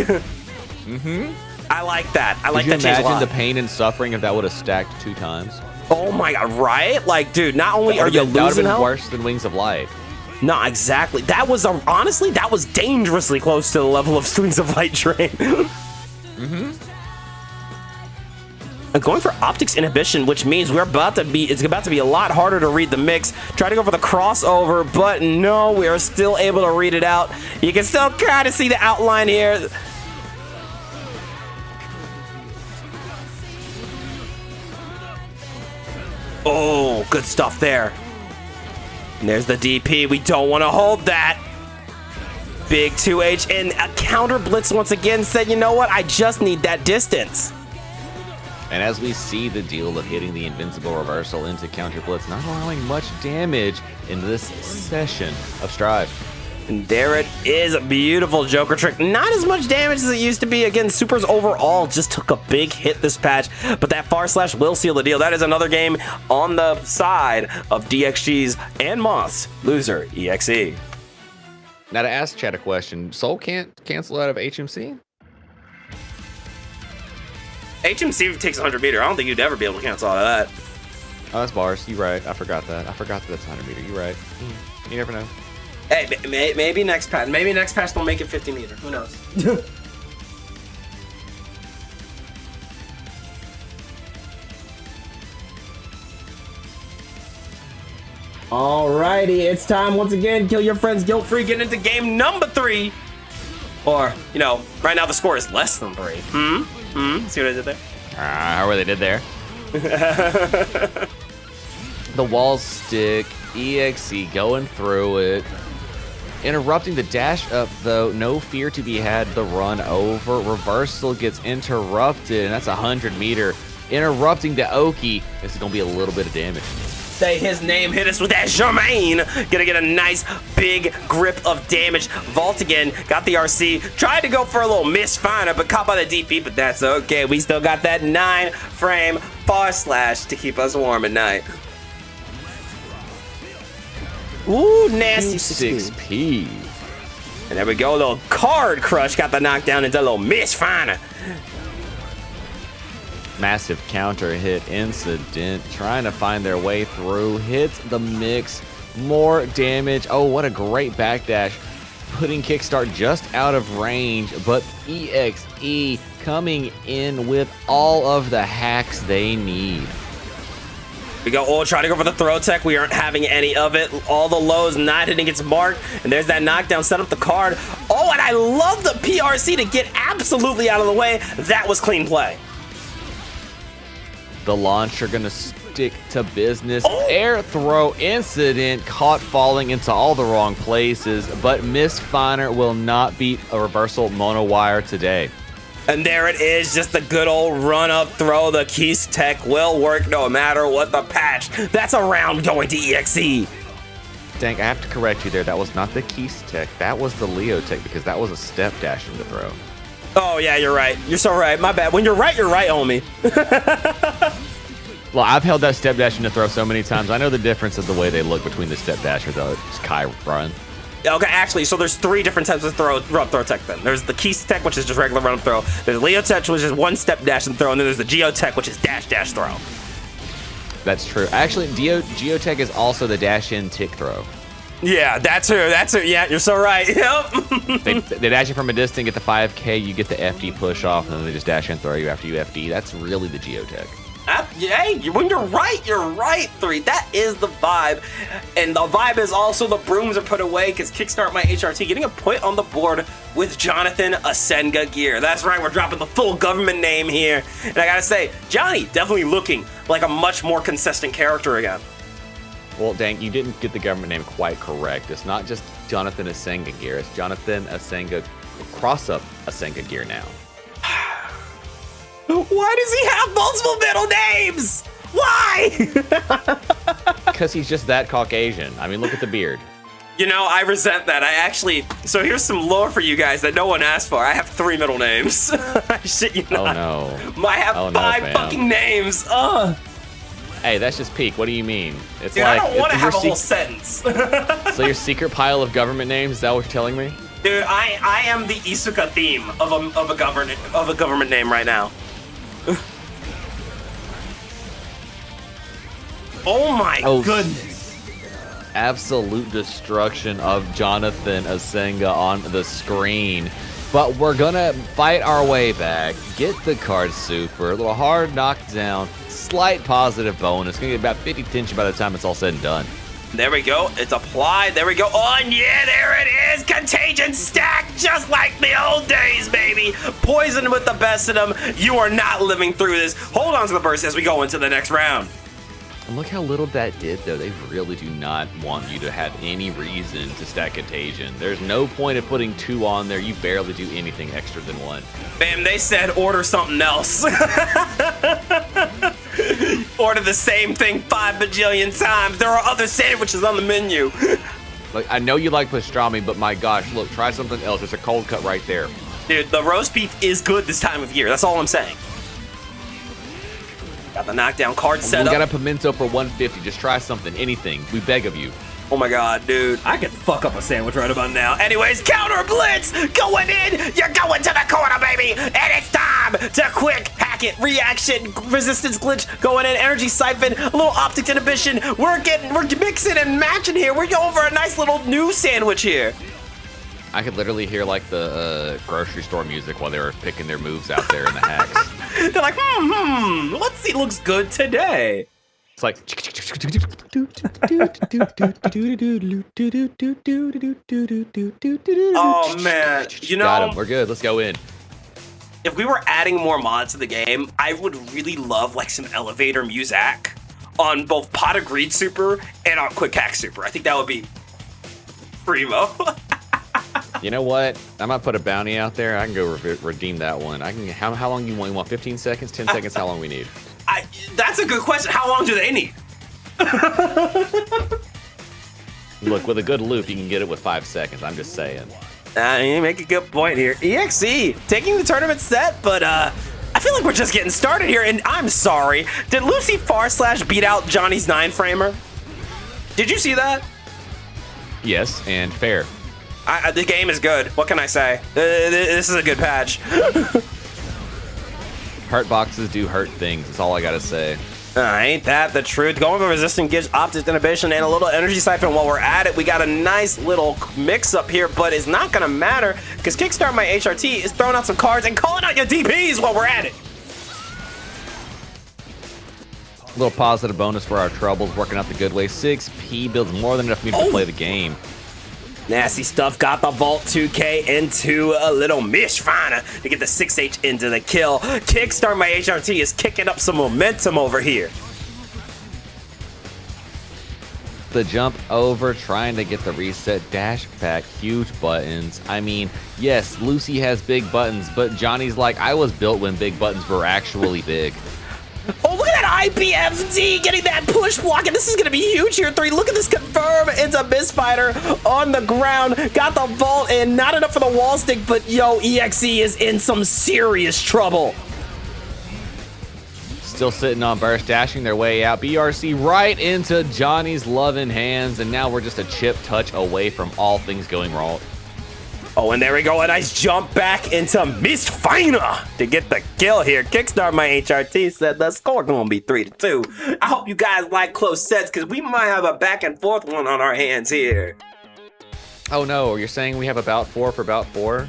Mm-hmm. I like that. I like that change a lot. Could you imagine the pain and suffering if that would have stacked 2 times? Oh my god, right? Like, dude, not only are you losing health... That would have been worse than Wings of Light. No, exactly. That was, honestly, that was dangerously close to the level of Wings of Light drain. Mm-hmm. Going for optics inhibition, which means it's about to be a lot harder to read the mix. Try to go for the crossover, but no, we are still able to read it out. You can still kind of see the outline here. Oh, good stuff there. And there's the DP. We don't want to hold that. Big 2H and a counter blitz once again said, you know what? I just need that distance. And as we see the deal of hitting the invincible reversal into counter blitz, not allowing much damage in this session of Strive. And there it is, a beautiful Joker trick. Not as much damage as it used to be. Again, Supers overall just took a big hit this patch, but that far slash will seal the deal. That is another game on the side of DXG's and Moth's loser, EXE. Now to ask Chad a question, Soul can't cancel out of HMC? HMC takes 100 meter. I don't think you'd ever be able to cancel out of that. Oh, that's bars. You're right. I forgot that. I forgot that it's 100 meter. You're right. You never know. Hey, maybe next patch. Maybe next patch they'll make it 50 meter. Who knows? Alrighty, it's time once again. Kill your friends guilt-free. Get into game number 3. Or, you know, right now the score is less than 3. See what I did there? What they did there. The wall stick, EXE going through it. Interrupting the dash up, though. No fear to be had. The run over. Reversal gets interrupted, and that's 100 meter. Interrupting the Oki. This is going to be a little bit of damage. Say his name, hit us with that Jermaine. Gonna get a nice big grip of damage. Vault again, got the RC. Tried to go for a little misfire, but caught by the DP, but that's okay. We still got that 9-frame far slash to keep us warm at night. Ooh, nasty 6P. And there we go, a little card crush. Got the knockdown into a little misfire. Massive counter hit incident, trying to find their way through, hits the mix, more damage. Oh, what a great backdash, putting Kickstart just out of range, but EXE coming in with all of the hacks they need. We go, oh, try to go for the throw tech. We aren't having any of it. All the lows not hitting its mark. And there's that knockdown, set up the card. Oh, and I love the PRC to get absolutely out of the way. That was clean play. The launcher gonna stick to business. Air throw incident, caught falling into all the wrong places, but Misfiner will not beat a reversal mono wire today. And there it is, just a good old run-up throw. The Keys Tech will work no matter what the patch. That's a round going to EXE. Dang, I have to correct you there. That was not the Keys Tech. That was the Leo Tech, because that was a step dash in the throw. Oh, yeah, you're right. You're so right. My bad. When you're right, homie. Well, I've held that step dash in the throw so many times. I know the difference of the way they look between the step dash or the Kai run. Okay, actually, so there's 3 different types of run-up throw tech then. There's the Keys Tech, which is just regular run-up throw. There's Leo Tech, which is 1 step dash and throw. And then there's the Geo Tech, which is dash throw. That's true. Actually, Geotech is also the dash-in tick throw. Yeah, that's her. Yeah, you're so right. Yep. they dash you from a distance, get the 5K, you get the FD push off, and then they just dash and throw you after you FD. That's really the Geotech. Hey, when you're right, 3. That is the vibe. And the vibe is also the brooms are put away because Kickstart My HRT getting a point on the board with Jonathan Asenga gear. That's right, we're dropping the full government name here. And I gotta say, Johnny definitely looking like a much more consistent character again. Well, dang, you didn't get the government name quite correct. It's not just Jonathan Asenga gear. It's Jonathan Asenga cross-up Asenga gear now. Why does he have multiple middle names? Why? Because he's just that Caucasian. I mean, look at the beard. You know, I resent that. So here's some lore for you guys that no one asked for. I have 3 middle names. I shit you not. Oh, no. I have 5 fucking names. Hey, that's just peak. What do you mean? It's Dude, like, I don't want to have a whole sentence. So your secret pile of government names, is that what you're telling me? Dude, I am the Isuka theme of a government name right now. Oh my goodness. Absolute destruction of Jonathan Asenga on the screen. But we're gonna fight our way back, get the card super, a little hard knockdown, slight positive bonus. Gonna get about 50 tension by the time it's all said and done. There we go. It's applied. There we go. Oh, and yeah, there it is. Contagion stack, just like the old days, baby. Poison with the best of them. You are not living through this. Hold on to the burst as we go into the next round. And look how little that did, though. They really do not want you to have any reason to stack Contagion. There's no point of putting 2 on there. You barely do anything extra than 1. Bam, they said order something else. Order the same thing 5 bajillion times. There are other sandwiches on the menu. Like, I know you like pastrami, but my gosh, look, try something else. There's a cold cut right there. Dude, the roast beef is good this time of year. That's all I'm saying. Got the knockdown card set up. We got a pimento for 150. Just try something, anything. We beg of you. Oh my god, dude. I could fuck up a sandwich right about now. Anyways, counter blitz going in. You're going to the corner, baby. And it's time to quick hack it. Reaction, resistance glitch going in. Energy siphon, a little optic inhibition. We're mixing and matching here. We're going for a nice little new sandwich here. I could literally hear like the grocery store music while they were picking their moves out there in the hacks. They're like, let's see, looks good today. It's like. Oh man, you know, Got him. We're good. Let's go in. If we were adding more mods to the game, I would really love like some elevator music on both Pot of Greed Super and on Quick Hack Super. I think that would be primo. You know what? I might put a bounty out there. I can go redeem that one. I can. How long you want? You want 15 seconds? 10 seconds? How long we need? That's a good question. How long do they need? Look, with a good loop, you can get it with 5 seconds. I'm just saying. You make a good point here. EXE taking the tournament set, but I feel like we're just getting started here. And I'm sorry. Did Lucy / beat out Johnny's 9-framer? Did you see that? Yes, and fair. The game is good. What can I say? This is a good patch. Hurt boxes do hurt things. That's all I gotta say. Ain't that the truth? Going for resistant gives optic inhibition and a little energy siphon. While we're at it, we got a nice little mix up here, but it's not gonna matter because Kickstart My HRT is throwing out some cards and calling out your DPs while we're at it. A little positive bonus for our troubles, working out the good way. 6P builds more than enough for me to play the game. Nasty stuff, got the Vault 2K into a little Mishfana to get the 6H into the kill. Kickstart My HRT is kicking up some momentum over here. The jump over, trying to get the reset, dash back, huge buttons. I mean, yes, Lucy has big buttons, but Johnny's like, I was built when big buttons were actually big. Oh, look at that IPFD getting that push block, and this is going to be huge here. 3. Look at this confirm. It's a misfighter on the ground. Got the vault in. Not enough for the wall stick, but yo, EXE is in some serious trouble. Still sitting on burst, dashing their way out. BRC right into Johnny's loving hands, and now we're just a chip touch away from all things going wrong. Oh, and there we go. A nice jump back into Mistfina to get the kill here. Kickstart My HRT said the score gonna be 3-2. I hope you guys like close sets because we might have a back and forth one on our hands here. Oh no, you're saying we have about 4 for about 4?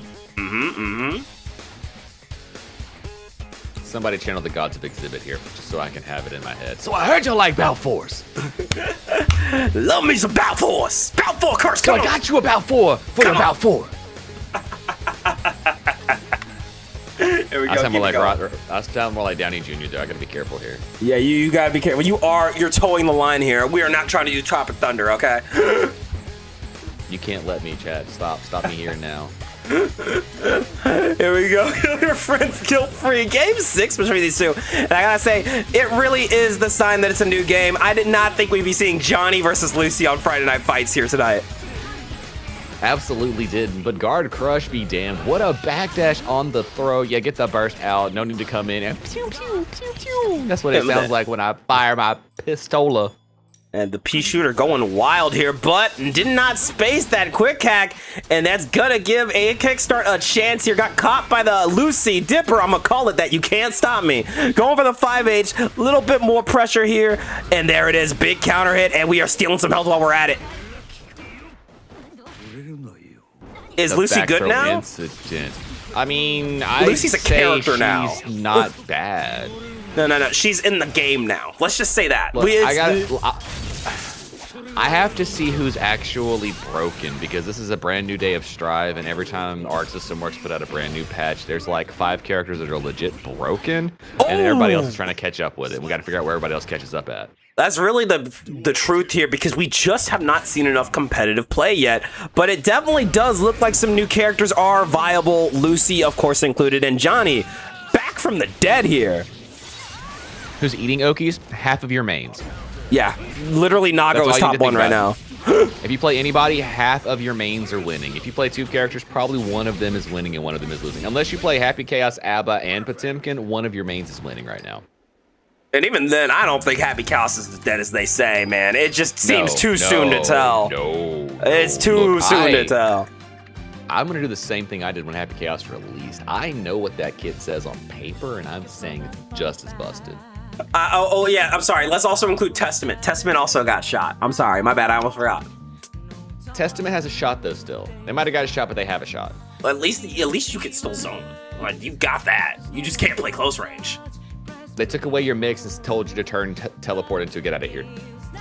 Somebody channel the gods of exhibit here just so I can have it in my head. So I heard you like Bout 4s. Love me some Bout 4s. Bout 4 curse. So I got you about 4 for your Bout 4. Here we go. I sound more like Downey Jr. though. I gotta be careful here. Yeah, you gotta be careful. You're towing the line here. We are not trying to use Tropic Thunder, okay? You can't let me, Chad. Stop me here now. Here we go. Your friends guilt-free. Game 6 between these two. And I gotta say, it really is the sign that it's a new game. I did not think we'd be seeing Johnny versus Lucy on Friday Night Fights here tonight. Absolutely didn't, but guard crush be damned. What a backdash on the throw. Yeah, get the burst out. No need to come in and pew, pew, pew, pew. That's what it sounds like when I fire my pistola. And the P shooter going wild here, but did not space that quick hack, and that's gonna give a Kickstart a chance here. Got caught by the Lucy Dipper. I'm gonna call it that. You can't stop me. Going for the 5H, a little bit more pressure here, and there it is. Big counter hit, and we are stealing some health while we're at it. Is Lucy good now? Incident. I mean, Lucy's a character now. She's not bad. I have to see who's actually broken, because this is a brand new day of Strive, and every time Arc System Works put out a brand new patch, there's like 5 characters that are legit broken, and everybody else is trying to catch up with it. We got to figure out where everybody else catches up at. That's really the truth here, because we just have not seen enough competitive play yet. But it definitely does look like some new characters are viable. Lucy, of course, included, and Johnny back from the dead here. Who's eating Okies? Half of your mains. Yeah, literally Nago is top 1 right now. If you play anybody, half of your mains are winning. If you play 2 characters, probably one of them is winning and one of them is losing. Unless you play Happy Chaos, Abba, and Potemkin, one of your mains is winning right now. And even then, I don't think Happy Chaos is as dead as they say, man. It just seems too soon to tell. It's too soon to tell. I'm going to do the same thing I did when Happy Chaos released. I know what that kit says on paper, and I'm saying it's just as busted. Yeah, I'm sorry. Let's also include Testament. Testament also got shot. I'm sorry. My bad. I almost forgot. Testament has a shot, though, still. They might have got a shot, but they have a shot. Well, at least you can still zone. Like, you got that. You just can't play close range. They took away your mix and told you to turn teleport into get out of here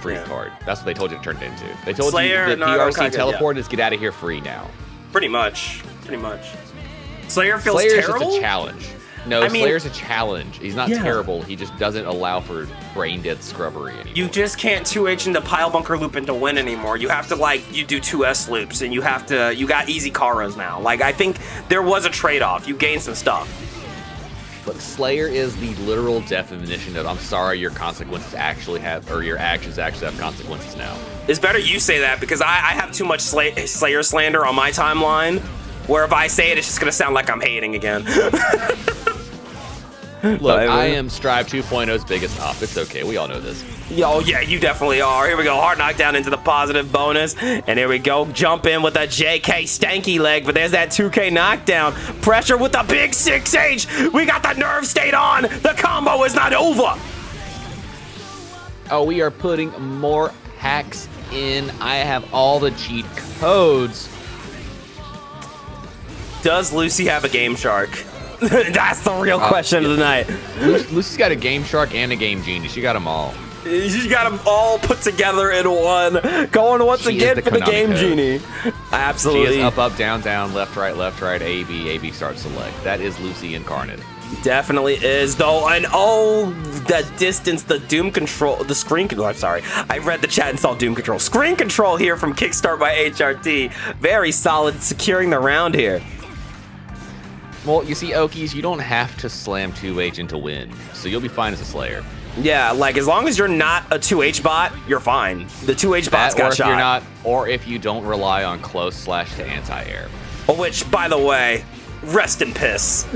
free card. That's what they told you to turn it into. They told Slayer, you that PRC teleport yeah. is get out of here free now. Pretty much. Slayer feels Slayer's terrible? just a challenge. No, I mean, Slayer's a challenge. He's not terrible. He just doesn't allow for brain dead scrubbery anymore. You just can't 2H into Pile Bunker loop into win anymore. You have to, like, you do 2S loops, and you got easy Karas now. Like, I think there was a trade-off. You gained some stuff. But Slayer is the literal definition of, I'm sorry, your consequences actually have, or your actions actually have consequences now. It's better you say that, because I have too much Slayer slander on my timeline, where if I say it, it's just going to sound like I'm hating again. Look, I am Strive 2.0's biggest op. It's okay. We all know this. Yo, yeah, you definitely are. Here we go. Hard knockdown into the positive bonus. And here we go. Jump in with a JK stanky leg. But there's that 2K knockdown. Pressure with the big 6H. We got the nerve state on. The combo is not over. Oh, we are putting more hacks in. I have all the cheat codes. Does Lucy have a Game Shark? That's the real question of the night. Lucy's got a Game Shark and a Game Genie. She got them all. She's got them all put together in one. Going once again for the Game Genie. Absolutely. She is up, down, left, right, A, B, start, select. That is Lucy incarnate. Definitely is, though. And oh, the distance, the Doom control, the screen control. I'm sorry. I read the chat and saw Doom control. Screen control here from Kickstart by HRT. Very solid, securing the round here. Well, you see, Okies, you don't have to slam 2H into win, so you'll be fine as a Slayer. Yeah, like, as long as you're not a 2H bot, you're fine. The 2H bots got shot. You're not, or if you don't rely on close / to anti-air. Which, by the way, rest in piss.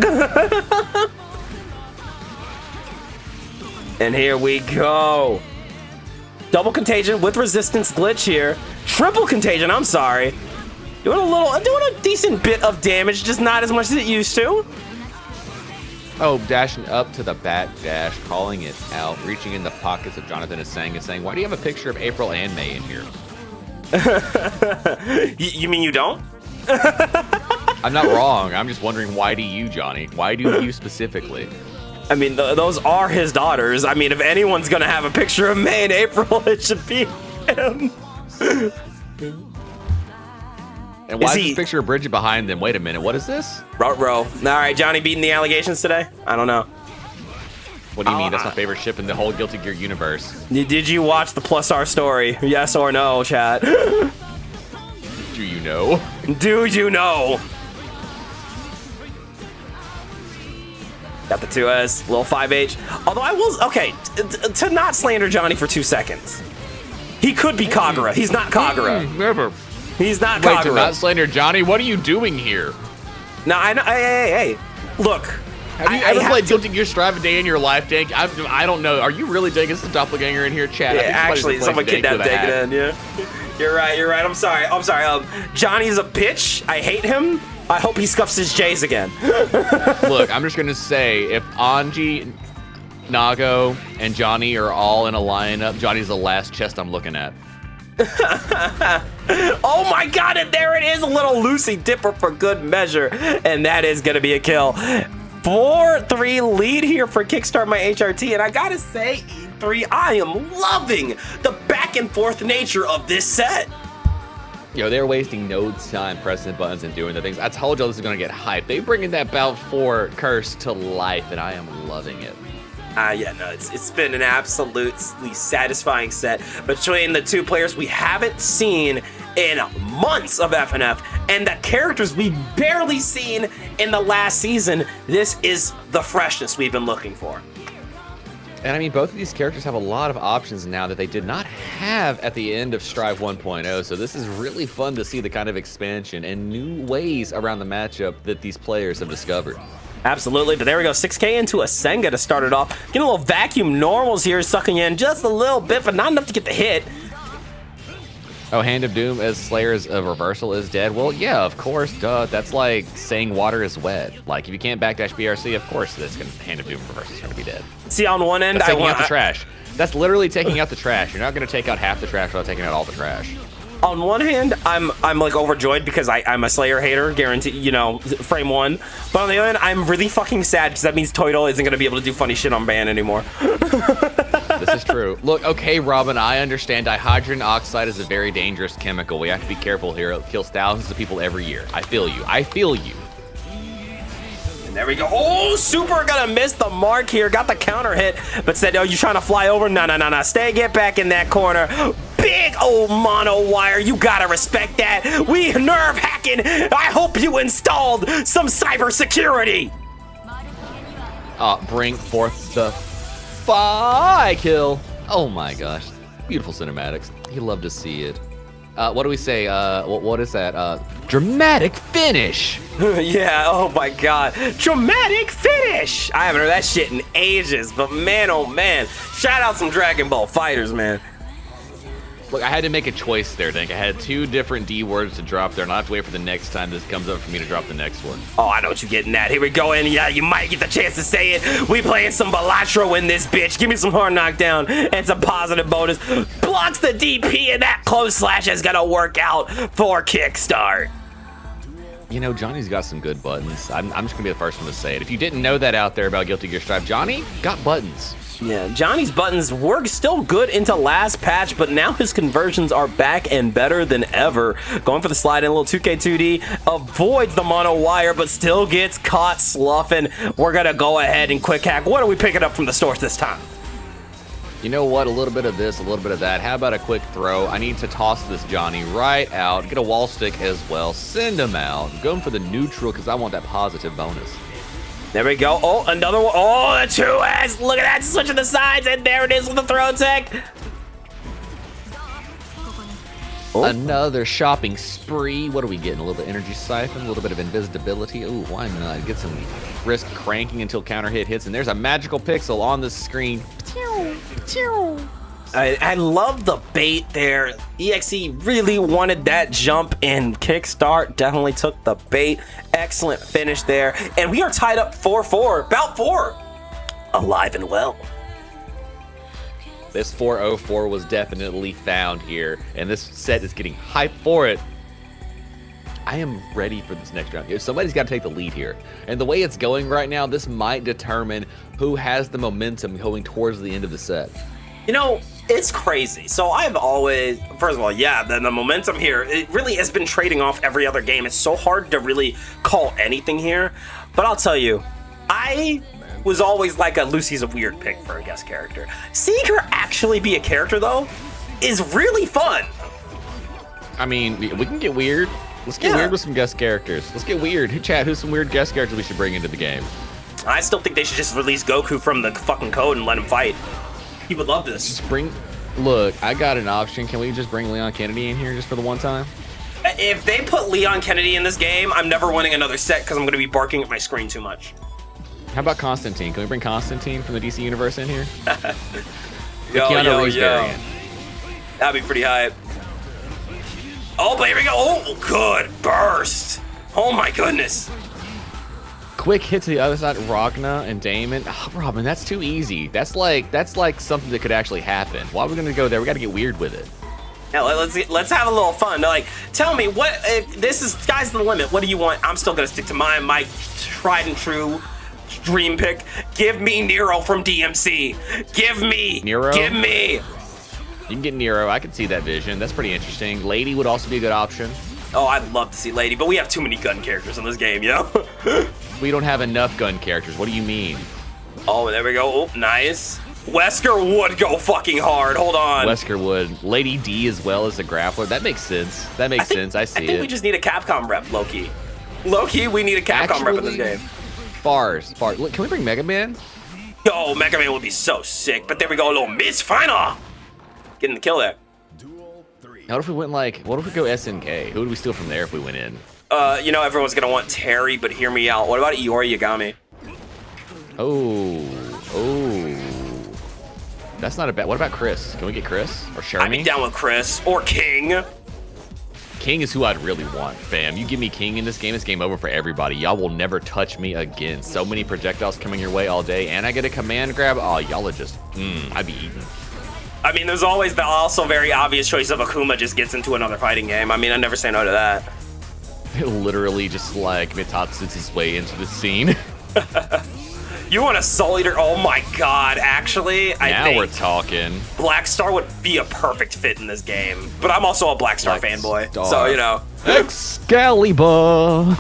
And here we go. Double contagion with resistance glitch here. Triple contagion, I'm sorry. Doing a decent bit of damage, just not as much as it used to. Oh, dashing up to the back dash, calling it out, reaching in the pockets of Jonathan and saying, why do you have a picture of April and May in here? You mean you don't? I'm not wrong. I'm just wondering, why do you, Johnny? Why do you specifically? I mean, those are his daughters. I mean, if anyone's going to have a picture of May and April, it should be him. And why is this picture of Bridget behind them? Wait a minute, what is this? Row. All right, Johnny beating the allegations today? I don't know. What do you mean? That's my favorite ship in the whole Guilty Gear universe. Did you watch the Plus R story? Yes or no, chat? Do you know? Do you know? Got the 2S, little 5H. Although I will, okay, to not slander Johnny for 2 seconds. He could be Kagura. He's not Kagura. Never. He's not Wait, Kagura. to not slander Johnny? What are you doing here? No, I know. Hey. Look. Have you ever played Guilty Gear Strive a day in your life, Dank? I don't know. Are you really Dank? It's the doppelganger in here, chat. Yeah, actually, someone kidnapped Dank in. Yeah. You're right. I'm sorry. Johnny's a bitch. I hate him. I hope he scuffs his J's again. Look, I'm just gonna say, if Anji, Nago, and Johnny are all in a lineup, Johnny's the last chest I'm looking at. Oh my god, and there it is, a little Lucy Dipper for good measure, and that is gonna be a kill. 4-3 lead here for Kickstart My HRT, and I gotta say, E3, I am loving the back back and forth nature of this set. Yo, they're wasting no time pressing buttons and doing the things. I told y'all this is going to get hyped. They bringing that Bout 4 curse to life, and I am loving it. Yeah, no, it's been an absolutely satisfying set between the two players we haven't seen in months of FNF, and the characters we've barely seen in the last season. This is the freshness we've been looking for. And I mean, both of these characters have a lot of options now that they did not have at the end of Strive 1.0. So this is really fun to see the kind of expansion and new ways around the matchup that these players have discovered. Absolutely, but there we go, 6K into a Senga to start it off. Getting a little vacuum normals here, sucking in just a little bit, but not enough to get the hit. Oh, Hand of Doom as Slayer's reversal is dead. Well, yeah, of course, duh. That's like saying water is wet. Like, if you can't backdash BRC, of course, Hand of Doom reversal is going to be dead. See, on one end, That's taking out the trash. That's literally taking out the trash. You're not going to take out half the trash without taking out all the trash. On one hand, I'm like overjoyed because I'm a Slayer hater, guaranteed, you know, frame one. But on the other hand, I'm really fucking sad because that means Toidle isn't going to be able to do funny shit on ban anymore. This is true. Look, okay, Robin, I understand dihydrogen oxide is a very dangerous chemical. We have to be careful here. It kills thousands of people every year. I feel you. I feel you. And there we go. Oh, Super gonna miss the mark here. Got the counter hit, but said, oh, you trying to fly over? No, no, no, no. Stay, get back in that corner. Big old mono wire. You gotta respect that. We nerve hacking. I hope you installed some cybersecurity. Bring forth the fi kill. Oh my gosh. Beautiful cinematics. You love to see it. What do we say? What is that? Dramatic finish. Yeah, oh my god. Dramatic finish. I haven't heard that shit in ages, but man, oh man. Shout out some Dragon Ball fighters, man. Look, I had to make a choice there, Dink. I had 2 different D words to drop there, and I have to wait for the next time this comes up for me to drop the next one. Oh, I know what you're getting at. Here we go, and yeah, you might get the chance to say it. We playing some Balatro in this bitch. Give me some hard knockdown and some positive bonus. Blocks the DP, and that close slash is gonna work out for Kickstart. You know, Johnny's got some good buttons. I'm just gonna be the first one to say it. If you didn't know that out there about Guilty Gear Strive, Johnny got buttons. Yeah, Johnny's buttons were still good into last patch, but now his conversions are back and better than ever. Going for the slide in, a little 2K2D, avoids the mono wire, but still gets caught sloughing. We're gonna go ahead and quick hack. What are we picking up from the stores this time? You know what? A little bit of this, a little bit of that. How about a quick throw? I need to toss this Johnny right out. Get a wall stick as well. Send him out. Going for the neutral because I want that positive bonus. There we go. Oh, another one. Oh, the 2S. Look at that. Switching the sides. And there it is with the throw tech. Oh. Another shopping spree. What are we getting? A little bit of energy siphon, a little bit of invisibility. Ooh, why not? Get some risk cranking until counter hit hits. And there's a magical pixel on the screen. I love the bait there. EXE really wanted that jump, and Kickstart definitely took the bait. Excellent finish there. And we are tied up 4-4. Bout 4. Alive and well. This 404 was definitely found here, and this set is getting hyped for it. I am ready for this next round. Somebody's got to take the lead here. And the way it's going right now, this might determine who has the momentum going towards the end of the set. You know, it's crazy. So I've always, first of all, yeah, the momentum here, it really has been trading off every other game. It's so hard to really call anything here. But I'll tell you, I was always like a Lucy's a weird pick for a guest character. Seeing her actually be a character, though, is really fun. I mean, we can get weird. Let's get weird with some guest characters. Let's get weird. Who's some weird guest characters we should bring into the game? I still think they should just release Goku from the fucking code and let him fight. He would love this. Look, I got an option. Can we just bring Leon Kennedy in here just for the one time? If they put Leon Kennedy in this game, I'm never winning another set because I'm going to be barking at my screen too much. How about Constantine? Can we bring Constantine from the DC Universe in here? Yo. That'd be pretty hype. Oh, but here we go. Oh, good burst. Oh, my goodness. Quick hit to the other side, Ragna and Damon. Oh, Robin, that's too easy. That's like something that could actually happen. Why are we gonna go there? We gotta get weird with it. Now let's have a little fun. Like, tell me what if this is sky's the limit. What do you want? I'm still gonna stick to my tried and true dream pick. Give me Nero from DMC. Give me Nero. Give me. You can get Nero. I can see that vision. That's pretty interesting. Lady would also be a good option. Oh, I'd love to see Lady, but we have too many gun characters in this game, you know? We don't have enough gun characters. What do you mean? Oh, there we go. Oh, nice. Wesker would go fucking hard. Hold on. Wesker would. Lady D as well as a grappler. That makes sense. That makes sense. I see I think it. we just need a Capcom rep, Loki. Loki, we need a Capcom rep in this game. Bars. Look, can we bring Mega Man? Yo, Mega Man would be so sick. But there we go, a little miss final. Getting the kill there. What if we went what if we go SNK? Who would we steal from there if we went in? You know, everyone's gonna want Terry, but hear me out. What about Iori Yagami? Oh. That's not a bad. What about Chris? Can we get Chris or Shermie? I'd be down with Chris or King. King is who I'd really want, fam. You give me King in this game, it's game over for everybody. Y'all will never touch me again. So many projectiles coming your way all day, and I get a command grab. Oh, y'all are just, I'd be eating. I mean, there's always the also very obvious choice of Akuma just gets into another fighting game. I mean, I never say no to that. It literally just like Mitatsutsu's his way into the scene. You want a Soul Eater? Oh my god, actually, I think we're talking. Black Star would be a perfect fit in this game. But I'm also a Black Star fanboy, so, you know. Excalibur.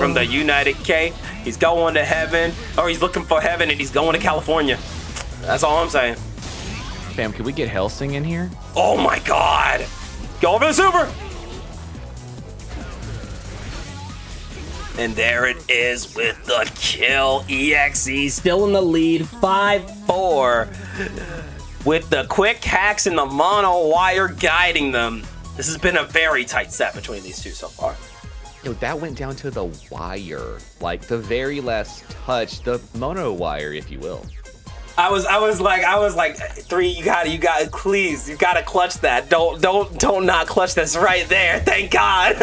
From the United K, he's going to heaven, or he's looking for heaven and he's going to California. That's all I'm saying. Fam, can we get Helsing in here? Oh my god. Go over the super. And there it is with the kill. EXE still in the lead, 5-4. With the quick hacks and the mono wire guiding them. This has been a very tight set between these two so far. Yo, that went down to the wire. Like the very last touch, the mono wire, if you will. I was like, 3, you gotta, please, you gotta clutch that. Don't not clutch this right there. Thank God.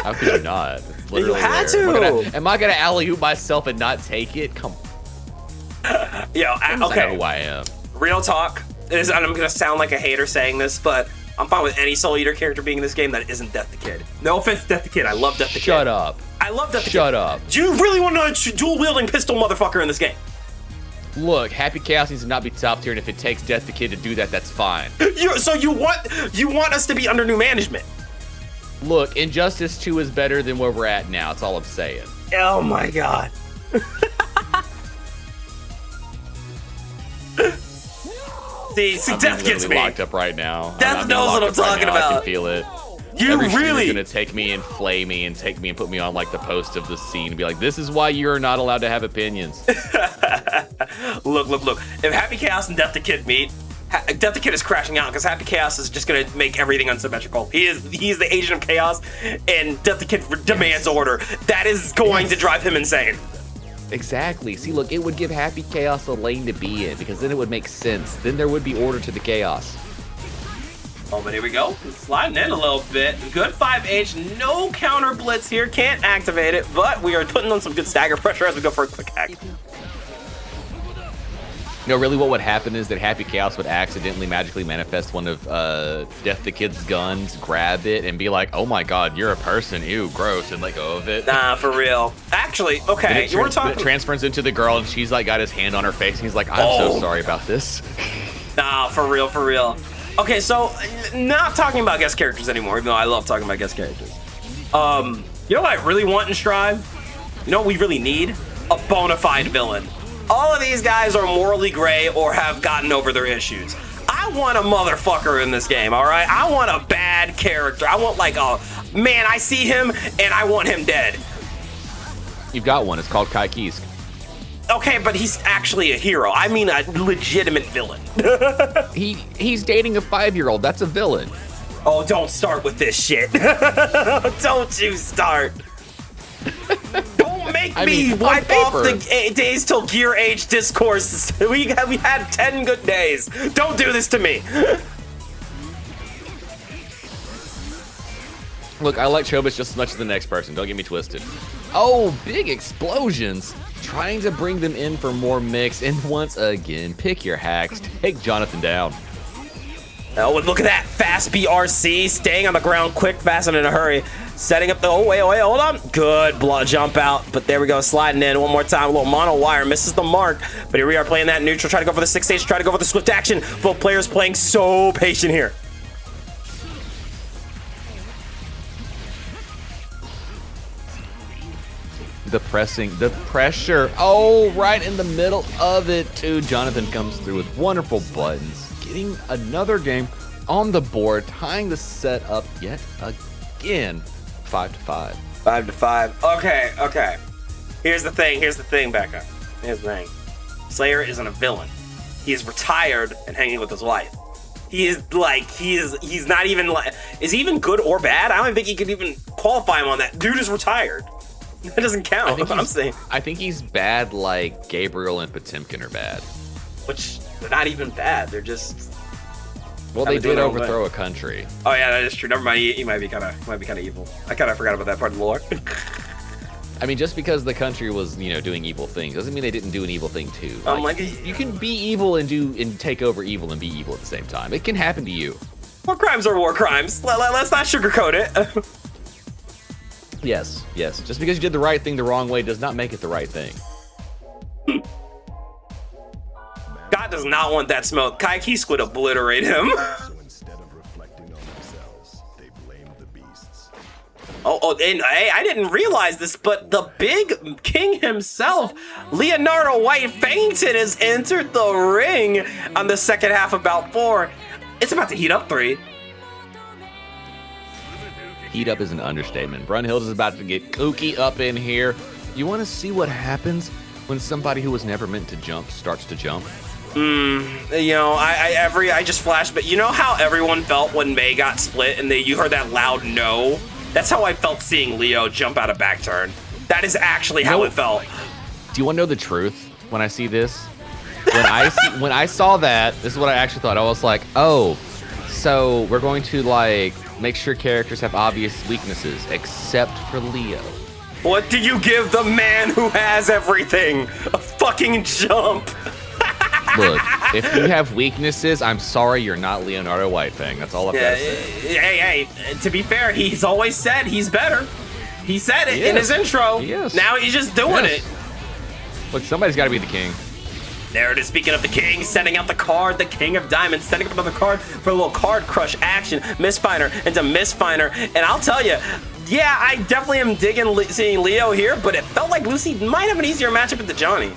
How could you not? It's literally You had there. to. Am I gonna alley-oop myself and not take it? Come on. Yo, I know okay. who I am. Real talk. And I'm gonna sound like a hater saying this, but I'm fine with any Soul Eater character being in this game that isn't Death the Kid. No offense to Death the Kid. I love Death the Kid. Shut up. I love Death the Kid. Shut up. Do you really want to dual wielding pistol motherfucker in this game? Look, Happy Chaos needs to not be top tier, and if it takes Death the Kid to do that, that's fine. So you want us to be under new management? Look, Injustice 2 is better than where we're at now. That's all I'm saying. Oh my god. See, Death gets me. Locked up right now. Death knows what I'm talking about. I can feel it. You really gonna take me and flay me and take me and put me on like the post of the scene and be like, this is why you're not allowed to have opinions. Look. If Happy Chaos and Death the Kid meet, Death the Kid is crashing out because Happy Chaos is just gonna make everything unsymmetrical. He's the agent of chaos, and Death the Kid demands order. That is going to drive him insane. Exactly. See, look, it would give Happy Chaos a lane to be in because then it would make sense. Then there would be order to the chaos. Oh, but here we go. Sliding in a little bit. Good 5H. No counter blitz here. Can't activate it, but we are putting on some good stagger pressure as we go for a quick hack. No, really what would happen is that Happy Chaos would accidentally magically manifest one of Death the Kid's guns, grab it, and be like, oh my god, you're a person, ew, gross, and let go of it. Nah, for real. Actually, okay, you were talking... It transfers into the girl, and she's like got his hand on her face, and he's like, I'm so sorry about this. Nah, for real. Okay, so, not talking about guest characters anymore, even though I love talking about guest characters. You know what I really want in Strive? You know what we really need? A bona fide villain. All of these guys are morally gray or have gotten over their issues. I want a motherfucker in this game, all right? I want a bad character. I want like a, man, I see him and I want him dead. You've got one. It's called Kai Kisk. Okay, but he's actually a hero. I mean a legitimate villain. He's dating a 5-year-old. That's a villain. Oh, don't start with this shit. Don't you start. Don't make me wipe off the days till gear age discourse. We had 10 good days. Don't do this to me. Look, I like Chobits just as much as the next person. Don't get me twisted. Oh, big explosions. Trying to bring them in for more mix. And once again, pick your hacks. Take Jonathan down. Oh, and look at that. Fast BRC. Staying on the ground quick, fast, and in a hurry. Setting up the, oh wait, hold on. Good blood jump out, but there we go, sliding in one more time. A little mono wire, misses the mark, but here we are playing that neutral, try to go for the 6H, try to go for the swift action. Both players playing so patient here. The pressure. Oh, right in the middle of it, too. Jonathan comes through with wonderful buttons, getting another game on the board, tying the set up yet again. 5-5. 5-5. Okay. Here's the thing, Becca. Here's the thing. Slayer isn't a villain. He is retired and hanging with his wife. He's not even like, is he even good or bad? I don't even think you could even qualify him on that. Dude is retired. That doesn't count. I'm saying. I think he's bad like Gabriel and Potemkin are bad. Which, they're not even bad. They're just... Well, they did overthrow a country. Oh yeah, that is true. Never mind. He might be kind of evil. I kind of forgot about that part of the lore. I mean, just because the country was, doing evil things doesn't mean they didn't do an evil thing too. You can be evil and take over evil and be evil at the same time. It can happen to you. War crimes are war crimes. Let's not sugarcoat it. Yes. Just because you did the right thing the wrong way does not make it the right thing. God does not want that smoke. Kaiki Squid obliterate him. So instead of reflecting on themselves, they blame the beasts. Oh, and hey, I didn't realize this, but the big king himself, Leonardo White Fainted, has entered the ring on the second half of Bout 4. It's about to heat up 3. Heat up is an understatement. Brunhilde is about to get kooky up in here. You want to see what happens when somebody who was never meant to jump starts to jump? I just flashed, but you know how everyone felt when Mei got split and you heard that loud no? That's how I felt seeing Leo jump out of back turn. That is actually how it felt. Do you want to know the truth when I see this? When I saw that, this is what I actually thought. I was like, oh, so we're going to make sure characters have obvious weaknesses, except for Leo. What do you give the man who has everything? A fucking jump. Look, if you have weaknesses, I'm sorry you're not Leonardo Whitefang. That's all I've got to say. Hey, to be fair, he's always said he's better. He said it in his intro. Yes. Now he's just doing it. Look, somebody's got to be the king. There it is. Speaking of the king, setting out the card, the king of diamonds, setting up another card for a little card crush action. Mistfinder into Mistfinder. And I'll tell you, yeah, I definitely am digging seeing Leo here, but it felt like Lucy might have an easier matchup than Johnny.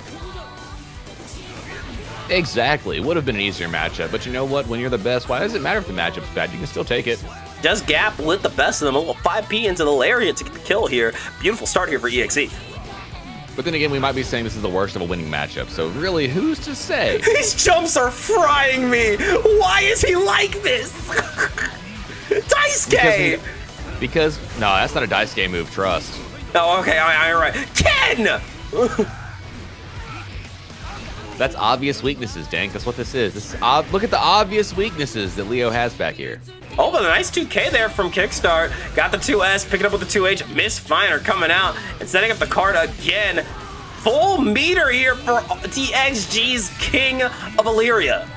Exactly. It would have been an easier matchup, but you know what? When you're the best, why does it matter if the matchup's bad? You can still take it. Just Gap lit the best of them. A little 5P into the lariat to get the kill here. Beautiful start here for EXE. But then again, we might be saying this is the worst of a winning matchup, so really, who's to say? These jumps are frying me. Why is he like this? Daisuke! Because no, that's not a Daisuke move, trust. Oh, okay, all right. Ken! That's obvious weaknesses, Dank. That's what this is. Look at the obvious weaknesses that Leo has back here. Oh, but a nice 2K there from Kickstart. Got the 2S, picking up with the 2H. Mistfinder coming out and setting up the card again. Full meter here for TXG's King of Illyria.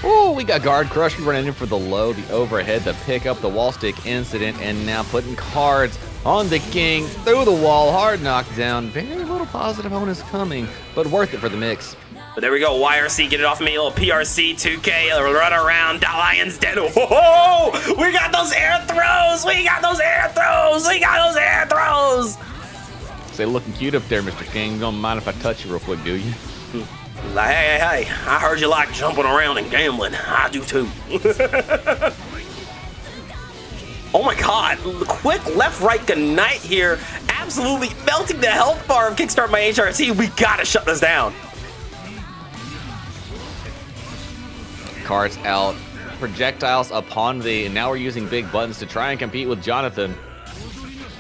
Oh, we got Guard Crush running in for the low, the overhead, the pickup, the wall stick incident, and now putting cards on the king through the wall. Hard knockdown. Very little positive bonus coming, but worth it for the mix. But there we go. YRC, get it off me. A little PRC, 2K, run around. Lion's Den. Whoa! We got those air throws. We got those air throws. We got those air throws. Say, looking cute up there, Mr. King. You don't mind if I touch you real quick, do you? Like, hey, I heard you like jumping around and gambling. I do too. Oh my god, quick left-right goodnight here. Absolutely melting the health bar of Kickstart my HRT. We gotta shut this down. Cards out, projectiles upon thee, and now we're using big buttons to try and compete with Jonathan.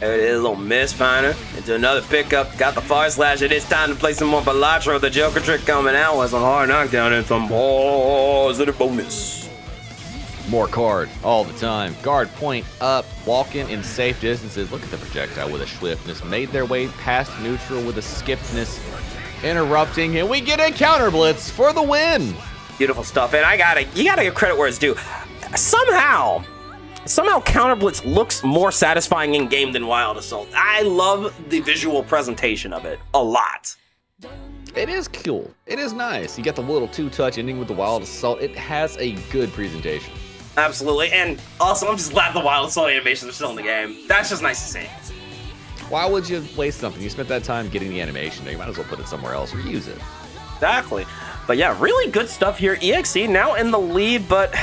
There it is, a little Mistfinder into another pickup. Got the Fire Slash. It is time to play some more Balatro. The Joker trick coming out with some hard knockdown and some positive bonus. More card all the time. Guard point up, walking in safe distances. Look at the projectile with a swiftness. Made their way past neutral with a skippedness. Interrupting, and we get a counter blitz for the win. Beautiful stuff. And you gotta give credit where it's due. Somehow, somehow Counter Blitz looks more satisfying in game than Wild Assault. I love the visual presentation of it a lot. It is cool. It is nice. You get the little two-touch ending with the Wild Assault. It has a good presentation. Absolutely, and also I'm just glad the Wild Assault animations are still in the game. That's just nice to see. Why would you waste something? You spent that time getting the animation. You might as well put it somewhere else or use it. Exactly. But yeah, really good stuff here. EXE now in the lead, but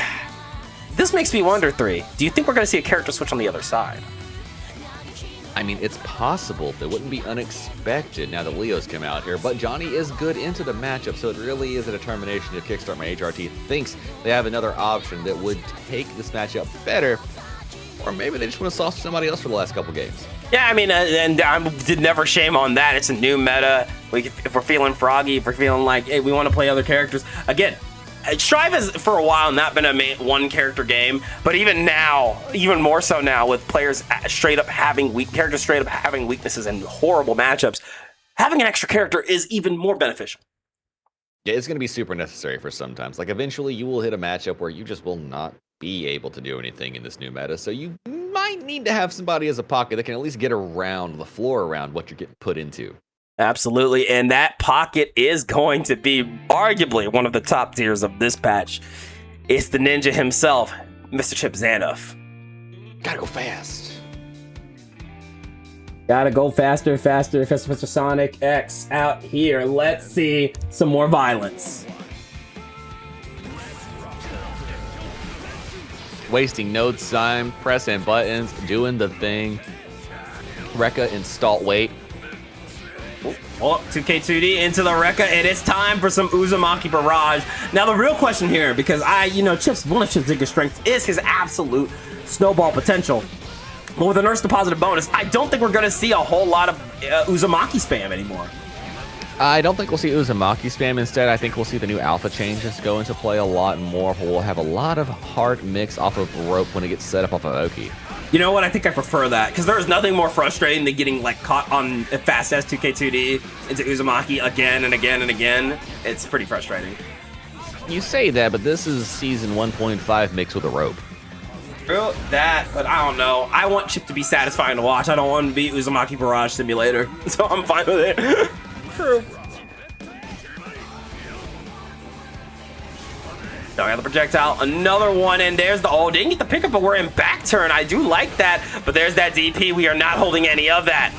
this makes me wonder, 3. Do you think we're going to see a character switch on the other side? I mean, it's possible. It wouldn't be unexpected now that Leo's come out here, but Johnny is good into the matchup, so it really is a determination if Kickstart My HRT thinks they have another option that would take this matchup better, or maybe they just want to sauce somebody else for the last couple games. Yeah, I mean, and I did never shame on that. It's a new meta. If we're feeling froggy, if we're feeling like, hey, we want to play other characters. Again, Strive has for a while not been a one character game, but even now, even more so now, with players straight up having weaknesses and horrible matchups, having an extra character is even more beneficial. Yeah, it's going to be super necessary for sometimes. Like, eventually you will hit a matchup where you just will not be able to do anything in this new meta, so you might need to have somebody as a pocket that can at least get around the floor around what you're getting put into. Absolutely, and that pocket is going to be arguably one of the top tiers of this patch. It's the ninja himself, Mr. Chip Zanoff. Gotta go fast. Gotta go faster, faster, faster, Mr. Sonic X out here. Let's see some more violence. Wasting no time, pressing buttons, doing the thing. Rekka install wait. Oh, 2K2D into the Rekka, and it's time for some Uzumaki Barrage. Now, the real question here, because Chip's one of Chip's biggest strengths is his absolute snowball potential. But with a nurse to positive bonus, I don't think we're going to see a whole lot of Uzumaki spam anymore. I don't think we'll see Uzumaki spam. Instead, I think we'll see the new alpha changes go into play a lot more. We'll have a lot of hard mix off of rope when it gets set up off of Oki. You know what? I think I prefer that, because there is nothing more frustrating than getting caught on fast as 2K2D into Uzumaki again and again and again. It's pretty frustrating. You say that, but this is season 1.5 mixed with a rope. True that, but I don't know. I want Chip to be satisfying to watch. I don't want to be Uzumaki Barrage Simulator, so I'm fine with it. True. Now we got the projectile, another one, and there's the, didn't get the pickup, but we're in back turn. I do like that, but there's that DP. We are not holding any of that.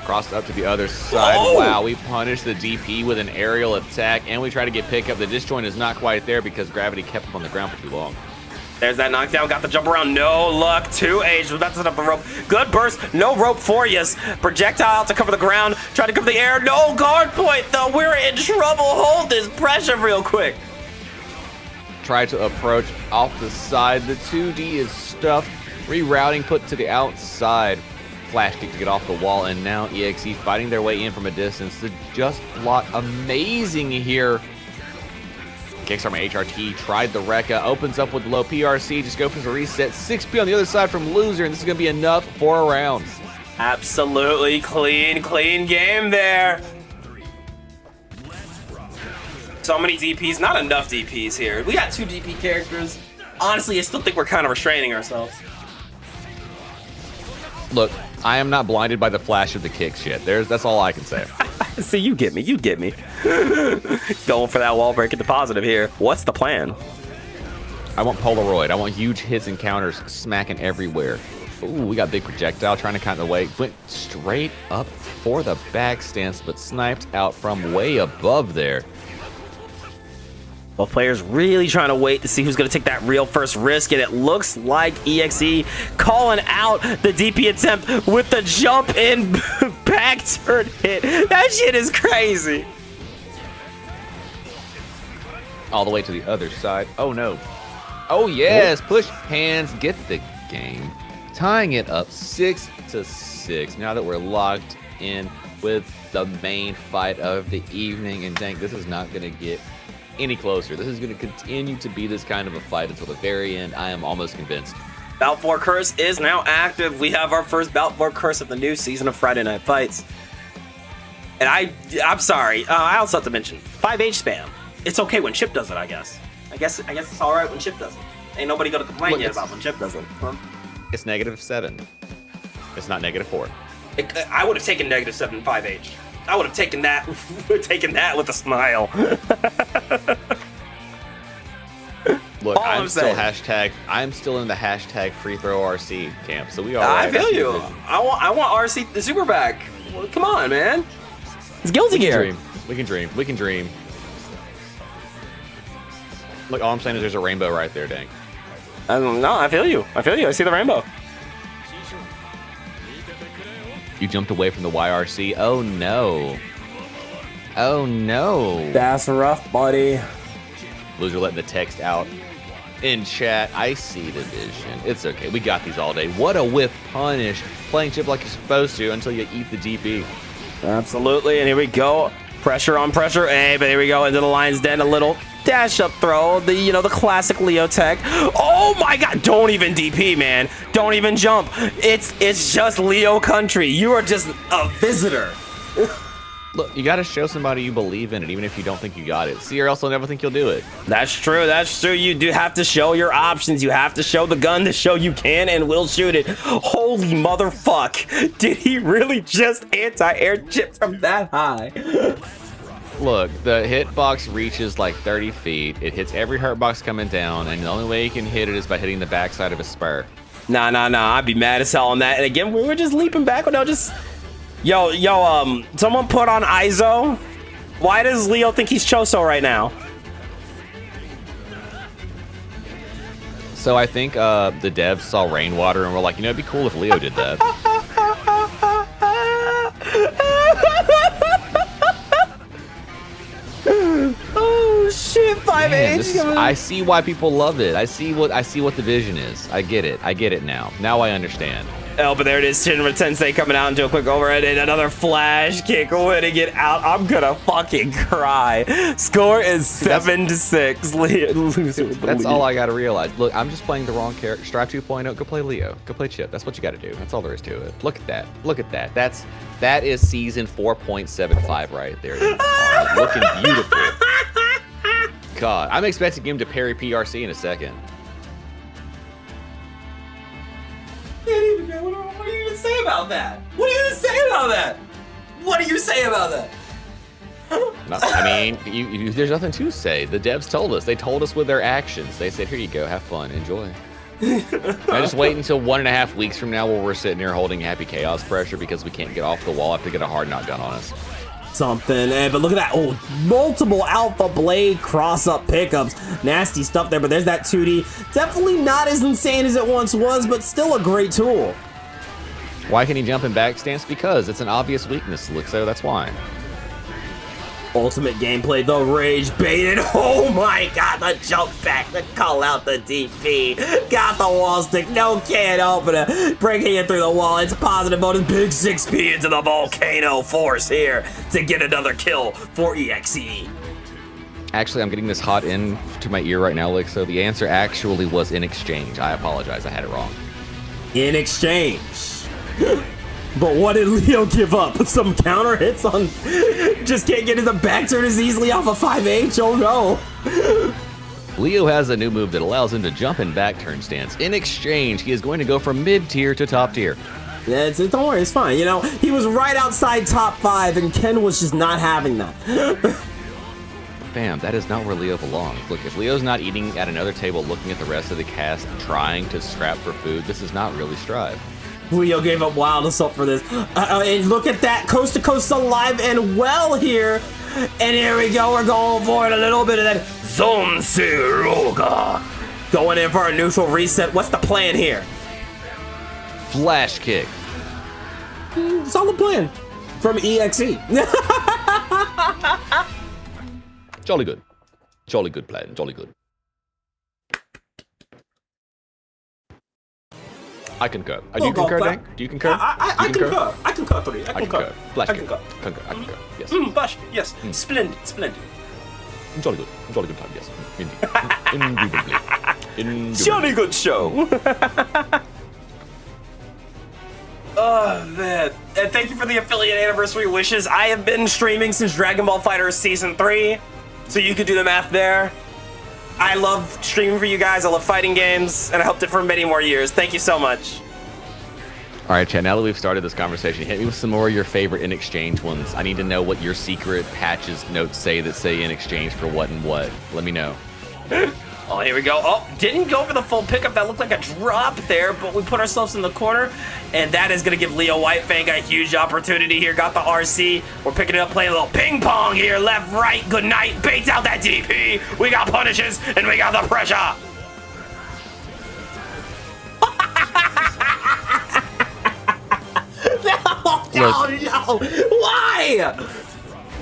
Crossed up to the other side. Oh! Wow, we punished the DP with an aerial attack, and we try to get pickup. The disjoint is not quite there because gravity kept him on the ground for too long. There's that knockdown, got the jump around, no luck. 2H was about to set up the rope. Good burst, no rope for Yas. Projectile to cover the ground, try to cover the air. No guard point, though. We're in trouble. Hold this pressure real quick. Try to approach off the side. The 2D is stuffed. Rerouting put to the outside. Flash kick to get off the wall, and now EXE fighting their way in from a distance. The just block amazing here. Kickstarter my HRT, tried the Rekka, opens up with the low PRC, just go for the reset. 6P on the other side from Loser, and this is going to be enough for a round. Absolutely clean game there. So many DPs, not enough DPs here. We got 2 DP characters. Honestly, I still think we're kind of restraining ourselves. Look, I am not blinded by the flash of the kicks yet. That's all I can say. See, you get me. Going for that wall break at the positive here. What's the plan? I want Polaroid. I want huge hits and counters smacking everywhere. Ooh, we got big projectile trying to count the way. Went straight up for the back stance, but sniped out from way above there. Both players really trying to wait to see who's going to take that real first risk, and it looks like EXE calling out the DP attempt with the jump in back turn hit. That shit is crazy. All the way to the other side. Oh no. Oh yes, push hands, get the game. Tying it up 6-6. Now that we're locked in with the main fight of the evening, and Dank, this is not going to get any closer. This is going to continue to be this kind of a fight until the very end. I am almost convinced. Bout 4 Curse is now active. We have our first Bout 4 Curse of the new season of Friday Night Fights. And I'm sorry, I also have to mention 5H spam. It's okay when Chip does it, I guess. I guess it's all right when Chip does it. Ain't nobody gonna complain Look, yet it's- about when Chip doesn't. Huh? It's -7. It's not -4. I would have taken -7 5H. I would have taken that, with a smile. Look, All I'm I'm still saying. I'm still in the hashtag free throw RC camp, so we are. I feel you. I want RC the super back. Well, come on, man. It's Guilty Gear. We can dream. We can dream. Look, all I'm saying is there's a rainbow right there, dang. No, I feel you. I see the rainbow. You jumped away from the YRC. Oh no. Oh no. That's rough, buddy. Loser letting the text out in chat. I see the vision. It's okay. We got these all day. What a whiff punish. Playing Chip like you're supposed to until you eat the DP. Absolutely, and here we go. Pressure on pressure. Hey, but here we go into the lion's den. A little dash up throw. The classic Leo tech. Oh my God! Don't even DP, man. Don't even jump. It's just Leo country. You are just a visitor. Look, you got to show somebody you believe in it, even if you don't think you got it. See, or else they'll never think you'll do it. That's true. That's true. You do have to show your options. You have to show the gun to show you can and will shoot it. Holy motherfuck. Did he really just anti-air Chip from that high? Look, the hitbox reaches like 30 feet. It hits every hurt box coming down, and the only way you can hit it is by hitting the backside of a spur. Nah. I'd be mad as hell on that. And again, we were just leaping back. No, just... Yo, someone put on ISO. Why does Leo think he's Choso right now? So I think the devs saw rainwater and were like, it'd be cool if Leo did that. Oh shit, 5H. Man, I see why people love it. I see what the vision is. I get it now. Now I understand. Oh, but there it is. Shinra Tensei coming out into a quick overhead and another flash kick, winning it out. I'm gonna fucking cry. Score is 7-6. Loser with the That's lead. all I gotta realize. Look, I'm just playing the wrong character. Strive 2.0. Go play Leo. Go play Chip. That's what you gotta do. That's all there is to it. Look at that. Look at that. That is season 4.75 right there. Looking beautiful. God, I'm expecting him to parry PRC in a second. What do you even say about that? What do you even say about that? What do you say about that? I mean, there's nothing to say. The devs told us. They told us with their actions. They said, here you go, have fun, enjoy. Now just wait until 1.5 weeks from now where we're sitting here holding Happy Chaos pressure because we can't get off the wall after get a hard knock done on us. Something, but look at that. Oh, multiple Alpha Blade cross-up pickups. Nasty stuff there, but there's that 2D. Definitely not as insane as it once was, but still a great tool. Why can he jump in back stance? Because it's an obvious weakness, so that's why. Ultimate gameplay, the rage baited. Oh my God, the jump back, the call out the DP. Got the wall stick, no can opener. Breaking it through the wall, it's positive bonus. Big 6P into the volcano force here to get another kill for EXE. Actually, I'm getting this hot in to my ear right now, Lick, so the answer actually was in exchange. I apologize, I had it wrong. In exchange. But what did Leo give up? Some counter hits on... Just can't get into back turn as easily off a 5H? Oh no. Leo has a new move that allows him to jump in back turn stance. In exchange, he is going to go from mid-tier to top tier. Yeah, don't worry, it's fine. He was right outside top 5 and Ken was just not having that. Fam, that is not where Leo belongs. Look, if Leo's not eating at another table looking at the rest of the cast trying to scrap for food, this is not really Strive. Leo gave up Wild Assault for this. And look at that, Coast to Coast alive and well here. And here we go, we're going for it. A little bit of that Zone Siroga. Going in for a neutral reset. What's the plan here? Flash kick. Solid plan from EXE. Jolly good. Jolly good plan. Jolly good. I concur. Do you concur, Dank? Do you concur? I concur. I concur, Tony. I concur. Flash I kick. concur. I concur. Yes. Flash, yes. Splendid, splendid. Jolly good. Jolly good time, yes. Indeed. Indubitably. Indubitably. Jolly good show. Oh, man. And thank you for the affiliate anniversary wishes. I have been streaming since Dragon Ball FighterZ Season 3, so you could do the math there. I love streaming for you guys. I love fighting games, and I hope it for many more years. Thank you so much. All right, Chad, now that we've started this conversation, hit me with some more of your favorite in exchange ones. I need to know what your secret patches notes say that say in exchange for what and what. Let me know. Oh, here we go. Oh, didn't go for the full pickup. That looked like a drop there, but we put ourselves in the corner, and that is going to give Leo Whitefang a huge opportunity here. Got the RC. We're picking it up, playing a little ping pong here. Left, right, good night. Baits out that DP. We got punishes, and we got the pressure. No. Why?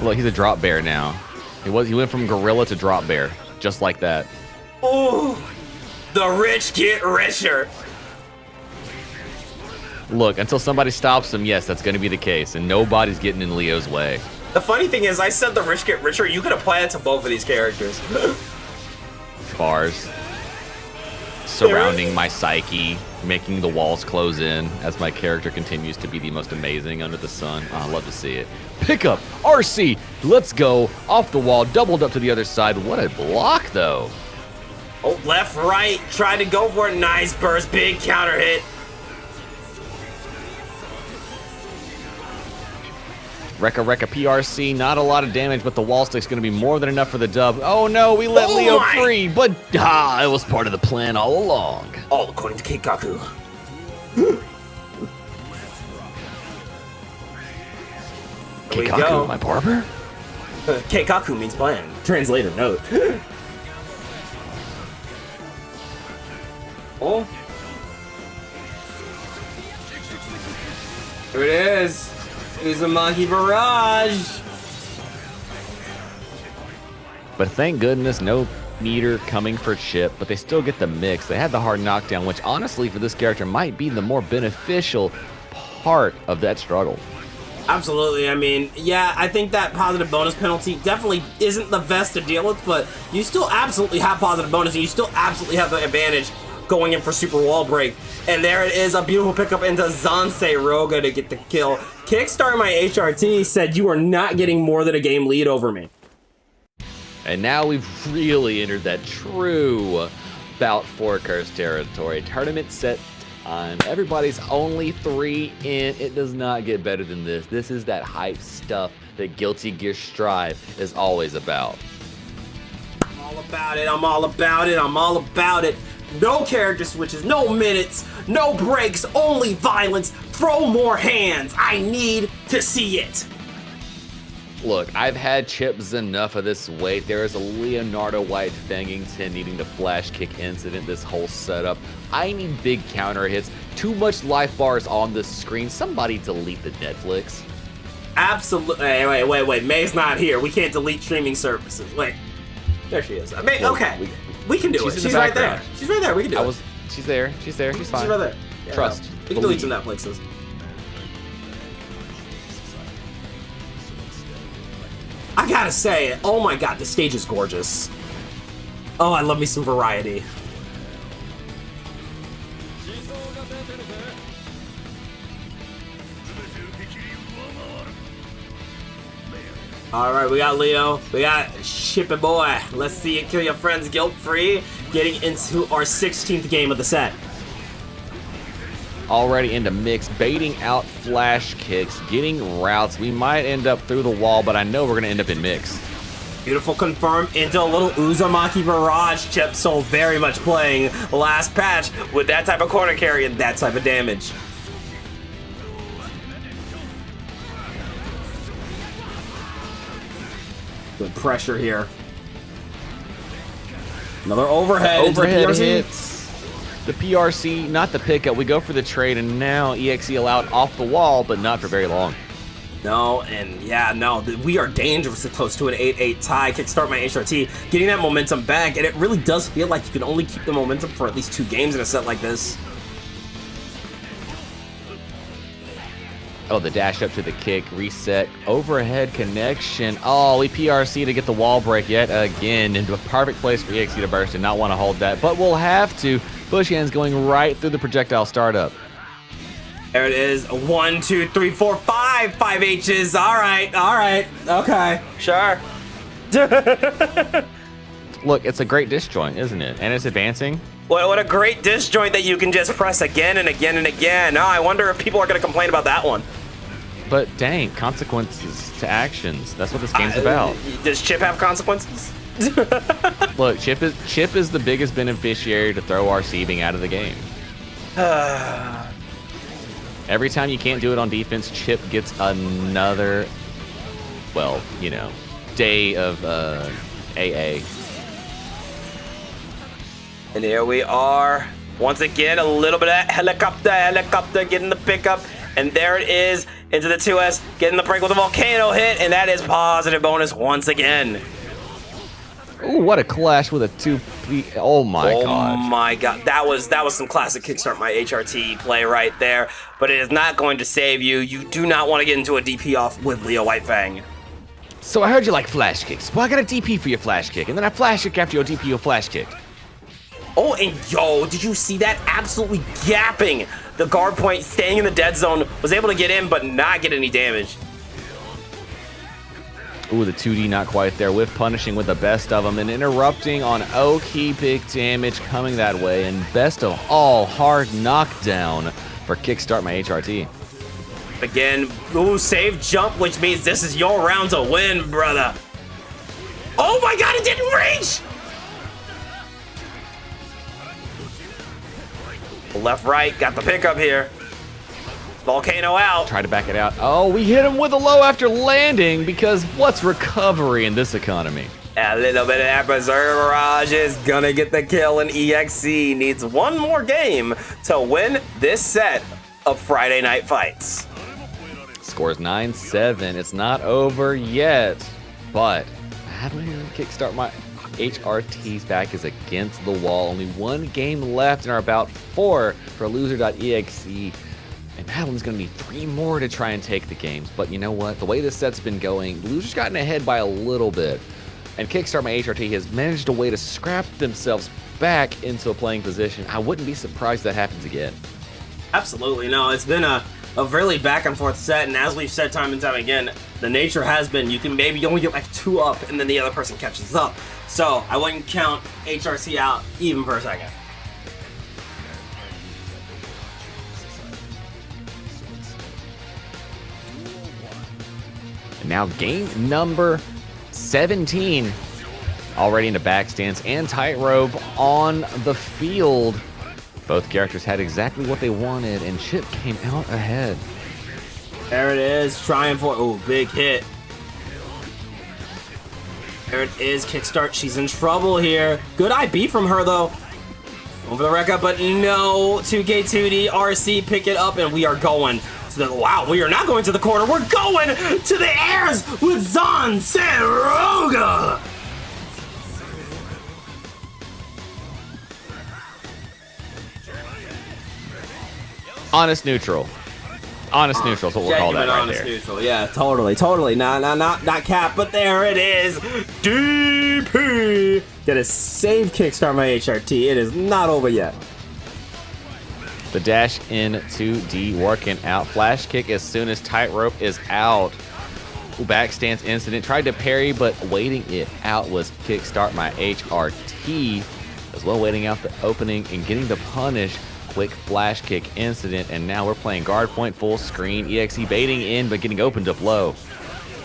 Look, he's a drop bear now. He went from gorilla to drop bear, just like that. Ooh, the rich get richer. Look, until somebody stops him, yes, that's going to be the case, and nobody's getting in Leo's way. The funny thing is, I said the rich get richer. You could apply it to both of these characters. Bars surrounding my psyche, making the walls close in as my character continues to be the most amazing under the sun. Oh, I love to see it. Pick up, RC, let's go. Off the wall, doubled up to the other side. What a block, though. Oh, left, right, tried to go for it. Nice burst, big counter hit. Rekka PRC, not a lot of damage, but the wall stick's going to be more than enough for the dub. Oh no, we let Leo free, but it was part of the plan all along. All according to Keikaku. Keikaku, my barber? Keikaku means plan. Translator note. Oh. Here it is. Uzumaki Barrage. But thank goodness, no meter coming for Chip, but they still get the mix. They had the hard knockdown, which honestly for this character might be the more beneficial part of that struggle. Absolutely. I mean, yeah, I think that positive bonus penalty definitely isn't the best to deal with, but you still absolutely have positive bonus, and you still absolutely have the advantage going in for super wall break. And there it is, a beautiful pickup into Zansei Roga to get the kill. Kickstart my HRT said you are not getting more than a game lead over me. And now we've really entered that true bout for curse territory. Tournament set time. Everybody's only 3 in. It does not get better than this. This is that hype stuff that Guilty Gear Strive is always about. I'm all about it, I'm all about it, I'm all about it. No character switches, no minutes, no breaks, only violence. Throw more hands. I need to see it. Look, I've had chips enough of this weight. There is a Leonardo White Fangington needing to flash kick incident this whole setup. I need big counter hits. Too much life bars on the screen. Somebody delete the Netflix. Absolutely. Hey, wait. May's not here. We can't delete streaming services. Wait. There she is. May, okay. We can do it. She's right there. She's right there. We can do it. She's there. She's fine. She's right there. Yeah, Trust. No. We can delete some Netflixes. I gotta say, oh my god, this stage is gorgeous. Oh, I love me some variety. Alright, we got Leo. We got Shippin' Boy. Let's see it kill your friends guilt-free. Getting into our 16th game of the set. Already into mix, baiting out flash kicks, getting routes. We might end up through the wall, but I know we're going to end up in mix. Beautiful confirm into a little Uzumaki Barrage. Chip so very much playing last patch with that type of corner carry and that type of damage. Good pressure here. Another overhead. Overhead hits. The PRC, not the pickup. We go for the trade, and now EXE allowed off the wall, but not for very long. No, and yeah, no, we are dangerously close to an 8-8 tie. Kickstart my HRT, getting that momentum back, and it really does feel like you can only keep the momentum for at least 2 games in a set like this. Oh, the dash up to the kick, reset, overhead connection. Oh, we PRC to get the wall break yet again into a perfect place for EXE to burst and not want to hold that, but we'll have to. Bush hands going right through the projectile startup. There it is. 1, 2, 3, 4, 5. 5 H's. All right. Okay. Sure. Look, it's a great disjoint, isn't it? And it's advancing. What a great disjoint that you can just press again and again and again. Oh, I wonder if people are going to complain about that one. But dang, consequences to actions. That's what this game's about. Does Chip have consequences? Look, Chip is the biggest beneficiary to throw our seeding out of the game. Every time you can't do it on defense, Chip gets another, well, you know, day of AA. And here we are. Once again, a little bit of helicopter getting the pickup. And there it is into the 2S, getting the break with a volcano hit. And that is positive bonus once again. Ooh, what a clash with a 2P. Oh my god. Oh my god. That was some classic Kickstart My HRT play right there. But it is not going to save you. You do not want to get into a DP off with Leo Whitefang. So I heard you like flash kicks. Well, I got a DP for your flash kick, and then I flash kick after your DP your flash kick. Oh, and yo, did you see that? Absolutely gapping the guard point, staying in the dead zone, was able to get in, but not get any damage. Ooh, the 2D not quite there. With punishing with the best of them and interrupting on Oki. Big damage coming that way. And best of all, hard knockdown for Kickstart My HRT. Again, ooh, save jump, which means this is your round to win, brother. Oh my god, it didn't reach! Left, right, got the pickup here. Volcano out. Try to back it out. Oh, we hit him with a low after landing because what's recovery in this economy? A little bit of that Berserker Barrage is gonna get the kill, and EXE needs one more game to win this set of Friday Night Fights. Scores 9-7. It's not over yet, but how do we Kickstart My HRT's back is against the wall. Only one game left in our about 4 for loser.exe. And Madeline's going to need 3 more to try and take the games. But you know what? The way this set's been going, Loser's gotten ahead by a little bit. And Kickstart My HRT has managed a way to scrap themselves back into a playing position. I wouldn't be surprised if that happens again. Absolutely. No, it's been a really back and forth set, and as we've said time and time again, the nature has been you can maybe only get like 2 up and then the other person catches up. So I wouldn't count HRT out even for a second. And now game number 17. Already into backstands and tightrope on the field. Both characters had exactly what they wanted, and Chip came out ahead. There it is, trying for, oh, big hit. There it is, Kickstart, she's in trouble here. Good IB from her, though. Over the wreck up, but no. 2K2D, RC, pick it up, and we are going to the, wow, we are not going to the corner. We're going to the airs with Zan Seroga. Honest neutral. Honest neutral is what we'll call that right honest there. neutral, yeah, totally. Not cap, but there it is. DP. Gonna save Kickstart My HRT. It is not over yet. The dash in 2D working out. Flash kick as soon as tightrope is out. Ooh, backstands incident. Tried to parry, but waiting it out was Kickstart My HRT. As well, waiting out the opening and getting the punish. Quick flash kick incident, and now we're playing guard point full screen. EXE baiting in, but getting opened up low.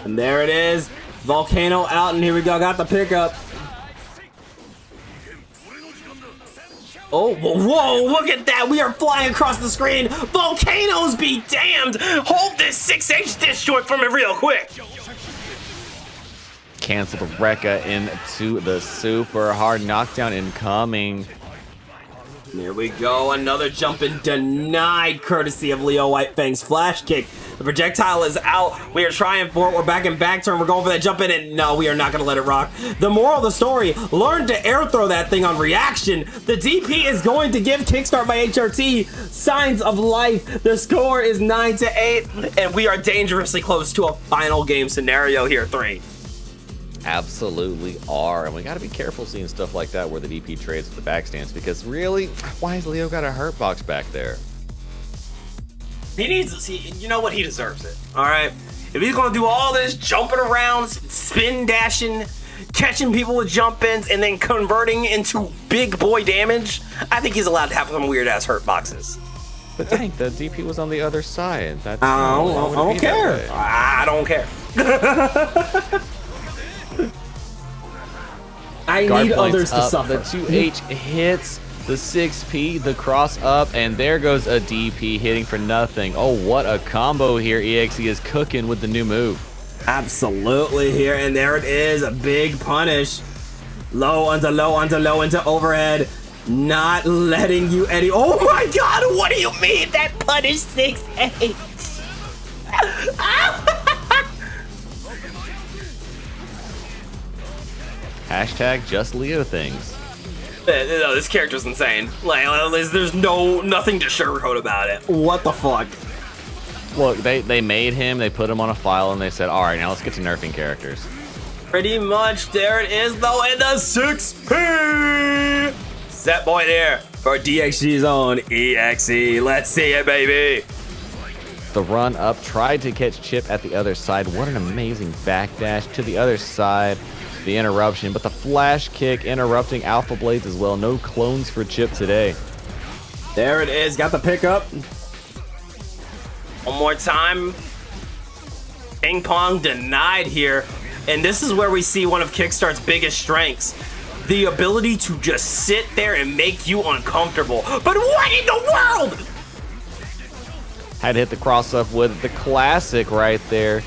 And there it is. Volcano out, and here we go. Got the pickup. Oh, whoa, look at that. We are flying across the screen. Volcanoes be damned. Hold this 6H disjoint for me real quick. Cancel the Rekka into the super hard knockdown incoming. Here we go, another jump and denied courtesy of Leo Whitefang's flash kick. The projectile is out. We are trying for it. We're back in back turn. We're going for that jump in, and no, we are not going to let it rock. The moral of the story, learn to air throw that thing on reaction. The DP is going to give Kickstart My HRT signs of life. The score is 9-8, and we are dangerously close to a final game scenario here, 3. Absolutely are, and we got to be careful seeing stuff like that where the DP trades with the backstands, because really, why has Leo got a hurt box back there? He needs to see, you know what, he deserves it, all right? If he's going to do all this jumping around, spin dashing, catching people with jump ins, and then converting into big boy damage, I think he's allowed to have some weird ass hurt boxes. But Tank, the DP was on the other side. That's, I don't care. I don't care. I Guard need points others to up, suffer. The 2H hits the 6P, the cross up, and there goes a DP hitting for nothing. Oh, what a combo here EXE is cooking with the new move. Absolutely here, and there it is, a big punish. Low onto low onto low into overhead. Not letting you any. Oh my god, what do you mean? That punish 6H. Hashtag just Leo things. No, this character's insane. Like, there's nothing to sugarcoat about it. What the fuck? Look, they made him, they put him on a file, and they said, all right, now let's get to nerfing characters. Pretty much, there it is, though, in the 6P! Set point here for DXG's own EXE. Let's see it, baby! The run up, tried to catch Chip at the other side. What an amazing backdash to the other side. The interruption, but the flash kick interrupting Alpha Blades as well. No clones for Chip today. There it is, got the pickup. One more time. Ping pong denied here. And this is where we see one of Kickstart's biggest strengths. The ability to just sit there and make you uncomfortable. But what in the world? Had to hit the cross up with the classic right there.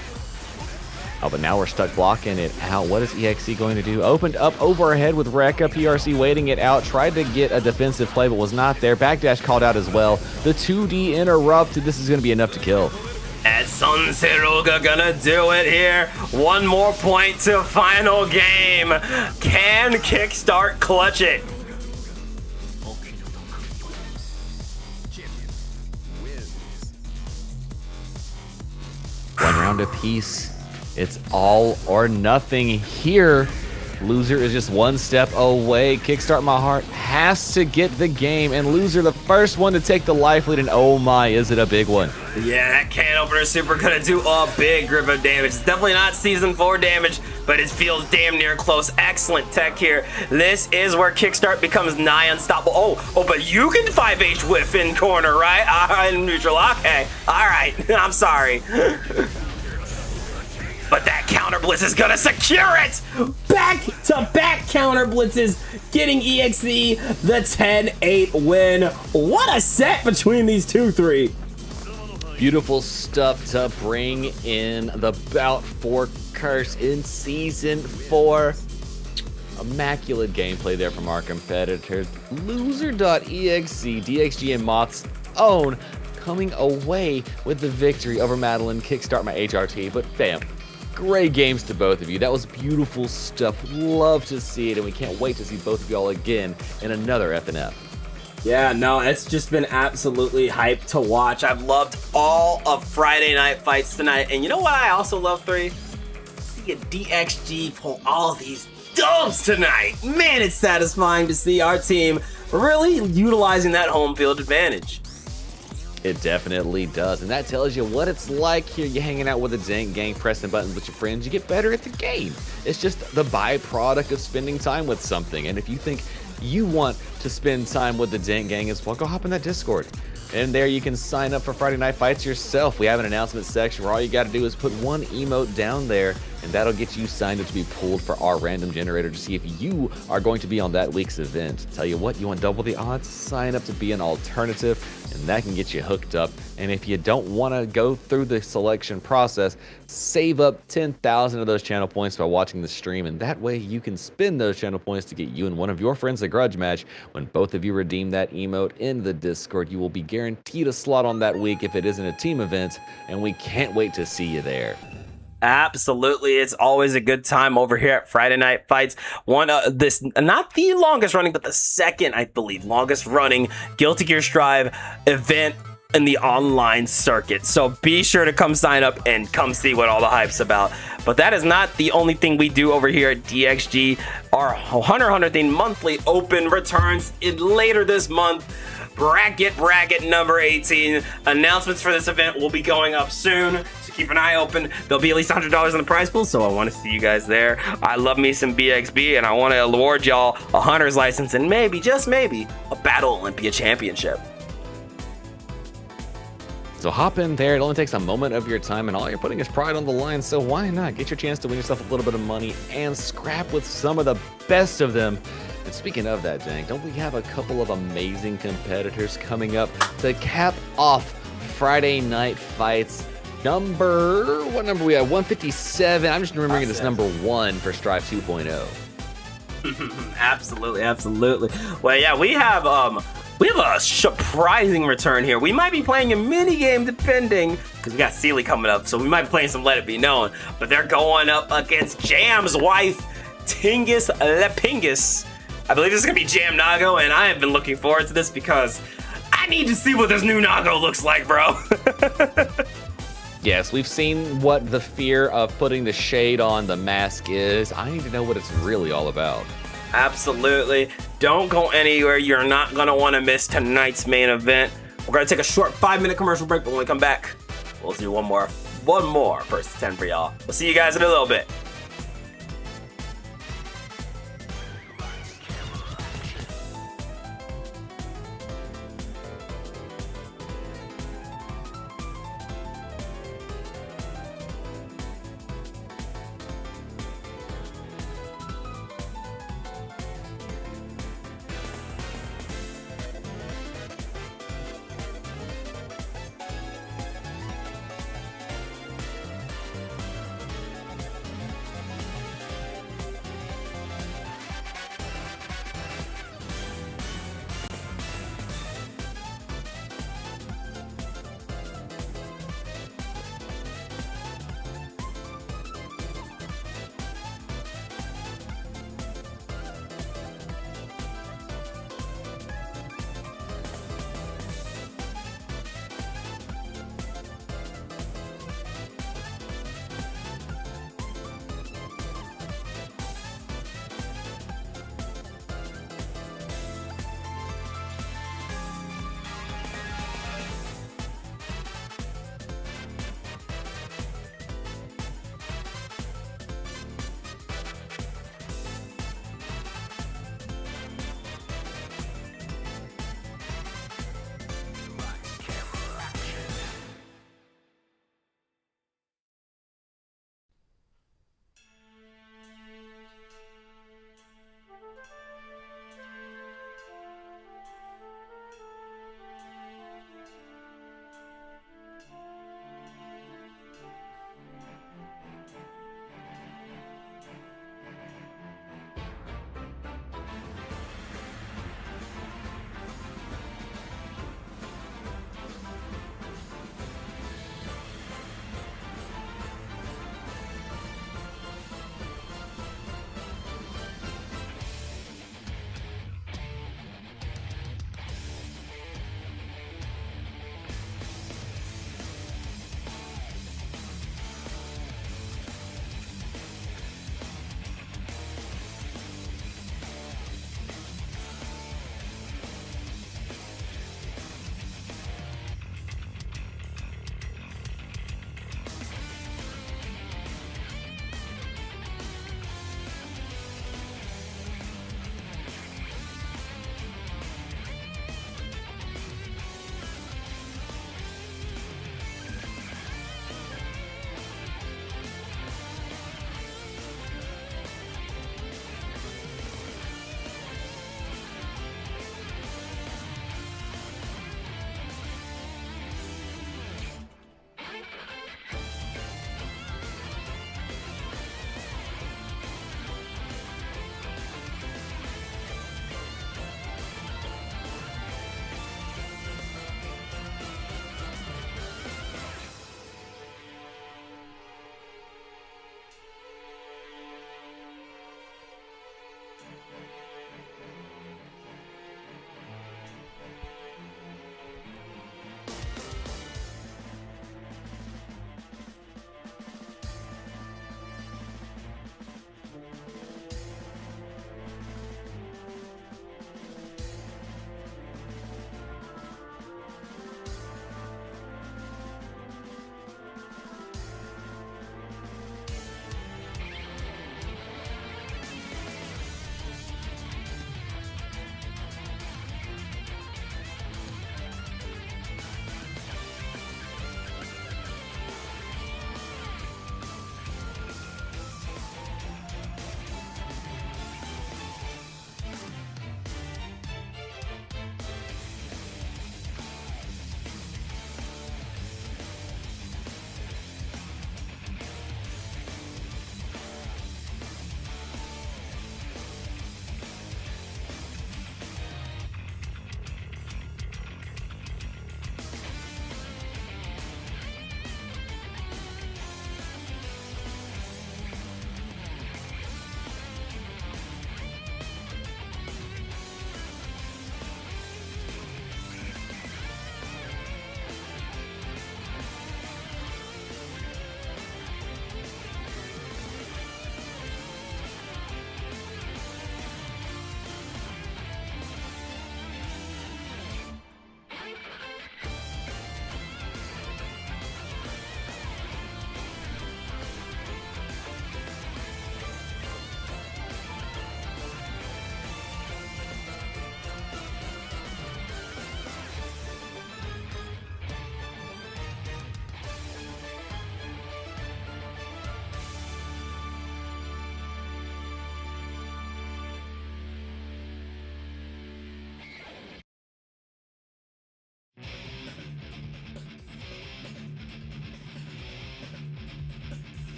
Oh, but now we're stuck blocking it out. What is EXE going to do? Opened up overhead with Rekka. PRC waiting it out. Tried to get a defensive play, but was not there. Backdash called out as well. The 2D interrupted. This is going to be enough to kill. And Sun Seruga gonna do it here. One more point to final game. Can Kickstart clutch it? One round apiece. It's all or nothing here. Loser is just one step away. Kickstart My Heart has to get the game, and Loser the first one to take the life lead, and oh my, is it a big one. Yeah, that can opener super gonna do a big grip of damage. It's definitely not season 4 damage, but it feels damn near close. Excellent tech here. This is where Kickstart becomes nigh unstoppable. Oh, but you can 5H whiff in corner, right? In neutral, okay. All right, I'm sorry. But that counter blitz is gonna secure it! Back-to-back counter blitzes, getting EXE the 10-8 win. What a set between these 2-3. Beautiful stuff to bring in the Bout 4 curse in Season 4. Immaculate gameplay there from our competitors. Loser.exe, DXG and Moth's own, coming away with the victory over Madeline. Kickstart My HRT, but bam. Great games to both of you. That was beautiful stuff. Love to see it, and we can't wait to see both of y'all again in another FNF. Yeah, no, it's just been absolutely hyped to watch. I've loved all of Friday Night Fights tonight. And you know what I also love, 3? See a DXG pull all of these dubs tonight. Man, it's satisfying to see our team really utilizing that home field advantage. It definitely does, and that tells you what it's like here. You're hanging out with a Dank gang, pressing buttons with your friends. You get better at the game. It's just the byproduct of spending time with something. And if you think you want to spend time with the Dank gang as well, go hop in that Discord. And there you can sign up for Friday Night Fights yourself. We have an announcement section where all you got to do is put one emote down there, and that'll get you signed up to be pulled for our random generator to see if you are going to be on that week's event. Tell you what, you want double the odds? Sign up to be an alternative, and that can get you hooked up. And if you don't want to go through the selection process, save up 10,000 of those channel points by watching the stream, and that way you can spend those channel points to get you and one of your friends a grudge match. When both of you redeem that emote in the Discord, you will be guaranteed a slot on that week if it isn't a team event, and we can't wait to see you there. Absolutely, it's always a good time over here at Friday Night Fights. This not the longest running, but the second, I believe, longest running Guilty Gear Strive event in the online circuit. So be sure to come sign up and come see what all the hype's about. But that is not the only thing we do over here at DXG. Our Hunter thing monthly open returns later this month. Bracket number 18. Announcements for this event will be going up soon, so keep an eye open. There'll be at least $100 in the prize pool, so I want to see you guys there. I love me some BXB, and I want to award y'all a hunter's license and maybe, just maybe, a Battle Olympia championship. So hop in there. It only takes a moment of your time, and all you're putting is pride on the line. So why not get your chance to win yourself a little bit of money and scrap with some of the best of them? And speaking of that, Jank, don't we have a couple of amazing competitors coming up to cap off Friday Night Fights? What number we have? 157. I'm just remembering this number 1 for Strive 2.0. Absolutely, absolutely. Well, yeah, we have a surprising return here. We might be playing a mini game depending, because we got Sealy coming up, so we might be playing some Let It Be Known. But they're going up against Jam's wife, Tingus Lepingus. I believe this is gonna be Jam Nago, and I have been looking forward to this because I need to see what this new Nago looks like, bro. Yes, we've seen what the fear of putting the shade on the mask is. I need to know what it's really all about. Absolutely. Don't go anywhere. You're not going to want to miss tonight's main event. We're going to take a short 5-minute commercial break, but when we come back, we'll do one more first to 10 for y'all. We'll see you guys in a little bit.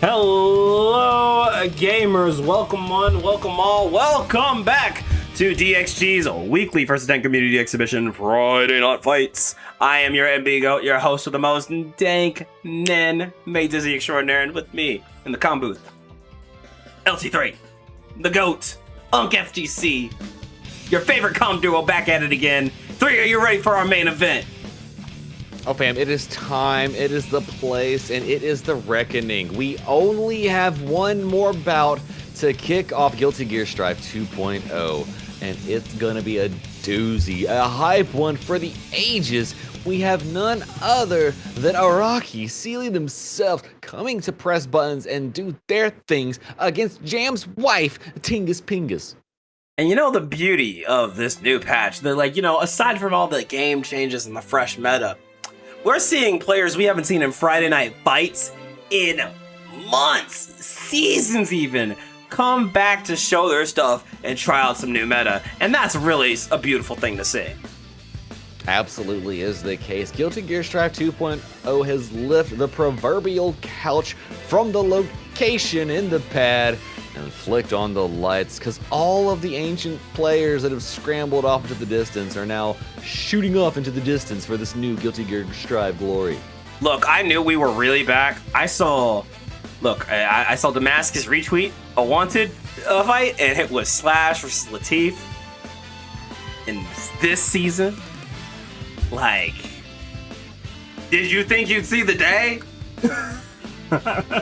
Hello, gamers. Welcome one, welcome all, welcome back to DXG's weekly First Dank Community Exhibition Friday Night Fights. I am your MB Goat, your host of the most dank nen made dizzy extraordinaire, and with me in the comm booth, LT3, the Goat, Unk FGC, your favorite comm duo back at it again. 3, are you ready for our main event? Oh, fam, it is time, it is the place, and it is the reckoning. We only have one more bout to kick off Guilty Gear Strive 2.0, and it's gonna be a doozy, a hype one for the ages. We have none other than Araki, Sealy themselves, coming to press buttons and do their things against Jam's wife, Tingus Pingus. And you know the beauty of this new patch, they're like, aside from all the game changes and the fresh meta, we're seeing players we haven't seen in Friday Night Fights in months, seasons even, come back to show their stuff and try out some new meta. And that's really a beautiful thing to see. Absolutely is the case. Guilty Gear Strive 2.0 has lifted the proverbial couch from the location in the pad and flicked on the lights, because all of the ancient players that have scrambled off into the distance are now shooting off into the distance for this new Guilty Gear Strive glory. Look, I knew we were really back. I saw Damascus retweet a wanted fight, and it was Slash versus Latif in this season. Like, did you think you'd see the day?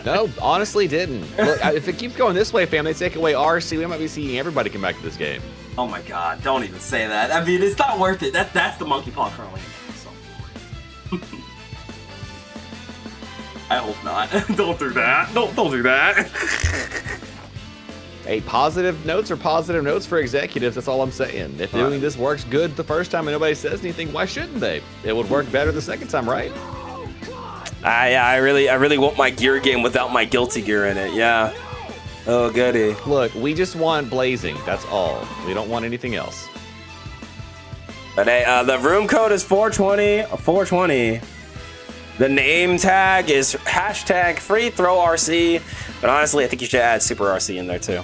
No, honestly didn't. Look, if it keeps going this way, fam, they take away RC, we might be seeing everybody come back to this game. Oh my god, don't even say that. I mean, it's not worth it. That's the monkey paw curling. So. I hope not. Don't do that. Don't do that. Hey, positive notes are positive notes for executives, that's all I'm saying. If doing this works good the first time and nobody says anything, why shouldn't they? It would work better the second time, right? I really want my gear game without my Guilty Gear in it. Yeah. Oh goody. Look, we just want blazing. That's all. We don't want anything else. But hey, the room code is 420. The name tag is hashtag free throw RC. But honestly, I think you should add Super RC in there too.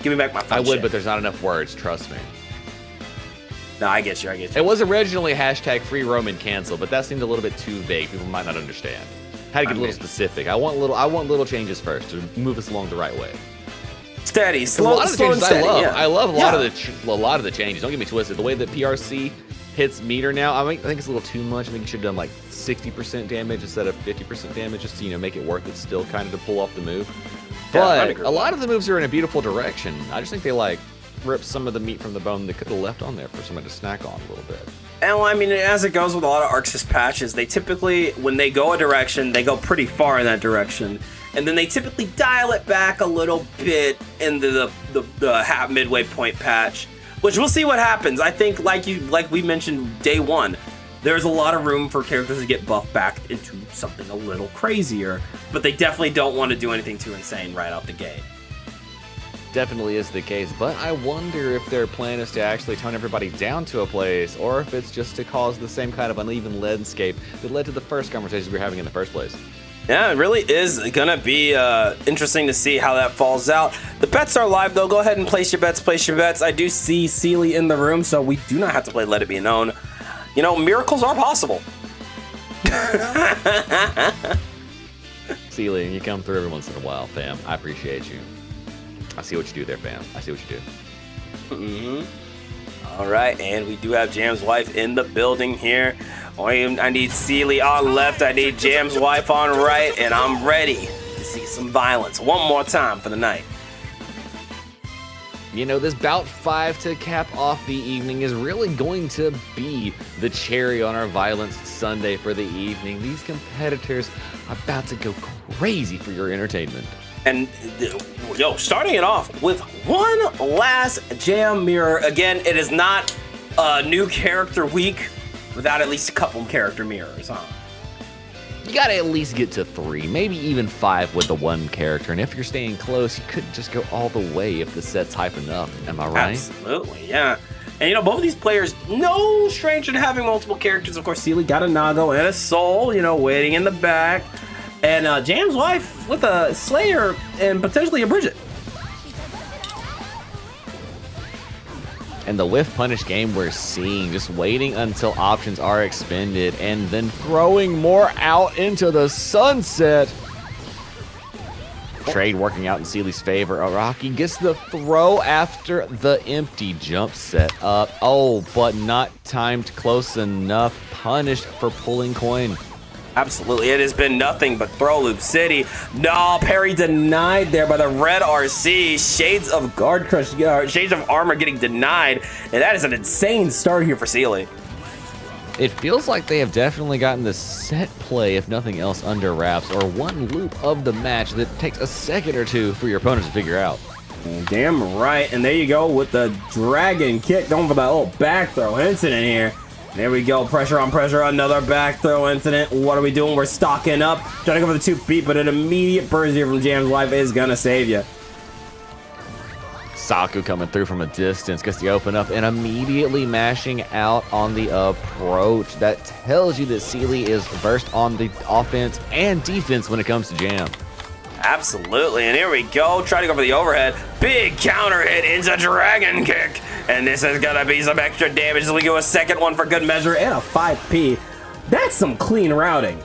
Give me back my fun I would, shit. but there's not enough words. Trust me. No, I get you. It was originally hashtag free roam and cancel, but that seemed a little bit too vague. People might not understand. Had to get a little specific. I want little changes first to move us along the right way. Steady, A slow, lot of the slow and changes steady. I love. Yeah. I love a lot of the changes. Don't get me twisted. The way that PRC hits meter now, I think it's a little too much. I think you should have done like 60% damage instead of 50% damage, just to make it worth it still, kind of to pull off the move. But a lot of the moves are in a beautiful direction. I just think they rip some of the meat from the bone they could have left on there for somebody to snack on a little bit. And well, I mean, as it goes with a lot of Arxis patches, they typically, when they go a direction, they go pretty far in that direction. And then they typically dial it back a little bit into the midway point patch, which we'll see what happens. I think, like we mentioned day one, there's a lot of room for characters to get buffed back into something a little crazier, but they definitely don't want to do anything too insane right out the gate. Definitely is the case, but I wonder if their plan is to actually tone everybody down to a place, or if it's just to cause the same kind of uneven landscape that led to the first conversations we were having in the first place. Yeah, it really is gonna be interesting to see how that falls out. The bets are live though. Go ahead and place your bets. I do see Sealy in the room, so we do not have to play Let It Be Known. Miracles are possible. Sealy, you come through every once in a while, fam. I appreciate you. I see what you do there, fam. I see what you do. All right, and we do have Jam's wife in the building here. I need Sealy on left. I need Jam's wife on right, and I'm ready to see some violence one more time for the night. This bout 5 to cap off the evening is really going to be the cherry on our Violence Sunday for the evening. These competitors are about to go crazy for your entertainment. And starting it off with one last Jam Mirror. Again, it is not a new character week without at least a couple character mirrors, huh? You gotta at least get to 3, maybe even 5 with the one character. And if you're staying close, you could just go all the way if the set's hype enough. Am I right? Absolutely, yeah. And both of these players, no stranger to having multiple characters. Of course, Sealy got a Nago and a Soul, waiting in the back. and Jam's wife with a Slayer and potentially a Bridget. And the whiff punish game we're seeing, just waiting until options are expended and then throwing more out into the sunset. Trade working out in Seely's favor. Araki gets the throw after the empty jump set up. Oh, but not timed close enough. Punished for pulling coin. Absolutely, it has been nothing but Throw Loop City. No, parry denied there by the red RC. Shades of Guard Crush, Shades of Armor getting denied, and that is an insane start here for Seely. It feels like they have definitely gotten the set play, if nothing else, under wraps, or one loop of the match that takes a second or two for your opponents to figure out. Damn right, and there you go with the dragon kick going for that little back throw incident here. There we go, pressure on pressure, another back throw incident. What are we doing? We're stocking up, trying to go for the 2 feet, but an immediate burst here from Jam's life is gonna save you. Saku coming through from a distance, gets the open up and immediately mashing out on the approach. That tells you that Seely is versed on the offense and defense when it comes to Jam. Absolutely, and here we go. Try to go for the overhead. Big counter hit into Dragon Kick. And this is gonna be some extra damage as we go a second one for good measure. And a 5P. That's some clean routing.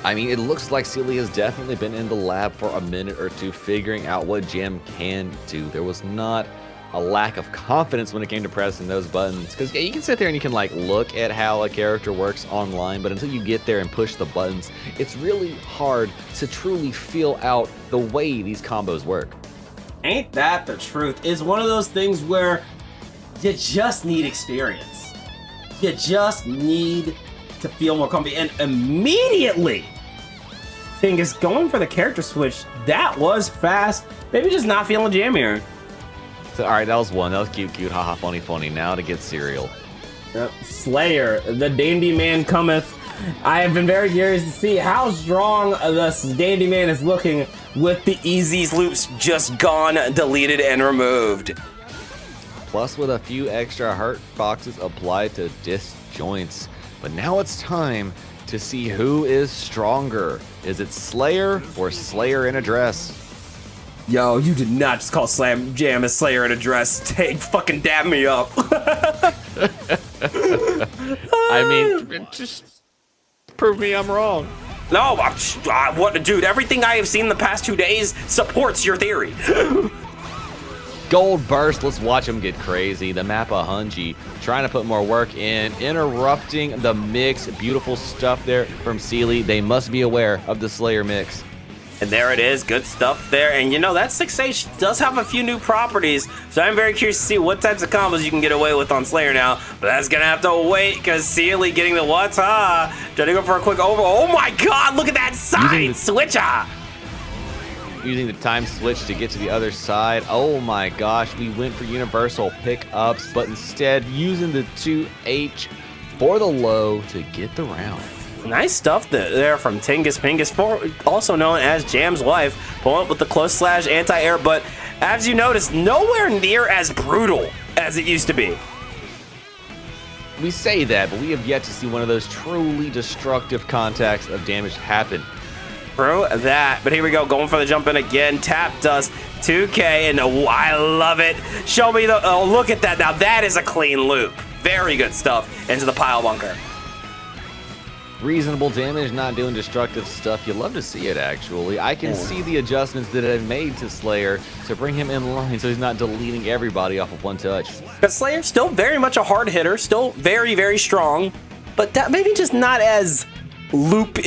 I mean, it looks like Seely has definitely been in the lab for a minute or two figuring out what Jam can do. There was not a lack of confidence when it came to pressing those buttons. Because yeah, you can sit there and you can like look at how a character works online, but until you get there and push the buttons, it's really hard to truly feel out the way these combos work. Ain't that the truth? It's one of those things where you just need experience. You just need to feel more confident. And immediately, thing is going for the character switch. That was fast. Maybe just not feeling Jam here. So, all right, that was one. That was cute, haha, funny. Now to get Serial. Yep. Slayer, the Dandy Man cometh. I have been very curious to see how strong this Dandy Man is looking with the Easy's loops just gone, deleted, and removed. Plus with a few extra hurt boxes applied to disjoints. But now it's time to see who is stronger. Is it Slayer or Slayer in a dress? Yo, you did not just call Slam Jam a Slayer in a dress. Take fucking dab me up. I mean, just prove me I'm wrong. No, what, dude? Everything I have seen the past 2 days supports your theory. Gold burst. Let's watch him get crazy. The Mappa Hunji trying to put more work in, interrupting the mix. Beautiful stuff there from Seely. They must be aware of the Slayer mix. And there it is, good stuff there. And you know, that 6H does have a few new properties, so I'm very curious to see what types of combos you can get away with on Slayer now. But that's gonna have to wait, because Seely getting the Wata. Trying to go for a quick over. Oh my god, look at that side switcher! Using the time switch to get to the other side. Oh my gosh, we went for universal pickups, but instead using the 2H for the low to get the round. Nice stuff there from Tingus Pingus, also known as Jam's wife, pulling up with the close slash anti-air, but as you notice, nowhere near as brutal as it used to be. We say that, but we have yet to see one of those truly destructive contacts of damage happen. Through that, but here we go, going for the jump in again. Tap dust 2K, and oh, I love it. Show me the, oh, look at that. Now that is a clean loop. Very good stuff into the pile bunker. Reasonable damage, not doing destructive stuff. You love to see it, actually. I can see the adjustments that I've made to Slayer to bring him in line so he's not deleting everybody off of one touch. Because Slayer's still very much a hard hitter, still very, very strong, but that maybe just not as loop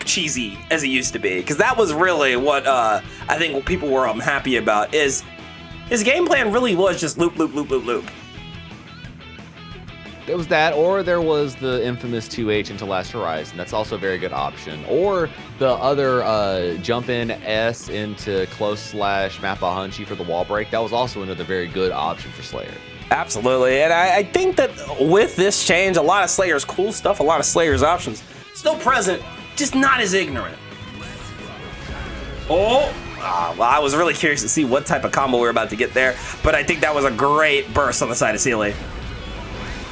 cheesy as it used to be. Because that was really what I think what people were happy about, is his game plan really was just loop. There was that, or there was the infamous 2H into Last Horizon. That's also a very good option. Or the other jump in S into close slash Mappa Hunchi for the wall break. That was also another very good option for Slayer. Absolutely, and I think that with this change, a lot of Slayer's cool stuff, a lot of Slayer's options, still present, just not as ignorant. Well, I was really curious to see what type of combo we were about to get there, but I think that was a great burst on the side of Seely.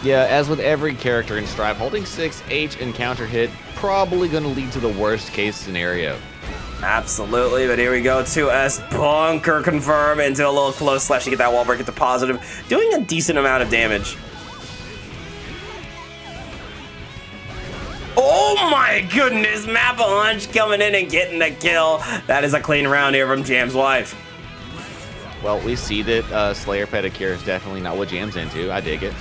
Yeah, as with every character in Strive, holding 6H and counter hit probably going to lead to the worst case scenario. Absolutely, but here we go. 2S bunker confirm into a little close slash to get that wall break into positive, doing a decent amount of damage. Oh my goodness, Mappa Lunch coming in and getting the kill. That is a clean round here from Jam's wife. Well, we see that Slayer Pedicure is definitely not what Jam's into. I dig it.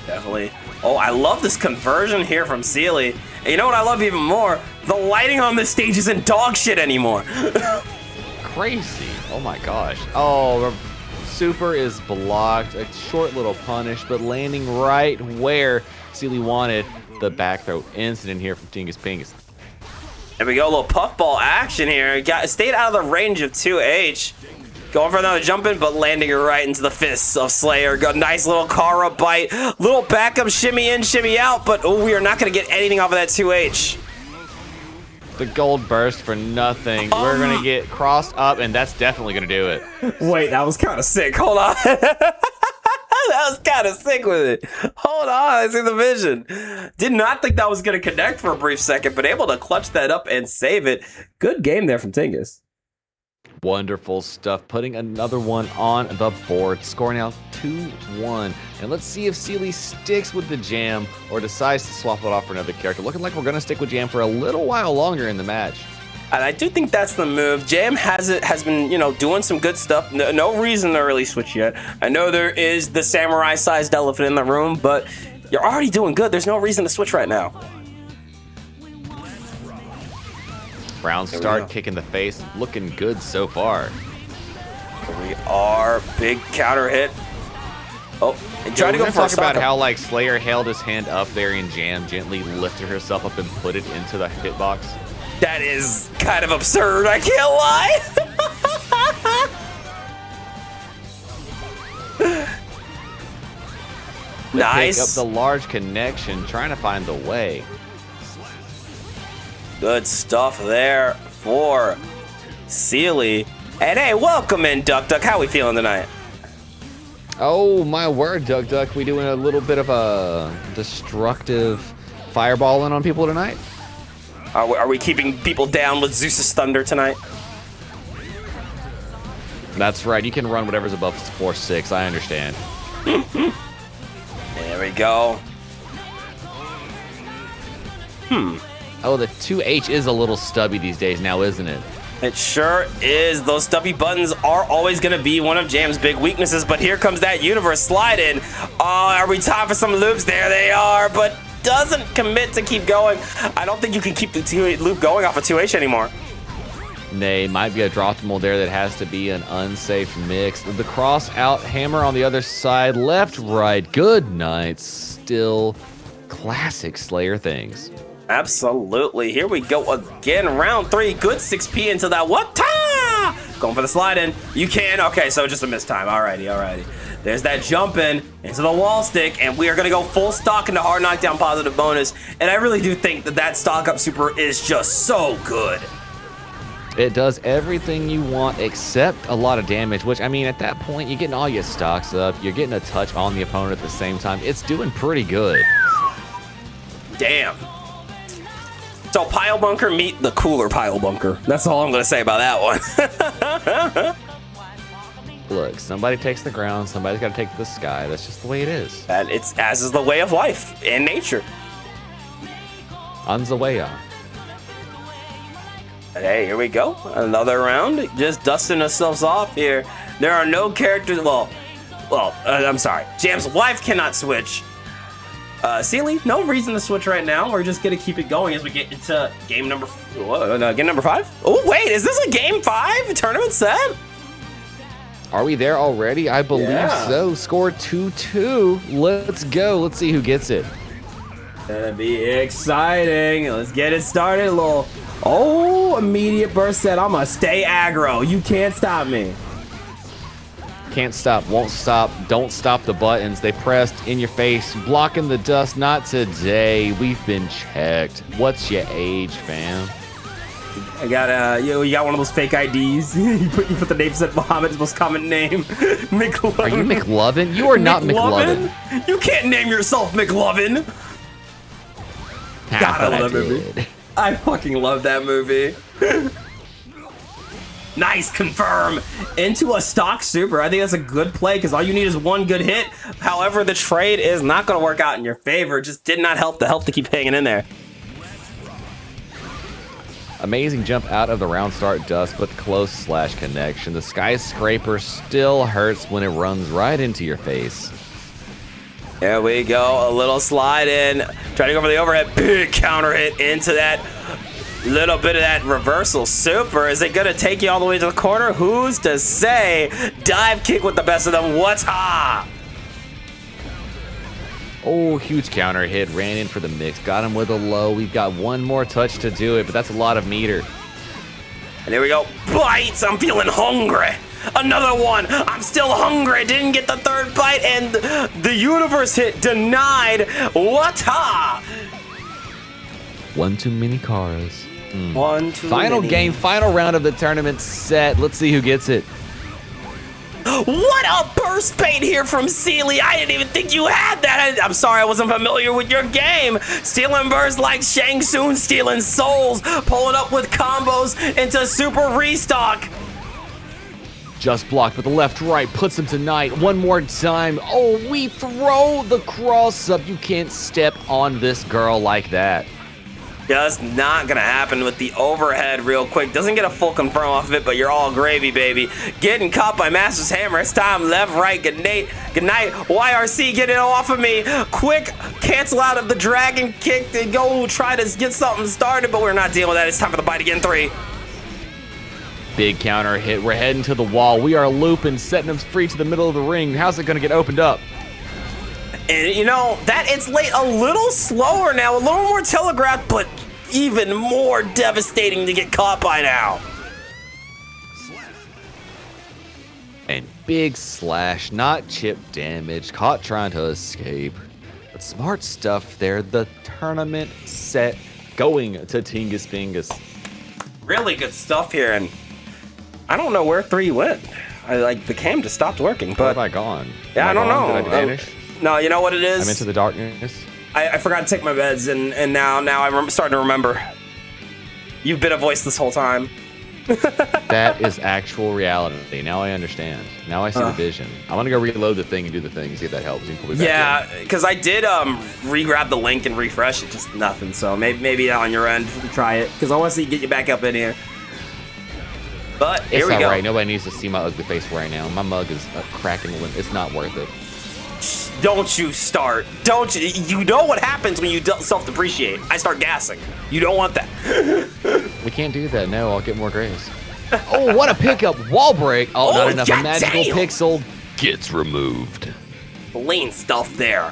Definitely. Oh, I love this conversion here from Sealy. And you know what I love even more? The lighting on this stage isn't dog shit anymore. Crazy. Oh my gosh. Oh, super is blocked. A short little punish, but landing right where Sealy wanted. The back throw incident here from Tingus Pingus. There we go, a little puffball action here. Stayed out of the range of 2H. Going for another jump in, but landing it right into the fists of Slayer. Got a nice little Kara bite. Little backup shimmy in, shimmy out, but oh, we are not going to get anything off of that 2H. The gold burst for nothing. We're going to get crossed up, and that's definitely going to do it. Wait, that was kind of sick. Hold on. That was kind of sick with it. Hold on, I see the vision. Did not think that was going to connect for a brief second, but able to clutch that up and save it. Good game there from Tingus. Wonderful stuff. Putting another one on the board. Score now 2-1. And let's see if Sealy sticks with the Jam or decides to swap it off for another character. Looking like we're going to stick with Jam for a little while longer in the match. And I do think that's the move. Jam has been, doing some good stuff. No reason to really switch yet. I know there is the samurai-sized elephant in the room, but you're already doing good. There's no reason to switch right now. Brown start kick in the face. Looking good so far. Here we are. Big counter hit. Oh, and try to go for a talk stock about up. how like Slayer held his hand up there and Jam gently lifted herself up and put it into the hitbox. That is kind of absurd, I can't lie. Nice. Pick up the large connection, trying to find the way. Good stuff there for Sealy. And hey, welcome in, Duck Duck. How we feeling tonight? Oh my word, Duck Duck. We doing a little bit of a destructive fireballing on people tonight? Are we keeping people down with Zeus's Thunder tonight? That's right. You can run whatever's above 4-6. I understand. There we go. Oh, the 2H is a little stubby these days now, isn't it? It sure is. Those stubby buttons are always going to be one of Jam's big weaknesses, but here comes that universe slide in. Oh, are we time for some loops? There they are, but doesn't commit to keep going. I don't think you can keep the loop going off of 2H anymore. Nay, might be a droptimal there that has to be an unsafe mix. The cross out hammer on the other side, left, right. Good night. Still classic Slayer things. Absolutely. Here we go again. Round 3. Good 6P into that. What? Going for the slide in. You can. Okay, so just a missed time. Alrighty. There's that jump in into the wall stick, and we are going to go full stock into hard knockdown positive bonus. And I really do think that stock up super is just so good. It does everything you want except a lot of damage, which, I mean, at that point, you're getting all your stocks up. You're getting a touch on the opponent at the same time. It's doing pretty good. Damn. So Pile Bunker meet the cooler Pile Bunker. That's all I'm going to say about that one. Look, somebody takes the ground, somebody's got to take the sky. That's just the way it is. And it's as is the way of life and nature. On the way on. Hey, here we go. Another round. Just dusting ourselves off here. There are no characters. I'm sorry. Jam's wife cannot switch. Sealy, no reason to switch right now. We're just going to keep it going as we get into game number 5. Oh, wait. Is this a game 5 tournament set? Are we there already? I believe so. Score 2-2. Let's go. Let's see who gets it. Gonna be exciting. Let's get it started. A little, immediate burst set. I'm gonna stay aggro. You can't stop me. Can't stop, won't stop, don't stop the buttons. They pressed in your face, blocking the dust. Not today. We've been checked. What's your age, fam? I got you got one of those fake IDs. you put the name said Muhammad's most common name. McLovin. Are you McLovin? You are not McLovin. You can't name yourself McLovin. God, I love that movie. I fucking love that movie. Nice, confirm. Into a stock super. I think that's a good play because all you need is one good hit. However, the trade is not going to work out in your favor. It just did not help to keep hanging in there. Amazing jump out of the round start dust, but close slash connection. The skyscraper still hurts when it runs right into your face. There we go. A little slide in. Trying to go for the overhead. Big counter hit into that. Little bit of that reversal super. Is it going to take you all the way to the corner? Who's to say? Dive kick with the best of them. What's ha? Oh, huge counter hit. Ran in for the mix. Got him with a low. We've got one more touch to do it, but that's a lot of meter. And there we go. Bites. I'm feeling hungry. Another one. I'm still hungry. Didn't get the third bite, and the universe hit denied. What ha? One too many cars. One too Final many. game, final round of the tournament set. Let's see who gets it. What a burst paint here from Sealy. I didn't even think you had that. I'm sorry I wasn't familiar with your game. Stealing bursts like Shang Tsung stealing souls. Pulling up with combos into super restock. Just blocked with the left right. Puts him tonight. One more time. Oh, we throw the cross up. You can't step on this girl like that. Just not gonna happen with the overhead real quick. Doesn't get a full confirm off of it, but you're all gravy, baby. Getting caught by Master's Hammer. It's time left, right, good night. YRC, get it off of me. Quick cancel out of the dragon kick to go try to get something started, but we're not dealing with that. It's time for the bite again, 3. Big counter hit. We're heading to the wall. We are looping, setting him free to the middle of the ring. How's it gonna get opened up? And you know, that it's late a little slower now, a little more telegraphed, but even more devastating to get caught by now. And big slash, not chip damage. Caught trying to escape. But smart stuff there. The tournament set going to Tingus Bingus. Really good stuff here, and I don't know where 3 went. The cam just stopped working, Where but have I gone? yeah, I don't know. Did I vanish? No, you know what it is? I'm into the darkness. I forgot to take my meds, and now I'm starting to remember. You've been a voice this whole time. That is actual reality. Now I understand. Now I see the vision. I'm gonna go reload the thing and do the thing. See if that helps. You can pull me back in. Yeah, because I did re-grab the link and refresh it, just nothing. So maybe on your end, try it, because I want to see you get you back up in here. But here It's we go. alright. Nobody needs to see my ugly face right now. My mug is cracking. It's not worth it. Don't you start. Don't you? You know what happens when you self-depreciate. I start gassing. You don't want that. We can't do that. No, I'll get more grace. Oh, what a pickup. Wall break. Oh, Oh, not enough. A God magical damn. pixel gets removed. Lean stuff there.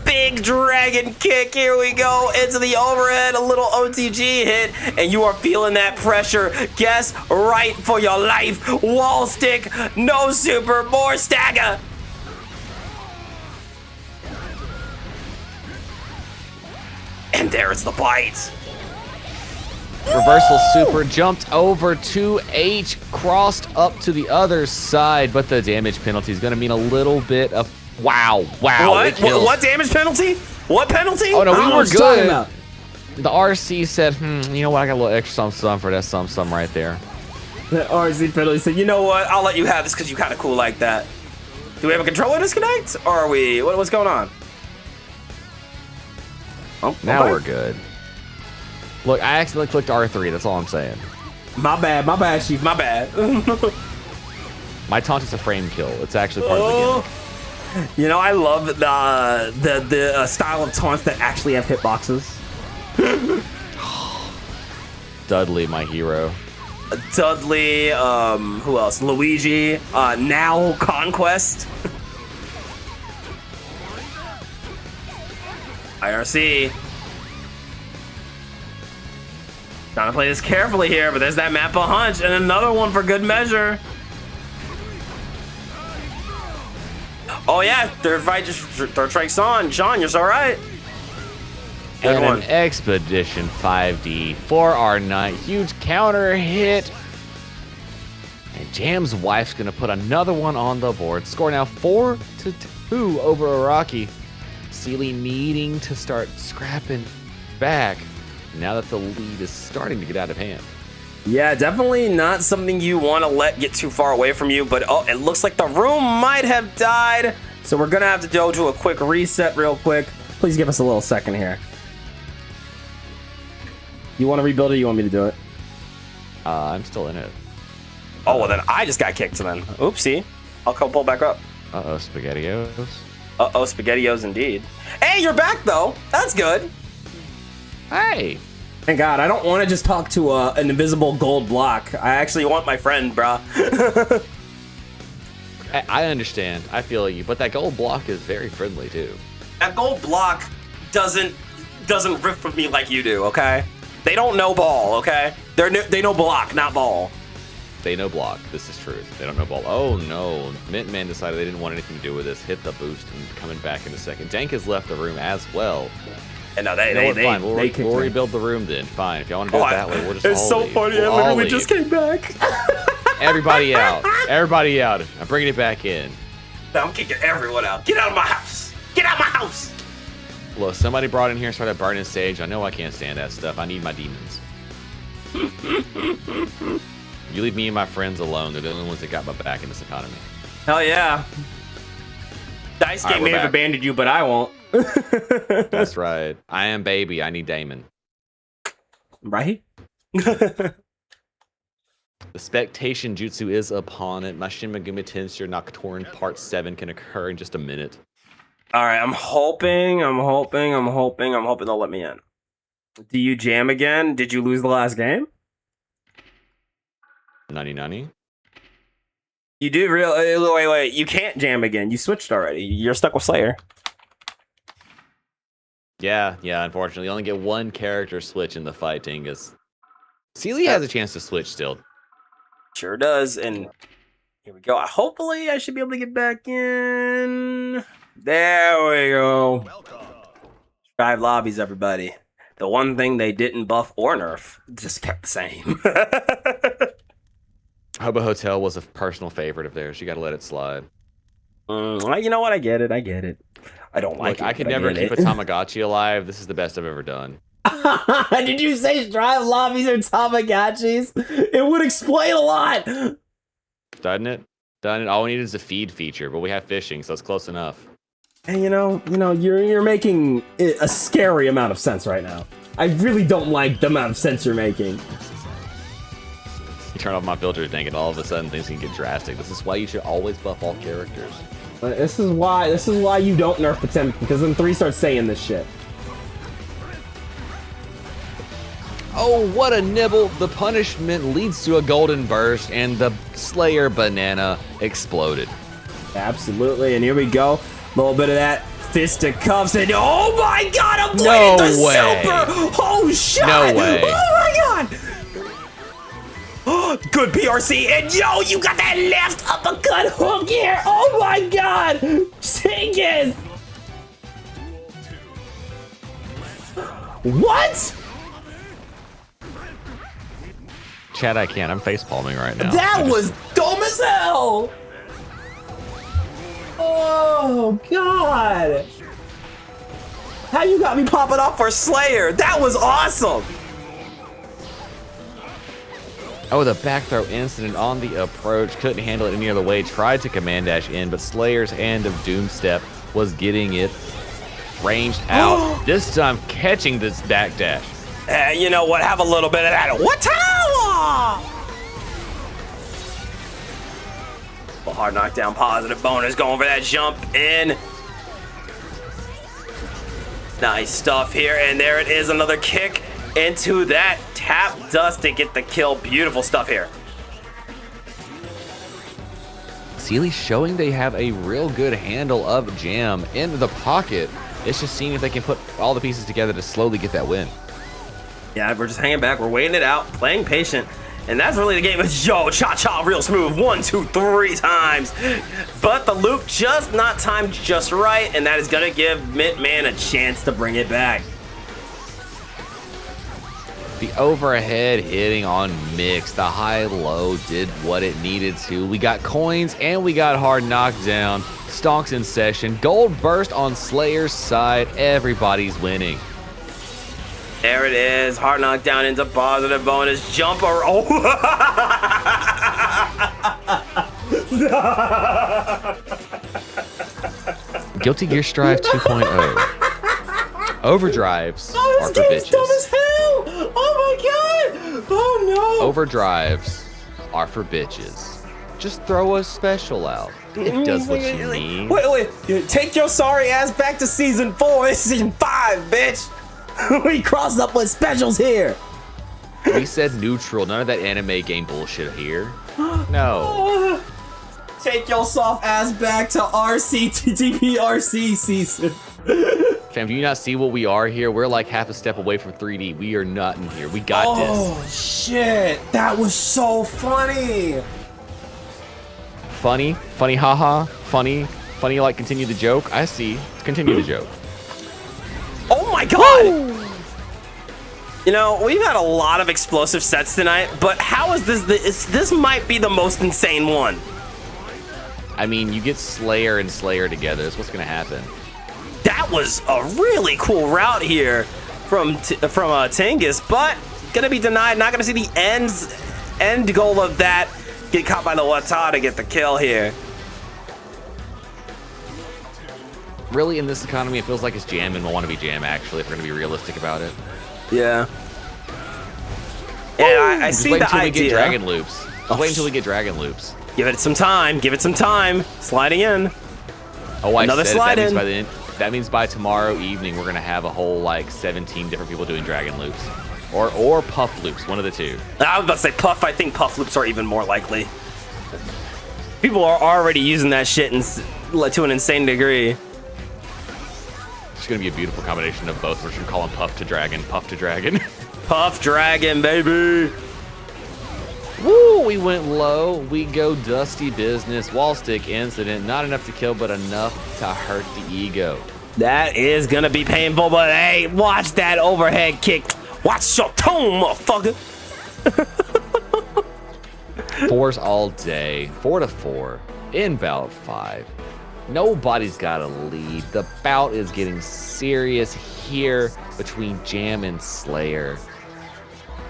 Big dragon kick. Here we go into the overhead. A little OTG hit, and you are feeling that pressure. Guess right for your life. Wall stick. No super. More stagger. And there's the bite. Reversal super jumped over to H, crossed up to the other side, but the damage penalty is going to mean a little bit of wow. What? What damage penalty? What penalty? Oh no, I don't know we were what you're talking good. about. The RC said, you know what? I got a little extra some for that some right there. The RZ penalty said, You know what? I'll let you have this because you're kind of cool like that. Do we have a controller disconnect? Or are we? What's going on? Oh, Now okay. we're good. Look, I accidentally clicked R3. That's all I'm saying. my bad, Chief, my bad. My taunt is a frame kill. It's actually part of the game. You know, I love the style of taunts that actually have hitboxes. Dudley, my hero. Dudley, who else? Luigi, now Conquest. IRC. Trying to play this carefully here, but there's that Mappa Hunch and another one for good measure. Oh yeah, third fight just third strike's on. Sean, you're all right. and one. an Expedition 5D for our knight. Huge counter hit. And Jam's wife's going to put another one on the board. Score now 4-2 over Araki. Sealy needing to start scrapping back now that the lead is starting to get out of hand. Yeah, definitely not something you want to let get too far away from you, but oh, it looks like the room might have died. So we're going to have to go to a quick reset real quick. Please give us a little second here. You want to rebuild it? Or you want me to do it? I'm still in it. Oh, well then I just got kicked then. Oopsie. I'll come pull back up. Uh-oh, SpaghettiOs. Uh-oh, SpaghettiOs indeed. Hey, you're back though. That's good. Hey. Thank God, I don't want to just talk to an invisible gold block. I actually want my friend, bruh. I understand. I feel you. But that gold block is very friendly, too. That gold block doesn't riff with me like you do, okay? They don't know ball, okay? They know block, not ball. They know block. This is truth. They don't know ball. Oh, no. Mintman decided they didn't want anything to do with this. Hit the boost and coming back in a second. Dank has left the room as well. And no, Fine. We'll kicked me. rebuild the room then. Fine. If y'all want to do it that way, we'll just It's all so leave. funny. We'll I all literally leave. just came back. Everybody out. Everybody out. I'm bringing it back in. I'm kicking everyone out. Get out of my house. Get out of my house. Look, somebody brought in here and started burning sage. I know I can't stand that stuff. I need my demons. You leave me and my friends alone. They're the only ones that got my back in this economy. Hell yeah. Dice All right, game we're may have back. abandoned you, but I won't. That's right. I am baby. I need Damon. Right? The Spectation Jutsu is upon it. My Shin Megumi Tensei Nocturne Part 7 can occur in just a minute. All right, I'm hoping they'll let me in. Do you jam again? Did you lose the last game? 90-90. You do wait. You can't jam again. You switched already. You're stuck with Slayer. Yeah, unfortunately. You only get one character switch in the fight, Tingus. Sealy has a chance to switch still. Sure does. And here we go. Hopefully, I should be able to get back in. There we go. Strive lobbies, everybody. The one thing they didn't buff or nerf just kept the same. Hobo Hotel was a personal favorite of theirs. You got to let it slide. You know what? I get it. I don't like Look, it. I could but never get keep a Tamagotchi alive. This is the best I've ever done. Did you say Strive lobbies are Tamagotchis? It would explain a lot. Doesn't it? All we need is a feed feature, but we have fishing, so it's close enough. And you're making it a scary amount of sense right now. I really don't like the amount of sense you're making. You turn off my filter, dang it, all of a sudden things can get drastic. This is why you should always buff all characters. This is why you don't nerf Potemkin, because then 3 starts saying this shit. Oh, what a nibble. The punishment leads to a golden burst, and the Slayer banana exploded. Absolutely, and here we go. A little bit of that fist of cuffs, and oh my god, I'm No bleeding the way. super! Oh shit! No way. Oh my god! Good PRC, and yo, you got that left Uppercut hook here! Oh my god! Tingus! What? Chad, I can't. I'm facepalming right now. That was dumb as hell! Oh god! How you got me popping off for Slayer? That was awesome. Oh, the back throw incident on the approach. Couldn't handle it any other way. Tried to command dash in, but Slayer's hand of Doomstep was getting it ranged out. This time catching this back dash. You know what? Have a little bit of that. What tower? A hard knockdown, positive bonus, going for that jump in. Nice stuff here, and there it is, another kick into that tap dust to get the kill. Beautiful stuff here. Sealy showing they have a real good handle of Jam in the pocket. It's just seeing if they can put all the pieces together to slowly get that win. Yeah, we're just hanging back. We're waiting it out, playing patient. And that's really the game. Yo, cha-cha, real smooth. 1, 2, 3 times. But the loop just not timed just right, and that is going to give Mintman a chance to bring it back. The overhead hitting on mix. The high-low did what it needed to. We got coins and we got hard knockdown. Stonks in session. Gold burst on Slayer's side. Everybody's winning. There it is. Hard knockdown into positive bonus. Jumper. Oh. Guilty Gear Strive 2.0. Overdrives are for bitches. Dumb as hell! Oh my god! Oh no! Overdrives are for bitches. Just throw a special out. It does what you need. Wait. Take your sorry ass back to season 4. It's season 5, bitch. We crossed up with specials here. We said neutral. None of that anime game bullshit here. No. Take your soft ass back to TPRC season. Fam, do you not see what we are here? We're like half a step away from 3D. We are not in here. We got this. Oh shit! That was so funny. Funny, haha. Funny, like continue the joke. I see. Continue the joke. Oh my god! Woo! You know, we've had a lot of explosive sets tonight, but how is this? This might be the most insane one. I mean, you get Slayer and Slayer together. That's what's gonna happen. That was a really cool route here from Tingus, but gonna be denied. Not gonna see the end goal of that. Get caught by the Wata to get the kill here. Really, in this economy, it feels like it's Jam and will want to be Jam, actually, if we're going to be realistic about it. Yeah. And I see the idea. idea. We get Dragon Loops. Just wait until we get Dragon Loops. Give it some time. Give it some time. Sliding in. Oh, Another slide in. That means by tomorrow evening, we're going to have a whole, like, 17 different people doing Dragon Loops. Or Puff Loops, one of the two. I was about to say Puff. I think Puff Loops are even more likely. People are already using that shit to an insane degree. It's going to be a beautiful combination of both. We're just going to call them Puff to Dragon, Puff to Dragon. Puff Dragon, baby. Woo, we went low. We go Dusty Business. Wall stick incident. Not enough to kill, but enough to hurt the ego. That is going to be painful, but hey, watch that overhead kick. Watch your tone, motherfucker. 4s all day. 4-4. In bout 5. Nobody's got a lead. The bout is getting serious here between Jam and Slayer.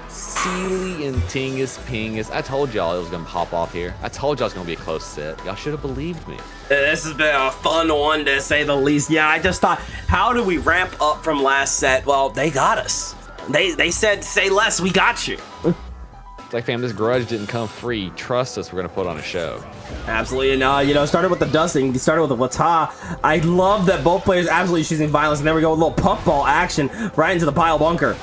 Sealy and Tingus Pingus. I told y'all it was going to pop off here. I told y'all it was going to be a close set. Y'all should have believed me. This has been a fun one, to say the least. Yeah, I just thought, how do we ramp up from last set? Well, they got us. They said, say less, we got you. It's like, fam, this grudge didn't come free. Trust us, we're going to put on a show. Absolutely, and started with the dusting, started with the Wata. I love that both players absolutely choosing violence, and there we go, a little puffball action right into the pile bunker.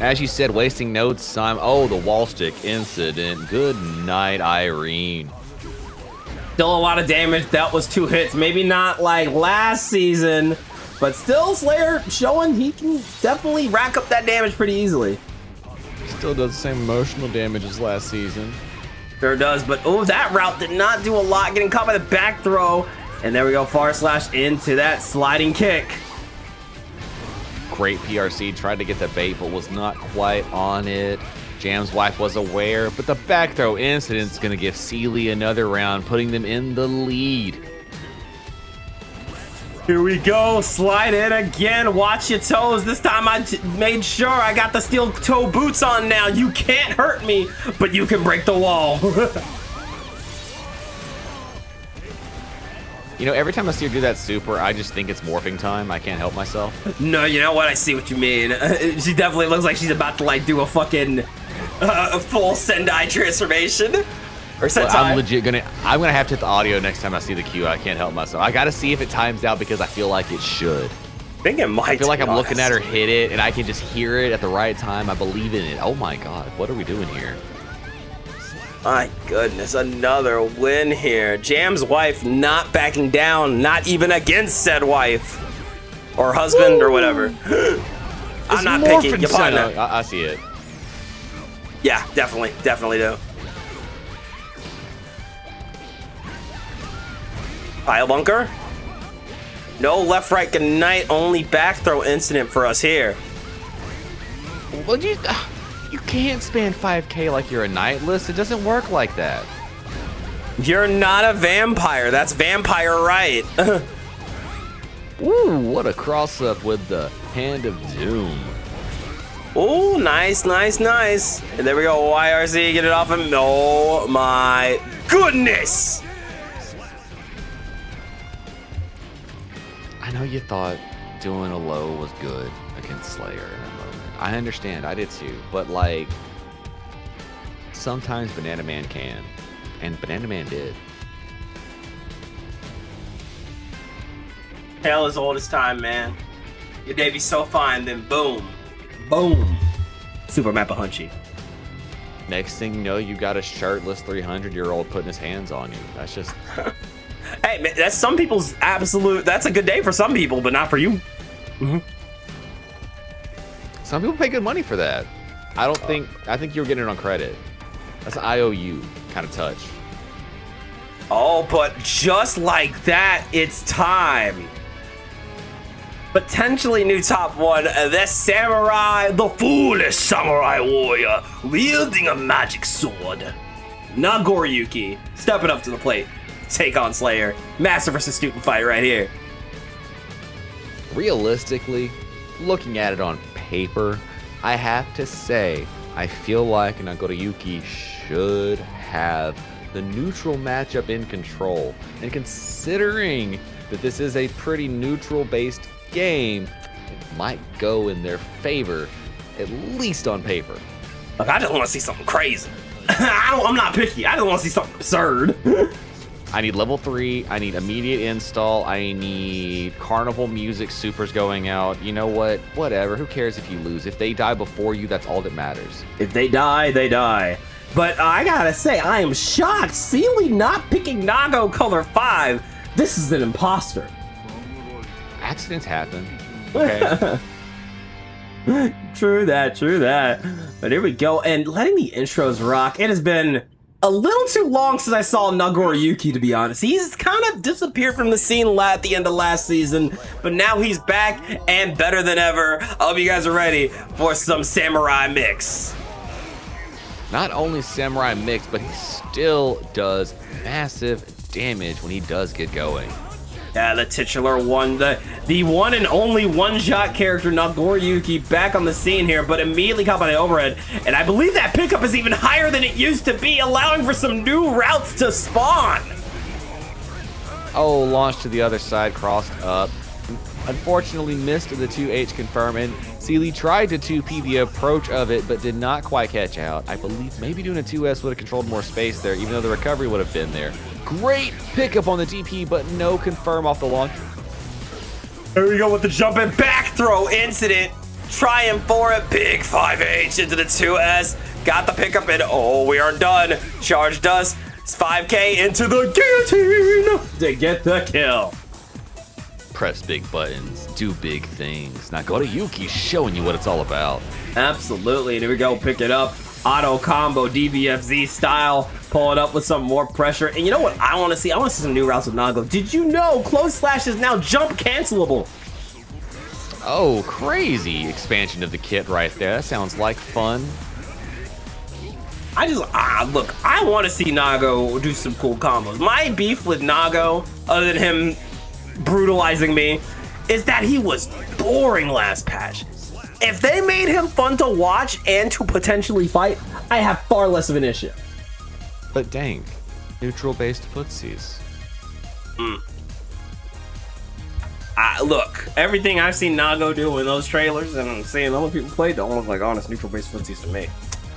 As you said, wasting no time. Oh, the wall stick incident. Good night, Irene. Still a lot of damage. That was 2 hits. Maybe not like last season, but still Slayer showing he can definitely rack up that damage pretty easily. Still does the same emotional damage as last season. Sure does, but oh, that route did not do a lot. Getting caught by the back throw. And there we go, far slash into that sliding kick. Great PRC, tried to get the bait, but was not quite on it. Jam's wife was aware, but the back throw incident is going to give Sealy another round, putting them in the lead. Here we go, slide in again, watch your toes. This time I made sure I got the steel toe boots on now. You can't hurt me, but you can break the wall. You know, every time I see her do that super, I just think it's morphing time. I can't help myself. No, you know what? I see what you mean. She definitely looks like she's about to like do a fucking full Sendai transformation. Or well, I'm legit gonna have to hit the audio next time I see the queue. I can't help myself. I gotta see if it times out because I feel like it should. I think it might. I feel like I'm looking at her hit it and I can just hear it at the right time. I believe in it. Oh my god, what are we doing here? My goodness, another win here. Jam's wife not backing down, not even against said wife or husband or whatever. I'm not picking your partner. I see it. Yeah, definitely do. Pile bunker. No left, right, good night. Only back throw incident for us here. Well, you can't spam 5K like you're a Knightless. It doesn't work like that. You're not a vampire. That's vampire right. Ooh, what a cross-up with the Hand of Doom. Oh, nice, nice, nice. And there we go. YRZ, get it off him. Oh my goodness. I know you thought doing a low was good against Slayer in that moment. I understand, I did too. But like, sometimes Banana Man can. And Banana Man did. Hell is old as time, man. Your day be so fine, then boom. Boom. Super Mappa Hunchy. Next thing you know, you got a shirtless 300-year-old putting his hands on you. That's just... Hey, man, that's some people's absolute... That's a good day for some people, but not for you. Some people pay good money for that. I think you were getting it on credit. That's an IOU kind of touch. Oh, but just like that, it's time. Potentially new top one, the samurai, the foolish samurai warrior, wielding a magic sword. Nagoriyuki, stepping up to the plate. Take on Slayer. Master versus student fight right here. Realistically, looking at it on paper, I have to say, I feel like Nagoriyuki should have the neutral matchup in control. And considering that this is a pretty neutral-based game, it might go in their favor, at least on paper. Look, I just want to see something crazy. I'm not picky. I just want to see something absurd. I need level 3, I need immediate install, I need carnival music supers going out. You know what? Whatever. Who cares if you lose? If they die before you, that's all that matters. If they die, they die. But I gotta say, I am shocked. Sealy not picking Nago color 5. This is an imposter. Accidents happen. Okay. True that, true that. But here we go. And letting the intros rock. It has been a little too long since I saw Nagoriyuki, to be honest. He's kind of disappeared from the scene at the end of last season, but now he's back and better than ever. I hope you guys are ready for some samurai mix. Not only samurai mix, but he still does massive damage when he does get going. Yeah, the titular one, the one and only one-shot character, Nagoriyuki, back on the scene here, but immediately caught by the overhead. And I believe that pickup is even higher than it used to be, allowing for some new routes to spawn. Oh, launch to the other side, crossed up. Unfortunately missed the 2H confirm, and Sealy tried to 2P the approach of it, but did not quite catch out. I believe maybe doing a 2S would have controlled more space there, even though the recovery would have been there. Great pickup on the DP, but no confirm off the launch. There we go with the jumping back throw. Throw incident, trying for a big 5H into the 2S. Got the pickup and oh, we are done. Charge dust, it's 5K into the guillotine to get the kill. Press big buttons, do big things. Nagoriyuki showing you what it's all about. Absolutely, and here we go, pick it up. Auto combo, DBFZ style, pulling up with some more pressure. And you know what I want to see? I want to see some new routes with Nago. Did you know close slash is now jump cancelable? Oh, crazy expansion of the kit right there. That sounds like fun. Look, I want to see Nago do some cool combos. My beef with Nago, other than him brutalizing me, is that he was boring last patch. If they made him fun to watch and to potentially fight, I have far less of an issue. But dang, neutral-based footsies. Look, everything I've seen Nago do in those trailers and I'm seeing other people play don't look like honest neutral-based footsies to me.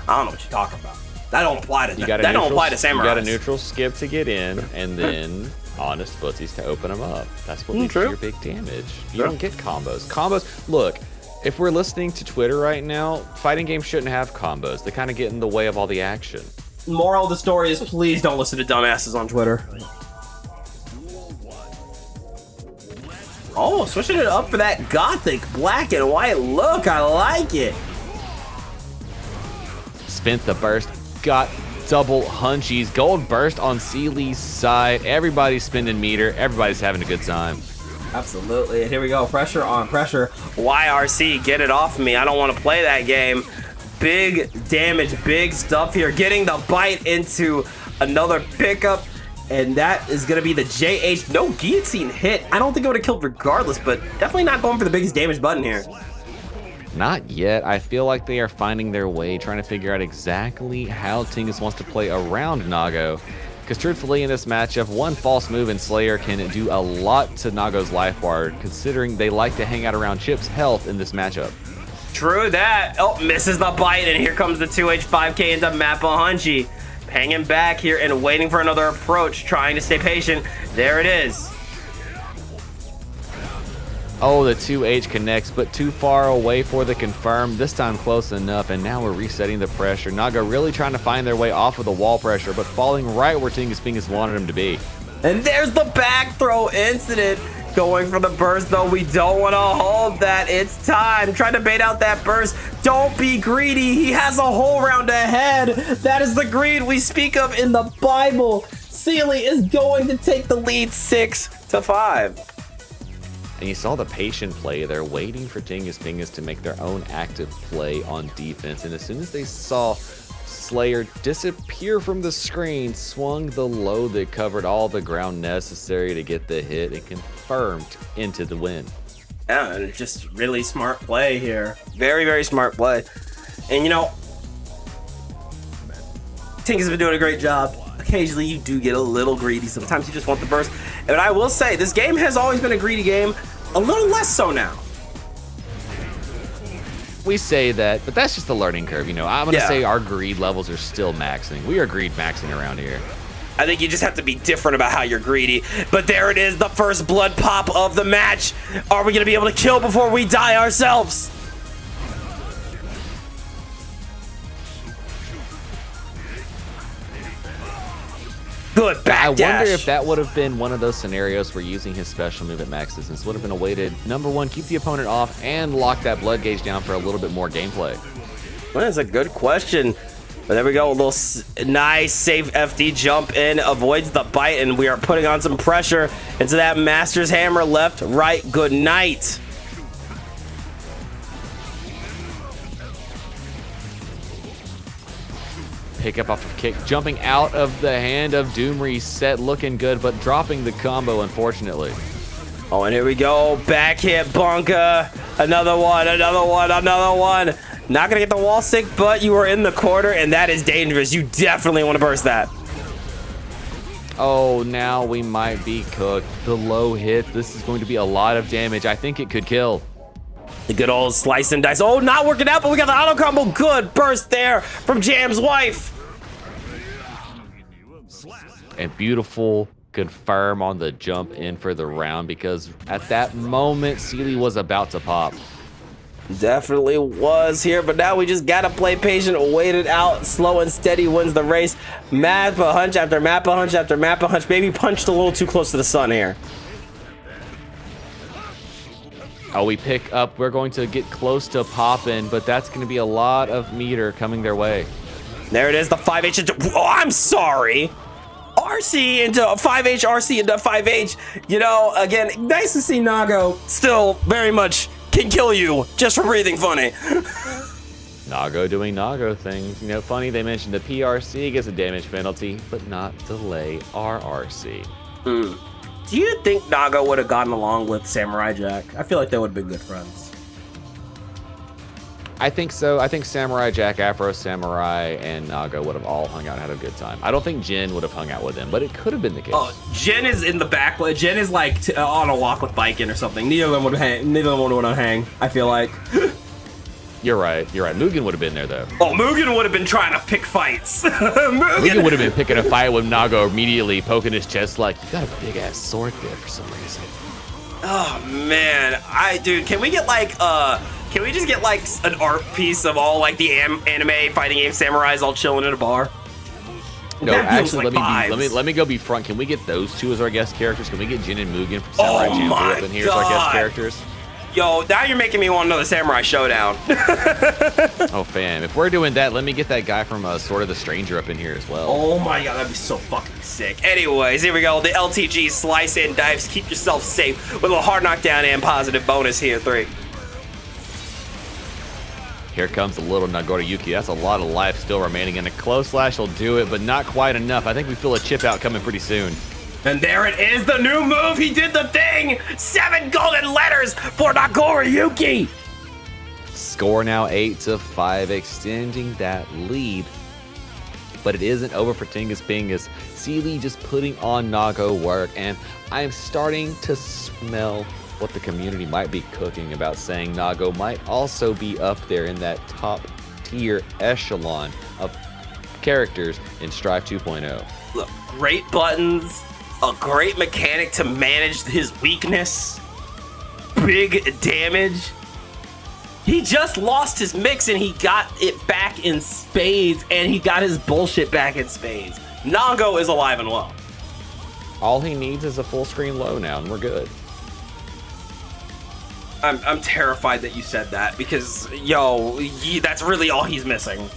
I don't know what you're talking about. That don't apply to that don't apply to samurais. You got a neutral skip to get in, and then honest footsies to open them up. That's what leads to your big damage. You don't get combos. Combos, look, if we're listening to Twitter right now, fighting games shouldn't have combos. They kind of get in the way of all the action. Moral of the story is please don't listen to dumbasses on Twitter. Oh, switching it up for that gothic black and white look. I like it. Spent the burst. Got double hunchies. Gold burst on Sealy's side. Everybody's spending meter. Everybody's having a good time. Absolutely. And here we go. Pressure on pressure. YRC, get it off me. I don't want to play that game. Big damage, big stuff here. Getting the bite into another pickup. And that is going to be the JH. No guillotine hit. I don't think it would have killed regardless, but definitely not going for the biggest damage button here. Not yet. I feel like they are finding their way, trying to figure out exactly how Tingus wants to play around Nago. Because truthfully, in this matchup, one false move in Slayer can do a lot to Nago's life bar, considering they like to hang out around Chip's health in this matchup. True that. Oh, misses the bite, and here comes the 2H 5K into Mappa Hunchy. Hanging back here and waiting for another approach, trying to stay patient. There it is. Oh, the 2H connects, but too far away for the confirm. This time close enough, and now we're resetting the pressure. Naga really trying to find their way off of the wall pressure, but falling right where Tingus Pingus wanted him to be. And there's the back throw incident. Going for the burst, though. We don't want to hold that. It's time. Trying to bait out that burst. Don't be greedy. He has a whole round ahead. That is the greed we speak of in the Bible. Sealy is going to take the lead 6-5. And you saw the patient play. They're waiting for Tingus Pingus to make their own active play on defense. And as soon as they saw Slayer disappear from the screen, swung the low that covered all the ground necessary to get the hit and confirmed into the win. Yeah, and just really smart play here. Very, very smart play. And you know, Tingus has been doing a great job. Occasionally you do get a little greedy. Sometimes you just want the burst. And I will say, this game has always been a greedy game. A little less so now. We say that, but that's just the learning curve. You know, I'm going to say our greed levels are still maxing. We are greed maxing around here. I think you just have to be different about how you're greedy. But there it is, the first blood pop of the match. Are we going to be able to kill before we die ourselves? Good backdash. I wonder if that would have been one of those scenarios where using his special move at max distance would have been a way to, number one, keep the opponent off and lock that blood gauge down for a little bit more gameplay. Well, that's a good question. But there we go, a little nice safe FD jump in, avoids the bite, and we are putting on some pressure into that Master's Hammer left, right, good night. Pick up off of kick, jumping out of the hand of Doom Reset, looking good, but dropping the combo, unfortunately. Oh, and here we go, back hit, bunker, another one, another one, another one. Not gonna get the wall stick, but you are in the corner, and that is dangerous. You definitely want to burst that. Oh, now we might be cooked. The low hit, this is going to be a lot of damage. I think it could kill. The good old slice and dice. Oh, not working out, but we got the auto combo. Good burst there from Jam's wife. And beautiful confirm on the jump in for the round, because at that moment, Sealy was about to pop. Definitely was here, but now we just gotta play patient, wait it out. Slow and steady wins the race. Mappa hunch after Mappa hunch after Mappa hunch. Maybe punched a little too close to the sun here. Oh, we pick up. We're going to get close to popping, but that's going to be a lot of meter coming their way. There it is, the 5H into, oh, I'm sorry. RC into 5H, RC into 5H. You know, again, Nice to see Nago. still very much can kill you just for breathing funny. Nago doing Nago things. You know, funny they mentioned the PRC gets a damage penalty, but not delay RRC. Do you think Nago would have gotten along with Samurai Jack? I feel like they would have been good friends. I think so. I think Samurai Jack, Afro Samurai, and Nago would have all hung out and had a good time. I don't think Jin would have hung out with them, but it could have been the case. Oh, Jen is in the back. Jen is like on a walk with Biken or something. Neither of them would hang. Neither of them would want to hang. I feel like. You're right. You're right. Mugen would have been there, though. Oh, Mugen would have been trying to pick fights. Mugen would have been picking a fight with Nago, immediately poking his chest like, you got a big-ass sword there for some reason. Oh, man. Dude, can we get like, can we just get like an art piece of all like the anime fighting game samurais all chilling in a bar? No, That feels actually, like let me go be front. Can we get those two as our guest characters? Can we get Jin and Mugen from Samurai Champloo up in here as our guest characters? Yo, now you're making me want another Samurai Showdown. Oh, fam, if we're doing that, let me get that guy from Sword of the Stranger up in here as well. Oh my god, that'd be so fucking sick. Anyways, here we go. The LTG slice and dives. Keep yourself safe with a little hard knockdown and positive bonus here. 3. Here comes a little Nagoro Yuki. That's a lot of life still remaining, and a close slash will do it, but not quite enough. I think we feel a chip out coming pretty soon. And there it is, the new move. He did the thing. 7 golden letters for Nagoro Yuki. Score now 8-5, extending that lead. But it isn't over for Tingus Bingus. Sealy just putting on Nago work, and I'm starting to smell what the community might be cooking about saying Nago might also be up there in that top tier echelon of characters in Strive 2.0. Look, great buttons, a great mechanic to manage his weakness, big damage. He just lost his mix and he got it back in spades, and he got his bullshit back in spades. Nago is alive and well. All he needs is a full screen low now, and we're good. I'm terrified that you said that because, yo, that's really all he's missing.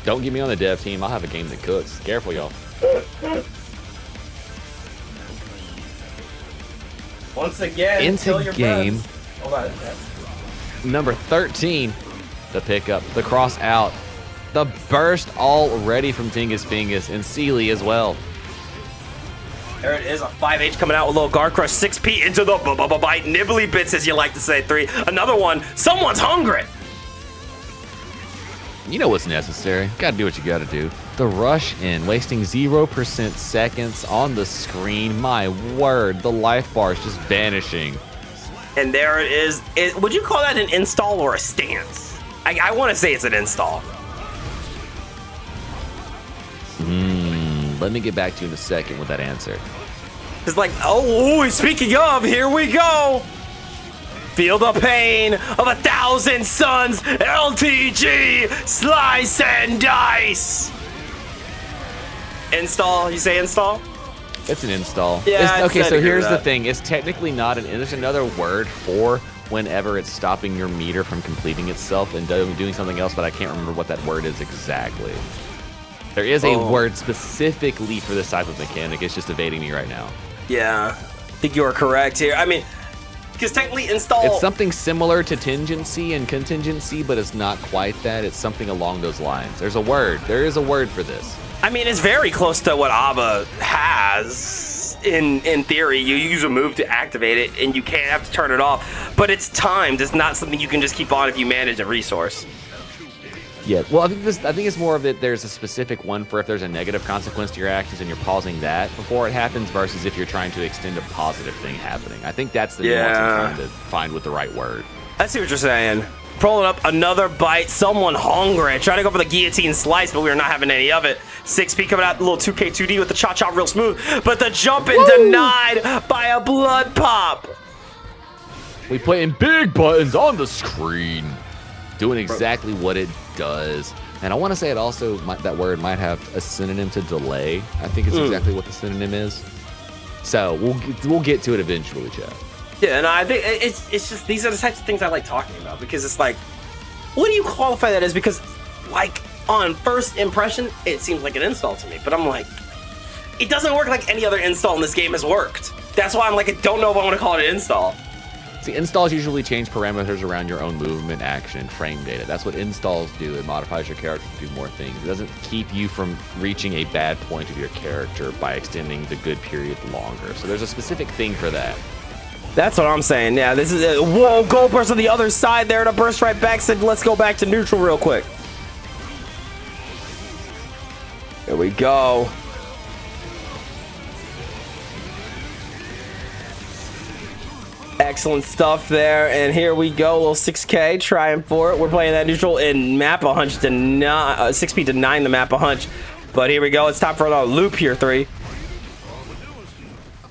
Don't get me on the dev team. I'll have a game that cooks. Careful, y'all. Once again, Into kill your game. friends. Hold on. Number 13, the pickup, the cross out, the burst already from Tingus Bingus, and Sealy as well. There it is, a 5H coming out with a little guard crush. 6P into the bite. Nibbly bits, as you like to say. 3. Another one. Someone's hungry. You know what's necessary. Gotta do what you gotta do. The rush in, wasting 0% seconds on the screen. My word, the life bar is just vanishing. And there it is. Would you call that an install or a stance? I want to say it's an install. Let me get back to you in a second with that answer. It's like, oh, speaking of, here we go. Feel the pain of 1,000 suns. LTG, slice and dice. Install, you say install? It's an install. Yeah, Okay, I so agree here's with the that. thing. It's technically not an, there's another word for whenever it's stopping your meter from completing itself and doing something else, but I can't remember what that word is exactly. There is a word specifically for this type of mechanic. It's just evading me right now. Yeah, I think you are correct here. I mean, because technically install... It's something similar to tingency and contingency, but it's not quite that. It's something along those lines. There's a word. There is a word for this. I mean, it's very close to what ABBA has. In theory, you use a move to activate it, and you can't have to turn it off. But it's timed. It's not something you can just keep on if you manage a resource. Yeah, well, I think it's more of that there's a specific one for if there's a negative consequence to your actions and you're pausing that before it happens versus if you're trying to extend a positive thing happening. I think that's the nuance I'm trying to find with the right word. I see what you're saying. Pulling up another bite. Someone hungry. Trying to go for the guillotine slice, but we are not having any of it. 6P coming out, a little 2K2D with the cha-cha real smooth. But the jumping denied by a blood pop. We putting big buttons on the screen. Doing exactly what it does. And I want to say it also, that word might have a synonym to delay. I think it's exactly what the synonym is. So we'll get to it eventually, Chad. Yeah, and I think it's just these are the types of things I like talking about because it's like, what do you qualify that as? Because like on first impression, it seems like an install to me, but I'm like, it doesn't work like any other install in this game has worked. That's why I'm like, I don't know if I want to call it an install. See, installs usually change parameters around your own movement, action, frame data. That's what installs do. It modifies your character to do more things. It doesn't keep you from reaching a bad point of your character by extending the good period longer. So there's a specific thing for that. That's what I'm saying. Yeah, this is a whoa, gold burst on the other side there to burst right back. Said, let's go back to neutral real quick. Here we go. Excellent stuff there, and here we go, a little 6K, trying for it. We're playing that neutral in Mappa Hunch, 6P denying the Mappa Hunch. But here we go, it's time for another loop here, 3.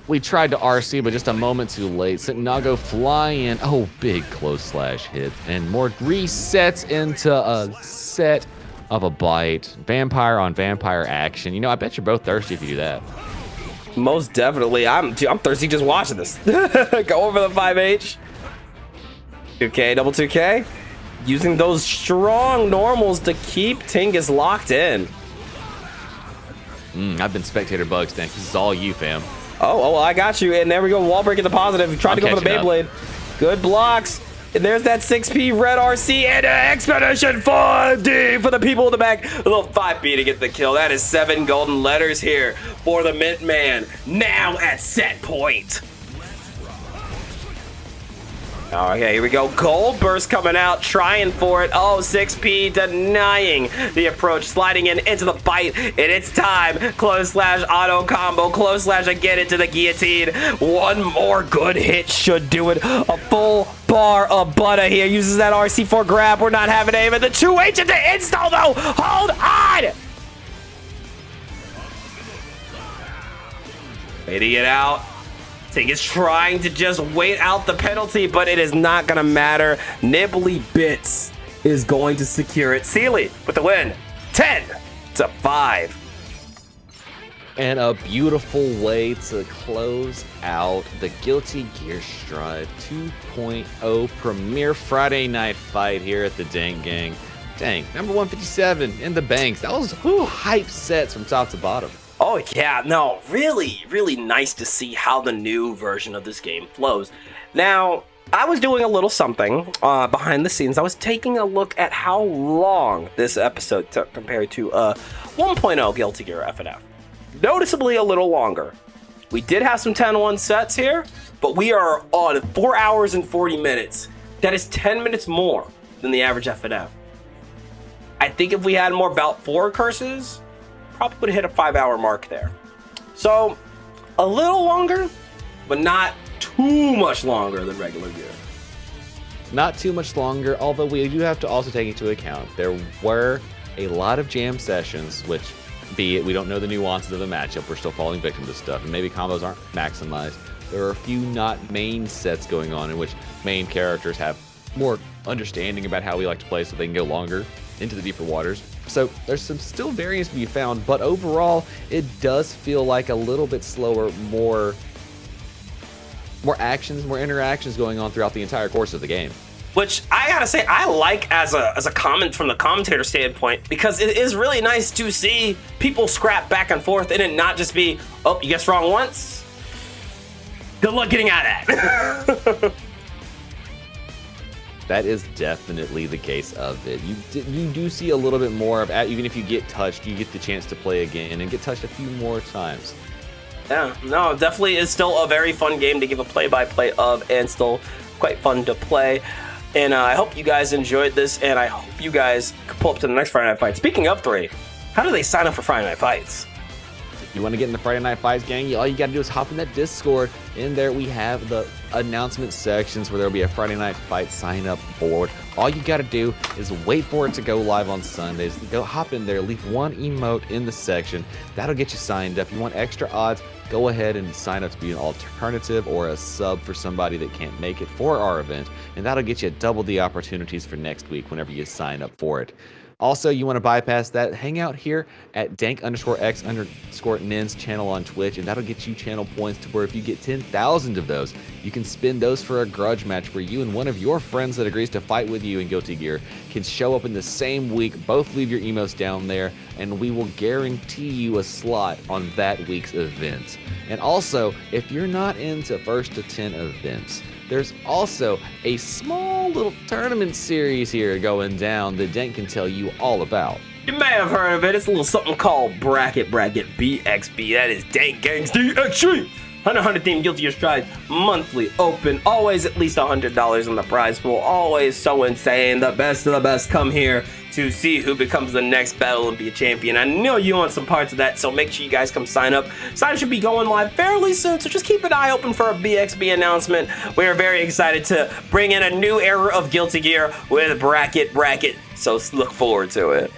We tried to RC, but just a moment too late. Nago fly in. Oh, big close slash hit. And more resets into a set of a bite. Vampire on vampire action. You know, I bet you're both thirsty if you do that. Most definitely. I'm thirsty just watching this. Go over the 5H. 2K, double 2K. Using those strong normals to keep Tingus locked in. I've been spectator bugs, Dank. This is all you, fam. Oh, I got you. And there we go. Wall break at the positive. Tried to go for the Beyblade. Good blocks. And there's that 6P red RC and an Expedition 5D for the people in the back. A little 5B to get the kill. That is 7 golden letters here for the Mint Man. Now at set point. Okay, here we go. Gold Burst coming out, trying for it. Oh, 6P denying the approach, sliding into the bite, and it's time. Close slash auto combo, close slash again into the guillotine. One more good hit should do it. A full bar of butter here. Uses that RC4 grab. We're not having aim at the 2H into install though. Hold on. Waiting it out. Ting is trying to just wait out the penalty, but it is not going to matter. Nibbly Bits is going to secure it. Sealy with the win. 10-5. And a beautiful way to close out the Guilty Gear Strive 2.0 Premiere Friday Night Fight here at the Dank Gang. Dang, number 157 in the banks. That was hype sets from top to bottom. Oh yeah, no, really, really nice to see how the new version of this game flows. Now, I was doing a little something behind the scenes. I was taking a look at how long this episode took compared to 1.0 Guilty Gear FNF. Noticeably a little longer. We did have some 10-1 sets here, but we are on 4 hours and 40 minutes. That is 10 minutes more than the average FNF. I think if we had more Bout 4 curses, probably would hit a 5-hour mark there. So a little longer, but not too much longer than regular gear. Not too much longer, although we do have to also take into account there were a lot of jam sessions, which, be it we don't know the nuances of the matchup, we're still falling victim to stuff, and maybe combos aren't maximized. There are a few not main sets going on in which main characters have more understanding about how we like to play so they can go longer into the deeper waters. So there's some still variance to be found, but overall it does feel like a little bit slower, more actions, more interactions going on throughout the entire course of the game. Which I gotta say, I like as a comment from the commentator standpoint, because it is really nice to see people scrap back and forth and it not just be, oh, you guessed wrong once. Good luck getting out of that. That is definitely the case of it. You do see a little bit more of, even if you get touched, you get the chance to play again and get touched a few more times. Yeah, no, definitely is still a very fun game to give a play-by-play of, and still quite fun to play. And I hope you guys enjoyed this, and I hope you guys can pull up to the next Friday Night Fight. Speaking of 3, how do they sign up for Friday Night Fights? You want to get in the Friday Night Fights, gang? All you got to do is hop in that Discord. In there, we have the announcement sections where there'll be a Friday Night Fight sign-up board. All you got to do is wait for it to go live on Sundays. Go hop in there, leave one emote in the section. That'll get you signed up. You want extra odds? Go ahead and sign up to be an alternative or a sub for somebody that can't make it for our event, and that'll get you double the opportunities for next week whenever you sign up for it. Also, you want to bypass that, hang out here at dank_x_nins channel on Twitch, and that'll get you channel points to where if you get 10,000 of those, you can spend those for a grudge match where you and one of your friends that agrees to fight with you in Guilty Gear can show up in the same week, both leave your emotes down there, and we will guarantee you a slot on that week's event. And also, if you're not into first to 10 events, there's also a small little tournament series here going down that Dank can tell you all about. You may have heard of it. It's a little something called Bracket BXB. That is Dank Gang's DXG. 100 themed Guilty Gear Strive, monthly open, always at least $100 in the prize pool, always so insane. The best of the best come here to see who becomes the next Battle Olympia champion. I know you want some parts of that, so make sure you guys come sign up. Sign up should be going live fairly soon, so just keep an eye open for a BXB announcement. We are very excited to bring in a new era of Guilty Gear with Bracket, so look forward to it.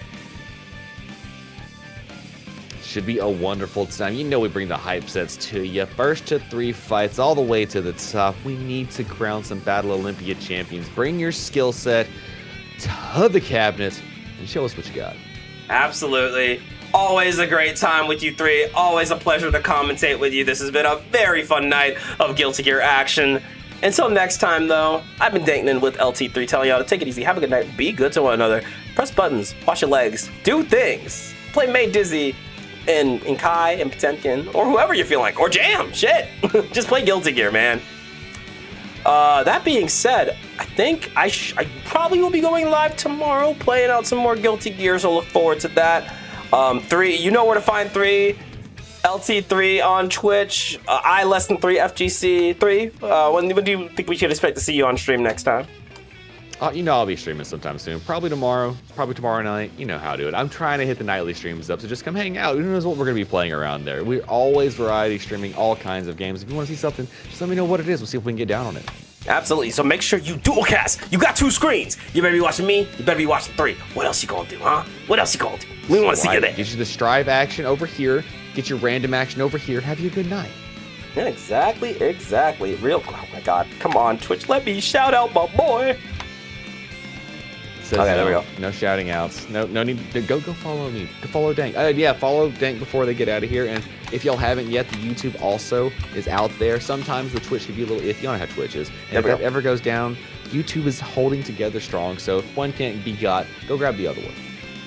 Should be a wonderful time. You know we bring the hype sets to you. First to 3 fights all the way to the top. We need to crown some Battle Olympia champions. Bring your skill set to the cabinet and show us what you got. Absolutely. Always a great time with you three. Always a pleasure to commentate with you. This has been a very fun night of Guilty Gear action. Until next time, though, I've been Dankman with LT3 telling y'all to take it easy, have a good night, be good to one another, press buttons, wash your legs, do things, play May Dizzy and Kai and Potemkin, or whoever you feel like, or Jam, shit. Just play Guilty Gear, man. That being said, I think I probably will be going live tomorrow, playing out some more Guilty Gear, so look forward to that. 3, you know where to find 3. LT3 on Twitch, I less than 3 FGC 3. When do you think we should expect to see you on stream next time? You know I'll be streaming sometime soon. Probably tomorrow night. You know how to do it. I'm trying to hit the nightly streams up, so just come hang out. Who knows what we're going to be playing around there. We're always variety streaming all kinds of games. If you want to see something, just let me know what it is. We'll see if we can get down on it. Absolutely. So make sure you dual cast. You got 2 screens. You better be watching me. You better be watching 3. What else you gonna do, huh? What else you gonna do? We want to see you there. Get you the strive action over here. Get your random action over here. Have you a good night. Yeah, exactly. Real. Oh my God. Come on, Twitch. Let me shout out my boy. Okay, there we go. No shouting outs. No need to go follow me. Go follow Dank. Yeah, follow Dank before they get out of here. And if y'all haven't yet, the YouTube also is out there. Sometimes the Twitch can be a little iffy on how Twitch is. And if that ever goes down, YouTube is holding together strong. So if one can't be got, go grab the other one.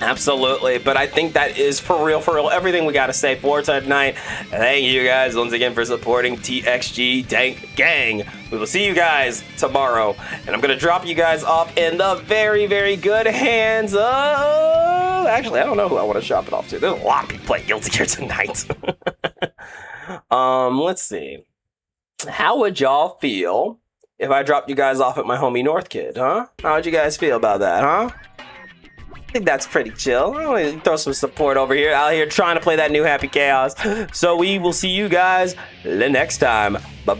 Absolutely, but I think that is for real, everything we got to say for tonight. Thank you guys once again for supporting TXG Dank Gang. We will see you guys tomorrow, and I'm going to drop you guys off in the very, very good hands of... Actually, I don't know who I want to shop it off to. There's a lot of people playing Guilty Gear tonight. Let's see. How would y'all feel if I dropped you guys off at my homie North Kid, huh? How would you guys feel about that, huh? I think that's pretty chill. I'm gonna throw some support over here, out here trying to play that new Happy Chaos. So we will see you guys the next time. Bye.